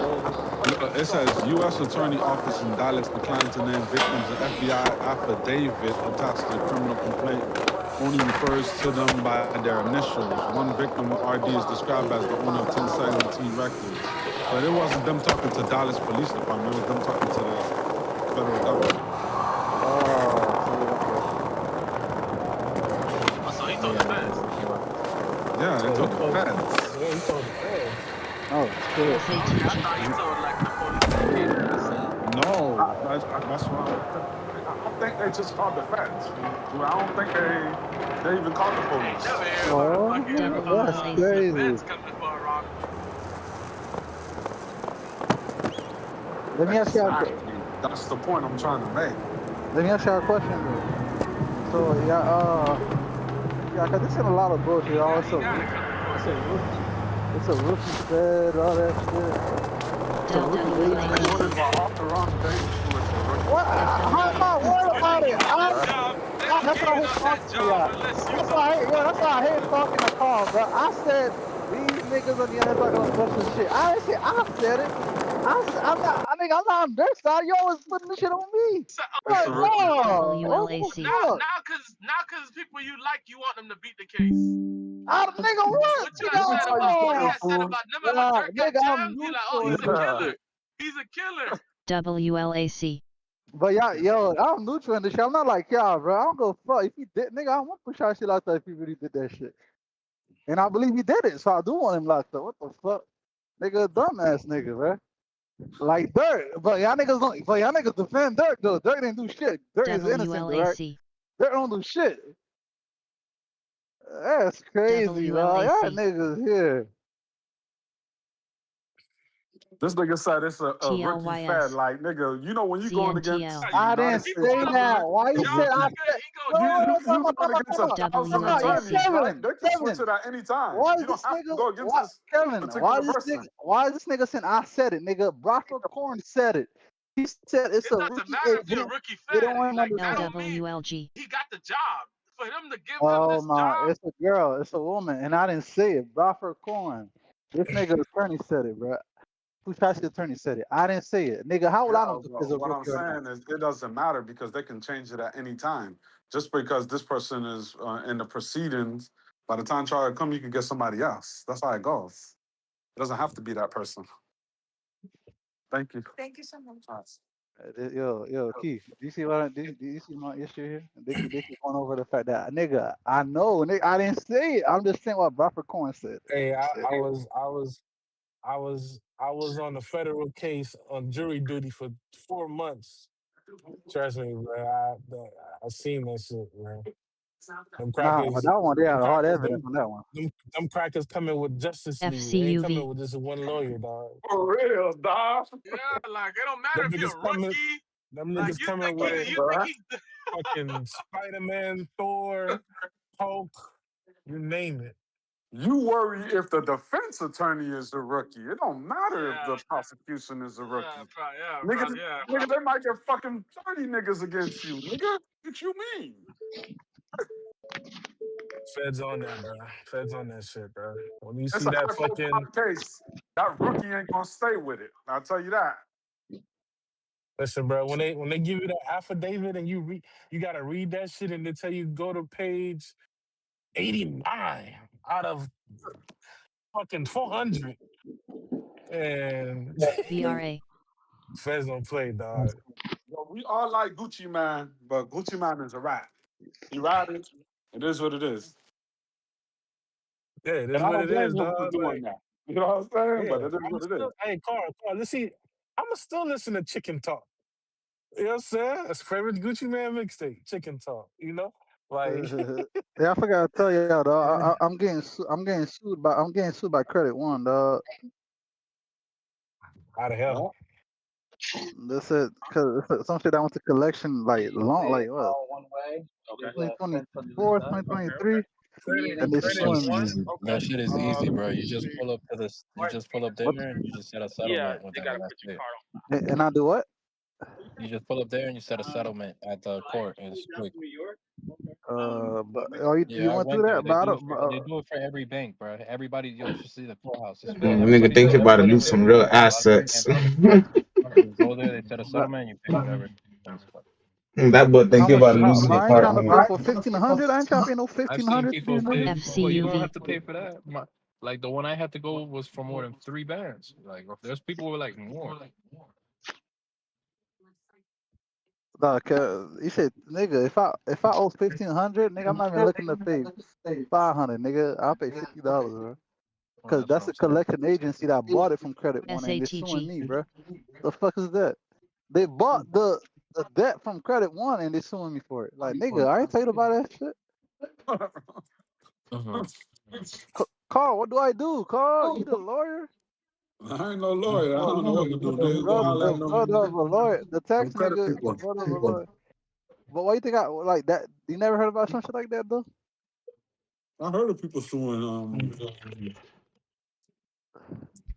It says U.S. Attorney Office in Dallas declined to name victims. An FBI affidavit attached to the criminal complaint only refers to them by their initials. One victim, RD, is described as the owner of 1017 Records. But it wasn't them talking to Dallas Police Department. It was them talking to the federal government. Oh, so he told the feds. Yeah, So they he told the told, feds. yeah, he told the feds. Oh shit. I thought he told like the police indicated in the cell. No, that's why I think they just called the feds. Fool. I don't think they even called the I ain't never police. heard about a Oh, fucking that's the crazy. feds coming for a robbery. Let me ask y'all. Exactly. That's the point I'm trying to make. Let me ask y'all a question though. So yeah, cause this ain't a lot of bullshit. Oh, it's a rookie fed, all that shit. It's a rookie agent. What if I off the wrong day? Fool, it's a rookie. What? How am I worried about it? That's why I hate talking to y'all. That's why I hate talking to Carl, bro. I said these niggas on the internet talking a bunch of shit. I didn't say I said it. I'm not. I think I'm not on their side. You always putting this shit on me. I'm like, no. Now cause people you like, you want them to beat the case. I nigga what? What you had said about what he had said about them when Dirk got Nigga, I'm jammed? He like, oh, he's a neutral. killer. He's a killer. WLAC. But y'all, yo, I'm neutral in this shit. I'm not like y'all, bro. I don't go fuck if he did, nigga. I won't push out shit like that if he really did that shit. And I believe he did it, so I do want him locked up. What the fuck, nigga, dumbass nigga, bro. Like Dirk, but y'all niggas don't. But y'all niggas defend Dirk though. Dirk didn't do shit. Dirk is innocent, right? Dirk don't do shit. That's crazy, bro. Y'all niggas here. This nigga said it's a rookie fed. Like, nigga, you know when you going against the I United didn't States say that. Why you said I said? you going against 1,000 attorneys, right? They can switch Kevin, it at any time. why You is don't this have to nigga? go against What, this Kevin? particular person. Why is this nigga saying I said it, nigga? Broderick Corn said it. He said it's a rookie agent. They don't want him on the team. LWLG. He got the job. For him to give him Oh this my, job, it's a girl, it's a woman, and I didn't say it. Broderick Corn. This nigga attorney said it, bro. Who's the attorney said it? I didn't say it, nigga. How would I know if it's a What I'm rookie or not? saying is it doesn't matter because they can change it at any time. Just because this person is in the proceedings, by the time trial come, you can get somebody else. That's how it goes. It doesn't have to be that person. Thank you. Thank you so much. Yo, Keith, do you see do you see my issue here? They keep going over the fact that nigga, I know, nigga, I didn't say it. I'm just saying what Broderick Corn said. Hey, I was on a federal case on jury duty for 4 months. Trust me, bro. I seen that shit, man. Them Nah, crackers, that one, they them had hard crackers, evidence on that one. them crackers coming with Justice League. They ain't coming with just one lawyer, dog. For real, dog. Yeah, like it don't matter Them if you're niggas a coming, rookie. them Like niggas you coming think with you think he fucking Spider-Man, Thor, Hulk, you name it. You worry if the defense attorney is a rookie. It don't matter if the prosecution is a rookie. Niggas, they might get fucking 30 niggas against you. Nigga, what you mean? Feds on that, bro. Feds on that shit, bro. When you It's see a that high-profile fucking, case. That rookie ain't gonna stay with it. I'll tell you that. listen, bro. When they give you that affidavit and you gotta read that shit and they tell you go to page 89 out of fucking 400, and VRA. Feds don't play, dog. Yo, we all like Gucci Man, but Gucci Man is a rat. He ratted. It is what it is. Yeah, it And is I what don't it blame is, him for dog. doing Like, that. You know what I'm saying? yeah, But it is what it is. hey, Carl, let's see. I'ma still listen to Chicken Talk. You know what I'm saying? That's favorite Gucci Man mixtape, Chicken Talk. You know, like, Yeah, I forgot to tell y'all, dog. I'm getting sued by Credit One, dog. how the hell? They said because some shit I went to collection like long, like what? 2024, 2023, and they Credit suing me. One. That Okay. shit is easy, bro. You just pull up to this. You just pull up there What? and you just set a settlement with them. And that's it. And I do what? You just pull up there and you set a settlement at the court, and it's quick. But you Yeah, I went through went there. that? But I don't. They do it for every bank, bro. Everybody, yo, you should see the courthouse. It's filled. Nigga think he about to lose some real assets. You go there, they set a settlement, and you pick whatever. That boy think How he much? about to lose But some I ain't trying to pay apartment. for 1,500. I ain't trying to pay no I've seen 1,500 for people these pay. niggas. Well, you don't have to pay for that. Like the one I had to go was for more than 3 bands. Like there's people with like more. Nah, he said, nigga, if I owe 1,500, nigga, I'm not even looking to pay 500, nigga. I'll pay $50, bro. Well, Cause that's what that's I'm a saying. collection agency that bought it from Credit One and they're suing SATG. me, bro. The fuck is that? They bought the debt from Credit One and they're suing me for it. Like, nigga, I ain't tell you about that shit. Carl, what do I do? Carl, you the lawyer? I ain't no lawyer. I Or don't know what to do, the nigga. Go holler at brother of a lawyer, the them tax credit nigga, the people. brother of a lawyer. But why you think I like that? You never heard about some shit like that though? I heard of people suing.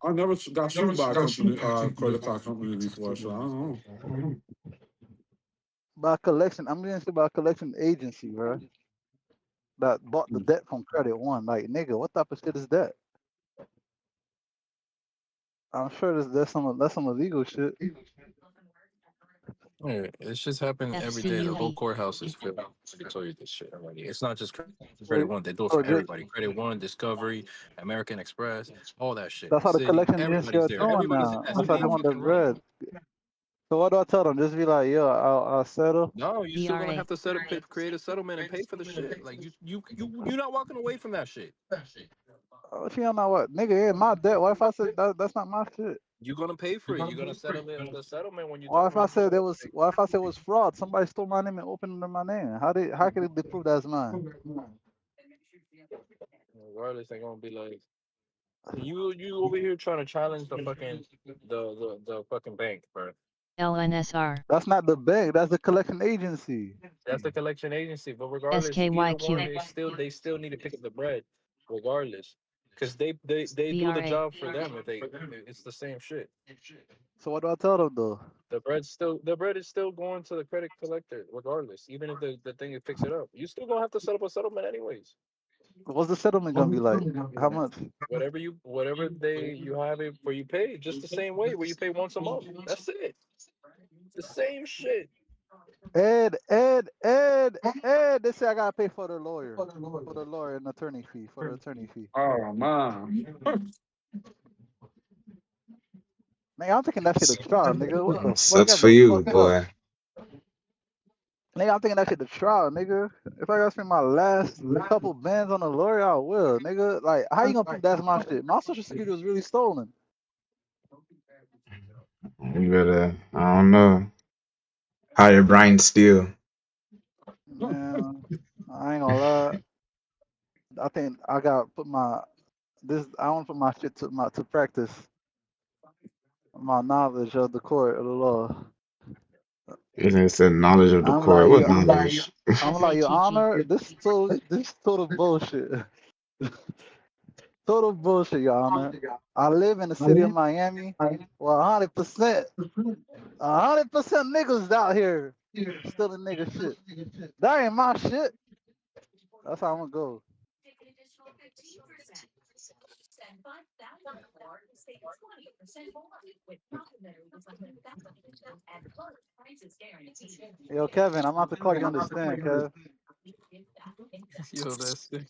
I never got sued by a company, credit card company before, so I don't know. By a collection, I'm gonna say by a collection agency, bro. That bought the debt from Credit One. Like, nigga, what type of shit is that? I'm sure that's some illegal shit. Yeah, it's just happening every day. The whole FCUE. courthouse is filled. I can tell you this shit already. It's not just Credit So, One. They do it so for just everybody. Credit One, Discovery, American Express, all that shit. that's how the City, collection agency everybody's are there. doing Everybody's in now. that That's how they same want their fucking room. bread. So what do I tell them? Just be like, yo, I'll settle. No, you're still gonna DRA. have to create a settlement and pay for the shit. Like you're not walking away from that shit. Oh, she don't know what, nigga. Ain't my debt. What if I said that's not my shit? You're gonna pay for it. You're gonna settle the settlement when you What tell if them I you're gonna said pay there was? What if I said it was fraud? Somebody stole my name and opened under my name. How can they prove that's mine? regardless, they're gonna be like you over here trying to challenge the fucking bank, bro. LNSR. That's not the bank. That's the collection agency. That's the collection agency. But regardless, either one, SKYQ. they still need to pick up the bread, regardless, because they do the VRA. job for them. If it's the same shit. So what do I tell them though? The bread is still going to the credit collector, regardless. Even if the thing picks it up, you still gonna have to set up a settlement anyways. What's the settlement gonna be like? How much? Whatever you have it where you pay just the same way where you pay once a month. That's it. The same shit. Ed. They say I gotta pay for the lawyer, and attorney fee, for the attorney fee. Oh man. Nigga, I'm thinking that shit a trial, nigga. What the fuck? Sucks Got for the you, fuck up. boy. Nigga, I'm thinking that shit a trial, nigga. If I gotta spend my last couple bands on a lawyer, I will, nigga. Like, how you gonna prove that's my shit? My social security was really stolen. You better, I don't know, hire Brian Steele. Man, I ain't gonna lie. I think I gotta put my I want to put my shit to practice. My knowledge of the court of the law. It said knowledge of the I'm court. like, What yeah, knowledge? I'm like, Your Honor, this total bullshit. Total bullshit, Your Honor. I live in the city of Miami. Well, 100%, 100% niggas out here stealing nigga shit. That ain't my shit. That's how I'm gonna go. Yo, Kevin, I'm about to call you on the stand, Kev. Yo, that's sick.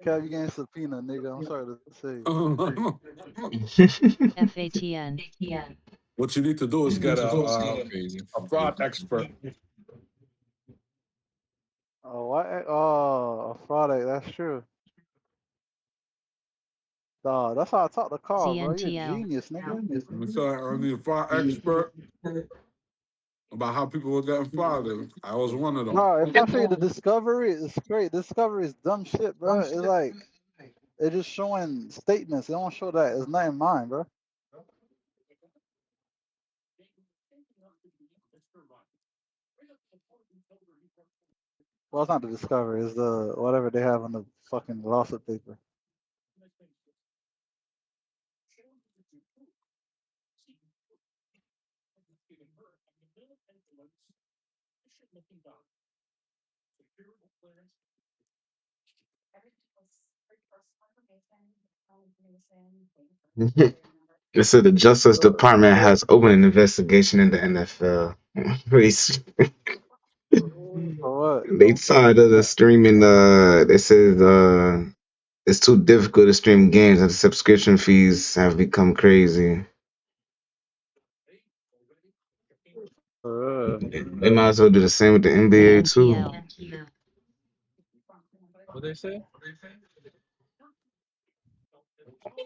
Kev, you getting subpoena, nigga. I'm sorry to say. FATN. What you need to do is get Crazy. a fraud expert. Oh, what? Oh, a Friday. That's true. Dog, that's how I talk to Carl, bro. You're a CNTL. genius, nigga. So I need a fraud expert about how people were getting frauded. I was one of them. Bro, if I show you the Discovery, it's great. Discovery is dumb shit, bro. It's like it's just showing statements. It don't show that it's not in mine, bro. Well, it's not the Discovery. It's the whatever they have on the fucking lawsuit paper. It said the Justice Department has opened an investigation in the NFL. For what? They tired of the streaming. They said it's too difficult to stream games, and the subscription fees have become crazy. They might as well do the same with the NBA too. NTL. What they say?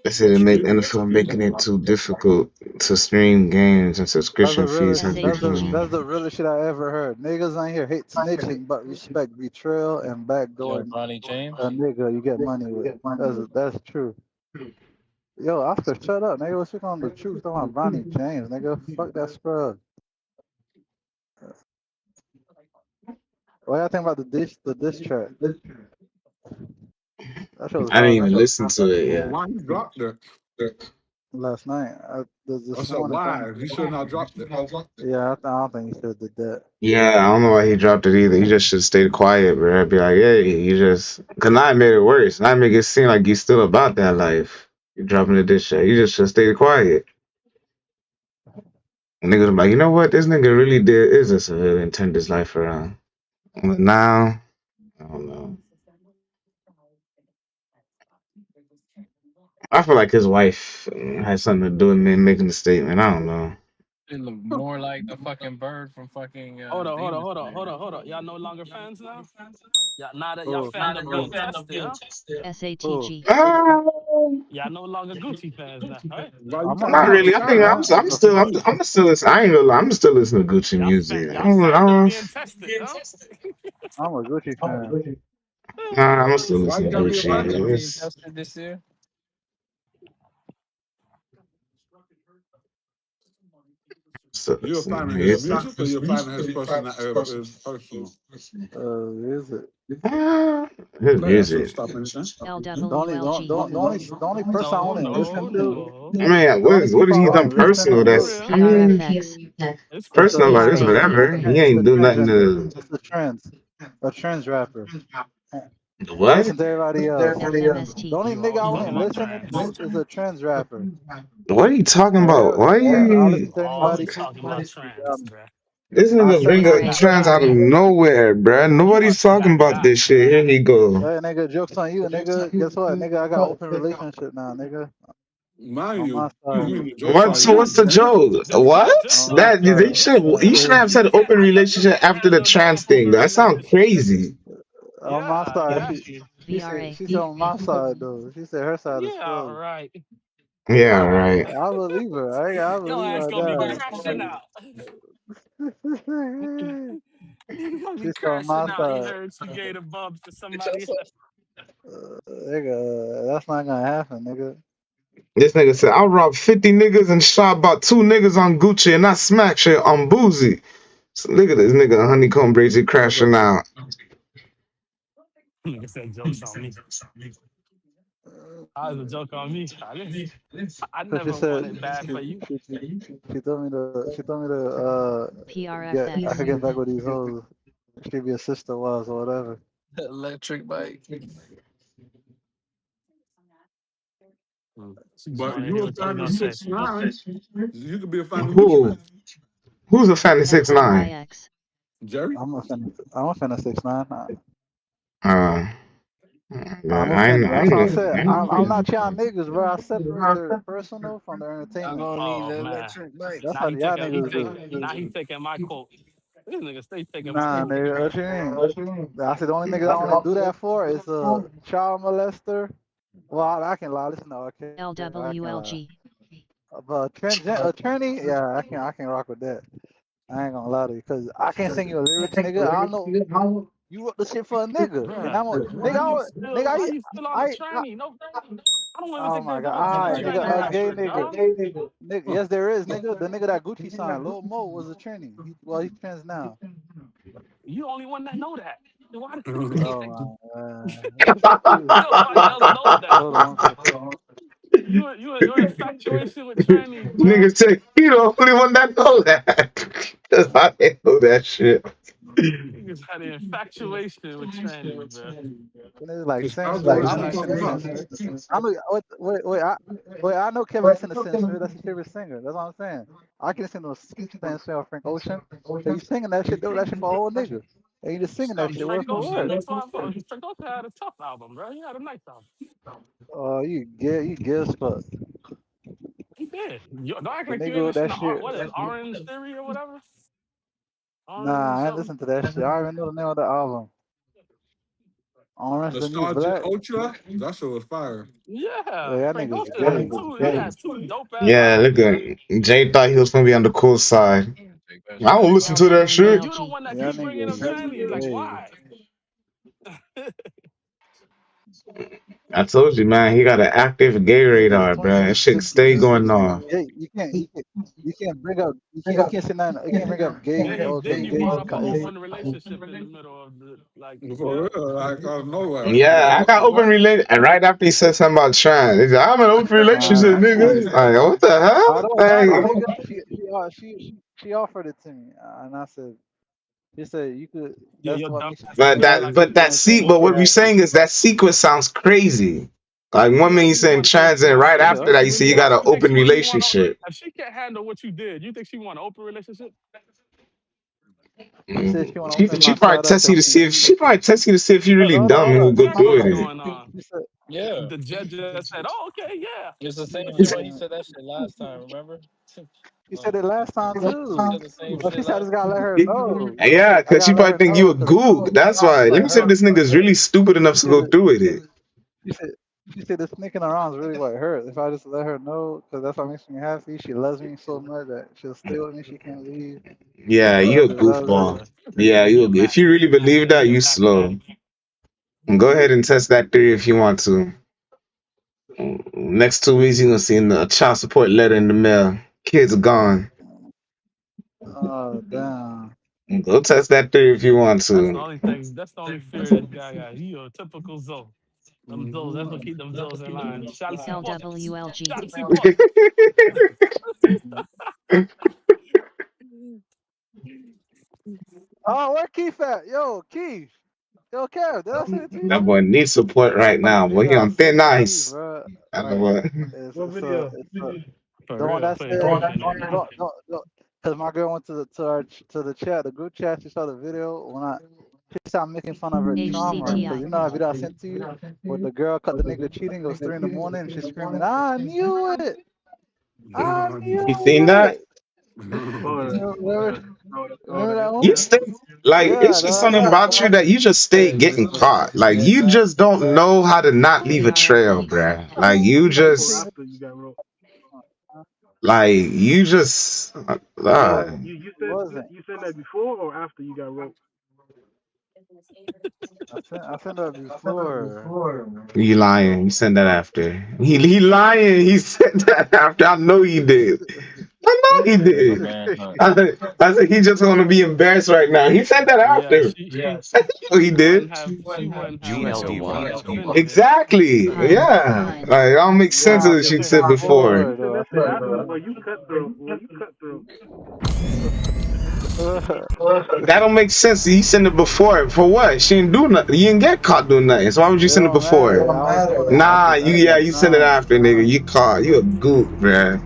They said they make Streaming? NFL making it too difficult to stream games and That's the subscription fees realest. have SATG. That's become. the realest shit I ever heard. Niggas on here hate snitching, but respect betrayal and Yo, backdoor Bronny a James. nigga you get money with. That's true. Yo, Oscar, shut up, nigga. We're speaking on the truth. Talking about Bronny James, nigga. Fuck that scrub. What y'all think about the diss track? That shit was I didn't hard as even fuck. listen to it Well, yet. why he dropped it? Last night, I this said, morning. why? He should not have dropped it. Yeah, I don't think he should have did that. Yeah, I don't know why he dropped it either. He just should have stayed quiet, bro. I'd be like, hey, you just. Cause now I made it worse. Now I make it seem like he's still about that life. You dropping the diss shit. You just should have stayed quiet. And niggas be like, you know what? This nigga really did is a civilian, turned his life around. But now, I don't know. I feel like his wife had something to do with me making the statement. I don't know. It look more like the fucking bird from fucking Hold on, hold on, Demon hold on, hold Slayer. on, hold on. Y'all no longer fans now? Yeah, now that y'all Who? fandom being tested, huh? Who? SATG. Y'all no longer Gucci fans now, right? Why you I'm talking Not a, about really. I think China? I'm still I'm still listening. I ain't gonna lie. I'm still listening to Gucci music. Y'all fandom being tested, huh? I'm a Gucci fan. I'm still Why you listening to gotta be a Gucci. fan? Gucci being It's, tested this year. still You a listening. fan of his It's, music or you a fan of his his personal? Is it? his Okay, that shouldn't music. stop anything. LWLG. The only person I No, only listen no, to, no. I mean, the only what people has I he only done listen personal? to, That's I mean, PRFX. It's it's cool. the personal it's about the this, PRA. whatever. He it's the ain't do nothing transgender. to It's the trends. A trends rapper. I what? listen to everybody else. The FMST. only You nigga I always only talking about listening trans. to is a trends rapper. What are you talking about? Why are I you? listen to anybody. Always talking about trans, bruh. This I nigga said bring it. up PRA. trends out of nowhere, bruh. You Nobody's must be talking that about guy, this shit. bruh. Here he go. Hey nigga, jokes on you, nigga. Guess what, nigga? I got open relationship now, nigga. Mind On you, my you side. mean the joke's What? on So you? what's the joke? What? On my That they side. should you should have said open relationship after the trans thing. That sounds crazy. On my Yeah, side. exactly. VRA. She said on my side though. She said her side is Yeah, closed. right. Yeah, Right. right. I believe her. I Your believe ass her gonna be that. crashing out. You gonna be She's on crashing my out. He side. heard she gave a bump to somebody else. Nigga, that's not gonna happen, nigga. This nigga said I robbed 50 niggas and shot about 2 niggas on Gucci and I smack shit on Boozy. So look at this nigga honeycomb brazy crashing out. Nigga said jokes on me. I was a joke on me. I So she never said wanted bad for you. she told me to I PRFX. could get back with these hoes. She be a sister was or whatever. Electric bike. She just But want to you hear a what you fan of gonna say. 6ix9ine. You could be a fan of Gucci Who? Man. Who's a fan of 6ix9ine? FYX. Jerry? I'm a fan of 6ix9ine. Uh, I'm a I fan. ain't, I That's what I said. I'm ain't, not y'all niggas, bro. I separate their personal from their I'm entertainment. gonna need Oh an man. electric bike. That's Now how he y'all taking niggas do. now he taking my quote. This nigga stay taking my Nah, quote. nigga, what you mean? I said the only nigga I only do that for is a child molester. Well, I can lie. Listen to okay, I can lie. LWLG. But attorney, yeah, I can rock with that. I ain't gonna lie to you, cause I can't sing you a lyrics, nigga. I don't know you wrote the shit for a nigga, and Bruh, I'm a why nigga. you still Nigga, why you still on the tranny? No, I don't even oh think my there's god, no gay alright, nigga, tranny a gay rappers, nigga. dog. Nigga, yes, there is, nigga. The nigga that Gucci signed, Lil Mo, was a tranny. He's trans now. You the only one that know that. Why Oh my nobody else knows that? Hold on one second. Your infatuation with trannies, bruh. nigga say you the only one that know that. Cause I didn't know that shit. Niggas had an infatuation with trannies, bruh. Niggas like Nostalgia, censor. what I'm you not talking finna about? censor. I know. I know Kevin's in the censor. That's his favorite singer. That's what I'm saying. I can listen to a censor of Frank Ocean. If you singing that shit, do that shit for a whole nigga. And you just singing that shit word Frank for Ocean, word. that's why I thought Frank Ocean had a tough album, bro. He had a nice album. Oh, you gay as fuck. He did. Don't act The like you nigga ain't with listen that to shit. what is it, Orange Theory or whatever. Nah, I ain't listen to that shit. I already know the name of the album. Orange the New Nostalgic Black. Ultra? That shit was fire. Yeah, Yeah, that Frank nigga's Ocean had gay. two. He had two dope ass Yeah, look albums. at Jay thought he was gonna be on the cool side. I don't listen to that shit. You the one that Yeah, keep that bringing nigga up Chinese. Like, gay. why? I told you, man, he got an active gay Nigga's radar, bro. That 20. shit stay going on. Yeah, you can't bring up you can't say nothing. You can't bring up gay. Then Okay, you gay. brought up an It's, open relationship in the middle of the like. For real, like out of nowhere. Yeah, I Like, got what open the relate right after he said something about trans. He said, I'm an open relationship, nigga. Like, what the I hell? don't know, Like, nigga. She offered it to me, and I said, she said you could. Yeah, That's your what dumb makes you ass feel is but looking better. that, like a but that dumb see, kid. but what we're saying is that sequence sounds crazy. Like one Yeah, minute you you saying want trans, and right Is it after that you open say you really? got an you think open she really want to? relationship. If she can't handle what you did, you think she want an open relationship? She said she want to She open she my probably side up test you because to see if she probably test you to see if you're really hold dumb on, and will What go the time through fuck out. with it. going on? She said, Yeah. The judge just said, "Oh, okay, yeah." It's the same she shit said, why he said that shit last time, remember? she said it last time He too. said the same But she shit said I just last gotta let time. her know. Yeah, I cause she gotta let probably her think you know a because gook. That's why. Let me like see if her. this nigga's really stupid enough to She go said, through with it. she said, she said the sneaking around is really what hurt. If I just let her know, because that's what makes me happy. She loves me so much that she'll stay with me. She can't leave. Yeah, I you a love her. goofball. Yeah, you. If you really believe that, you slow. Go ahead and test that theory if you want to. Next 2 weeks, you're gonna see a child support letter in the mail. Kids are gone. Oh damn. Go test that theory if you want That's the to. only thing. That's the only fear this guy got. He a typical Zoe. Them Zoes. That's gonna keep them Zoes in line. Child support. LWLG. Child support. Oh, where Keith at? Yo, Keith. Yo, Kev, did I send it to you? That boy needs support right I got now. a Boy, he video I on thin sent to Keith, ice. bro. I know Like, what. it's a For the one real. that Putting said Keith in it. don't because my girl went to the chat, the group chat. She saw the video when she started making fun of her trauma because you know that video I sent to you where the girl caught the nigga cheating. It was 3 in the morning and she's screaming, "I knew it! I You knew seen that? it!" Remember, remember that You one? stay like Yeah, it's that just right something there. about you that you just stay getting caught. Like you just don't know how to not leave a trail, bruh. Like you just you just It wasn't. I sent that before. you lying. You sent that after. He lying. He said that after. I know he did. I know he For did. Manhunt. I said he just want to be embarrassed right now. He said that Yeah, after. Oh, he she did. wouldn't have GLDY. no defending it. Exactly. Yeah. Like it don't make sense Nah, I of what sent she it said before. before though. I sent it before. That don't make sense. He sent it before. For what? She didn't do nothing. You didn't get caught doing nothing. So why would you It send it don't matter. before? I was doing it Nah, you send it time. after, nigga. You caught. You a goop, bruh.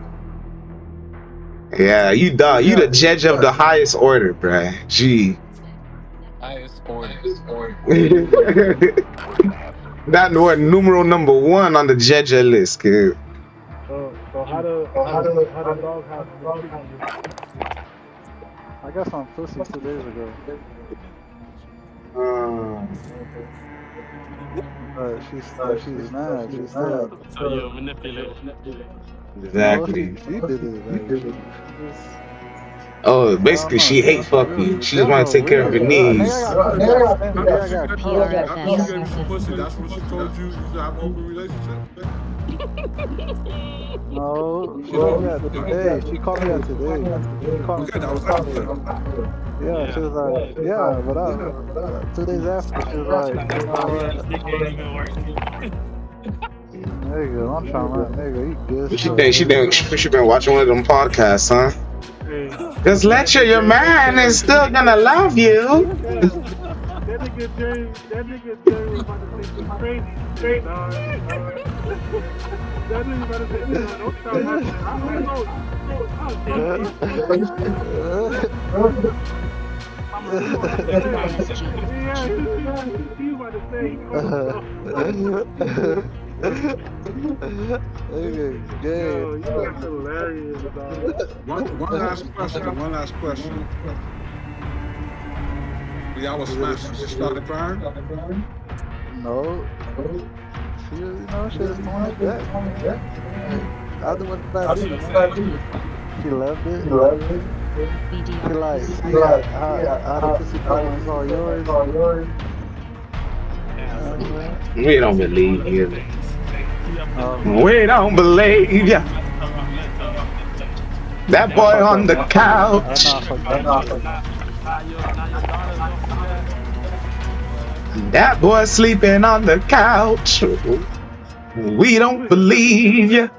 Yeah, you dog. You the Yeah. judge of the highest order, bruh. Gee. Highest order. That was numero number 1 on the judge list, kid. I got some pussy 2 days ago. She's mad. She said So you're a manipulator. no. Exactly. She did it. Like she just. Oh, I don't basically, know. she hate fucking. She just Girls want are to take care of her weird. Nigga, I needs. got pussy. I spent. After Nigga, I she got. get after she gave you some pussy, that's when she told you you should have an open relationship. No, she told me that today. She called me that today. She called me Okay, that that was today. after. Yeah, she was like, yeah, but 2 days after, she was like, you know what? Dick ain't even working. Nigga, I'm trying to, nigga, you good What she still, think? nigga. She been watching one of them podcasts, huh? Just let your man is still gonna love you. Nigga, gay. One last question. Y'all was smashing. She started crying. No. She, you know, she was throwing it back. Like, I do what I do, you know. She loved it. She like, see how the pussy felt when it's all yours. We don't believe you. We don't believe you. That boy on the couch. That boy sleeping on the couch. We don't believe you.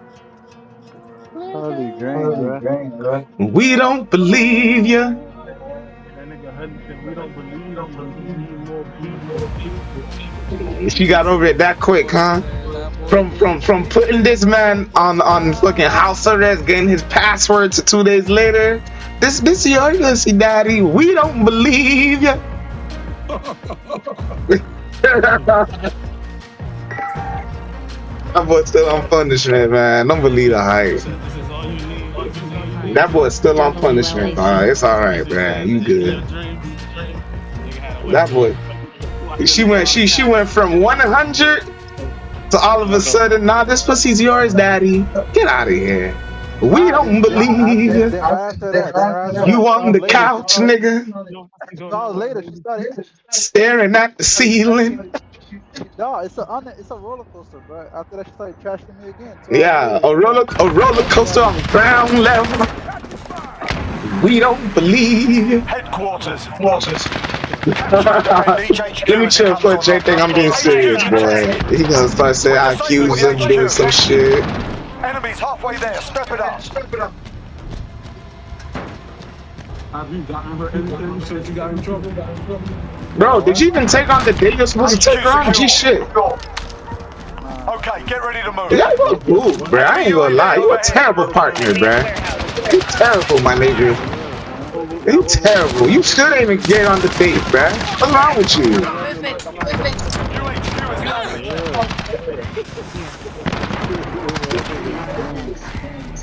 Holy grain, bro. We don't believe you. That nigga Huddy said, we don't believe you. We need more beats. She got over it that quick, huh? From putting this man on fucking house arrest, getting his password to 2 days later. This your pussy, daddy. We don't believe you. That boy's still on punishment, man. Don't believe the hype. That boy's still on punishment, man. It's all right, man. You good? That boy. She went from 100 to all of a sudden, nah, this pussy's yours, daddy. Get out of here. We don't believe you. You on the couch, nigga. Hours later, she started. Staring at the ceiling. No, it's a roller coaster, bro. After that, she started trashing me again. Yeah, a roller coaster on ground level. We don't believe you. Headquarters. Let me chill for Jay think I'm being serious, boy. He gonna start saying I accuse him doing some shit. Enemies halfway there. Step it up. Have you gotten her anything since you got in trouble? Bro, did you even take on the day you're supposed to take her on? G shit. Okay, get ready to move. Yeah, ooh, bro, I ain't gonna lie. You a terrible partner, bro. You terrible, my nigga. You terrible. You still ain't even get on the date, bro. What's wrong with you?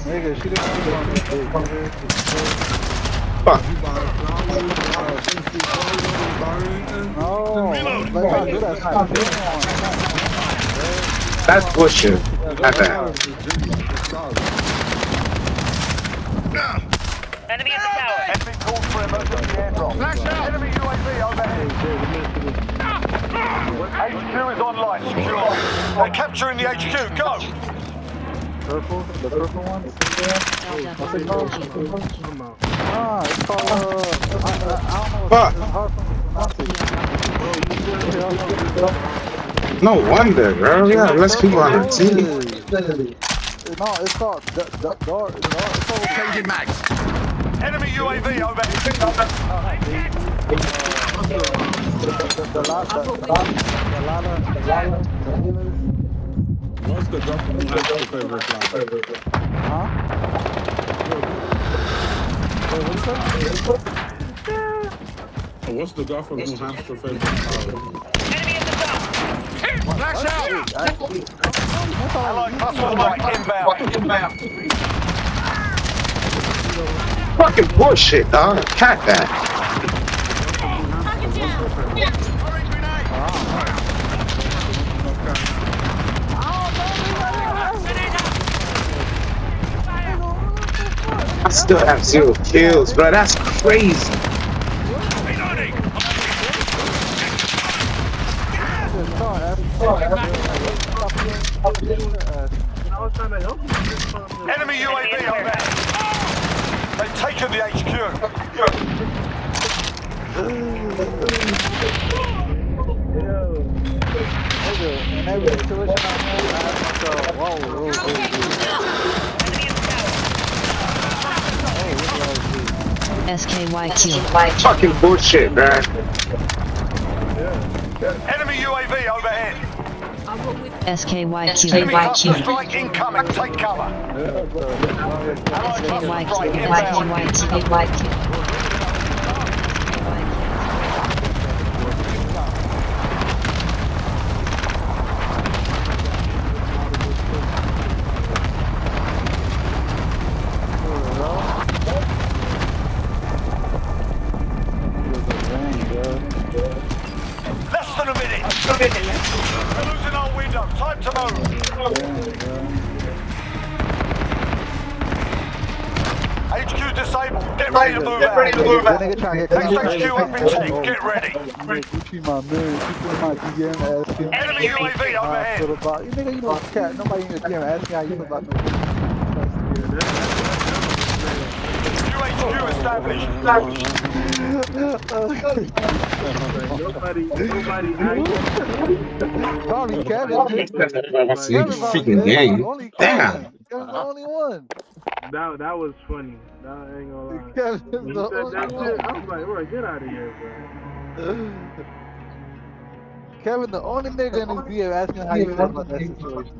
Nigga, she didn't want to go on this date, nigga. Fuck. No, let's not do that. It's not doing That's bullshit. Not that. Enemy at the tower. Enemy called for emergency airdrop. Flash out. Enemy UAV overhead. HQ is online. Secure. They're capturing the HQ. Go. Purple? The purple one? What's it called? Ah, it's called, I don't know. It's hard for me to pronounce it. No wonder, bro. We got less people on the team. No, it's called Changing mags. Enemy UAV overhead. What's the government favorite flag? Huh? What's the government who has the favorite flag? Flash out. Allied cluster strike inbound. Fucking bullshit, dog. Cat that. I still have 0 kills, bro. That's crazy. Enemy UAV overhead. They've taken the HQ. SKYQ. Fucking bullshit, man. Enemy UAV overhead. SKYQ. Enemy cluster strike incoming. Take cover. Allied cluster strike inbound. losing our window. Time to move. HQ disabled. Get ready to move out. That nigga trying to get Next HQ up in check. Get ready. Gucci my million. People in my DM asking. Enemy UAV overhead. You nigga, you know, cat. Nobody in your DM asking how you feel about no. UHQ established. Nobody. Probably Kevin. Freaking game. Damn. Kevin's the only one. That was funny. That ain't gonna lie. Kevin's When the you said only that one. shit, I was like, bro, get out of here, bro. Kevin, the only nigga in his DM asking how you feel about that situation.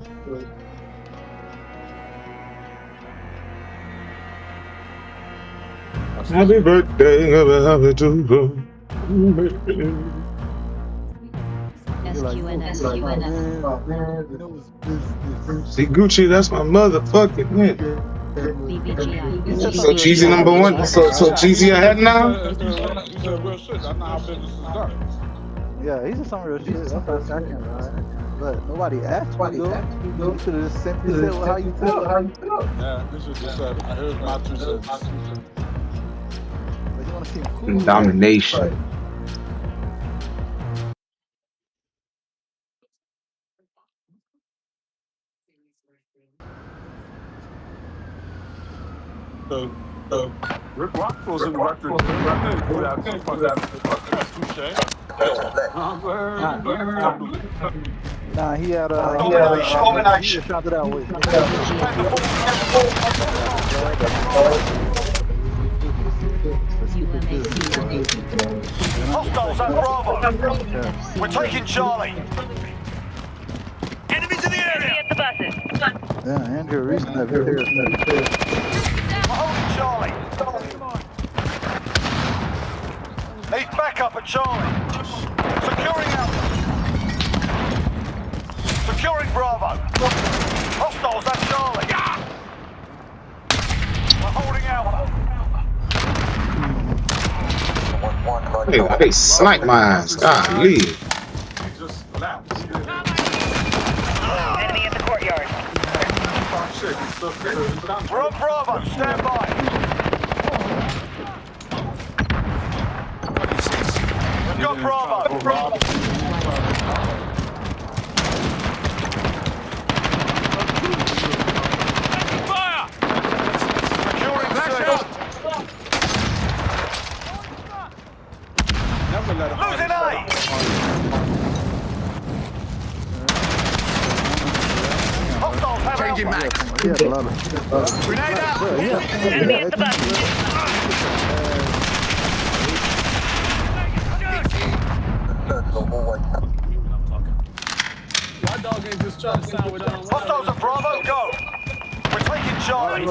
Happy birthday, happy to you. See Gucci, that's my motherfucking man. So Jeezy #1. So Jeezy ahead now. He said real shit. That's not how business is done. Yeah, he's just some real shit. That's what I can't lie. But nobody asked me though. You should have just simply said how you feel. Yeah, this is just said. Here's my 2 cents. But you want to see him cool? Domination. Rick Rock was in the record. That's touche. Nah, he had he shot it out with. Hostiles at Bravo. We're taking Charlie. Enemies in the area. At the buses. Yeah, Andrew Reese that video. We're holding Charlie. Need backup at Charlie. Securing Alpha. Securing Bravo. Hostiles at Charlie. We're holding Alpha. Hey, snipe my ass. Golly. Enemy at the courtyard. We're on Bravo. Stand by. We've got Bravo. Fire! Securing C. Losing A! Hostiles have Changing Alpha. mag. Grenade out! Enemy at the back. Why dog ain't just trying to sound with Hostiles at Bravo, go! We're taking Charlie.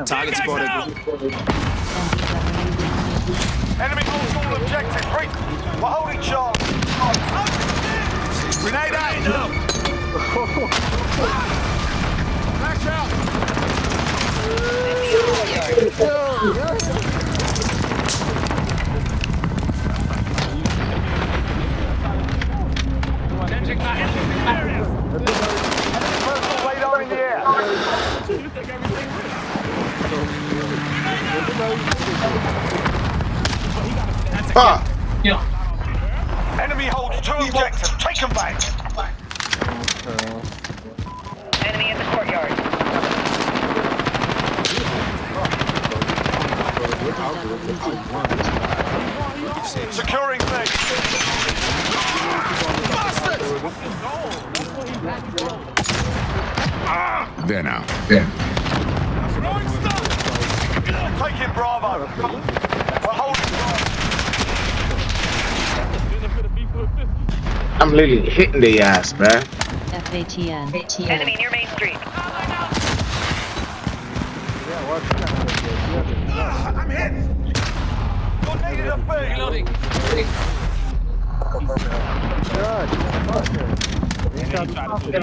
Target spotted. Enemy lost all objectives. We're holding Charlie. Grenade out! Flash out! Personal radar in the air. Enemy holds 2 objectives. Take them back. Enemy in the courtyard. Securing thing. There now. Taking Bravo. We're holding I'm literally hitting the ass, man. FATN. Enemy near Main Street. I'm hit. You're needed a B. Reloading.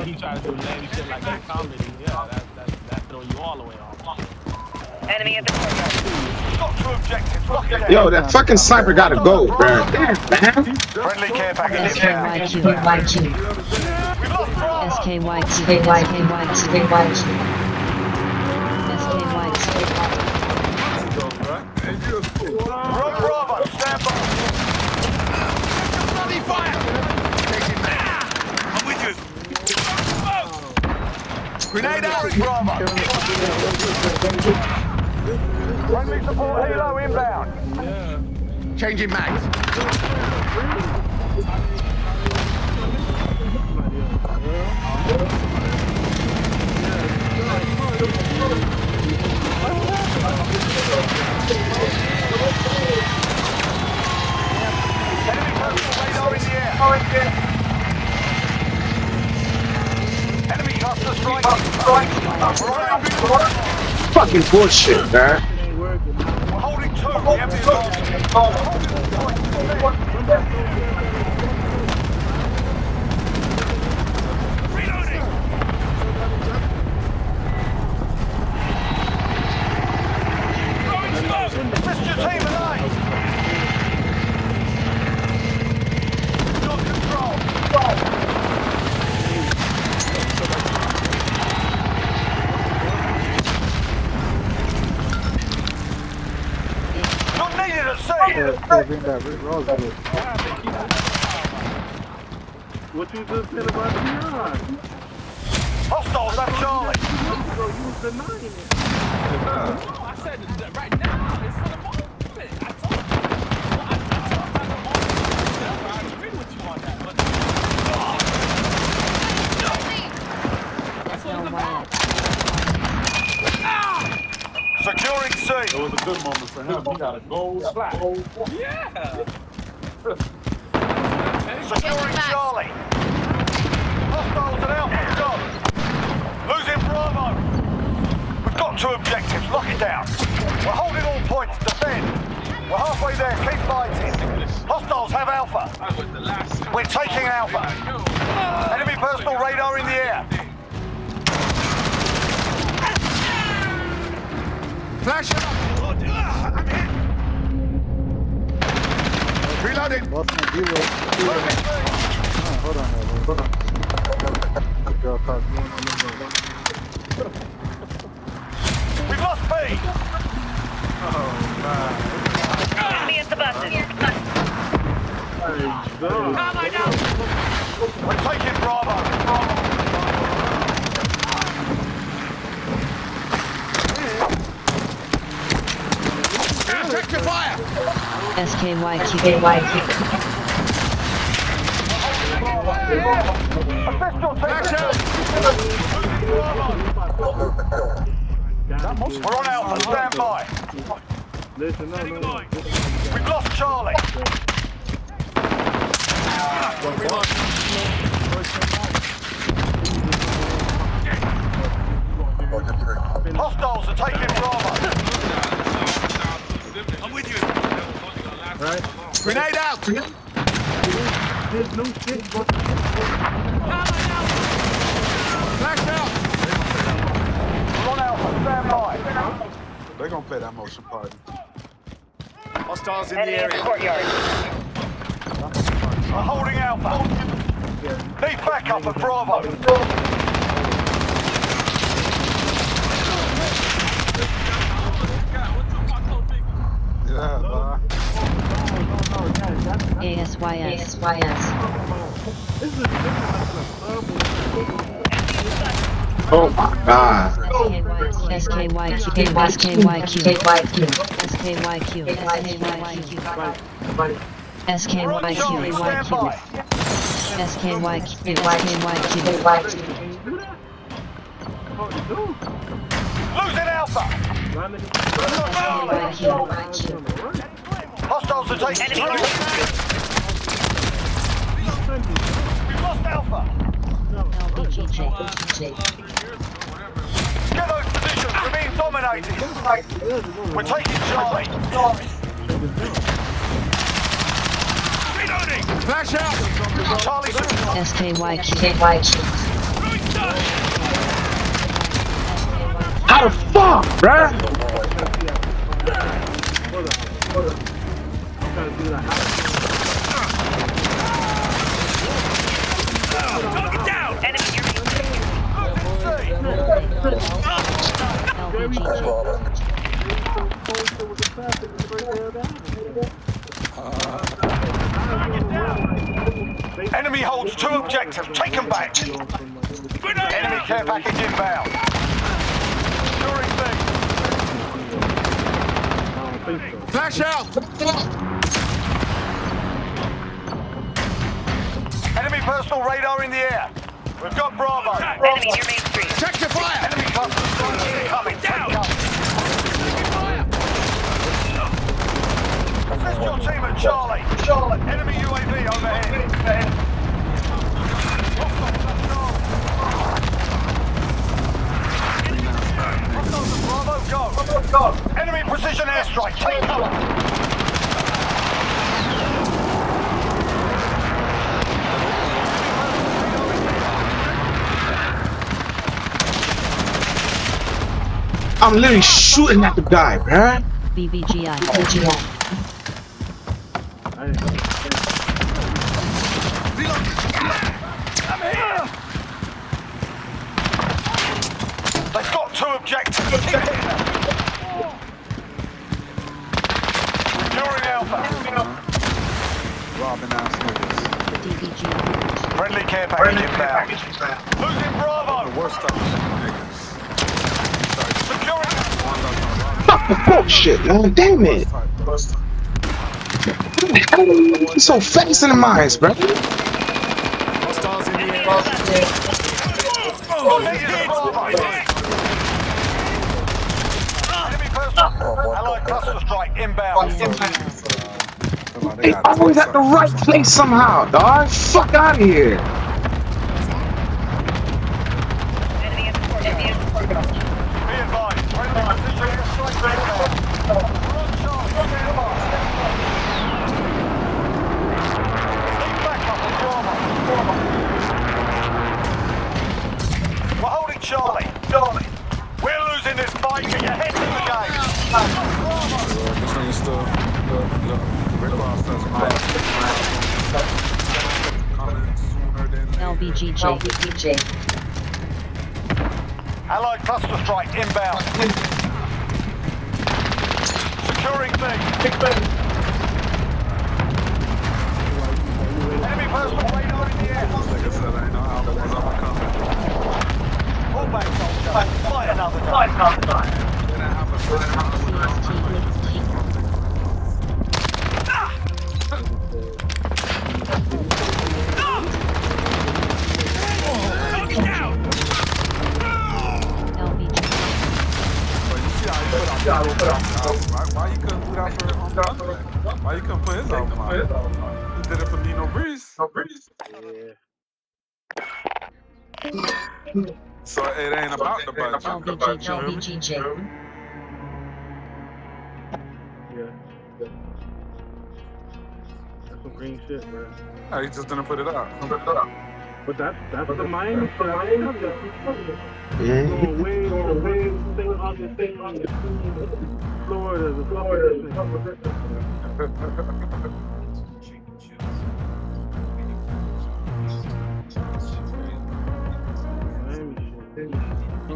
He tried to do lame shit like that comedy. Yeah, that throw you all the way off. Enemy at the courtyard. Got two objectives. Lock it down. Yo, that fucking sniper gotta go, bro. Damn, man. Friendly care package inbound. SKYQ. We've lost Bravo. SKYQ. We're on Bravo. Stand by. Bloody fire! I'm with you. Grenade out at Bravo. Friendly support helo inbound. Changing mags. Enemy personal radar in the air. Enemy cluster strike. Fucking bullshit, man. We're holding two. We have the reloading. Throwing smoke. Assist your team alive. Got control. Not needed at sea. What you just said about Dion? Hostiles at Charlie. You was denying it. No, I said that right now. It's for the moment. I told you. I told you about the moment. I agree with you on that. But that's what it's about. Securing C. It was a good moment for him. He got a gold flat. Yeah. Securing Charlie. Hostiles at Alpha. Go. Losing Bravo. We've got two objectives. Lock it down. We're holding all points. Defend. We're halfway there. Keep fighting. Hostiles have Alpha. We're taking Alpha. Enemy personal radar in the air. Flash up. I'm hit. Reloading. Hold on. Girl caught me. We've lost B. Enemy at the buses. We're taking Bravo. Check your fire. SKYQ. We're on Alpha. Stand by. We've lost Charlie. Hostiles are taking Bravo. I'm with you. Right? Grenade out. There's no shit. Flash out. We're on Alpha. Stand by. They're gonna play that motion party. Hostiles in the area. Courtyard. We're holding Alpha. Need backup at Bravo. ASYS. Oh my god. SKYQ. Losing Alpha. Hostiles are taking Charlie. We've lost Alpha. Get those positions. We're being dominated. We're taking Charlie. Reloading. Flash out. Charlie. SKYQ. How the fuck, bruh? Target down! Enemy Enemy holds 2 objectives. Take them back. Enemy care package inbound. Securing B. Flash out! Enemy personal radar in the air. We've got Bravo. Enemy near Main Street. Check your fire! Enemy cluster coming. Down. Assist your team at Charlie. Enemy UAV overhead. Bravo, go. Enemy precision airstrike. Take cover. I'm literally shooting at the guy, bruh. BBGI. They've got 2 objectives. Securing Alpha. Robbing ass niggas. Friendly care package inbound. Losing Bravo. The worst type of niggas. Securing. Fuck the bullshit, man. Damn it. He's so fast in the minds, bruh. Hostiles in the air. Enemy personal. Allied cluster strike inbound. They always at the right place somehow, dog. Fuck out of here. We're holding Charlie. We're losing this fight. Get your heads in the game. This nigga still. Look. Rick Ross says LBGJ. Allied cluster strike inbound. Securing B. Enemy personal radar in the air. Like I said, I know how the ones I'm coming. Pull back, soldier. Fight another day. Why you couldn't do that for Why you couldn't put his album on? He did it for Nino Breeze. So it ain't about the budget. LBGJ. That's some green shit, bro. No, he just didn't put it out. But that's the Miami shit. I ain't going way, thing on the thing on the Florida.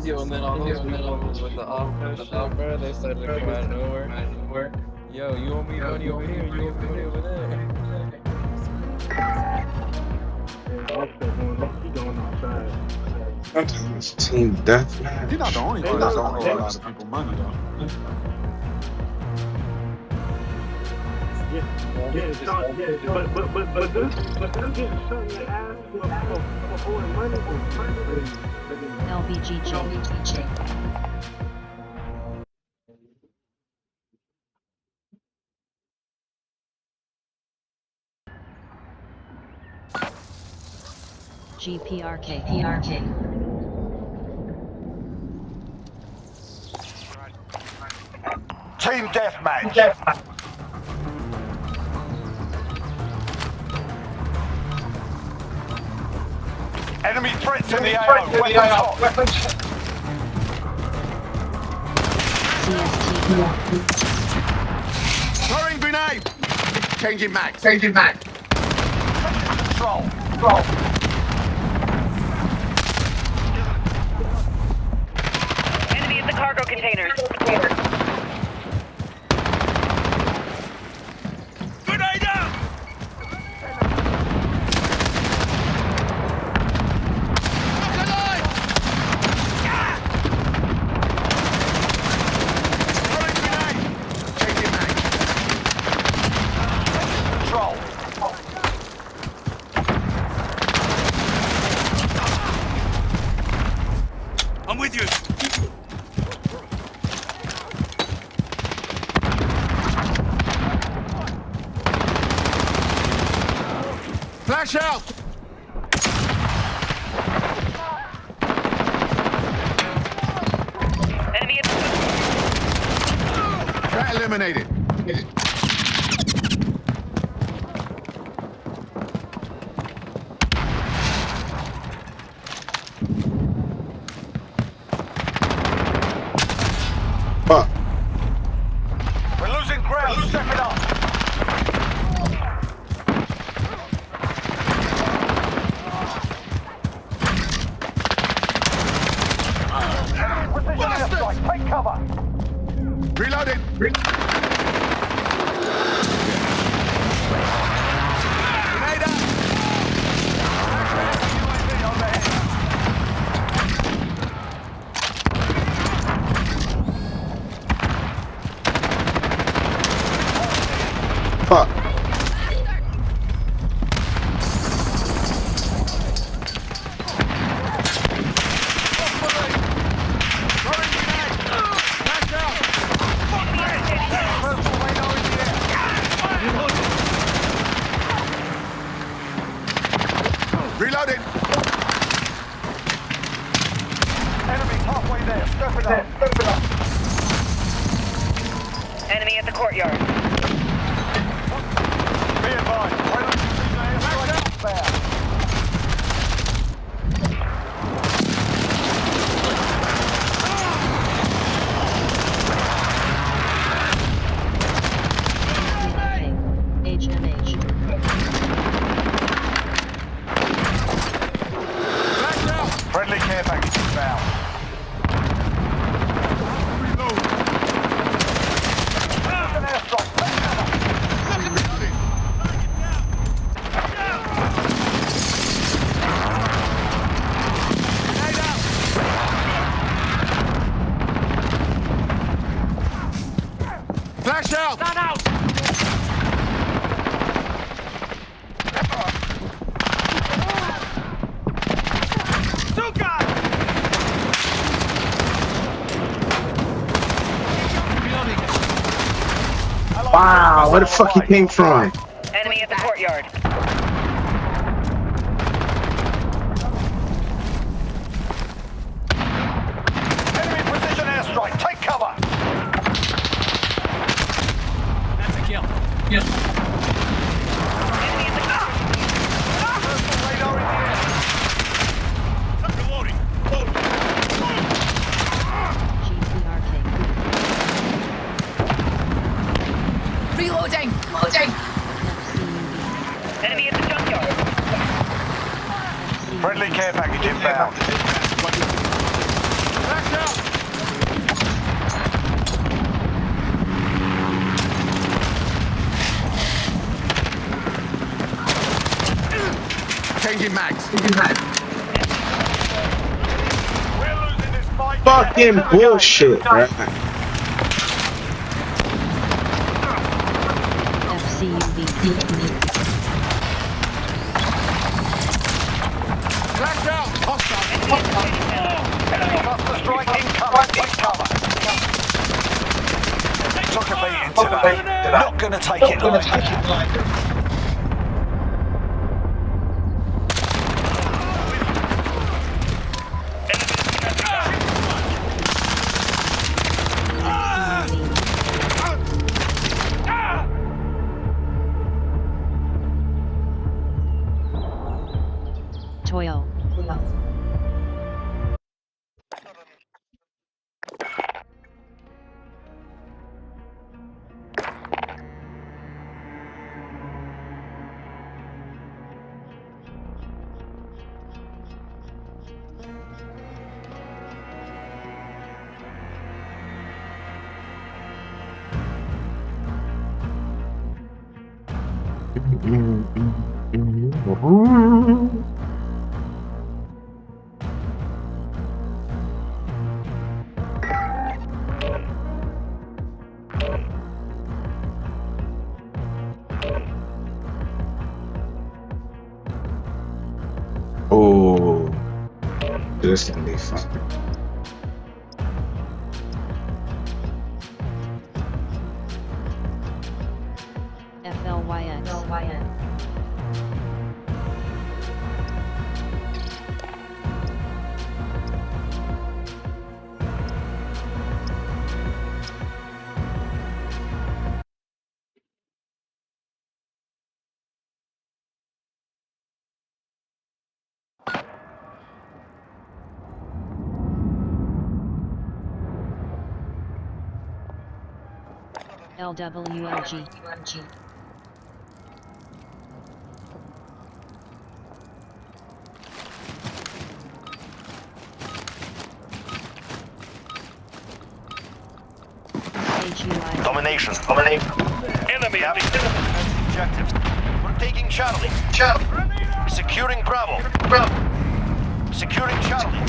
Yo, and then all those people with the off-post shit, bro, they started to come out of nowhere. Yo, you owe me money over here, you owe me money over there. Team deathmatch. He's not the only one that's don't owe a lot of people money, though. But this getting shot in the ass for owing money. LBGJ. GPRK. Team deathmatch. Enemy threats in the AO. Weapons hot. CST. Throwing grenade. Changing mags. Control. Enemy at the cargo containers. Grenade out! Look alive! Throwing grenade. Changing mags. Control. I'm with you. Flash out. Enemy at Threat eliminated. Fuck. We're losing ground. Step it up. Precision airstrike. Take cover. Reloading. Grenade out. UAV on the head. Fuck. Throwing grenade. Flash out. Personal radar in the air. Reloading. Enemy's halfway there. Step it up. enemy at the courtyard. Be advised. Pilot precision airstrike inbound. HMH. Friendly care package inbound. Precision airstrike. Take cover. Flash out. Gun out. Wow, where the fuck he came from? Enemy at the courtyard. Enemy precision airstrike. Take cover. That's a kill. Enemy at the Personal radar in the air. Reloading. Reloading. Enemy at the junkyard. Friendly care package inbound. Flash out. Changing mags. We're losing this fight. Fucking bullshit, bruh. Flash out. Hostile. Enemy cluster strike incoming. Take cover. Took a beating today. Not gonna take it lightly. Toil. Oh, this can be fun. FLYX. LWLG. Domination. Enemy objective. We're taking Charlie. Securing Bravo. Securing Charlie.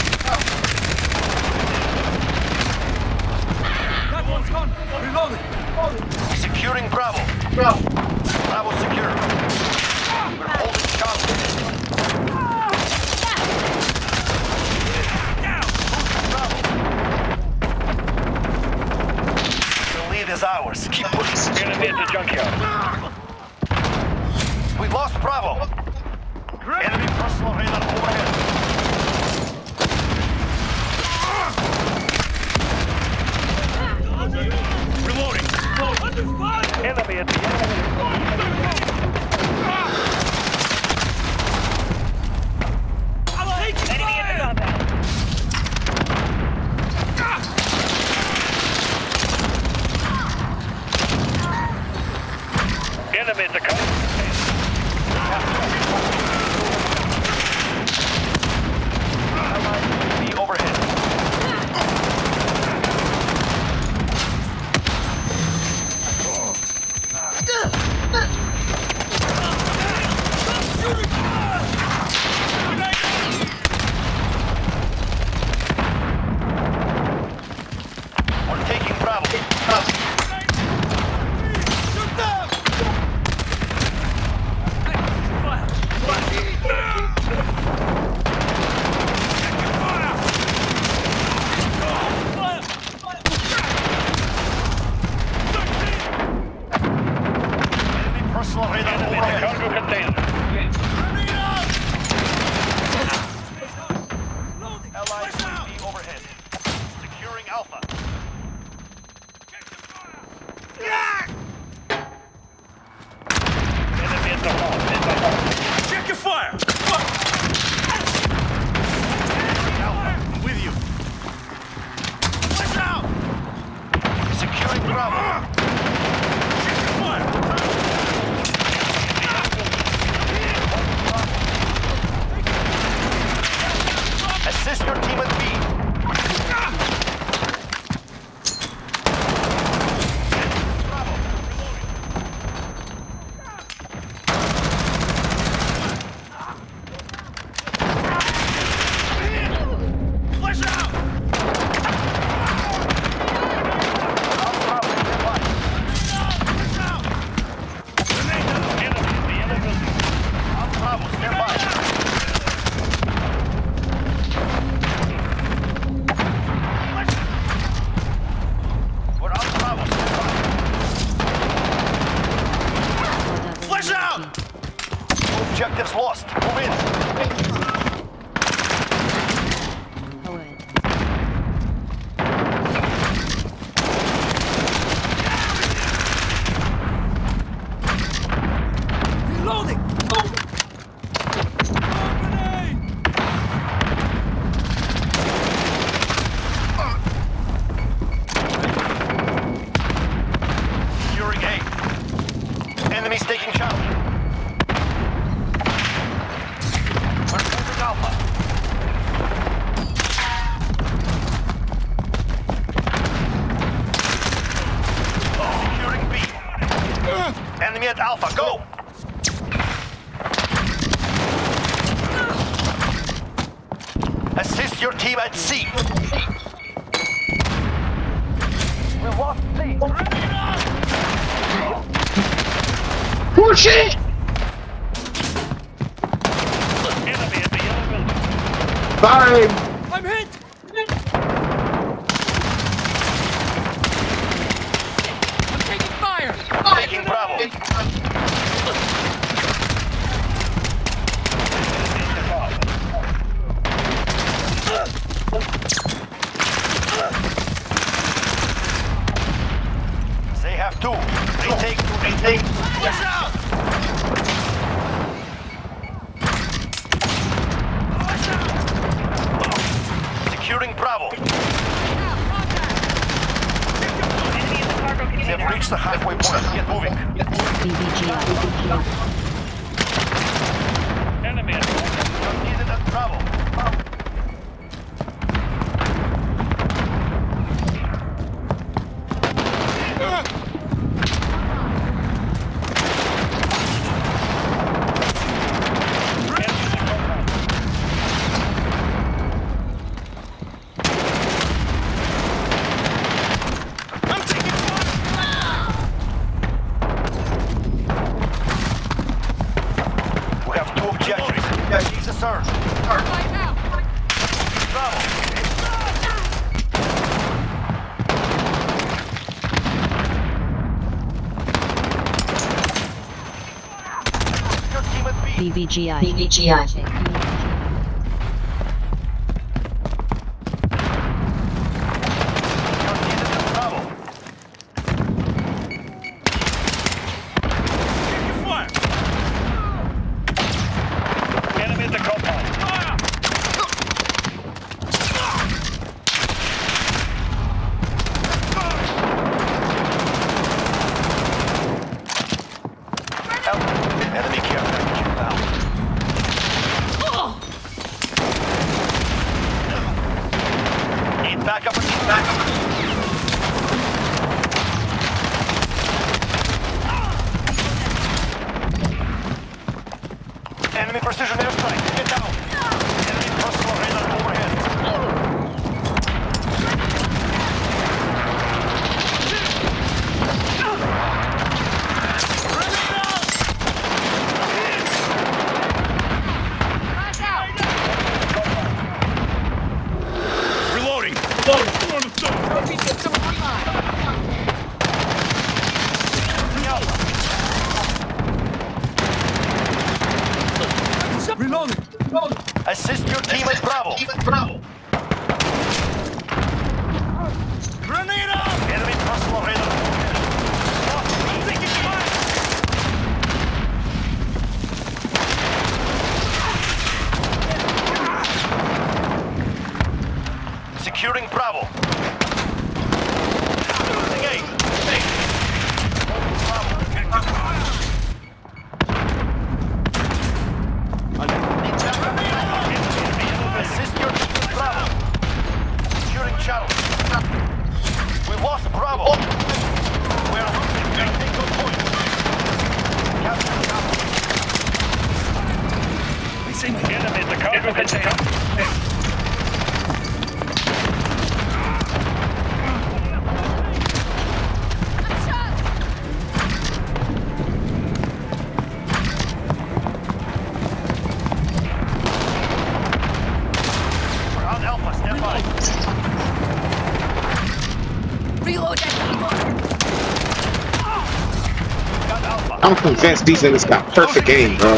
That one's gone. Reloading. Securing Bravo. Bravo secure. We're holding Charlie. The lead is ours. Keep pushing. Enemy at the junkyard. We lost Bravo. Enemy personal radar overhead. Reloading. Enemy at the enemy in the compound. Enemy at the compound. Overhead. We're taking Bravo. Enemy personal radar overhead. Cargo container. Allied UAV overhead. Securing Alpha. Enemy at the hall. Check your fire! Alpha, I'm with you. Watch out! Securing Bravo. Check your fire! Assist your team at B. Flash out! Bravo, stand by. We're on Bravo, stand by. Flash out! Objectives lost. Move in. Reloading. Securing A. Enemies taking Charlie. We're holding Alpha. Securing B. Enemy at Alpha, go! your team at C. We lost C. Push it! Enemy at the yellow building. Bye! I'm hit! I'm taking fire! Taking Bravo. They have two. Retake. Watch out! Securing Bravo. They've reached the halfway point. Get moving. Enemy at Bravo. BBGI. Enemy at the compound. Enemy care package inbound. Need backup. Enemy precision airstrike. Get down. Enemy personal radar overhead. Reloading. Trophy system Reloading. Assist your team at Bravo. Grenade out! Enemy personal radar. I'm taking fire. Securing Bravo. Losing A. Assist your team with Bravo. Securing channel. We lost Bravo. We are losing. Take those points. Capture the enemy at the cargo container. Ground Alpha, stand by. Reload that. I'm convinced these niggas got perfect aim, bro.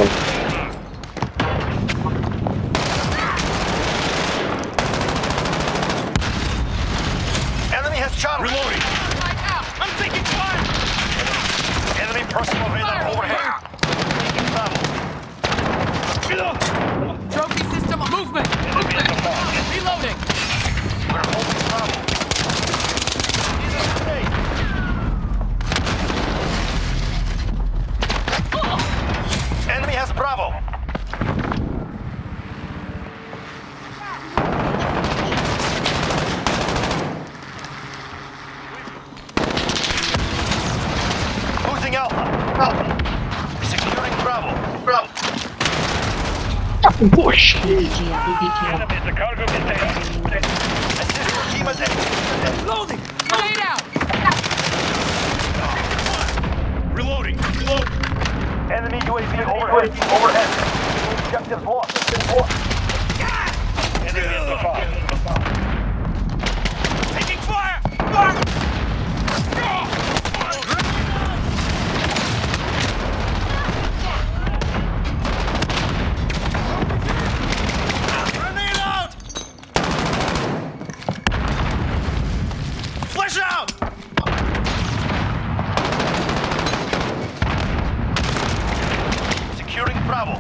Enemy has shot. Reloading. I'm taking fire. Enemy personal radar overhead. Taking Bravo. Trophy system movement. Reloading. We're holding Bravo. Enemy has Bravo. Losing Alpha. Securing Bravo. Fucking push. Enemy the cargo container. Assist the team at loading. Grenade out. Reloading. Enemy UAV overhead. Objective lost. Enemy in the fire. Taking fire. Grenade out. Flash out. Securing Bravo.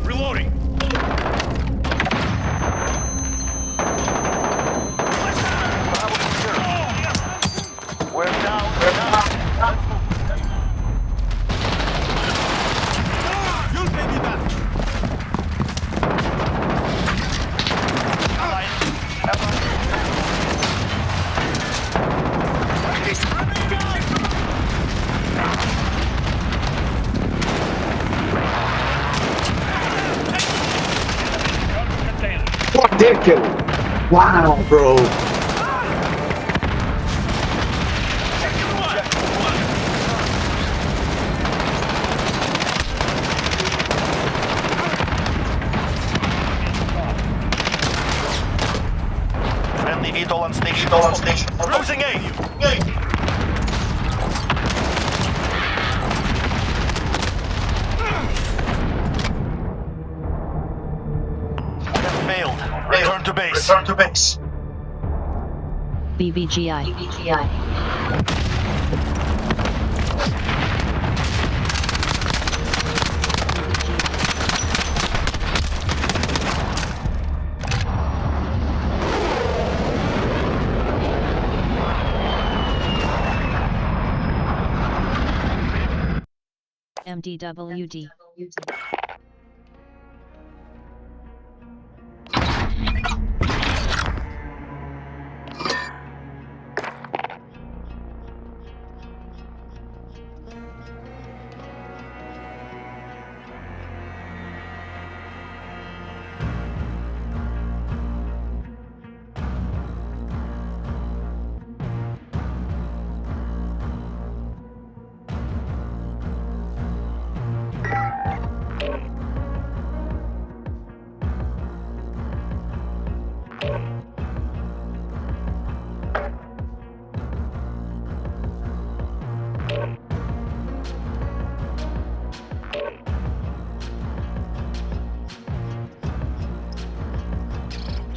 Reloading. We're down. You'll pay me back. Fuck, did kill him. Wow, bro. Friendly VTOL on station. Losing A. Failed. Return to base. BBGI. MDWD.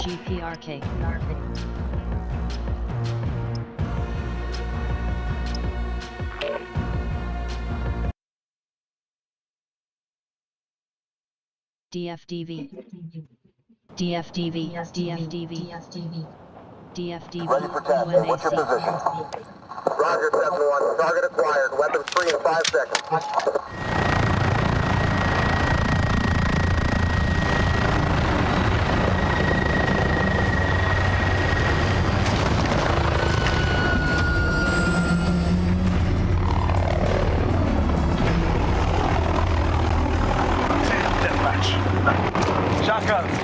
GPRK. DFDV. DFDV. Ready for tasking. What's your position? Roger, 7-1. Target acquired. Weapons free in 5 seconds.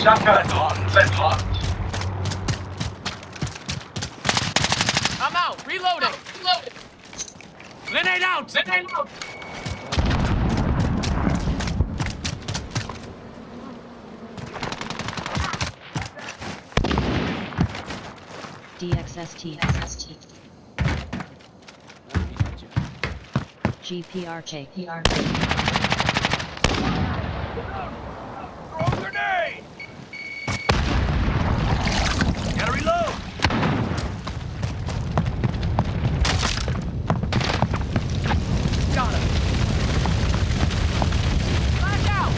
Shotgun. Let's hunt. I'm out. Reloading. Grenade out. DXST. GPRK. Throw a grenade! Gotta reload! Got him! Flash out!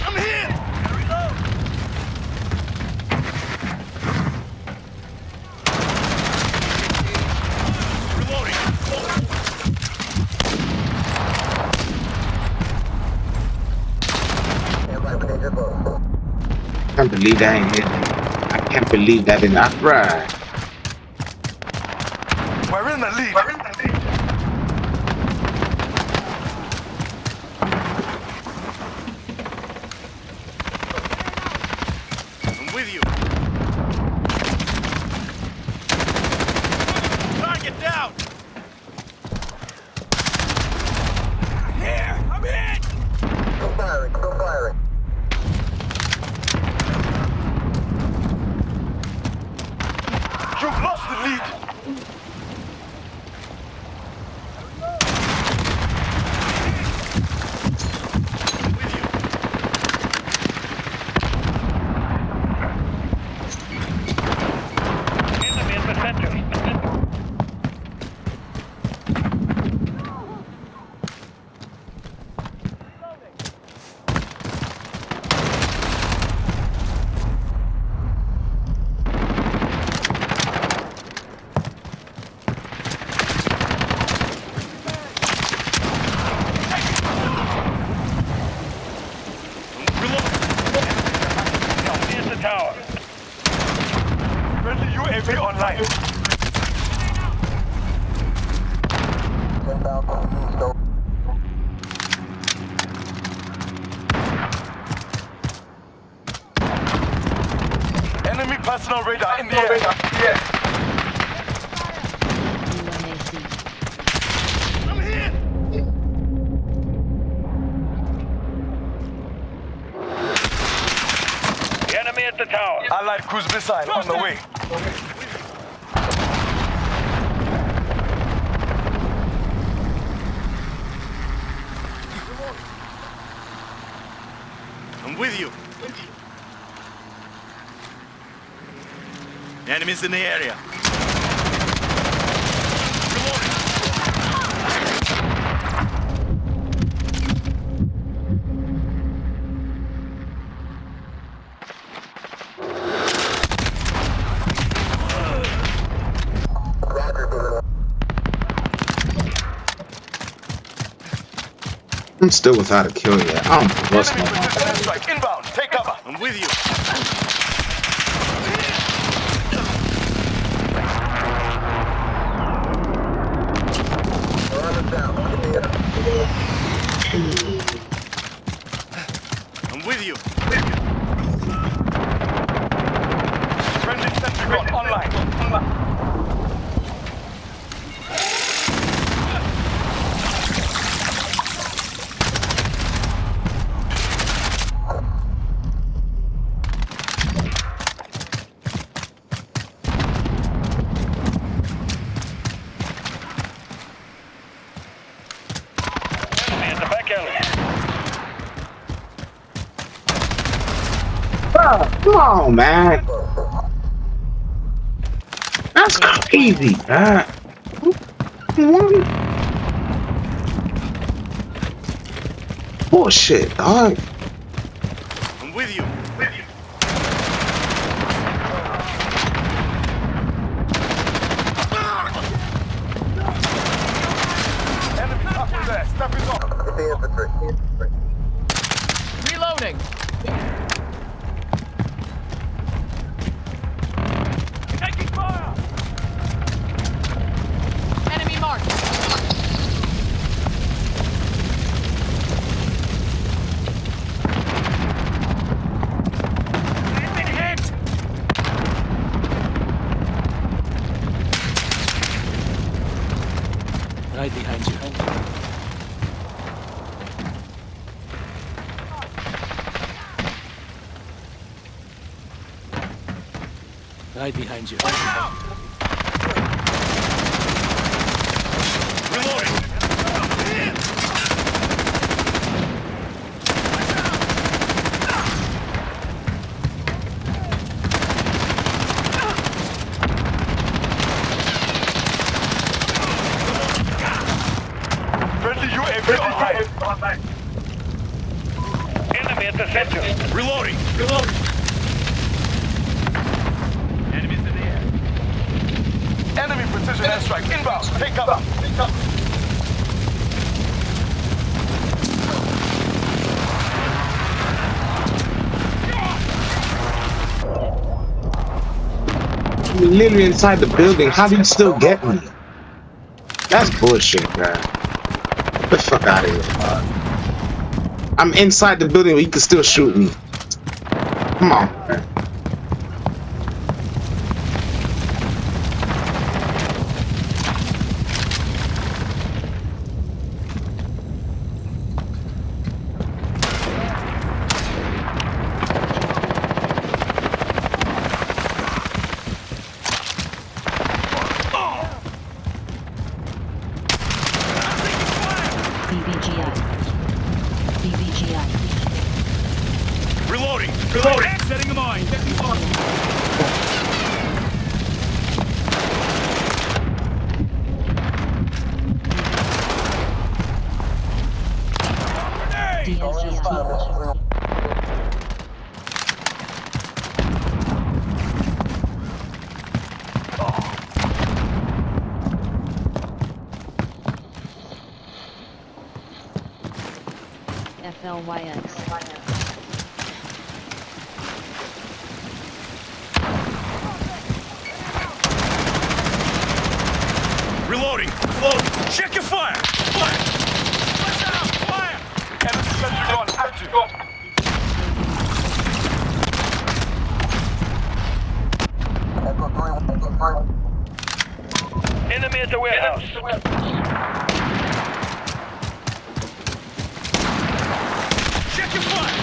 I'm here! Gotta reload! I can't believe that ain't hit. I can't believe that did not ride. We're in the lead. I'm with you. Target down. Here, I'm hit. Still firing. You've lost the lead. Enemy in the center. Here's the tower. Friendly UAV online. Enemy personal radar in the air. I'm hit. The enemy at the tower. Allied cruise missile on the way. I'm with you. The enemy's in the area. I'm still without a kill yet. I don't know what's going on. Strike inbound. Take cover. I'm with you. I'm with you. Friendly sentry gun online. Enemy at the back alley. Come on, man. That's crazy, man. Bullshit, dog. I'm with you. Enemy up in there. Stepping up. It's the infantry. Reloading. Taking fire. Enemy marked. I've been hit. Right behind you. Right behind you. Reloading. Friendly UAV online. Enemy at the center. Reloading. Enemies in the air. Enemy precision airstrike inbound. Take cover. You're literally inside the building. How do you still get me? That's bullshit, man. Get the fuck out of here. I'm inside the building, but you can still shoot me. Come on, man. Reloading! Reloading! Setting a mine! FLYX. Reloading! Reloading! Check your fire! Fire! Flash out! Fire! Enemy sentry gun active! Enemy at the warehouse! Check your fire!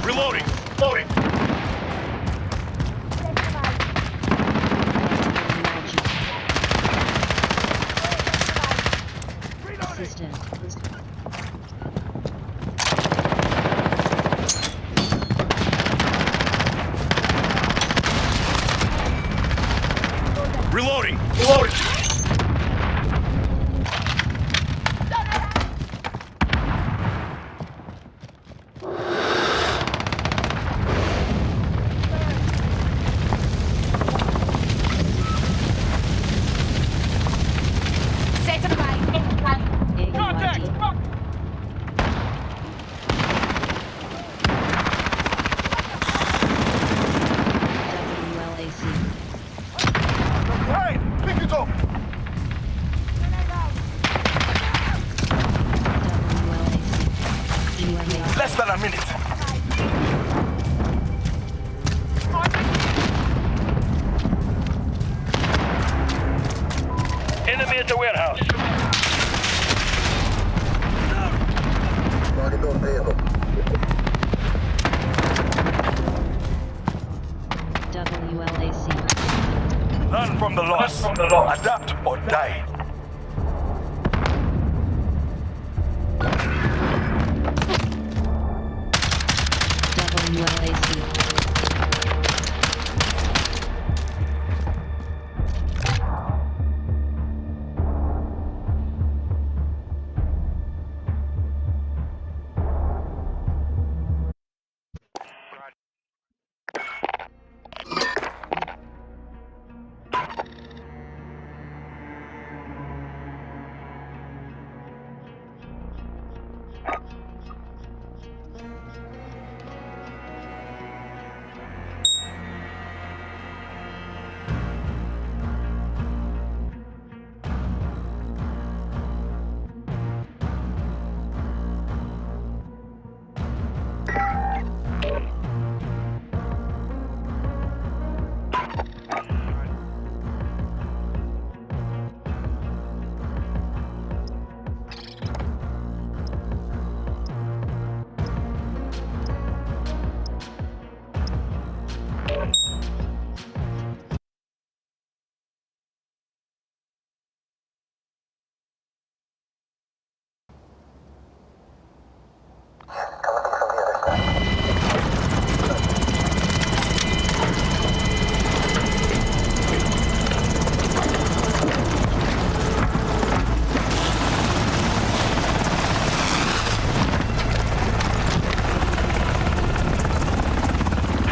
Reloading! Loading! Assistant. Reloading! Reloading! Contact! WLAC. Hey! Pick it up! Less than a minute. Enemy at the warehouse. WLAC. Learn from the loss. Adapt or die. WLAC.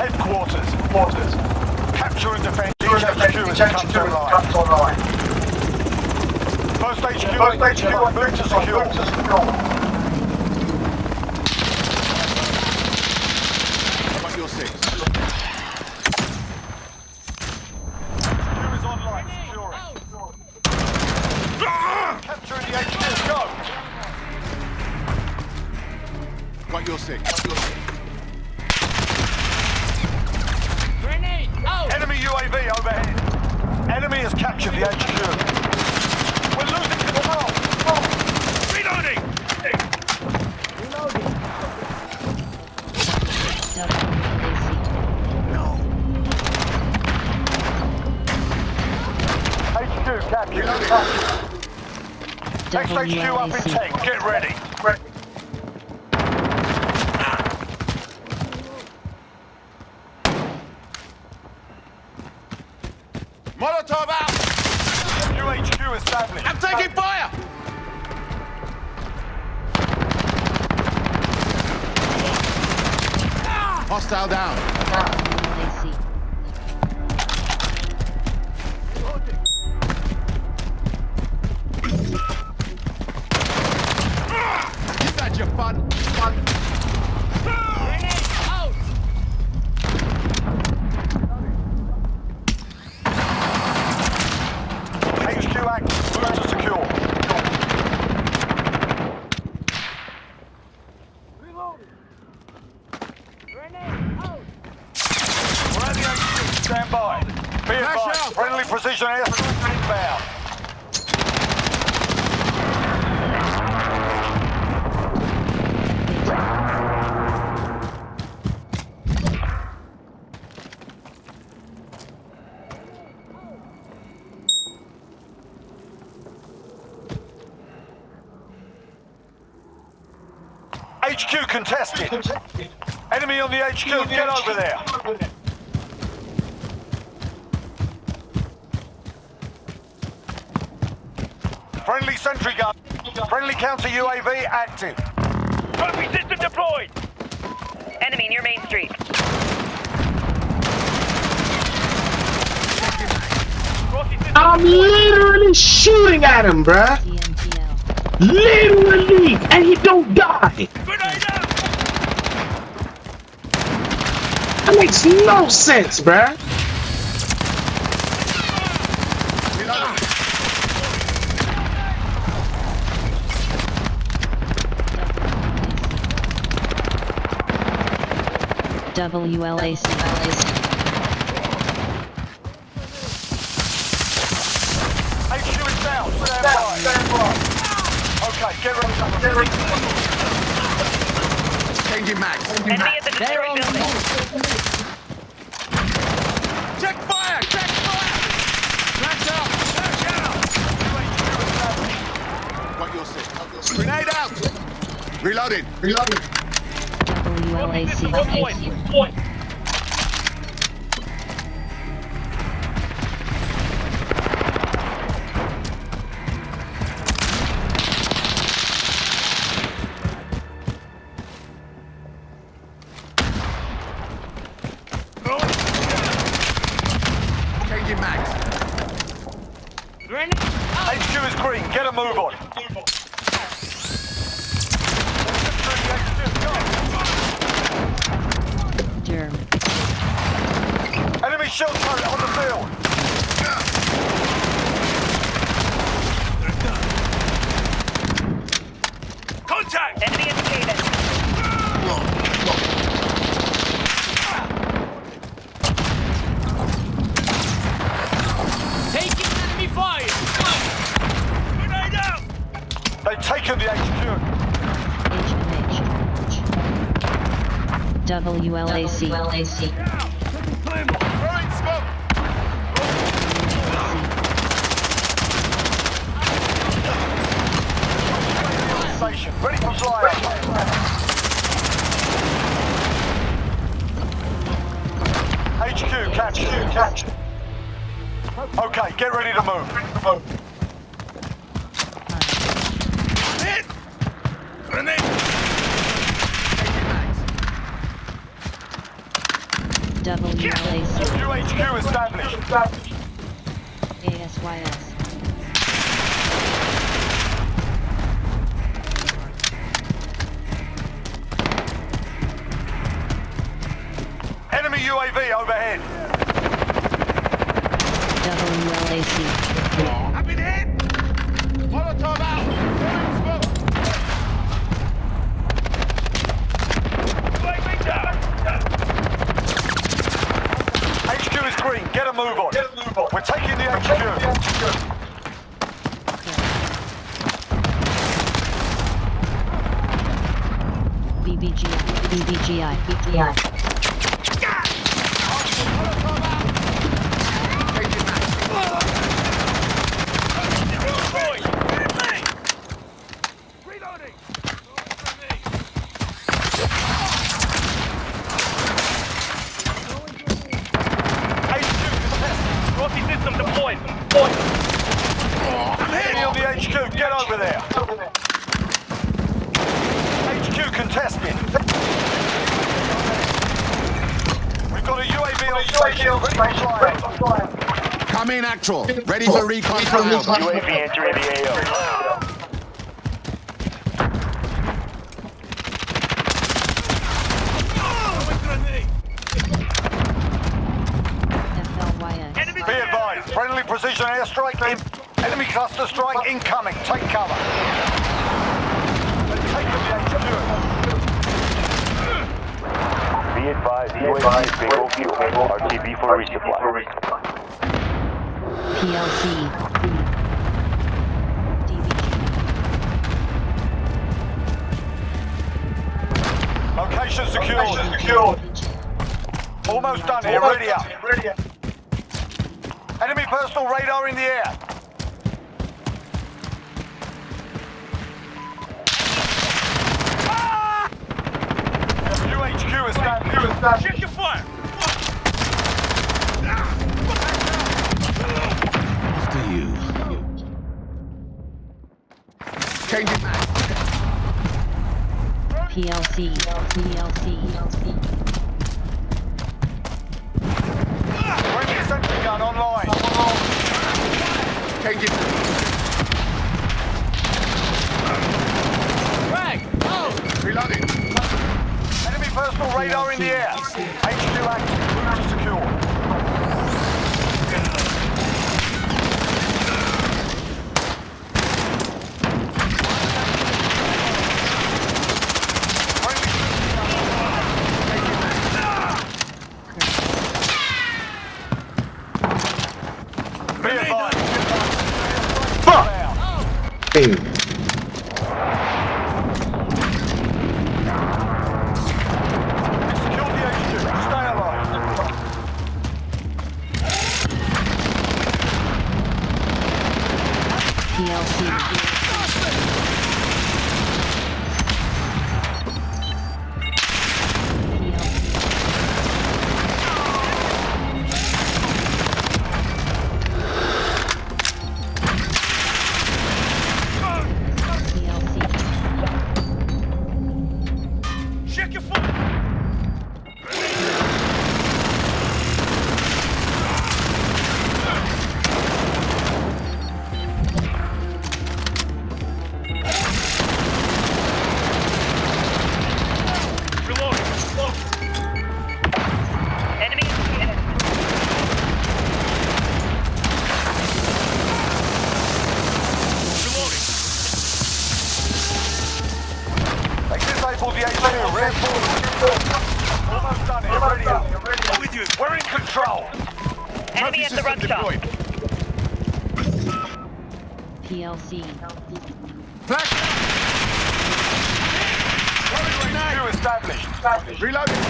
Headquarters. Capture and defend each HQ comes online. First HQ, move to secure. You'll see. UAV overhead. Enemy has captured the HQ. We're losing control. Reloading! HQ captured. Next HQ up in 10. Get ready. Molotov out! New HQ established. I'm taking fire! Hostile down. You've had your fun. HQ active. Move to secure. We're at the HQ. Stand by. Be advised. Friendly precision airstrike inbound. HQ contested. Enemy on the HQ, get over there. Friendly sentry gun. Friendly counter UAV active. Trophy system deployed. Enemy near Main Street. I'm literally shooting at him, bruh. Literally, and he don't die. That makes no sense, bruh. WLAC. HQ is down. Stand by. Okay, get ready. Changing mags. Enemy at the destroyed building. Check fire! Check fire! Flash out! Flash out! What you'll see. Grenade out! Reloading. WLAC. Point. Changing mags. HQ is green. Get a move on. Germ. Enemy shield turret on the field. Contact! Enemy indicated. Taking enemy fire! Grenade out! They've taken the HQ. WLAC. Throwing smoke. Station ready for flyover. HQ captured. Okay, get ready to move. Hit! Grenade! WLAC. New HQ established. ASYS. Enemy UAV overhead. WLAC. I've been hit! Molotov out! Throwing smoke! HQ is green. Get a move on. We're taking the HQ. BBGI. System deployed. Enemy on the HQ, get over there. HQ contested. We've got a UAV on station, ready for flying. Come in, actual. Ready for recon flyover. UAV entering the AO. Be advised, friendly precision airstrike in. Enemy cluster strike incoming. Take cover. They've taken the HQ. Be advised, UAV bingo fuel. RTB for resupply. PLC. Location secured. Almost done here. Ready up. Enemy personal radar in the air. UHQ established. Check your fire. After you. Changing. PLC. Friendly sentry gun online. Changing. Frag! Oh! Reloading. Enemy personal radar in the air. HQ active. Move to secure. Hey. Check your foot. Almost done here. Ready up. With you. We're in control. Enemy at the run stop. PLC. HQ established. Reloading.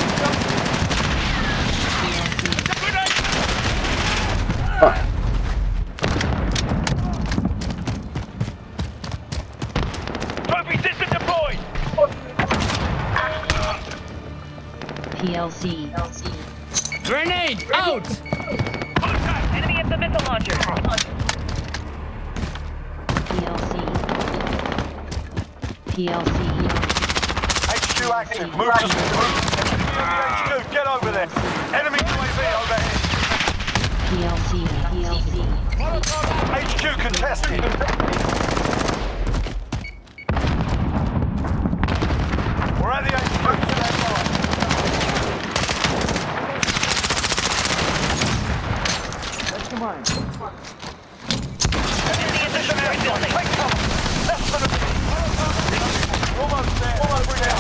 Trophy system deployed. PLC. Grenade out! Enemy at the missile launcher. PLC. HQ active. Move to HQ. Get over there. Enemy UAV overhead. PLC. HQ contested. We're at the HQ. Come on. Enemy in the secondary building. Take cover. Left for the... Almost there. Almost there.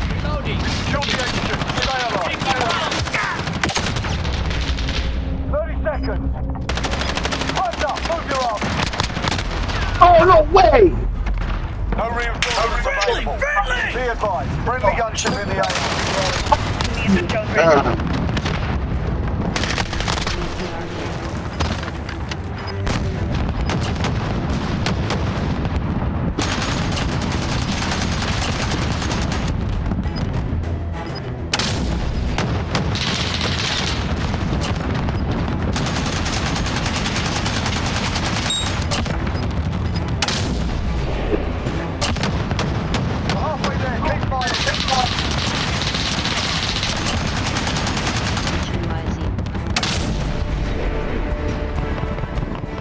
Reloading. Kill the agent. Stay alive. 30 seconds. Time's up. Move your arm. Oh, no way! No reinforcements available. Be advised. Friendly gunship in the area. Halfway there. Keep fighting. Keep fighting.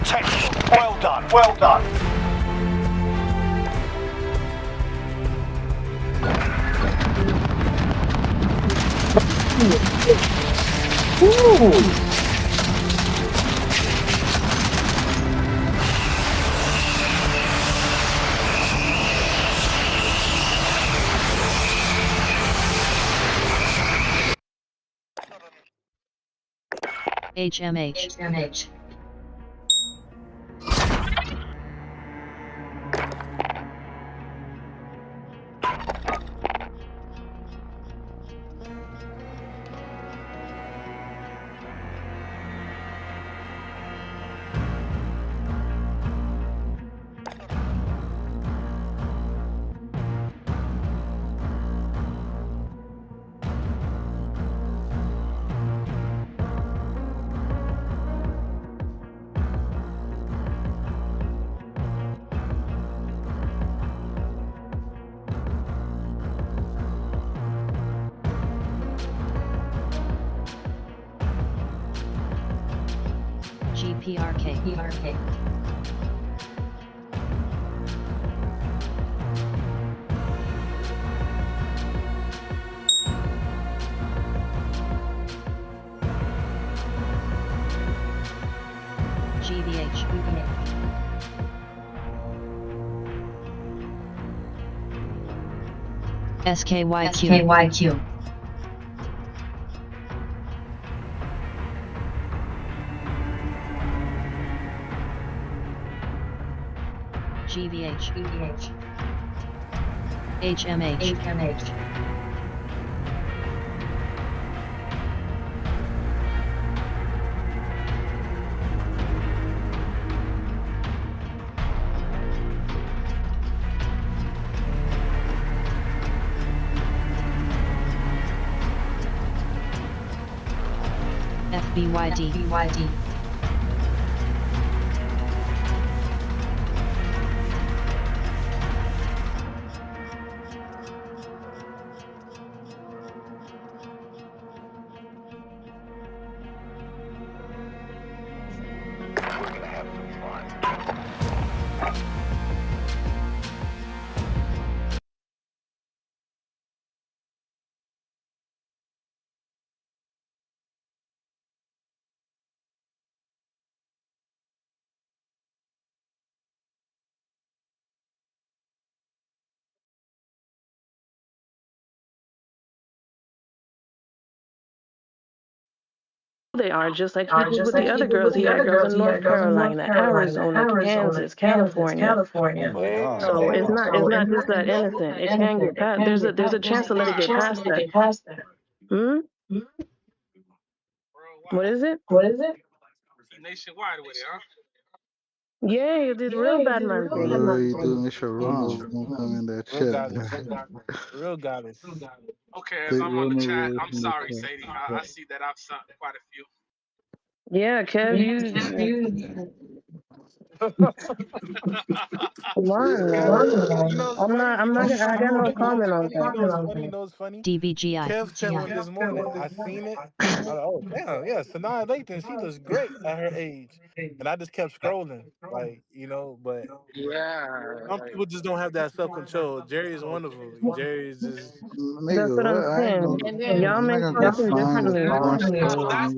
Textbook. Well done. Well done. Ooh. HMH. GPRK. GVH. SKYQ. GVH. HMH. FBYD. They are just like he did with the other girls. He had girls in North Carolina, Arizona, Kansas, California. Oh my God. So it's not just that innocent. It can get past. There's a chance to let it get past that. Hmm. What is it? Nationwide with it, huh? Yeah, he did real bad man thing. You doing this wrong. Don't come in that Real chat. goddess. Real goddess. Okay, as Take I'm real on the chat, nigga I'm in the sorry, chat. Sadie. I see that I've sent quite a few. Yeah, Kev, you. Come on, man. Kev, you know what's funny? I'm not. I got no You know what's comment on funny? that. You know what's funny? DBGI. Kev sent one this morning. I seen it. I was like, oh damn, yeah, Sanaa Lathan, she looks great at her age. And I just kept scrolling, like, but Yeah, some like, people just don't have that self control. Jerry is wonderful. Jerry is just That's Nigga, what I'm what? I ain't saying. gonna, and then Y'all I'm not men gonna go function find a differently. porn well, star, that's nigga. so what I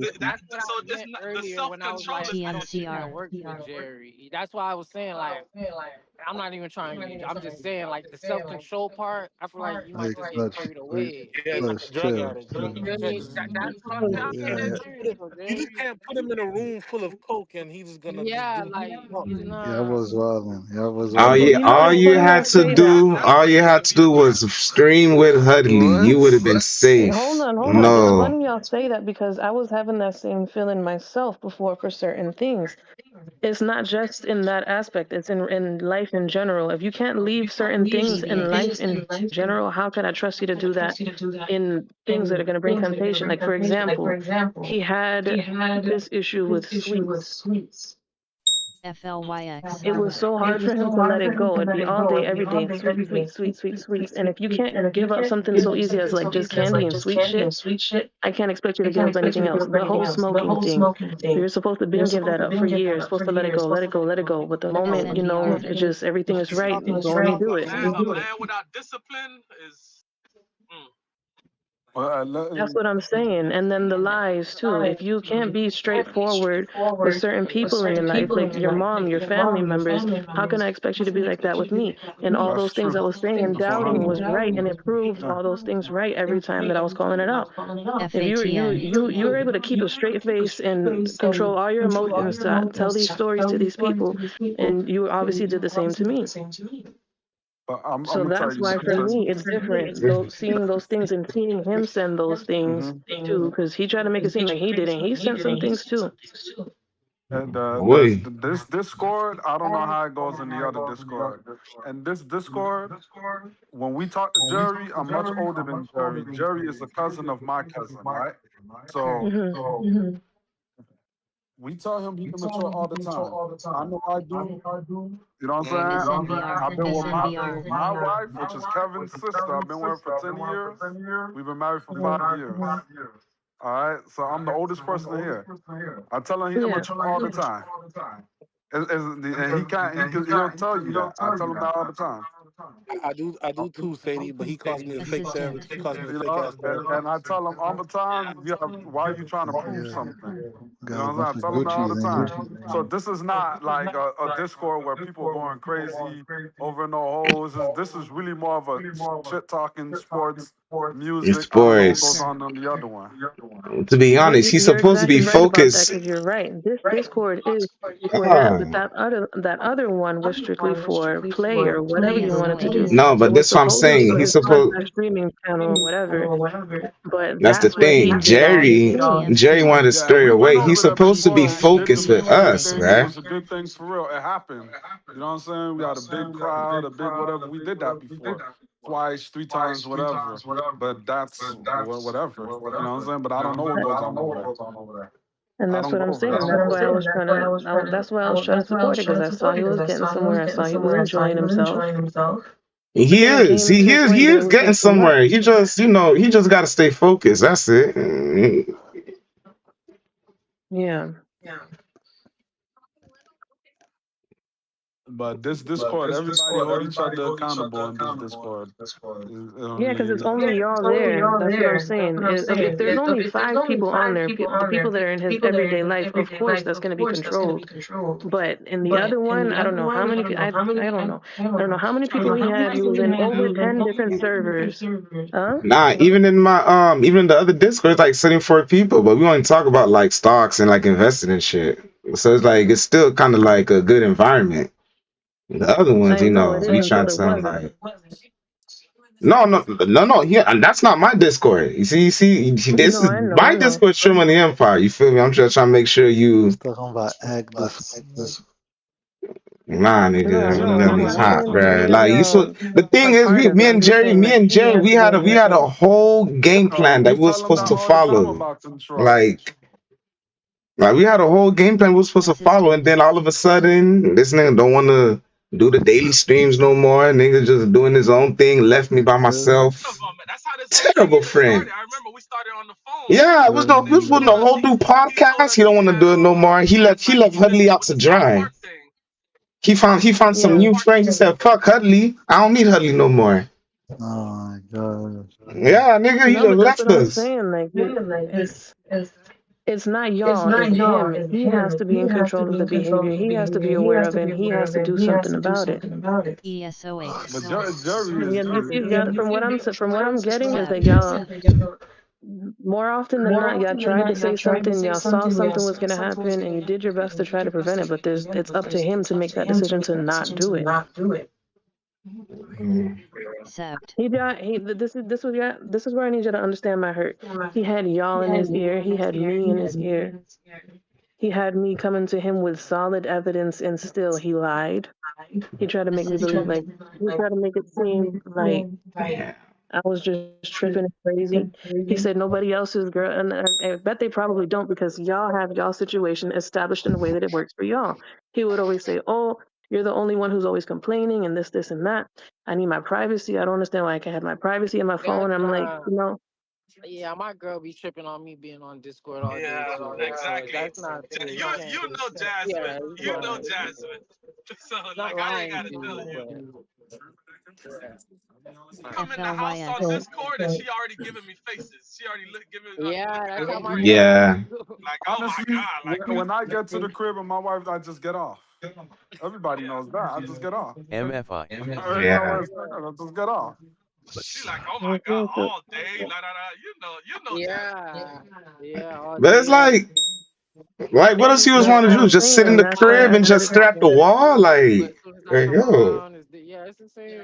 this meant the earlier self when I was control like, is I don't think TNCR. that works for Jerry. That's why I was saying like I'm not even trying to be. I'm just saying, like the self control part. I feel like you might Hey, just get clutch, carried away. Yeah, Like clutch, drug chill, addict. chill. You feel me? That's what I'm you saying. I just think can't that's Yeah, very different, you gang. just can't put him in a room full of coke and he's just gonna just Yeah, do. like Oh. yeah, I nah. was wilding. Yeah, I was All wilding. you, You know, all it's you funny y'all had to say that. do, all you had to do was stream with Hudley. You would have been Hold safe. on, hold on. It's No, funny y'all say that because I was having that same feeling myself before for certain things. It's not just in that aspect, it's in life in general. If you can't leave certain things in life in general, how can I trust you to do that in things that are going to bring temptation? Like, for example, he had this issue with sweets. FLYX. It was so hard for him to let it go. It'd be all day, every day, sweet, sweet, sweet, sweet, sweets. And if you can't give up something so easy as like just candy and sweet shit, I can't expect you to give up anything else. The whole smoking thing, you're supposed to been give that up for years. Supposed to let it go, let it go, let it go. But the moment you know it just everything is right, you go and you do it. A man without discipline is. Well, That's what I'm saying. And then the lies too. If you can't be straightforward with certain people in your life, like your mom, your family members, how can I expect you to be like that with me? And all that's those things true. I was saying and That's doubting was 100. right, and it proved Yeah. all those things right every time that I was calling it out. If FATN. you were able to keep a straight face and control all your emotions to tell these stories to these people, and you obviously did the same to me. But I'm So gonna tell that's you why for something. me it's different. Though seeing those things and seeing him send those things Mm-hmm. too, because he tried to make it seem like he didn't. He sent some things too. And boy. this Discord, I don't know how it goes in the other Discord. And this Discord, when we talk to Jerry, I'm much older than Jerry. Jerry is a cousin of my cousin, right? So Hmm. we tell him be immature all the time. I know I do. You know what I'm saying? SNBR. I've been with SNBR. my wife, which is Kevin's sister. I've been with her for 10 years. We've been married for 5 years. All right. So I'm the oldest person here. I tell him he Yeah. immature all the time. And he can't. He'll tell you that. I tell him that all the time. I do too, Sadie. But he calls me a fake Assistant. therapist. He calls me a You fake know, ass and therapist. I tell him all the time, why are you trying to prove Yeah, something? You got know a what I'm saying? bunch I of tell him that all Gucci's the in time. here. So this is not like a Discord where people are going crazy over no holes. This is really more of a shit talking, sports, It's music. I don't know what goes sports. on the other one. To be But honest, he's you're supposed to be exactly right about that focused. because you're right. This Discord is for that, Ah. but that other one was strictly for play or whatever you wanted to do. No, It but was that's what I'm supposed to be saying. as He's part of supposed. that streaming channel or whatever. But That's the that's what he thing. did all this doing. Jerry wanted to Yeah, stray we went away. He's over that supposed to be before. We did the focused with music us, thing. It man. was a good thing for real. It happened. You know what I'm saying? We had a big crowd, a big whatever. We did that before. Twice, 3 times, whatever. But that's whatever. You know what I'm saying? But I don't know what goes on over there. And I that's don't what go I'm over saying. there. That's why I was trying to. That's why I was trying to support it because I saw he was getting somewhere. I saw he was enjoying himself. But He then it is. came to He a is. point He that it is was getting just too much. somewhere. He just, he just got to stay focused. That's it. Yeah. But this Discord, everybody hold each other accountable in this Discord. Yeah, because it's only y'all there. That's what I'm saying. If there's only 5 people on there, the people that are in his everyday life, of course, that's going to be controlled. But in the other one, I don't know how many people. I don't know. I don't know how many people he had. He was in over 10 different servers. Huh? Nah, even in my even in the other Discord, it's like 74 people, but we only talk about like stocks and like investing and shit. So it's like it's still kind of like a good environment. The other ones, I know it we is, trying but to it sound wasn't. like no. Yeah, and that's not my Discord. You see, this No, is I know, my I know. Discord. Stream on the Empire. You feel me? I'm just trying to make sure He's you. talking about act this. Nah, No, nigga, no, I'm gonna I'm be not hot, saying bruh. any of Like you, y'all the thing are is, part of it. I'm just saying Me that and he Jerry, has we had a whole game plan that We we were tell them supposed that to all the time follow. about control. Like we had a whole game plan we were supposed to follow, and then all of a sudden, this nigga don't want to do the daily streams no more. Nigga just doing his own thing, left me by myself. Terrible friend. Yeah, it was no, we was the whole new podcast. He don't want to do it no more. He left Hudley out to dry. He found some Yeah. new friends. He said, "Fuck Hudley. I don't need Hudley no more." Oh my god. Yeah, nigga, he No, just but that's what left I'm us. saying. Like, it's It's not y'all, it's him. He has to be in control of the behavior. He has to be aware of it, and he has to do something about it. ESOH. But Jerry Yeah, you is see, y'all, from what I'm getting is that y'all, more often than not, y'all tried to say something, y'all saw something was going to happen, and you did your best to try to prevent it. But it's up to him to make that decision to not do it. This is where I need you to understand my hurt. He had y'all in his ear. He had me in his ear. He had me coming to him with solid evidence, and still he lied. He tried to make me believe, like, he tried to make it seem like I was just tripping and crazy. He said nobody else's girl, and I bet they probably don't, because y'all have y'all situation established in a way that it works for y'all. He would always say, "Oh, you're the only one who's always complaining, and this, and that. I need my privacy. I don't understand why I can't have my privacy in my phone." I'm like, Yeah, my girl be tripping on me being on Discord all day too. So Exactly. that's not true. You know Jasmine. Yeah, You know Jasmine. So not like I ain't lying gotta to tell you, you. but Come in the house on Discord and she already giving me faces. She already looking that's at how me my weird. girl Yeah. be too. Like, oh my honestly, god, like when I get to the crib and my wife, I just get off. Everybody knows that. I just get off. MFI. Every time Yeah. I just get off. she like, oh my god, all day, la da da. You know Jasmine. Yeah, all But it's day, every like, what else you was that's want what to do? I'm Just sit in saying. the That's why crib I and said just it. stare at the wall? Like, yo. it's the same.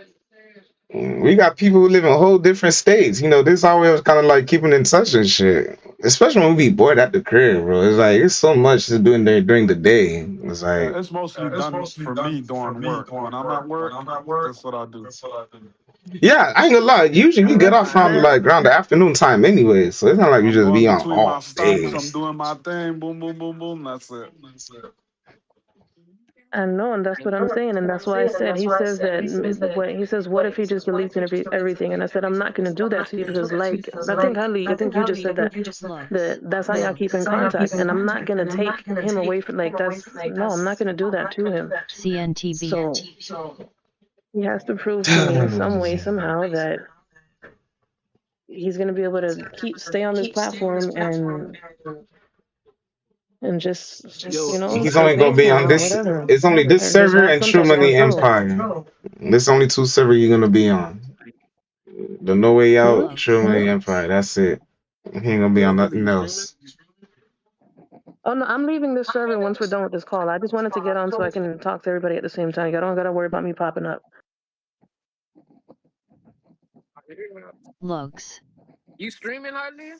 We got people who live in whole different states. This always kind of like keeping in touch and shit. Especially when we be bored at the crib, bro. It's like it's so much to do in there during the day. It's like, It's mostly done for me during work. When I'm at work, that's what I do. yeah, I ain't gonna lie. Usually we get off around like around the afternoon time anyway, so it's not like you I'm just going be on between my all stops. day. I'm doing my thing. Boom, boom, boom, boom. That's it. I know, and that's what I'm saying, and that's why I said, he says that, what if he just deletes everything? And I said, I'm not going to do that to you, because, like, I think you just said that's how y'all keep in contact, and I'm not going to take him away from, like, I'm not going to do that to him. CNTV. So he has to prove to me in some way, somehow, that he's going to be able to stay on this platform and just, He's say only gonna thanks be to on y'all, this. whatever, It's only this or just server have and some True type of Money control. Empire. This only two server you're gonna be on. The No Way Out, True Money Empire. That's it. He ain't gonna be on nothing else. Oh no, I'm leaving this server once we're done with this call. I just wanted to get on so I can talk to everybody at the same time. Y'all don't gotta worry about me popping up. Logs. You streaming, Harley?